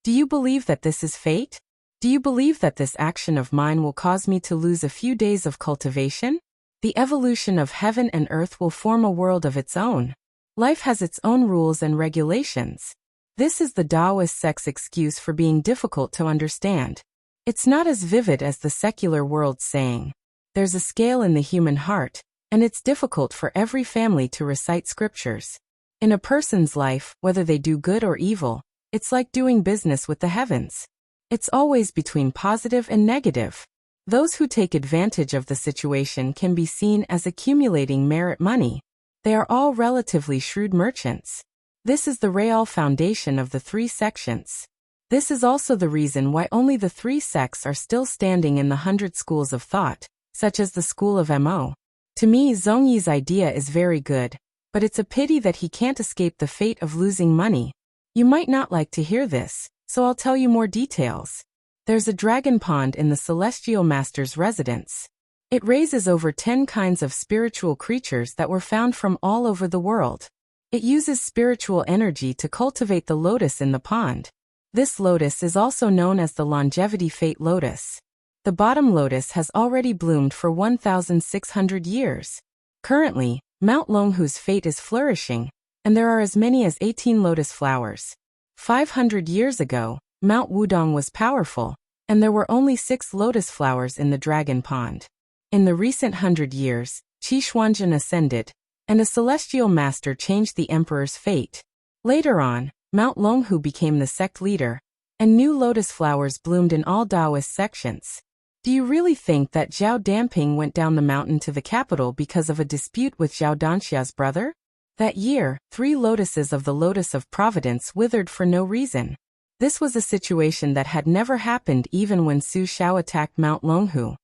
do you believe that this is fate? Do you believe that this action of mine will cause me to lose a few days of cultivation? The evolution of heaven and earth will form a world of its own. Life has its own rules and regulations. This is the Taoist sect's excuse for being difficult to understand. It's not as vivid as the secular world's saying. There's a scale in the human heart, and it's difficult for every family to recite scriptures. In a person's life, whether they do good or evil, it's like doing business with the heavens. It's always between positive and negative. Those who take advantage of the situation can be seen as accumulating merit money. They are all relatively shrewd merchants. This is the real foundation of the three sections. This is also the reason why only the three sects are still standing in the 100 schools of thought, such as the school of Mo. To me, Zhongyi's idea is very good, but it's a pity that he can't escape the fate of losing money. You might not like to hear this, so I'll tell you more details. There's a dragon pond in the Celestial Master's residence. It raises over 10 kinds of spiritual creatures that were found from all over the world. It uses spiritual energy to cultivate the lotus in the pond. This lotus is also known as the longevity fate lotus. The bottom lotus has already bloomed for 1,600 years. Currently, Mount Longhu's fate is flourishing, and there are as many as 18 lotus flowers. 500 years ago, Mount Wudong was powerful, and there were only 6 lotus flowers in the dragon pond. In the recent 100 years, Qi Xuanzhen ascended, and a celestial master changed the emperor's fate. Later on, Mount Longhu became the sect leader, and new lotus flowers bloomed in all Taoist sections. Do you really think that Zhao Damping went down the mountain to the capital because of a dispute with Zhao Danxia's brother? That year, 3 lotuses of the lotus of providence withered for no reason. This was a situation that had never happened even when Su Xiao attacked Mount Longhu.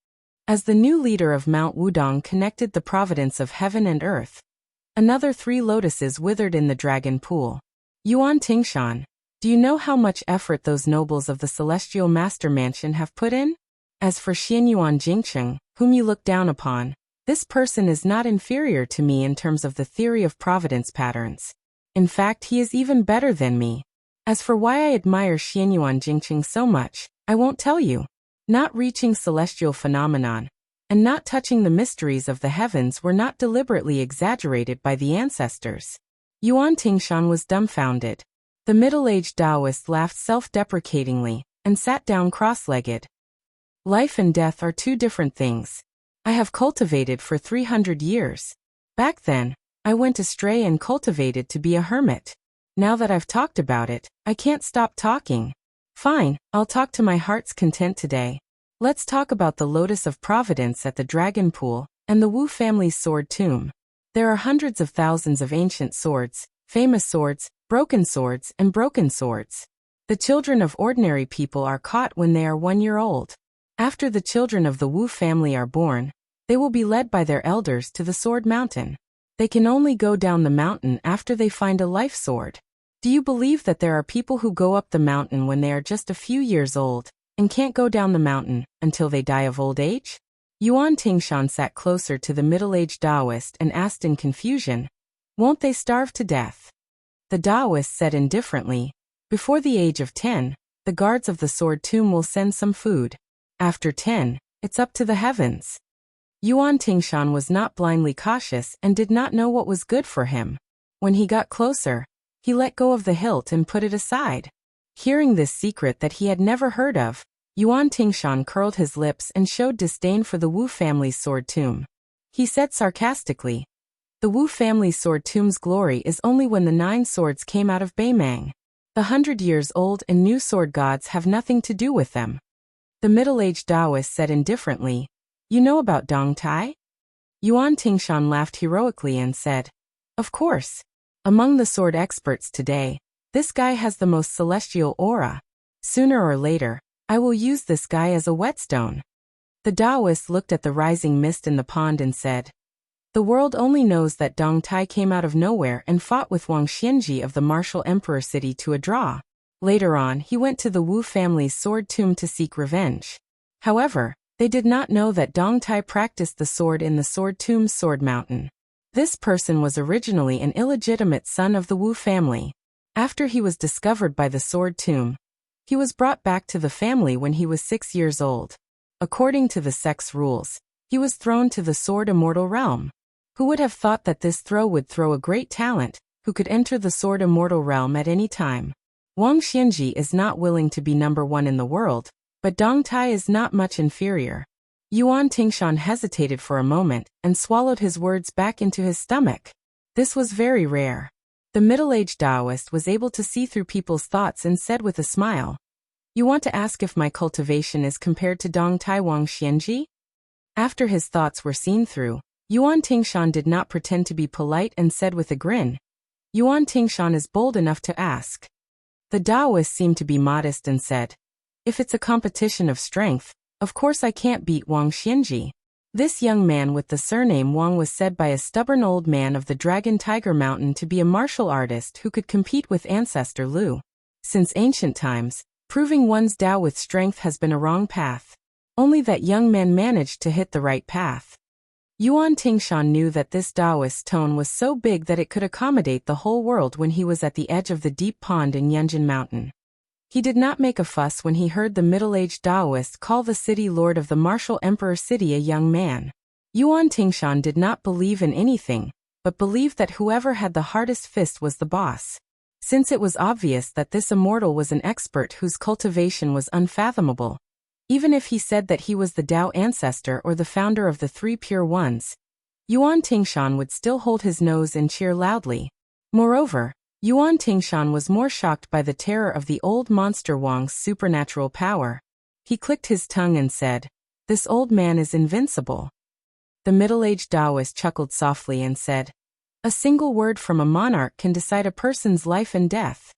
As the new leader of Mount Wudong connected the providence of heaven and earth, another 3 lotuses withered in the dragon pool. Yuan Tingshan, do you know how much effort those nobles of the Celestial Master Mansion have put in? As for Xianyuan Jingcheng, whom you look down upon, this person is not inferior to me in terms of the theory of providence patterns. In fact, he is even better than me. As for why I admire Xianyuan Jingcheng so much, I won't tell you. Not reaching celestial phenomenon, and not touching the mysteries of the heavens were not deliberately exaggerated by the ancestors. Yuan Tingshan was dumbfounded. The middle-aged Taoist laughed self-deprecatingly, and sat down cross-legged. Life and death are 2 different things. I have cultivated for 300 years. Back then, I went astray and cultivated to be a hermit. Now that I've talked about it, I can't stop talking. Fine, I'll talk to my heart's content today. Let's talk about the Lotus of Providence at the Dragon Pool, and the Wu family's sword tomb. There are hundreds of thousands of ancient swords, famous swords, broken swords, and broken swords. The children of ordinary people are caught when they are 1 year old. After the children of the Wu family are born, they will be led by their elders to the Sword Mountain. They can only go down the mountain after they find a life sword. Do you believe that there are people who go up the mountain when they are just a few years old, and can't go down the mountain until they die of old age? Yuan Tingshan sat closer to the middle-aged Taoist and asked in confusion, "Won't they starve to death?" The Taoist said indifferently, "Before the age of 10, the guards of the sword tomb will send some food. After 10, it's up to the heavens." Yuan Tingshan was not blindly cautious and did not know what was good for him. When he got closer, he let go of the hilt and put it aside. Hearing this secret that he had never heard of, Yuan Tingshan curled his lips and showed disdain for the Wu family's sword tomb. He said sarcastically, "The Wu family's sword tomb's glory is only when the 9 swords came out of Beimang. The 100 years old and new sword gods have nothing to do with them." The middle-aged Taoist said indifferently, "You know about Dong Tai?" Yuan Tingshan laughed heroically and said, "Of course. Among the sword experts today, this guy has the most celestial aura. Sooner or later, I will use this guy as a whetstone." The Taoist looked at the rising mist in the pond and said, "The world only knows that Dong Tai came out of nowhere and fought with Wang Xianji of the martial emperor city to a draw. Later on, he went to the Wu family's sword tomb to seek revenge. However, they did not know that Dong Tai practiced the sword in the sword tomb's sword mountain. This person was originally an illegitimate son of the Wu family. After he was discovered by the sword tomb, he was brought back to the family when he was 6 years old. According to the sect's rules, he was thrown to the sword immortal realm. Who would have thought that this throw would throw a great talent, who could enter the sword immortal realm at any time? Wang Xianji is not willing to be number 1 in the world, but Dong Tai is not much inferior." Yuan Tingshan hesitated for a moment and swallowed his words back into his stomach. This was very rare. The middle-aged Taoist was able to see through people's thoughts and said with a smile, "You want to ask if my cultivation is compared to Dong Tai Wang Xianji?" After his thoughts were seen through, Yuan Tingshan did not pretend to be polite and said with a grin, "Yuan Tingshan is bold enough to ask." The Taoist seemed to be modest and said, "If it's a competition of strength, of course I can't beat Wang Xianji." This young man with the surname Wang was said by a stubborn old man of the Dragon Tiger Mountain to be a martial artist who could compete with ancestor Lu. Since ancient times, proving one's Tao with strength has been a wrong path. Only that young man managed to hit the right path. Yuan Tingshan knew that this Taoist's tone was so big that it could accommodate the whole world when he was at the edge of the deep pond in Yunjin Mountain. He did not make a fuss when he heard the middle-aged Taoist call the city lord of the martial emperor city a young man. Yuan Tingshan did not believe in anything, but believed that whoever had the hardest fist was the boss. Since it was obvious that this immortal was an expert whose cultivation was unfathomable, even if he said that he was the Tao ancestor or the founder of the 3 pure ones, Yuan Tingshan would still hold his nose and cheer loudly. Moreover, Yuan Tingshan was more shocked by the terror of the old monster Wang's supernatural power. He clicked his tongue and said, "This old man is invincible." The middle-aged Taoist chuckled softly and said, "A single word from a monarch can decide a person's life and death.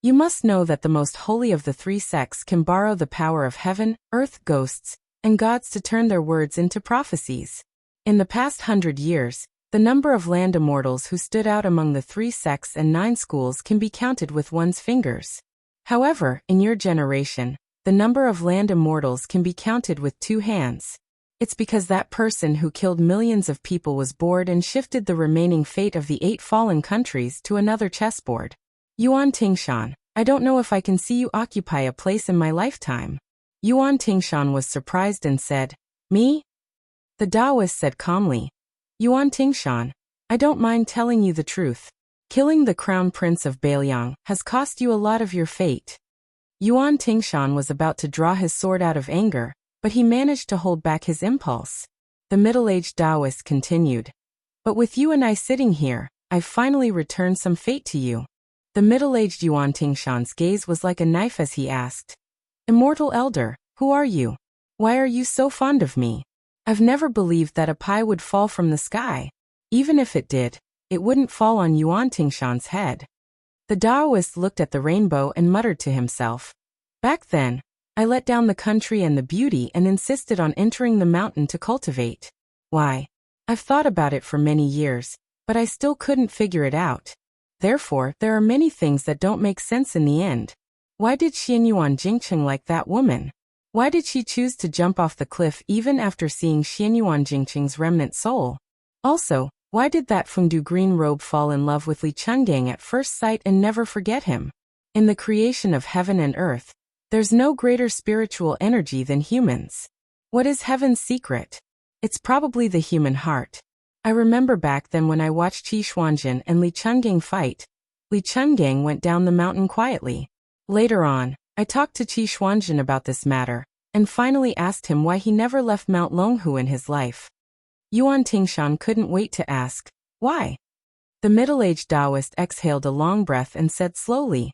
You must know that the most holy of the three sects can borrow the power of heaven, earth, ghosts, and gods to turn their words into prophecies. In the past 100 years, the number of land immortals who stood out among the three sects and 9 schools can be counted with one's fingers. However, in your generation, the number of land immortals can be counted with 2 hands. It's because that person who killed millions of people was bored and shifted the remaining fate of the 8 fallen countries to another chessboard. Yuan Tingshan, I don't know if I can see you occupy a place in my lifetime." Yuan Tingshan was surprised and said, "Me?" The Taoist said calmly, "Yuan Tingshan, I don't mind telling you the truth. Killing the crown prince of Bailiang has cost you a lot of your fate." Yuan Tingshan was about to draw his sword out of anger, but he managed to hold back his impulse. The middle-aged Taoist continued, "But with you and I sitting here, I've finally returned some fate to you." The middle-aged Yuan Tingshan's gaze was like a knife as he asked, "Immortal Elder, who are you? Why are you so fond of me? I've never believed that a pie would fall from the sky. Even if it did, it wouldn't fall on Yuan Tingshan's head." The Taoist looked at the rainbow and muttered to himself, "Back then, I let down the country and the beauty and insisted on entering the mountain to cultivate. Why? I've thought about it for many years, but I still couldn't figure it out. Therefore, there are many things that don't make sense in the end. Why did Xianyuan Jingqing like that woman? Why did she choose to jump off the cliff even after seeing Xianyuan Jingqing's remnant soul? Also, why did that Fengdu green robe fall in love with Li Chungang at first sight and never forget him? In the creation of heaven and earth, there's no greater spiritual energy than humans. What is heaven's secret? It's probably the human heart. I remember back then when I watched Qi Xuanjin and Li Chungang fight. Li Chungang went down the mountain quietly. Later on, I talked to Qi Xuanjin about this matter, and finally asked him why he never left Mount Longhu in his life." Yuan Tingshan couldn't wait to ask, "Why?" The middle-aged Taoist exhaled a long breath and said slowly,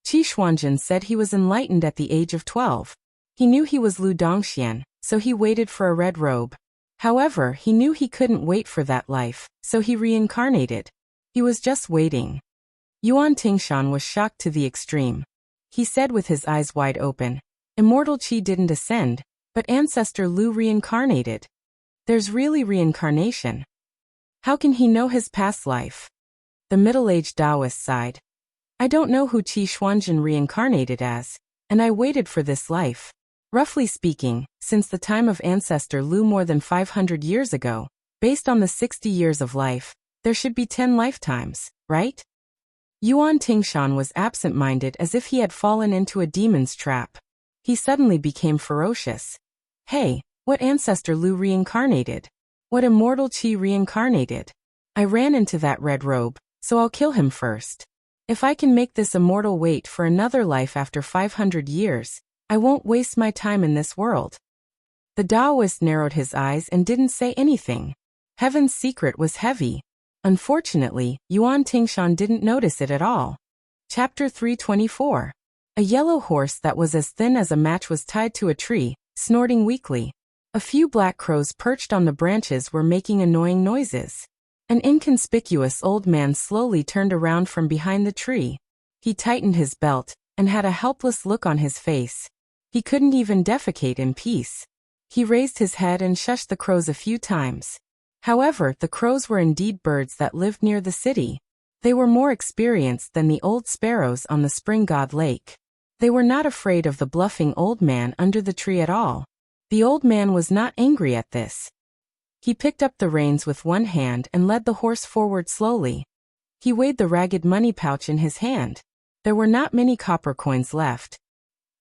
"Qi Xuanjin said he was enlightened at the age of 12. He knew he was Lu Dongxian, so he waited for a red robe. However, he knew he couldn't wait for that life, so he reincarnated. He was just waiting." Yuan Tingshan was shocked to the extreme. He said with his eyes wide open, "Immortal Qi didn't ascend, but Ancestor Lu reincarnated. There's really reincarnation. How can he know his past life?" The middle-aged Taoist sighed. "I don't know who Qi Xuanjin reincarnated as, and I waited for this life. Roughly speaking, since the time of Ancestor Lu more than 500 years ago, based on the 60 years of life, there should be 10 lifetimes, right?" Yuan Tingshan was absent-minded as if he had fallen into a demon's trap. He suddenly became ferocious. "Hey, what Ancestor Lu reincarnated? What immortal Qi reincarnated? I ran into that red robe, so I'll kill him first. If I can make this immortal wait for another life after 500 years, I won't waste my time in this world." The Taoist narrowed his eyes and didn't say anything. Heaven's secret was heavy. Unfortunately, Yuan Tingshan didn't notice it at all. Chapter 324. A yellow horse that was as thin as a match was tied to a tree, snorting weakly. A few black crows perched on the branches were making annoying noises. An inconspicuous old man slowly turned around from behind the tree. He tightened his belt and had a helpless look on his face. He couldn't even defecate in peace. He raised his head and shushed the crows a few times. However, the crows were indeed birds that lived near the city. They were more experienced than the old sparrows on the Spring God Lake. They were not afraid of the bluffing old man under the tree at all. The old man was not angry at this. He picked up the reins with one hand and led the horse forward slowly. He weighed the ragged money pouch in his hand. There were not many copper coins left.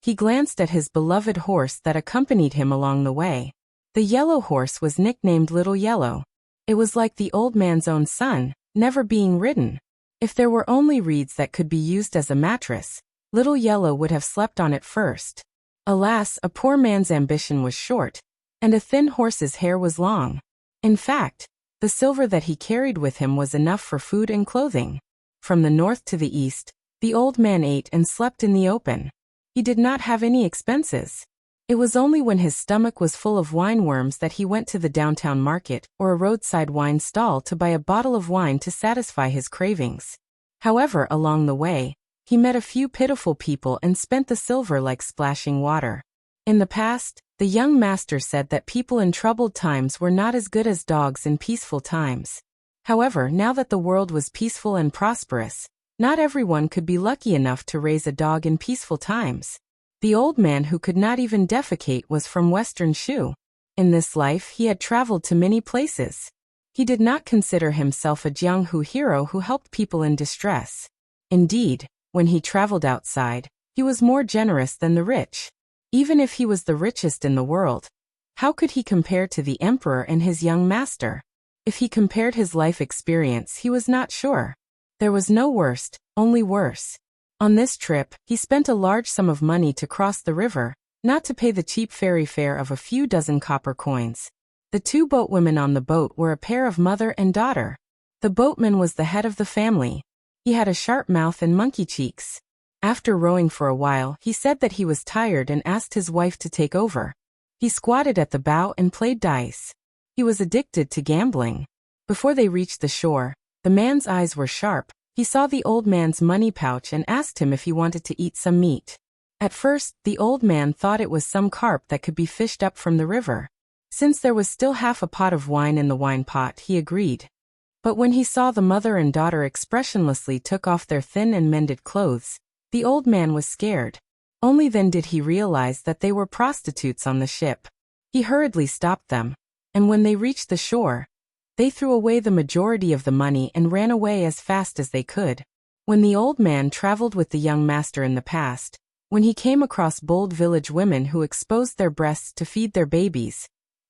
He glanced at his beloved horse that accompanied him along the way. The yellow horse was nicknamed Little Yellow. It was like the old man's own son, never being ridden. If there were only reeds that could be used as a mattress, Little Yellow would have slept on it first. Alas, a poor man's ambition was short, and a thin horse's hair was long. In fact, the silver that he carried with him was enough for food and clothing. From the north to the east, the old man ate and slept in the open. He did not have any expenses. It was only when his stomach was full of wine worms that he went to the downtown market or a roadside wine stall to buy a bottle of wine to satisfy his cravings. However, along the way, he met a few pitiful people and spent the silver like splashing water. In the past, the young master said that people in troubled times were not as good as dogs in peaceful times. However, now that the world was peaceful and prosperous, not everyone could be lucky enough to raise a dog in peaceful times. The old man who could not even defecate was from Western Shu. In this life he had traveled to many places. He did not consider himself a Jianghu hero who helped people in distress. Indeed, when he traveled outside, he was more generous than the rich. Even if he was the richest in the world, how could he compare to the emperor and his young master? If he compared his life experience, he was not sure. There was no worst, only worse. On this trip, he spent a large sum of money to cross the river, not to pay the cheap ferry fare of a few dozen copper coins. The two boatwomen on the boat were a pair of mother and daughter. The boatman was the head of the family. He had a sharp mouth and monkey cheeks. After rowing for a while, he said that he was tired and asked his wife to take over. He squatted at the bow and played dice. He was addicted to gambling. Before they reached the shore, the man's eyes were sharp. He saw the old man's money pouch and asked him if he wanted to eat some meat. At first, the old man thought it was some carp that could be fished up from the river. Since there was still half a pot of wine in the wine pot, he agreed. But when he saw the mother and daughter expressionlessly took off their thin and mended clothes, the old man was scared. Only then did he realize that they were prostitutes on the ship. He hurriedly stopped them, and when they reached the shore, they threw away the majority of the money and ran away as fast as they could. When the old man traveled with the young master in the past, when he came across bold village women who exposed their breasts to feed their babies,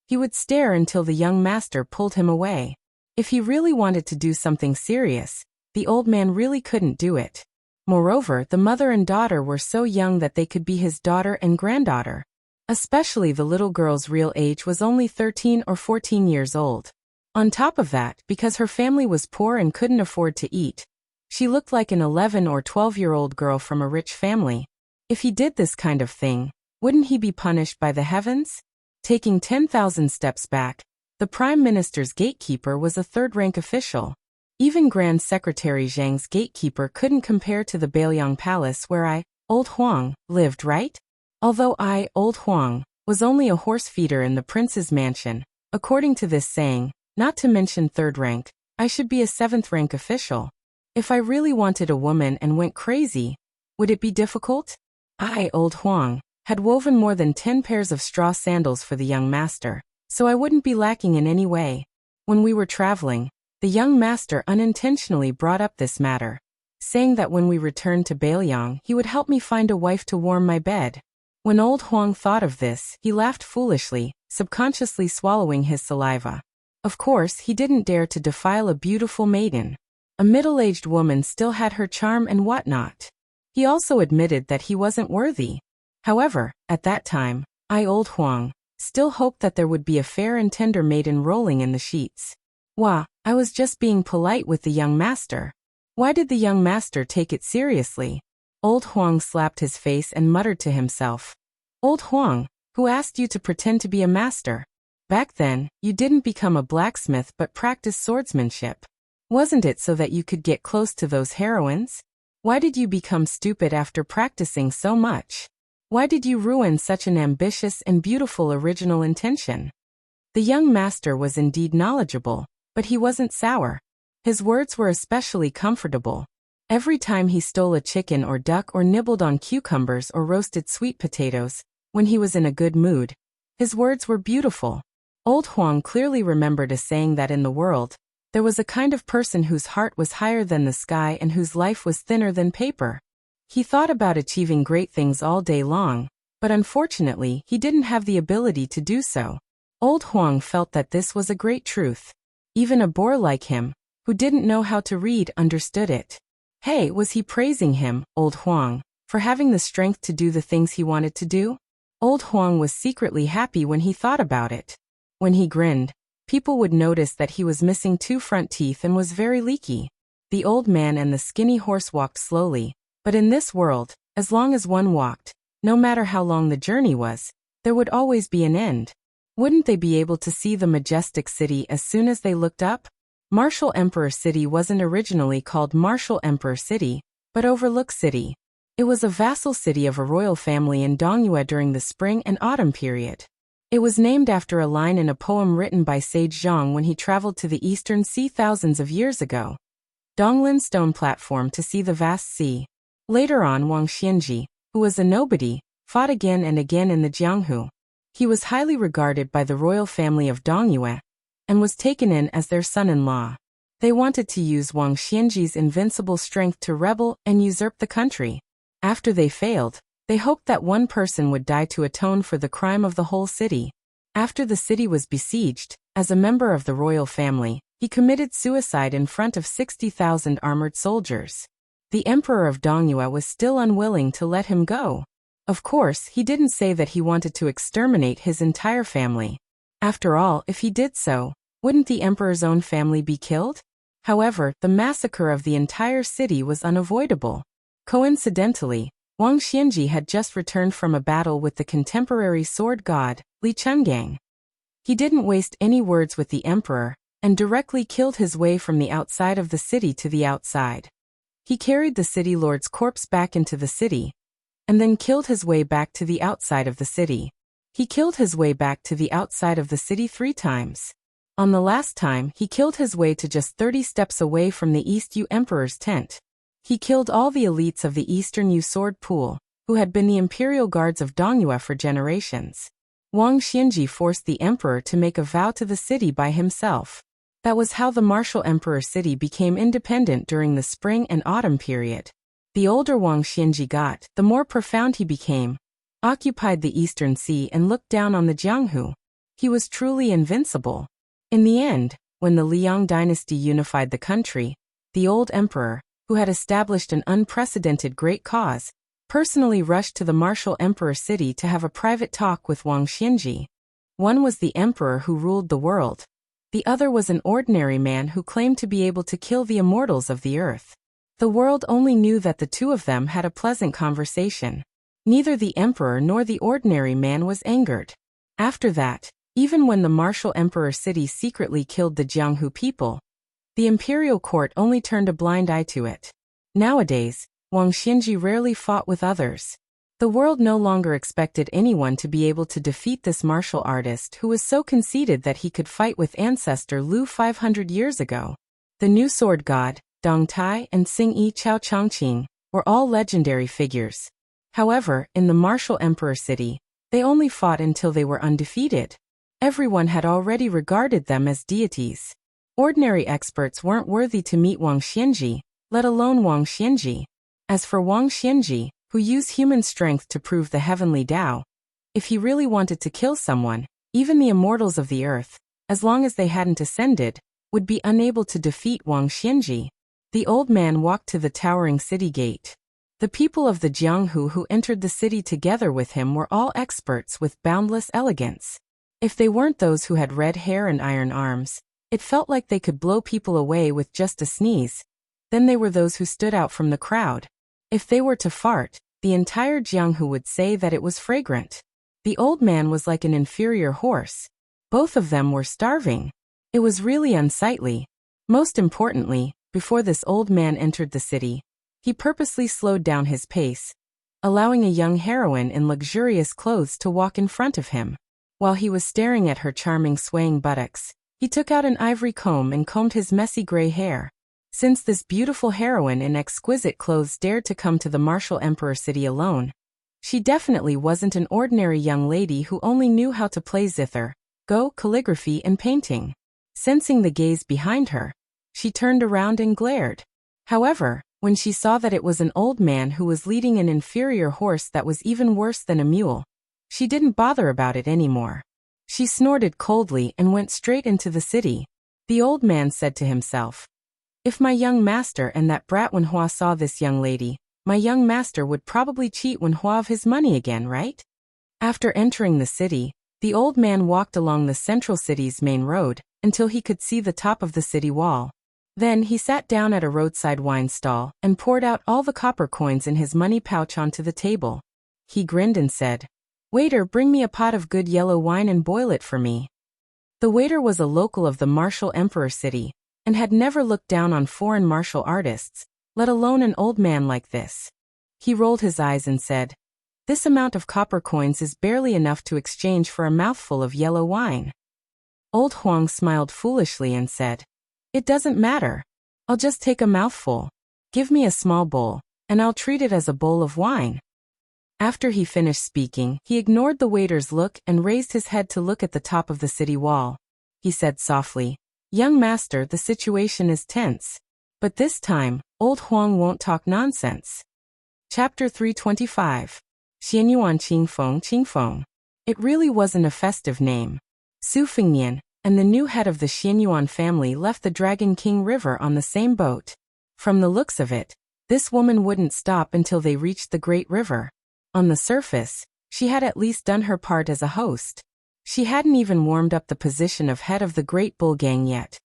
he would stare until the young master pulled him away. If he really wanted to do something serious, the old man really couldn't do it. Moreover, the mother and daughter were so young that they could be his daughter and granddaughter. Especially the little girl's real age was only 13 or 14 years old. On top of that, because her family was poor and couldn't afford to eat, she looked like an 11 or 12-year-old girl from a rich family. If he did this kind of thing, wouldn't he be punished by the heavens? Taking 10,000 steps back, the Prime Minister's gatekeeper was a third-rank official. Even Grand Secretary Zhang's gatekeeper couldn't compare to the Bailiang Palace where I, Old Huang, lived, right? Although I, Old Huang, was only a horse feeder in the prince's mansion, according to this saying, not to mention third rank, I should be a seventh-rank official. If I really wanted a woman and went crazy, would it be difficult? I, Old Huang, had woven more than 10 pairs of straw sandals for the young master, so I wouldn't be lacking in any way. When we were traveling, the young master unintentionally brought up this matter, saying that when we returned to Bailiang, he would help me find a wife to warm my bed. When Old Huang thought of this, he laughed foolishly, subconsciously swallowing his saliva. Of course, he didn't dare to defile a beautiful maiden. A middle-aged woman still had her charm and whatnot. He also admitted that he wasn't worthy. However, at that time, I, Old Huang, still hoped that there would be a fair and tender maiden rolling in the sheets. Wah, I was just being polite with the young master. Why did the young master take it seriously? Old Huang slapped his face and muttered to himself. Old Huang, who asked you to pretend to be a master? Back then, you didn't become a blacksmith but practiced swordsmanship. Wasn't it so that you could get close to those heroines? Why did you become stupid after practicing so much? Why did you ruin such an ambitious and beautiful original intention? The young master was indeed knowledgeable, but he wasn't sour. His words were especially comfortable. Every time he stole a chicken or duck or nibbled on cucumbers or roasted sweet potatoes, when he was in a good mood, his words were beautiful. Old Huang clearly remembered a saying that in the world, there was a kind of person whose heart was higher than the sky and whose life was thinner than paper. He thought about achieving great things all day long, but unfortunately he didn't have the ability to do so. Old Huang felt that this was a great truth. Even a boor like him, who didn't know how to read, understood it. Hey, was he praising him, Old Huang, for having the strength to do the things he wanted to do? Old Huang was secretly happy when he thought about it. When he grinned, people would notice that he was missing 2 front teeth and was very leaky. The old man and the skinny horse walked slowly, but in this world, as long as one walked, no matter how long the journey was, there would always be an end. Wouldn't they be able to see the majestic city as soon as they looked up? Martial Emperor City wasn't originally called Martial Emperor City, but Overlook City. It was a vassal city of a royal family in Dongyue during the spring and autumn period. It was named after a line in a poem written by sage Zhang when he traveled to the eastern sea thousands of years ago. Donglin stone platform to see the vast sea. Later on, Wang Xianji, who was a nobody, fought again and again in the Jianghu. He was highly regarded by the royal family of Dongyue and was taken in as their son-in-law. They wanted to use Wang Xianji's invincible strength to rebel and usurp the country. After they failed, they hoped that one person would die to atone for the crime of the whole city. After the city was besieged, as a member of the royal family, he committed suicide in front of 60,000 armored soldiers. The emperor of Dongyue was still unwilling to let him go. Of course, he didn't say that he wanted to exterminate his entire family. After all, if he did so, wouldn't the emperor's own family be killed? However, the massacre of the entire city was unavoidable. Coincidentally, Wang Xianji had just returned from a battle with the contemporary sword god, Li Chungang. He didn't waste any words with the emperor, and directly killed his way from the outside of the city to the outside. He carried the city lord's corpse back into the city, and then killed his way back to the outside of the city. He killed his way back to the outside of the city 3 times. On the last time, he killed his way to just 30 steps away from the East Yu Emperor's tent. He killed all the elites of the Eastern Yu Sword Pool, who had been the imperial guards of Dongyue for generations. Wang Xianji forced the emperor to make a vow to the city by himself. That was how the Martial Emperor City became independent during the spring and autumn period. The older Wang Xianji got, the more profound he became, occupied the Eastern Sea and looked down on the Jianghu. He was truly invincible. In the end, when the Liang dynasty unified the country, the old emperor, who had established an unprecedented great cause, personally rushed to the Martial Emperor City to have a private talk with Wang Xianji. One was the emperor who ruled the world. The other was an ordinary man who claimed to be able to kill the immortals of the earth. The world only knew that the two of them had a pleasant conversation. Neither the emperor nor the ordinary man was angered. After that, even when the Martial Emperor City secretly killed the Jianghu people, the imperial court only turned a blind eye to it. Nowadays, Wang Xianji rarely fought with others. The world no longer expected anyone to be able to defeat this martial artist who was so conceited that he could fight with ancestor Lu 500 years ago. The new sword god, Dong Tai and Xing Yi Chao Chongqing, were all legendary figures. However, in the Martial Emperor City, they only fought until they were undefeated. Everyone had already regarded them as deities. Ordinary experts weren't worthy to meet Wang Xianji, let alone Wang Xianji. As for Wang Xianji, who used human strength to prove the heavenly Tao, if he really wanted to kill someone, even the immortals of the earth, as long as they hadn't ascended, would be unable to defeat Wang Xianji. The old man walked to the towering city gate. The people of the Jianghu who entered the city together with him were all experts with boundless elegance. If they weren't those who had red hair and iron arms, it felt like they could blow people away with just a sneeze. Then they were those who stood out from the crowd. If they were to fart, the entire Jianghu would say that it was fragrant. The old man was like an inferior horse. Both of them were starving. It was really unsightly. Most importantly, before this old man entered the city, he purposely slowed down his pace, allowing a young heroine in luxurious clothes to walk in front of him. While he was staring at her charming swaying buttocks, he took out an ivory comb and combed his messy gray hair. Since this beautiful heroine in exquisite clothes dared to come to the Martial Emperor City alone, she definitely wasn't an ordinary young lady who only knew how to play zither, go, calligraphy and painting. Sensing the gaze behind her, she turned around and glared. However, when she saw that it was an old man who was leading an inferior horse that was even worse than a mule, she didn't bother about it anymore. She snorted coldly and went straight into the city. The old man said to himself, "If my young master and that brat Wenhua saw this young lady, my young master would probably cheat Wenhua of his money again, right?" After entering the city, the old man walked along the central city's main road until he could see the top of the city wall. Then he sat down at a roadside wine stall and poured out all the copper coins in his money pouch onto the table. He grinned and said, "Waiter, bring me a pot of good yellow wine and boil it for me." The waiter was a local of the martial emperor city and had never looked down on foreign martial artists, let alone an old man like this. He rolled his eyes and said, "This amount of copper coins is barely enough to exchange for a mouthful of yellow wine." Old Huang smiled foolishly and said, "It doesn't matter. I'll just take a mouthful. Give me a small bowl, and I'll treat it as a bowl of wine." After he finished speaking, he ignored the waiter's look and raised his head to look at the top of the city wall. He said softly, "Young master, the situation is tense. But this time, old Huang won't talk nonsense." Chapter 325. Xianyuan Qingfeng. It really wasn't a festive name. Su Fengnian and the new head of the Xianyuan family left the Dragon King River on the same boat. From the looks of it, this woman wouldn't stop until they reached the Great River. On the surface, she had at least done her part as a host. She hadn't even warmed up the position of head of the Great Bull Gang yet.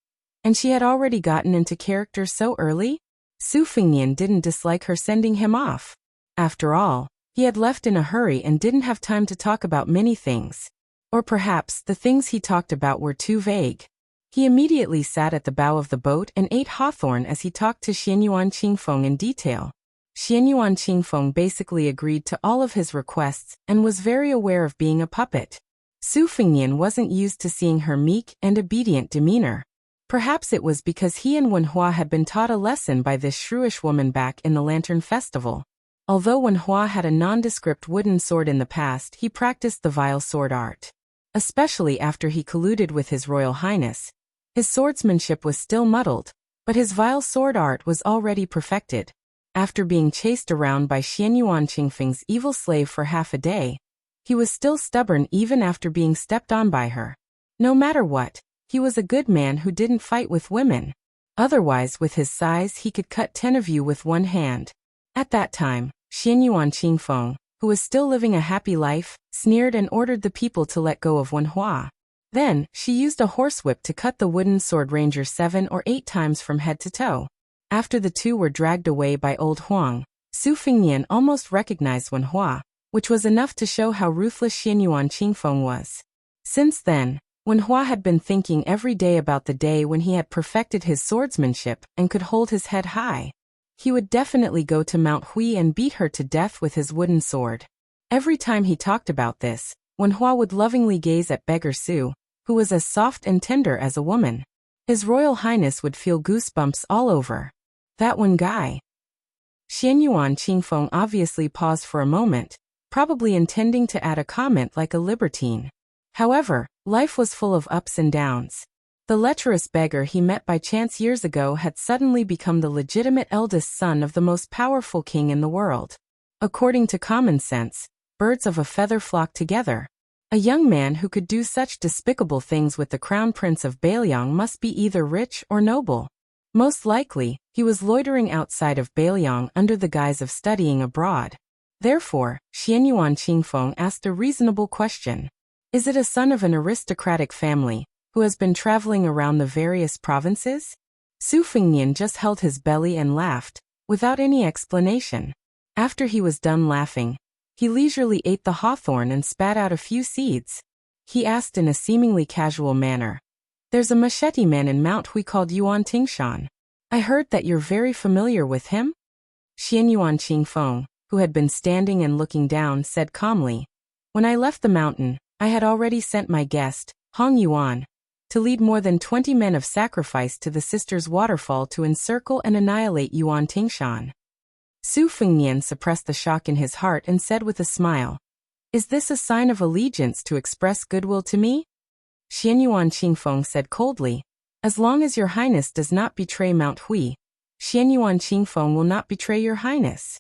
And she had already gotten into character so early? Su Fengnian didn't dislike her sending him off. After all, he had left in a hurry and didn't have time to talk about many things. Or perhaps the things he talked about were too vague. He immediately sat at the bow of the boat and ate hawthorn as he talked to Xianyuan Qingfeng in detail. Xianyuan Qingfeng basically agreed to all of his requests and was very aware of being a puppet. Su Fengnian wasn't used to seeing her meek and obedient demeanor. Perhaps it was because he and Wenhua had been taught a lesson by this shrewish woman back in the Lantern Festival. Although Wenhua had a nondescript wooden sword in the past, he practiced the vile sword art. Especially after he colluded with His Royal Highness. His swordsmanship was still muddled, but his vile sword art was already perfected. After being chased around by Xianyuan Qingfeng's evil slave for half a day, he was still stubborn even after being stepped on by her. No matter what, he was a good man who didn't fight with women. Otherwise, with his size, he could cut 10 of you with one hand. At that time, Xianyuan Qingfeng, who was still living a happy life, sneered and ordered the people to let go of Wenhua. Then, she used a horsewhip to cut the wooden sword ranger 7 or 8 times from head to toe. After the two were dragged away by old Huang, Su Fengnian almost recognized Wenhua, which was enough to show how ruthless Xianyuan Qingfeng was. Since then, Wenhua had been thinking every day about the day when he had perfected his swordsmanship and could hold his head high. He would definitely go to Mount Hui and beat her to death with his wooden sword. Every time he talked about this, Wenhua would lovingly gaze at Beggar Su, who was as soft and tender as a woman. His Royal Highness would feel goosebumps all over. That one guy. Xianyuan Qingfeng obviously paused for a moment, probably intending to add a comment like a libertine. However, life was full of ups and downs. The lecherous beggar he met by chance years ago had suddenly become the legitimate eldest son of the most powerful king in the world. According to common sense, birds of a feather flock together. A young man who could do such despicable things with the crown prince of Bailiang must be either rich or noble. Most likely, he was loitering outside of Bailiang under the guise of studying abroad. Therefore, Xianyuan Qingfeng asked a reasonable question. Is it a son of an aristocratic family, who has been traveling around the various provinces? Su Fengnian just held his belly and laughed, without any explanation. After he was done laughing, he leisurely ate the hawthorn and spat out a few seeds. He asked in a seemingly casual manner, "There's a machete man in Mount Hui called Yuan Tingshan. I heard that you're very familiar with him?" Xianyuan Qingfeng, who had been standing and looking down, said calmly, "When I left the mountain, I had already sent my guest, Hong Yuan, to lead more than 20 men of sacrifice to the Sisters' Waterfall to encircle and annihilate Yuan Tingshan." Su Fengnian suppressed the shock in his heart and said with a smile, "Is this a sign of allegiance to express goodwill to me?" Xianyuan Qingfeng said coldly, "As long as your highness does not betray Mount Hui, Xianyuan Qingfeng will not betray your highness."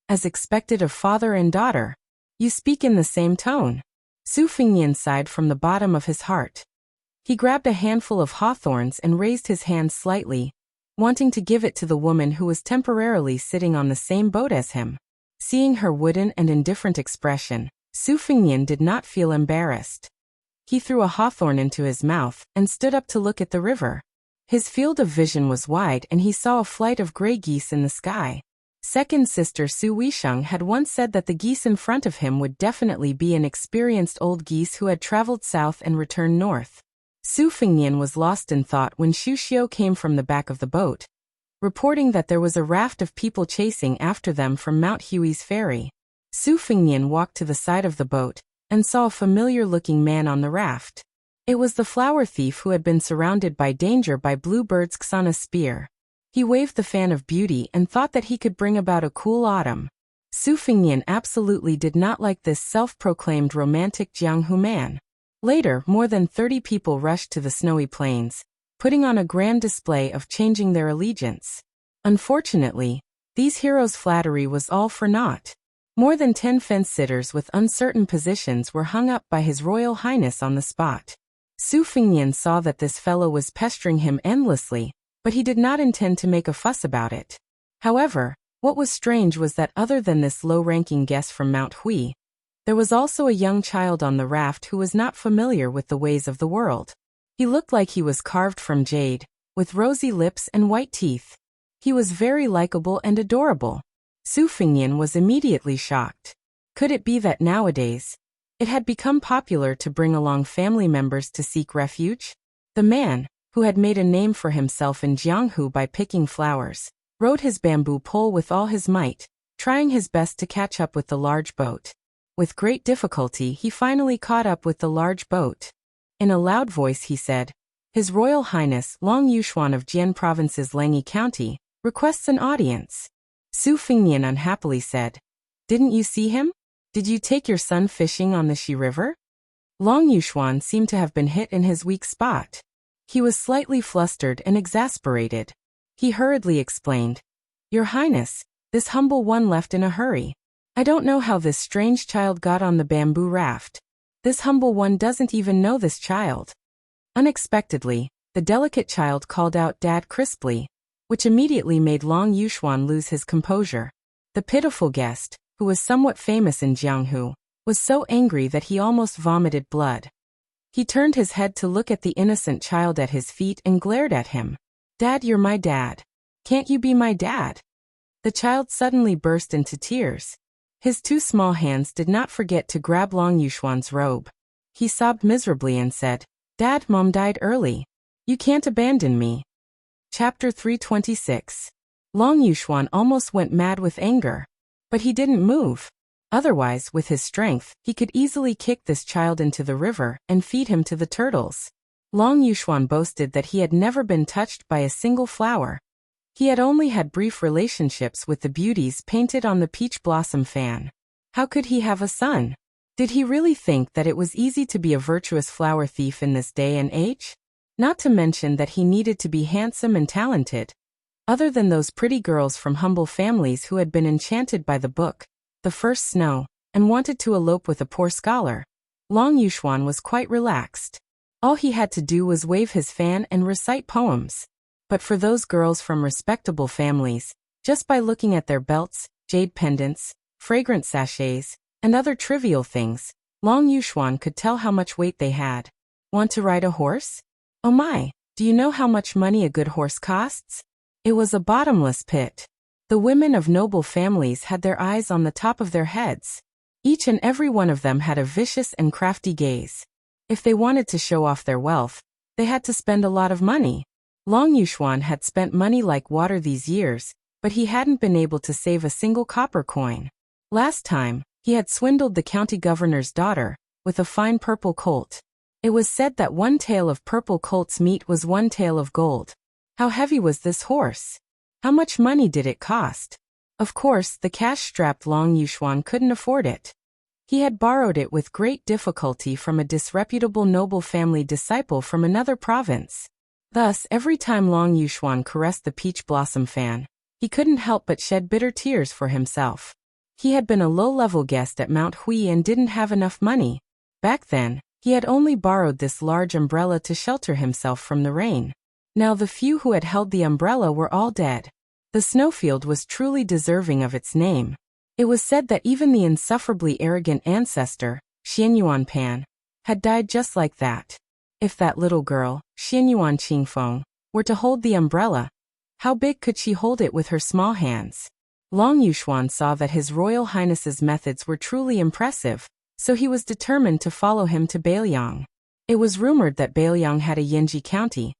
As expected of father and daughter, you speak in the same tone. Su Fengnian sighed from the bottom of his heart. He grabbed a handful of hawthorns and raised his hand slightly, wanting to give it to the woman who was temporarily sitting on the same boat as him. Seeing her wooden and indifferent expression, Su Fengnian did not feel embarrassed. He threw a hawthorn into his mouth and stood up to look at the river. His field of vision was wide and he saw a flight of gray geese in the sky. Second sister Su Weisheng had once said that the geese in front of him would definitely be an experienced old geese who had traveled south and returned north. Su Fengnian was lost in thought when Xu Xiu came from the back of the boat, reporting that there was a raft of people chasing after them from Mount Hui's ferry. Su Fengnian walked to the side of the boat and saw a familiar-looking man on the raft. It was the flower thief who had been surrounded by danger by Bluebird's Xana spear. He waved the fan of beauty and thought that he could bring about a cool autumn. Su Fengnian absolutely did not like this self-proclaimed romantic Jianghu man. Later, more than 30 people rushed to the snowy plains, putting on a grand display of changing their allegiance. Unfortunately, these heroes' flattery was all for naught. More than 10 fence-sitters with uncertain positions were hung up by His Royal Highness on the spot. Su Fengnian saw that this fellow was pestering him endlessly, but he did not intend to make a fuss about it. However, what was strange was that other than this low-ranking guest from Mount Hui, there was also a young child on the raft who was not familiar with the ways of the world. He looked like he was carved from jade, with rosy lips and white teeth. He was very likable and adorable. Su Fengnian was immediately shocked. Could it be that nowadays, it had become popular to bring along family members to seek refuge? The man, who had made a name for himself in Jianghu by picking flowers, rode his bamboo pole with all his might, trying his best to catch up with the large boat. With great difficulty he finally caught up with the large boat. In a loud voice he said, "His Royal Highness Long Yuxuan of Jian Province's Langyi County requests an audience." Su Fengnian unhappily said, "Didn't you see him? Did you take your son fishing on the Shi River?" Long Yuxuan seemed to have been hit in his weak spot. He was slightly flustered and exasperated. He hurriedly explained, "Your Highness, this humble one left in a hurry. I don't know how this strange child got on the bamboo raft. This humble one doesn't even know this child." Unexpectedly, the delicate child called out "Dad" crisply, which immediately made Long Yuxuan lose his composure. The pitiful guest, who was somewhat famous in Jianghu, was so angry that he almost vomited blood. He turned his head to look at the innocent child at his feet and glared at him. "Dad, you're my dad. Can't you be my dad?" The child suddenly burst into tears. His two small hands did not forget to grab Long Yuxuan's robe. He sobbed miserably and said, "Dad, Mom died early. You can't abandon me." Chapter 326. Long Yuxuan almost went mad with anger. But he didn't move. Otherwise, with his strength, he could easily kick this child into the river and feed him to the turtles. Long Yuxuan boasted that he had never been touched by a single flower. He had only had brief relationships with the beauties painted on the peach blossom fan. How could he have a son? Did he really think that it was easy to be a virtuous flower thief in this day and age? Not to mention that he needed to be handsome and talented. Other than those pretty girls from humble families who had been enchanted by the book, The First Snow, and wanted to elope with a poor scholar, Long Yuxuan was quite relaxed. All he had to do was wave his fan and recite poems. But for those girls from respectable families, just by looking at their belts, jade pendants, fragrant sachets, and other trivial things, Long Yuxuan could tell how much weight they had. Want to ride a horse? Oh my, do you know how much money a good horse costs? It was a bottomless pit. The women of noble families had their eyes on the top of their heads. Each and every one of them had a vicious and crafty gaze. If they wanted to show off their wealth, they had to spend a lot of money. Long Yuxuan had spent money like water these years, but he hadn't been able to save a single copper coin. Last time, he had swindled the county governor's daughter with a fine purple colt. It was said that one tail of purple colt's meat was one tail of gold. How heavy was this horse? How much money did it cost? Of course, the cash-strapped Long Yuxuan couldn't afford it. He had borrowed it with great difficulty from a disreputable noble family disciple from another province. Thus, every time Long Yuxuan caressed the peach blossom fan, he couldn't help but shed bitter tears for himself. He had been a low-level guest at Mount Hui and didn't have enough money. Back then, he had only borrowed this large umbrella to shelter himself from the rain. Now the few who had held the umbrella were all dead. The snowfield was truly deserving of its name. It was said that even the insufferably arrogant ancestor, Xianyuan Pan, had died just like that. If that little girl, Xianyuan Qingfeng, were to hold the umbrella, how big could she hold it with her small hands? Long Yuxuan saw that His Royal Highness's methods were truly impressive, so he was determined to follow him to Bailiang. It was rumored that Bailiang had a Yanji county,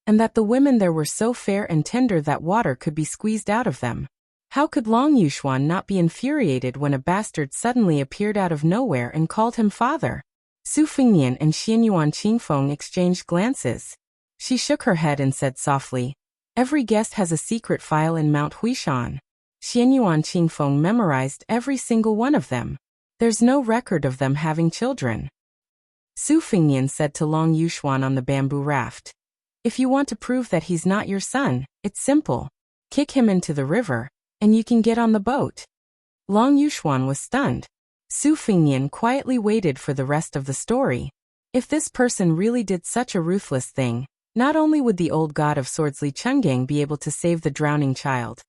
and that the women there were so fair and tender that water could be squeezed out of them. How could Long Yuxuan not be infuriated when a bastard suddenly appeared out of nowhere and called him father? Su Fingnian and Xianyuan Qingfeng exchanged glances. She shook her head and said softly, "Every guest has a secret file in Mount Huishan." Xianyuan Qingfeng memorized every single one of them. There's no record of them having children. Su Fingnian said to Long Yuxuan on the bamboo raft, "If you want to prove that he's not your son, it's simple. Kick him into the river, and you can get on the boat." Long Yuxuan was stunned. Su Fingnian quietly waited for the rest of the story. If this person really did such a ruthless thing, not only would the old god of swords Li Chenggang be able to save the drowning child,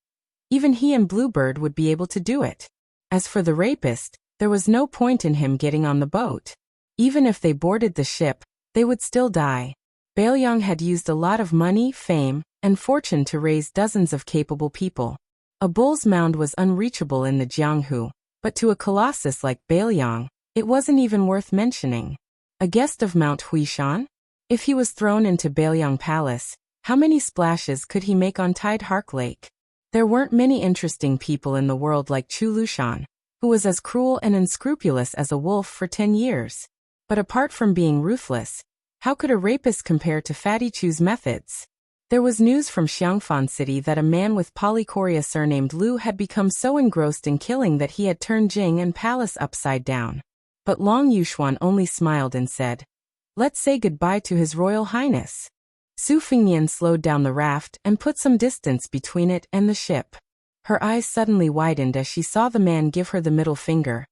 even he and Bluebird would be able to do it. As for the rapist, there was no point in him getting on the boat. Even if they boarded the ship, they would still die. Bailiang had used a lot of money, fame, and fortune to raise dozens of capable people. A bull's mound was unreachable in the Jianghu, but to a colossus like Bailiang, it wasn't even worth mentioning. A guest of Mount Huishan? If he was thrown into Bailiang Palace, how many splashes could he make on Tide Hark Lake? There weren't many interesting people in the world like Chu Lushan, who was as cruel and unscrupulous as a wolf for 10 years. But apart from being ruthless, how could a rapist compare to Fatty Chu's methods? There was news from Xiangfan City that a man with polychoria surnamed Lu had become so engrossed in killing that he had turned Jing and Palace upside down. But Long Yuxuan only smiled and said, "Let's say goodbye to His Royal Highness." Su Fingnian slowed down the raft and put some distance between it and the ship. Her eyes suddenly widened as she saw the man give her the middle finger,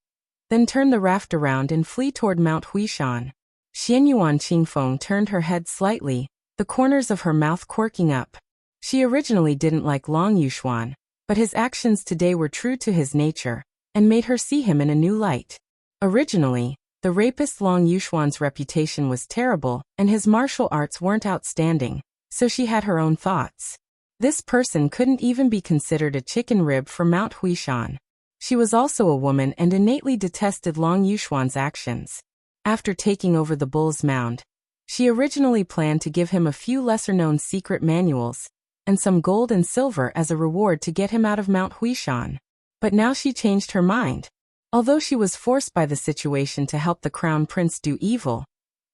then turn the raft around and flee toward Mount Huishan. Xianyuan Qingfeng turned her head slightly, the corners of her mouth quirking up. She originally didn't like Long Yuxuan, but his actions today were true to his nature, and made her see him in a new light. Originally, the rapist Long Yuxuan's reputation was terrible, and his martial arts weren't outstanding, so she had her own thoughts. This person couldn't even be considered a chicken rib for Mount Huishan. She was also a woman and innately detested Long Yuxuan's actions. After taking over the bull's mound, she originally planned to give him a few lesser-known secret manuals, and some gold and silver as a reward to get him out of Mount Huishan. But now she changed her mind. Although she was forced by the situation to help the crown prince do evil,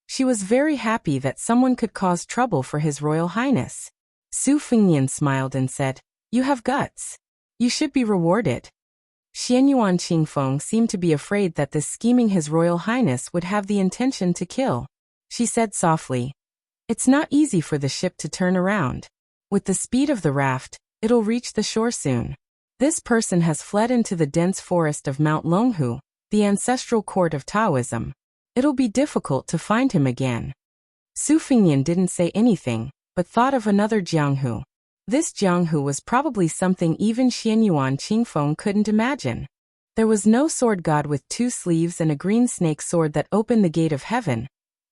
she was very happy that someone could cause trouble for His Royal Highness. Su Fingnian smiled and said, "You have guts. You should be rewarded." Xianyuan Qingfeng seemed to be afraid that this scheming His Royal Highness would have the intention to kill. She said softly, "It's not easy for the ship to turn around. With the speed of the raft, it'll reach the shore soon. This person has fled into the dense forest of Mount Longhu, the ancestral court of Taoism. It'll be difficult to find him again." Su Fingnian didn't say anything, but thought of another Jianghu. This Jianghu was probably something even Xianyuan Qingfeng couldn't imagine. There was no sword god with 2 sleeves and a green snake sword that opened the gate of heaven.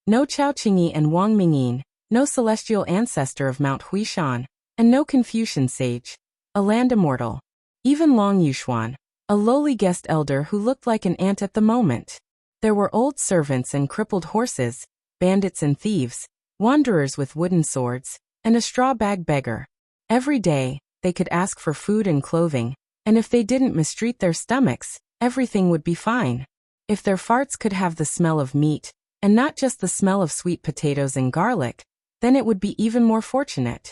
No Chao Qingyi and Wang Mingyin, no celestial ancestor of Mount Huishan, and no Confucian sage, a land immortal. Even Long Yuxuan, a lowly guest elder who looked like an ant at the moment. There were old servants and crippled horses, bandits and thieves, wanderers with wooden swords, and a straw bag beggar. Every day, they could ask for food and clothing, and if they didn't mistreat their stomachs, everything would be fine. If their farts could have the smell of meat, and not just the smell of sweet potatoes and garlic, then it would be even more fortunate.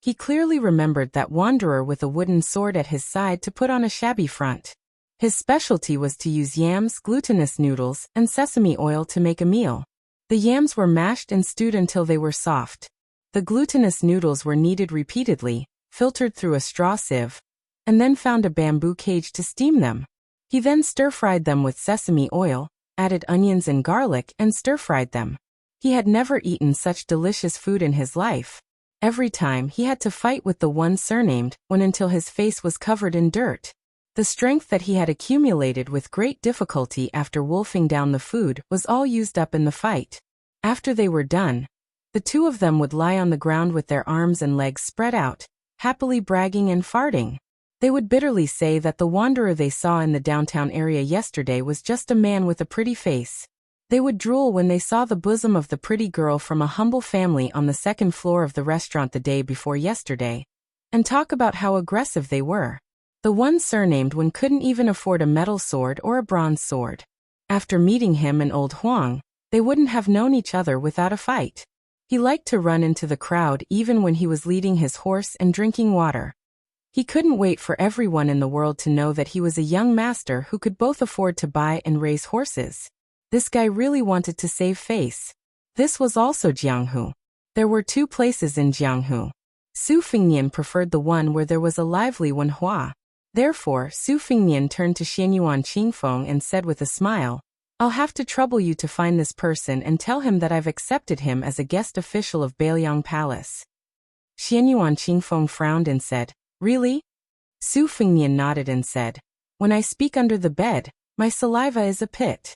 He clearly remembered that wanderer with a wooden sword at his side to put on a shabby front. His specialty was to use yams, glutinous noodles, and sesame oil to make a meal. The yams were mashed and stewed until they were soft. The glutinous noodles were kneaded repeatedly, filtered through a straw sieve, and then found a bamboo cage to steam them. He then stir-fried them with sesame oil, added onions and garlic, and stir-fried them. He had never eaten such delicious food in his life. Every time he had to fight with the one surnamed Wen until his face was covered in dirt. The strength that he had accumulated with great difficulty after wolfing down the food was all used up in the fight. After they were done, The two of them would lie on the ground with their arms and legs spread out, happily bragging and farting. They would bitterly say that the wanderer they saw in the downtown area yesterday was just a man with a pretty face. They would drool when they saw the bosom of the pretty girl from a humble family on the second floor of the restaurant the day before yesterday, and talk about how aggressive they were. The one surnamed one couldn't even afford a metal sword or a bronze sword. After meeting him and old Huang, they wouldn't have known each other without a fight. He liked to run into the crowd even when he was leading his horse and drinking water. He couldn't wait for everyone in the world to know that he was a young master who could both afford to buy and raise horses. This guy really wanted to save face. This was also Jianghu. There were two places in Jianghu. Su Fengnian preferred the one where there was a lively Wenhua. Therefore, Su Fengnian turned to Xianyuan Qingfeng and said with a smile, "I'll have to trouble you to find this person and tell him that I've accepted him as a guest official of Beiliang Palace." Xianyuan Qingfeng frowned and said, "Really?" Su Fengnian nodded and said, "When I speak under the bed, my saliva is a pit."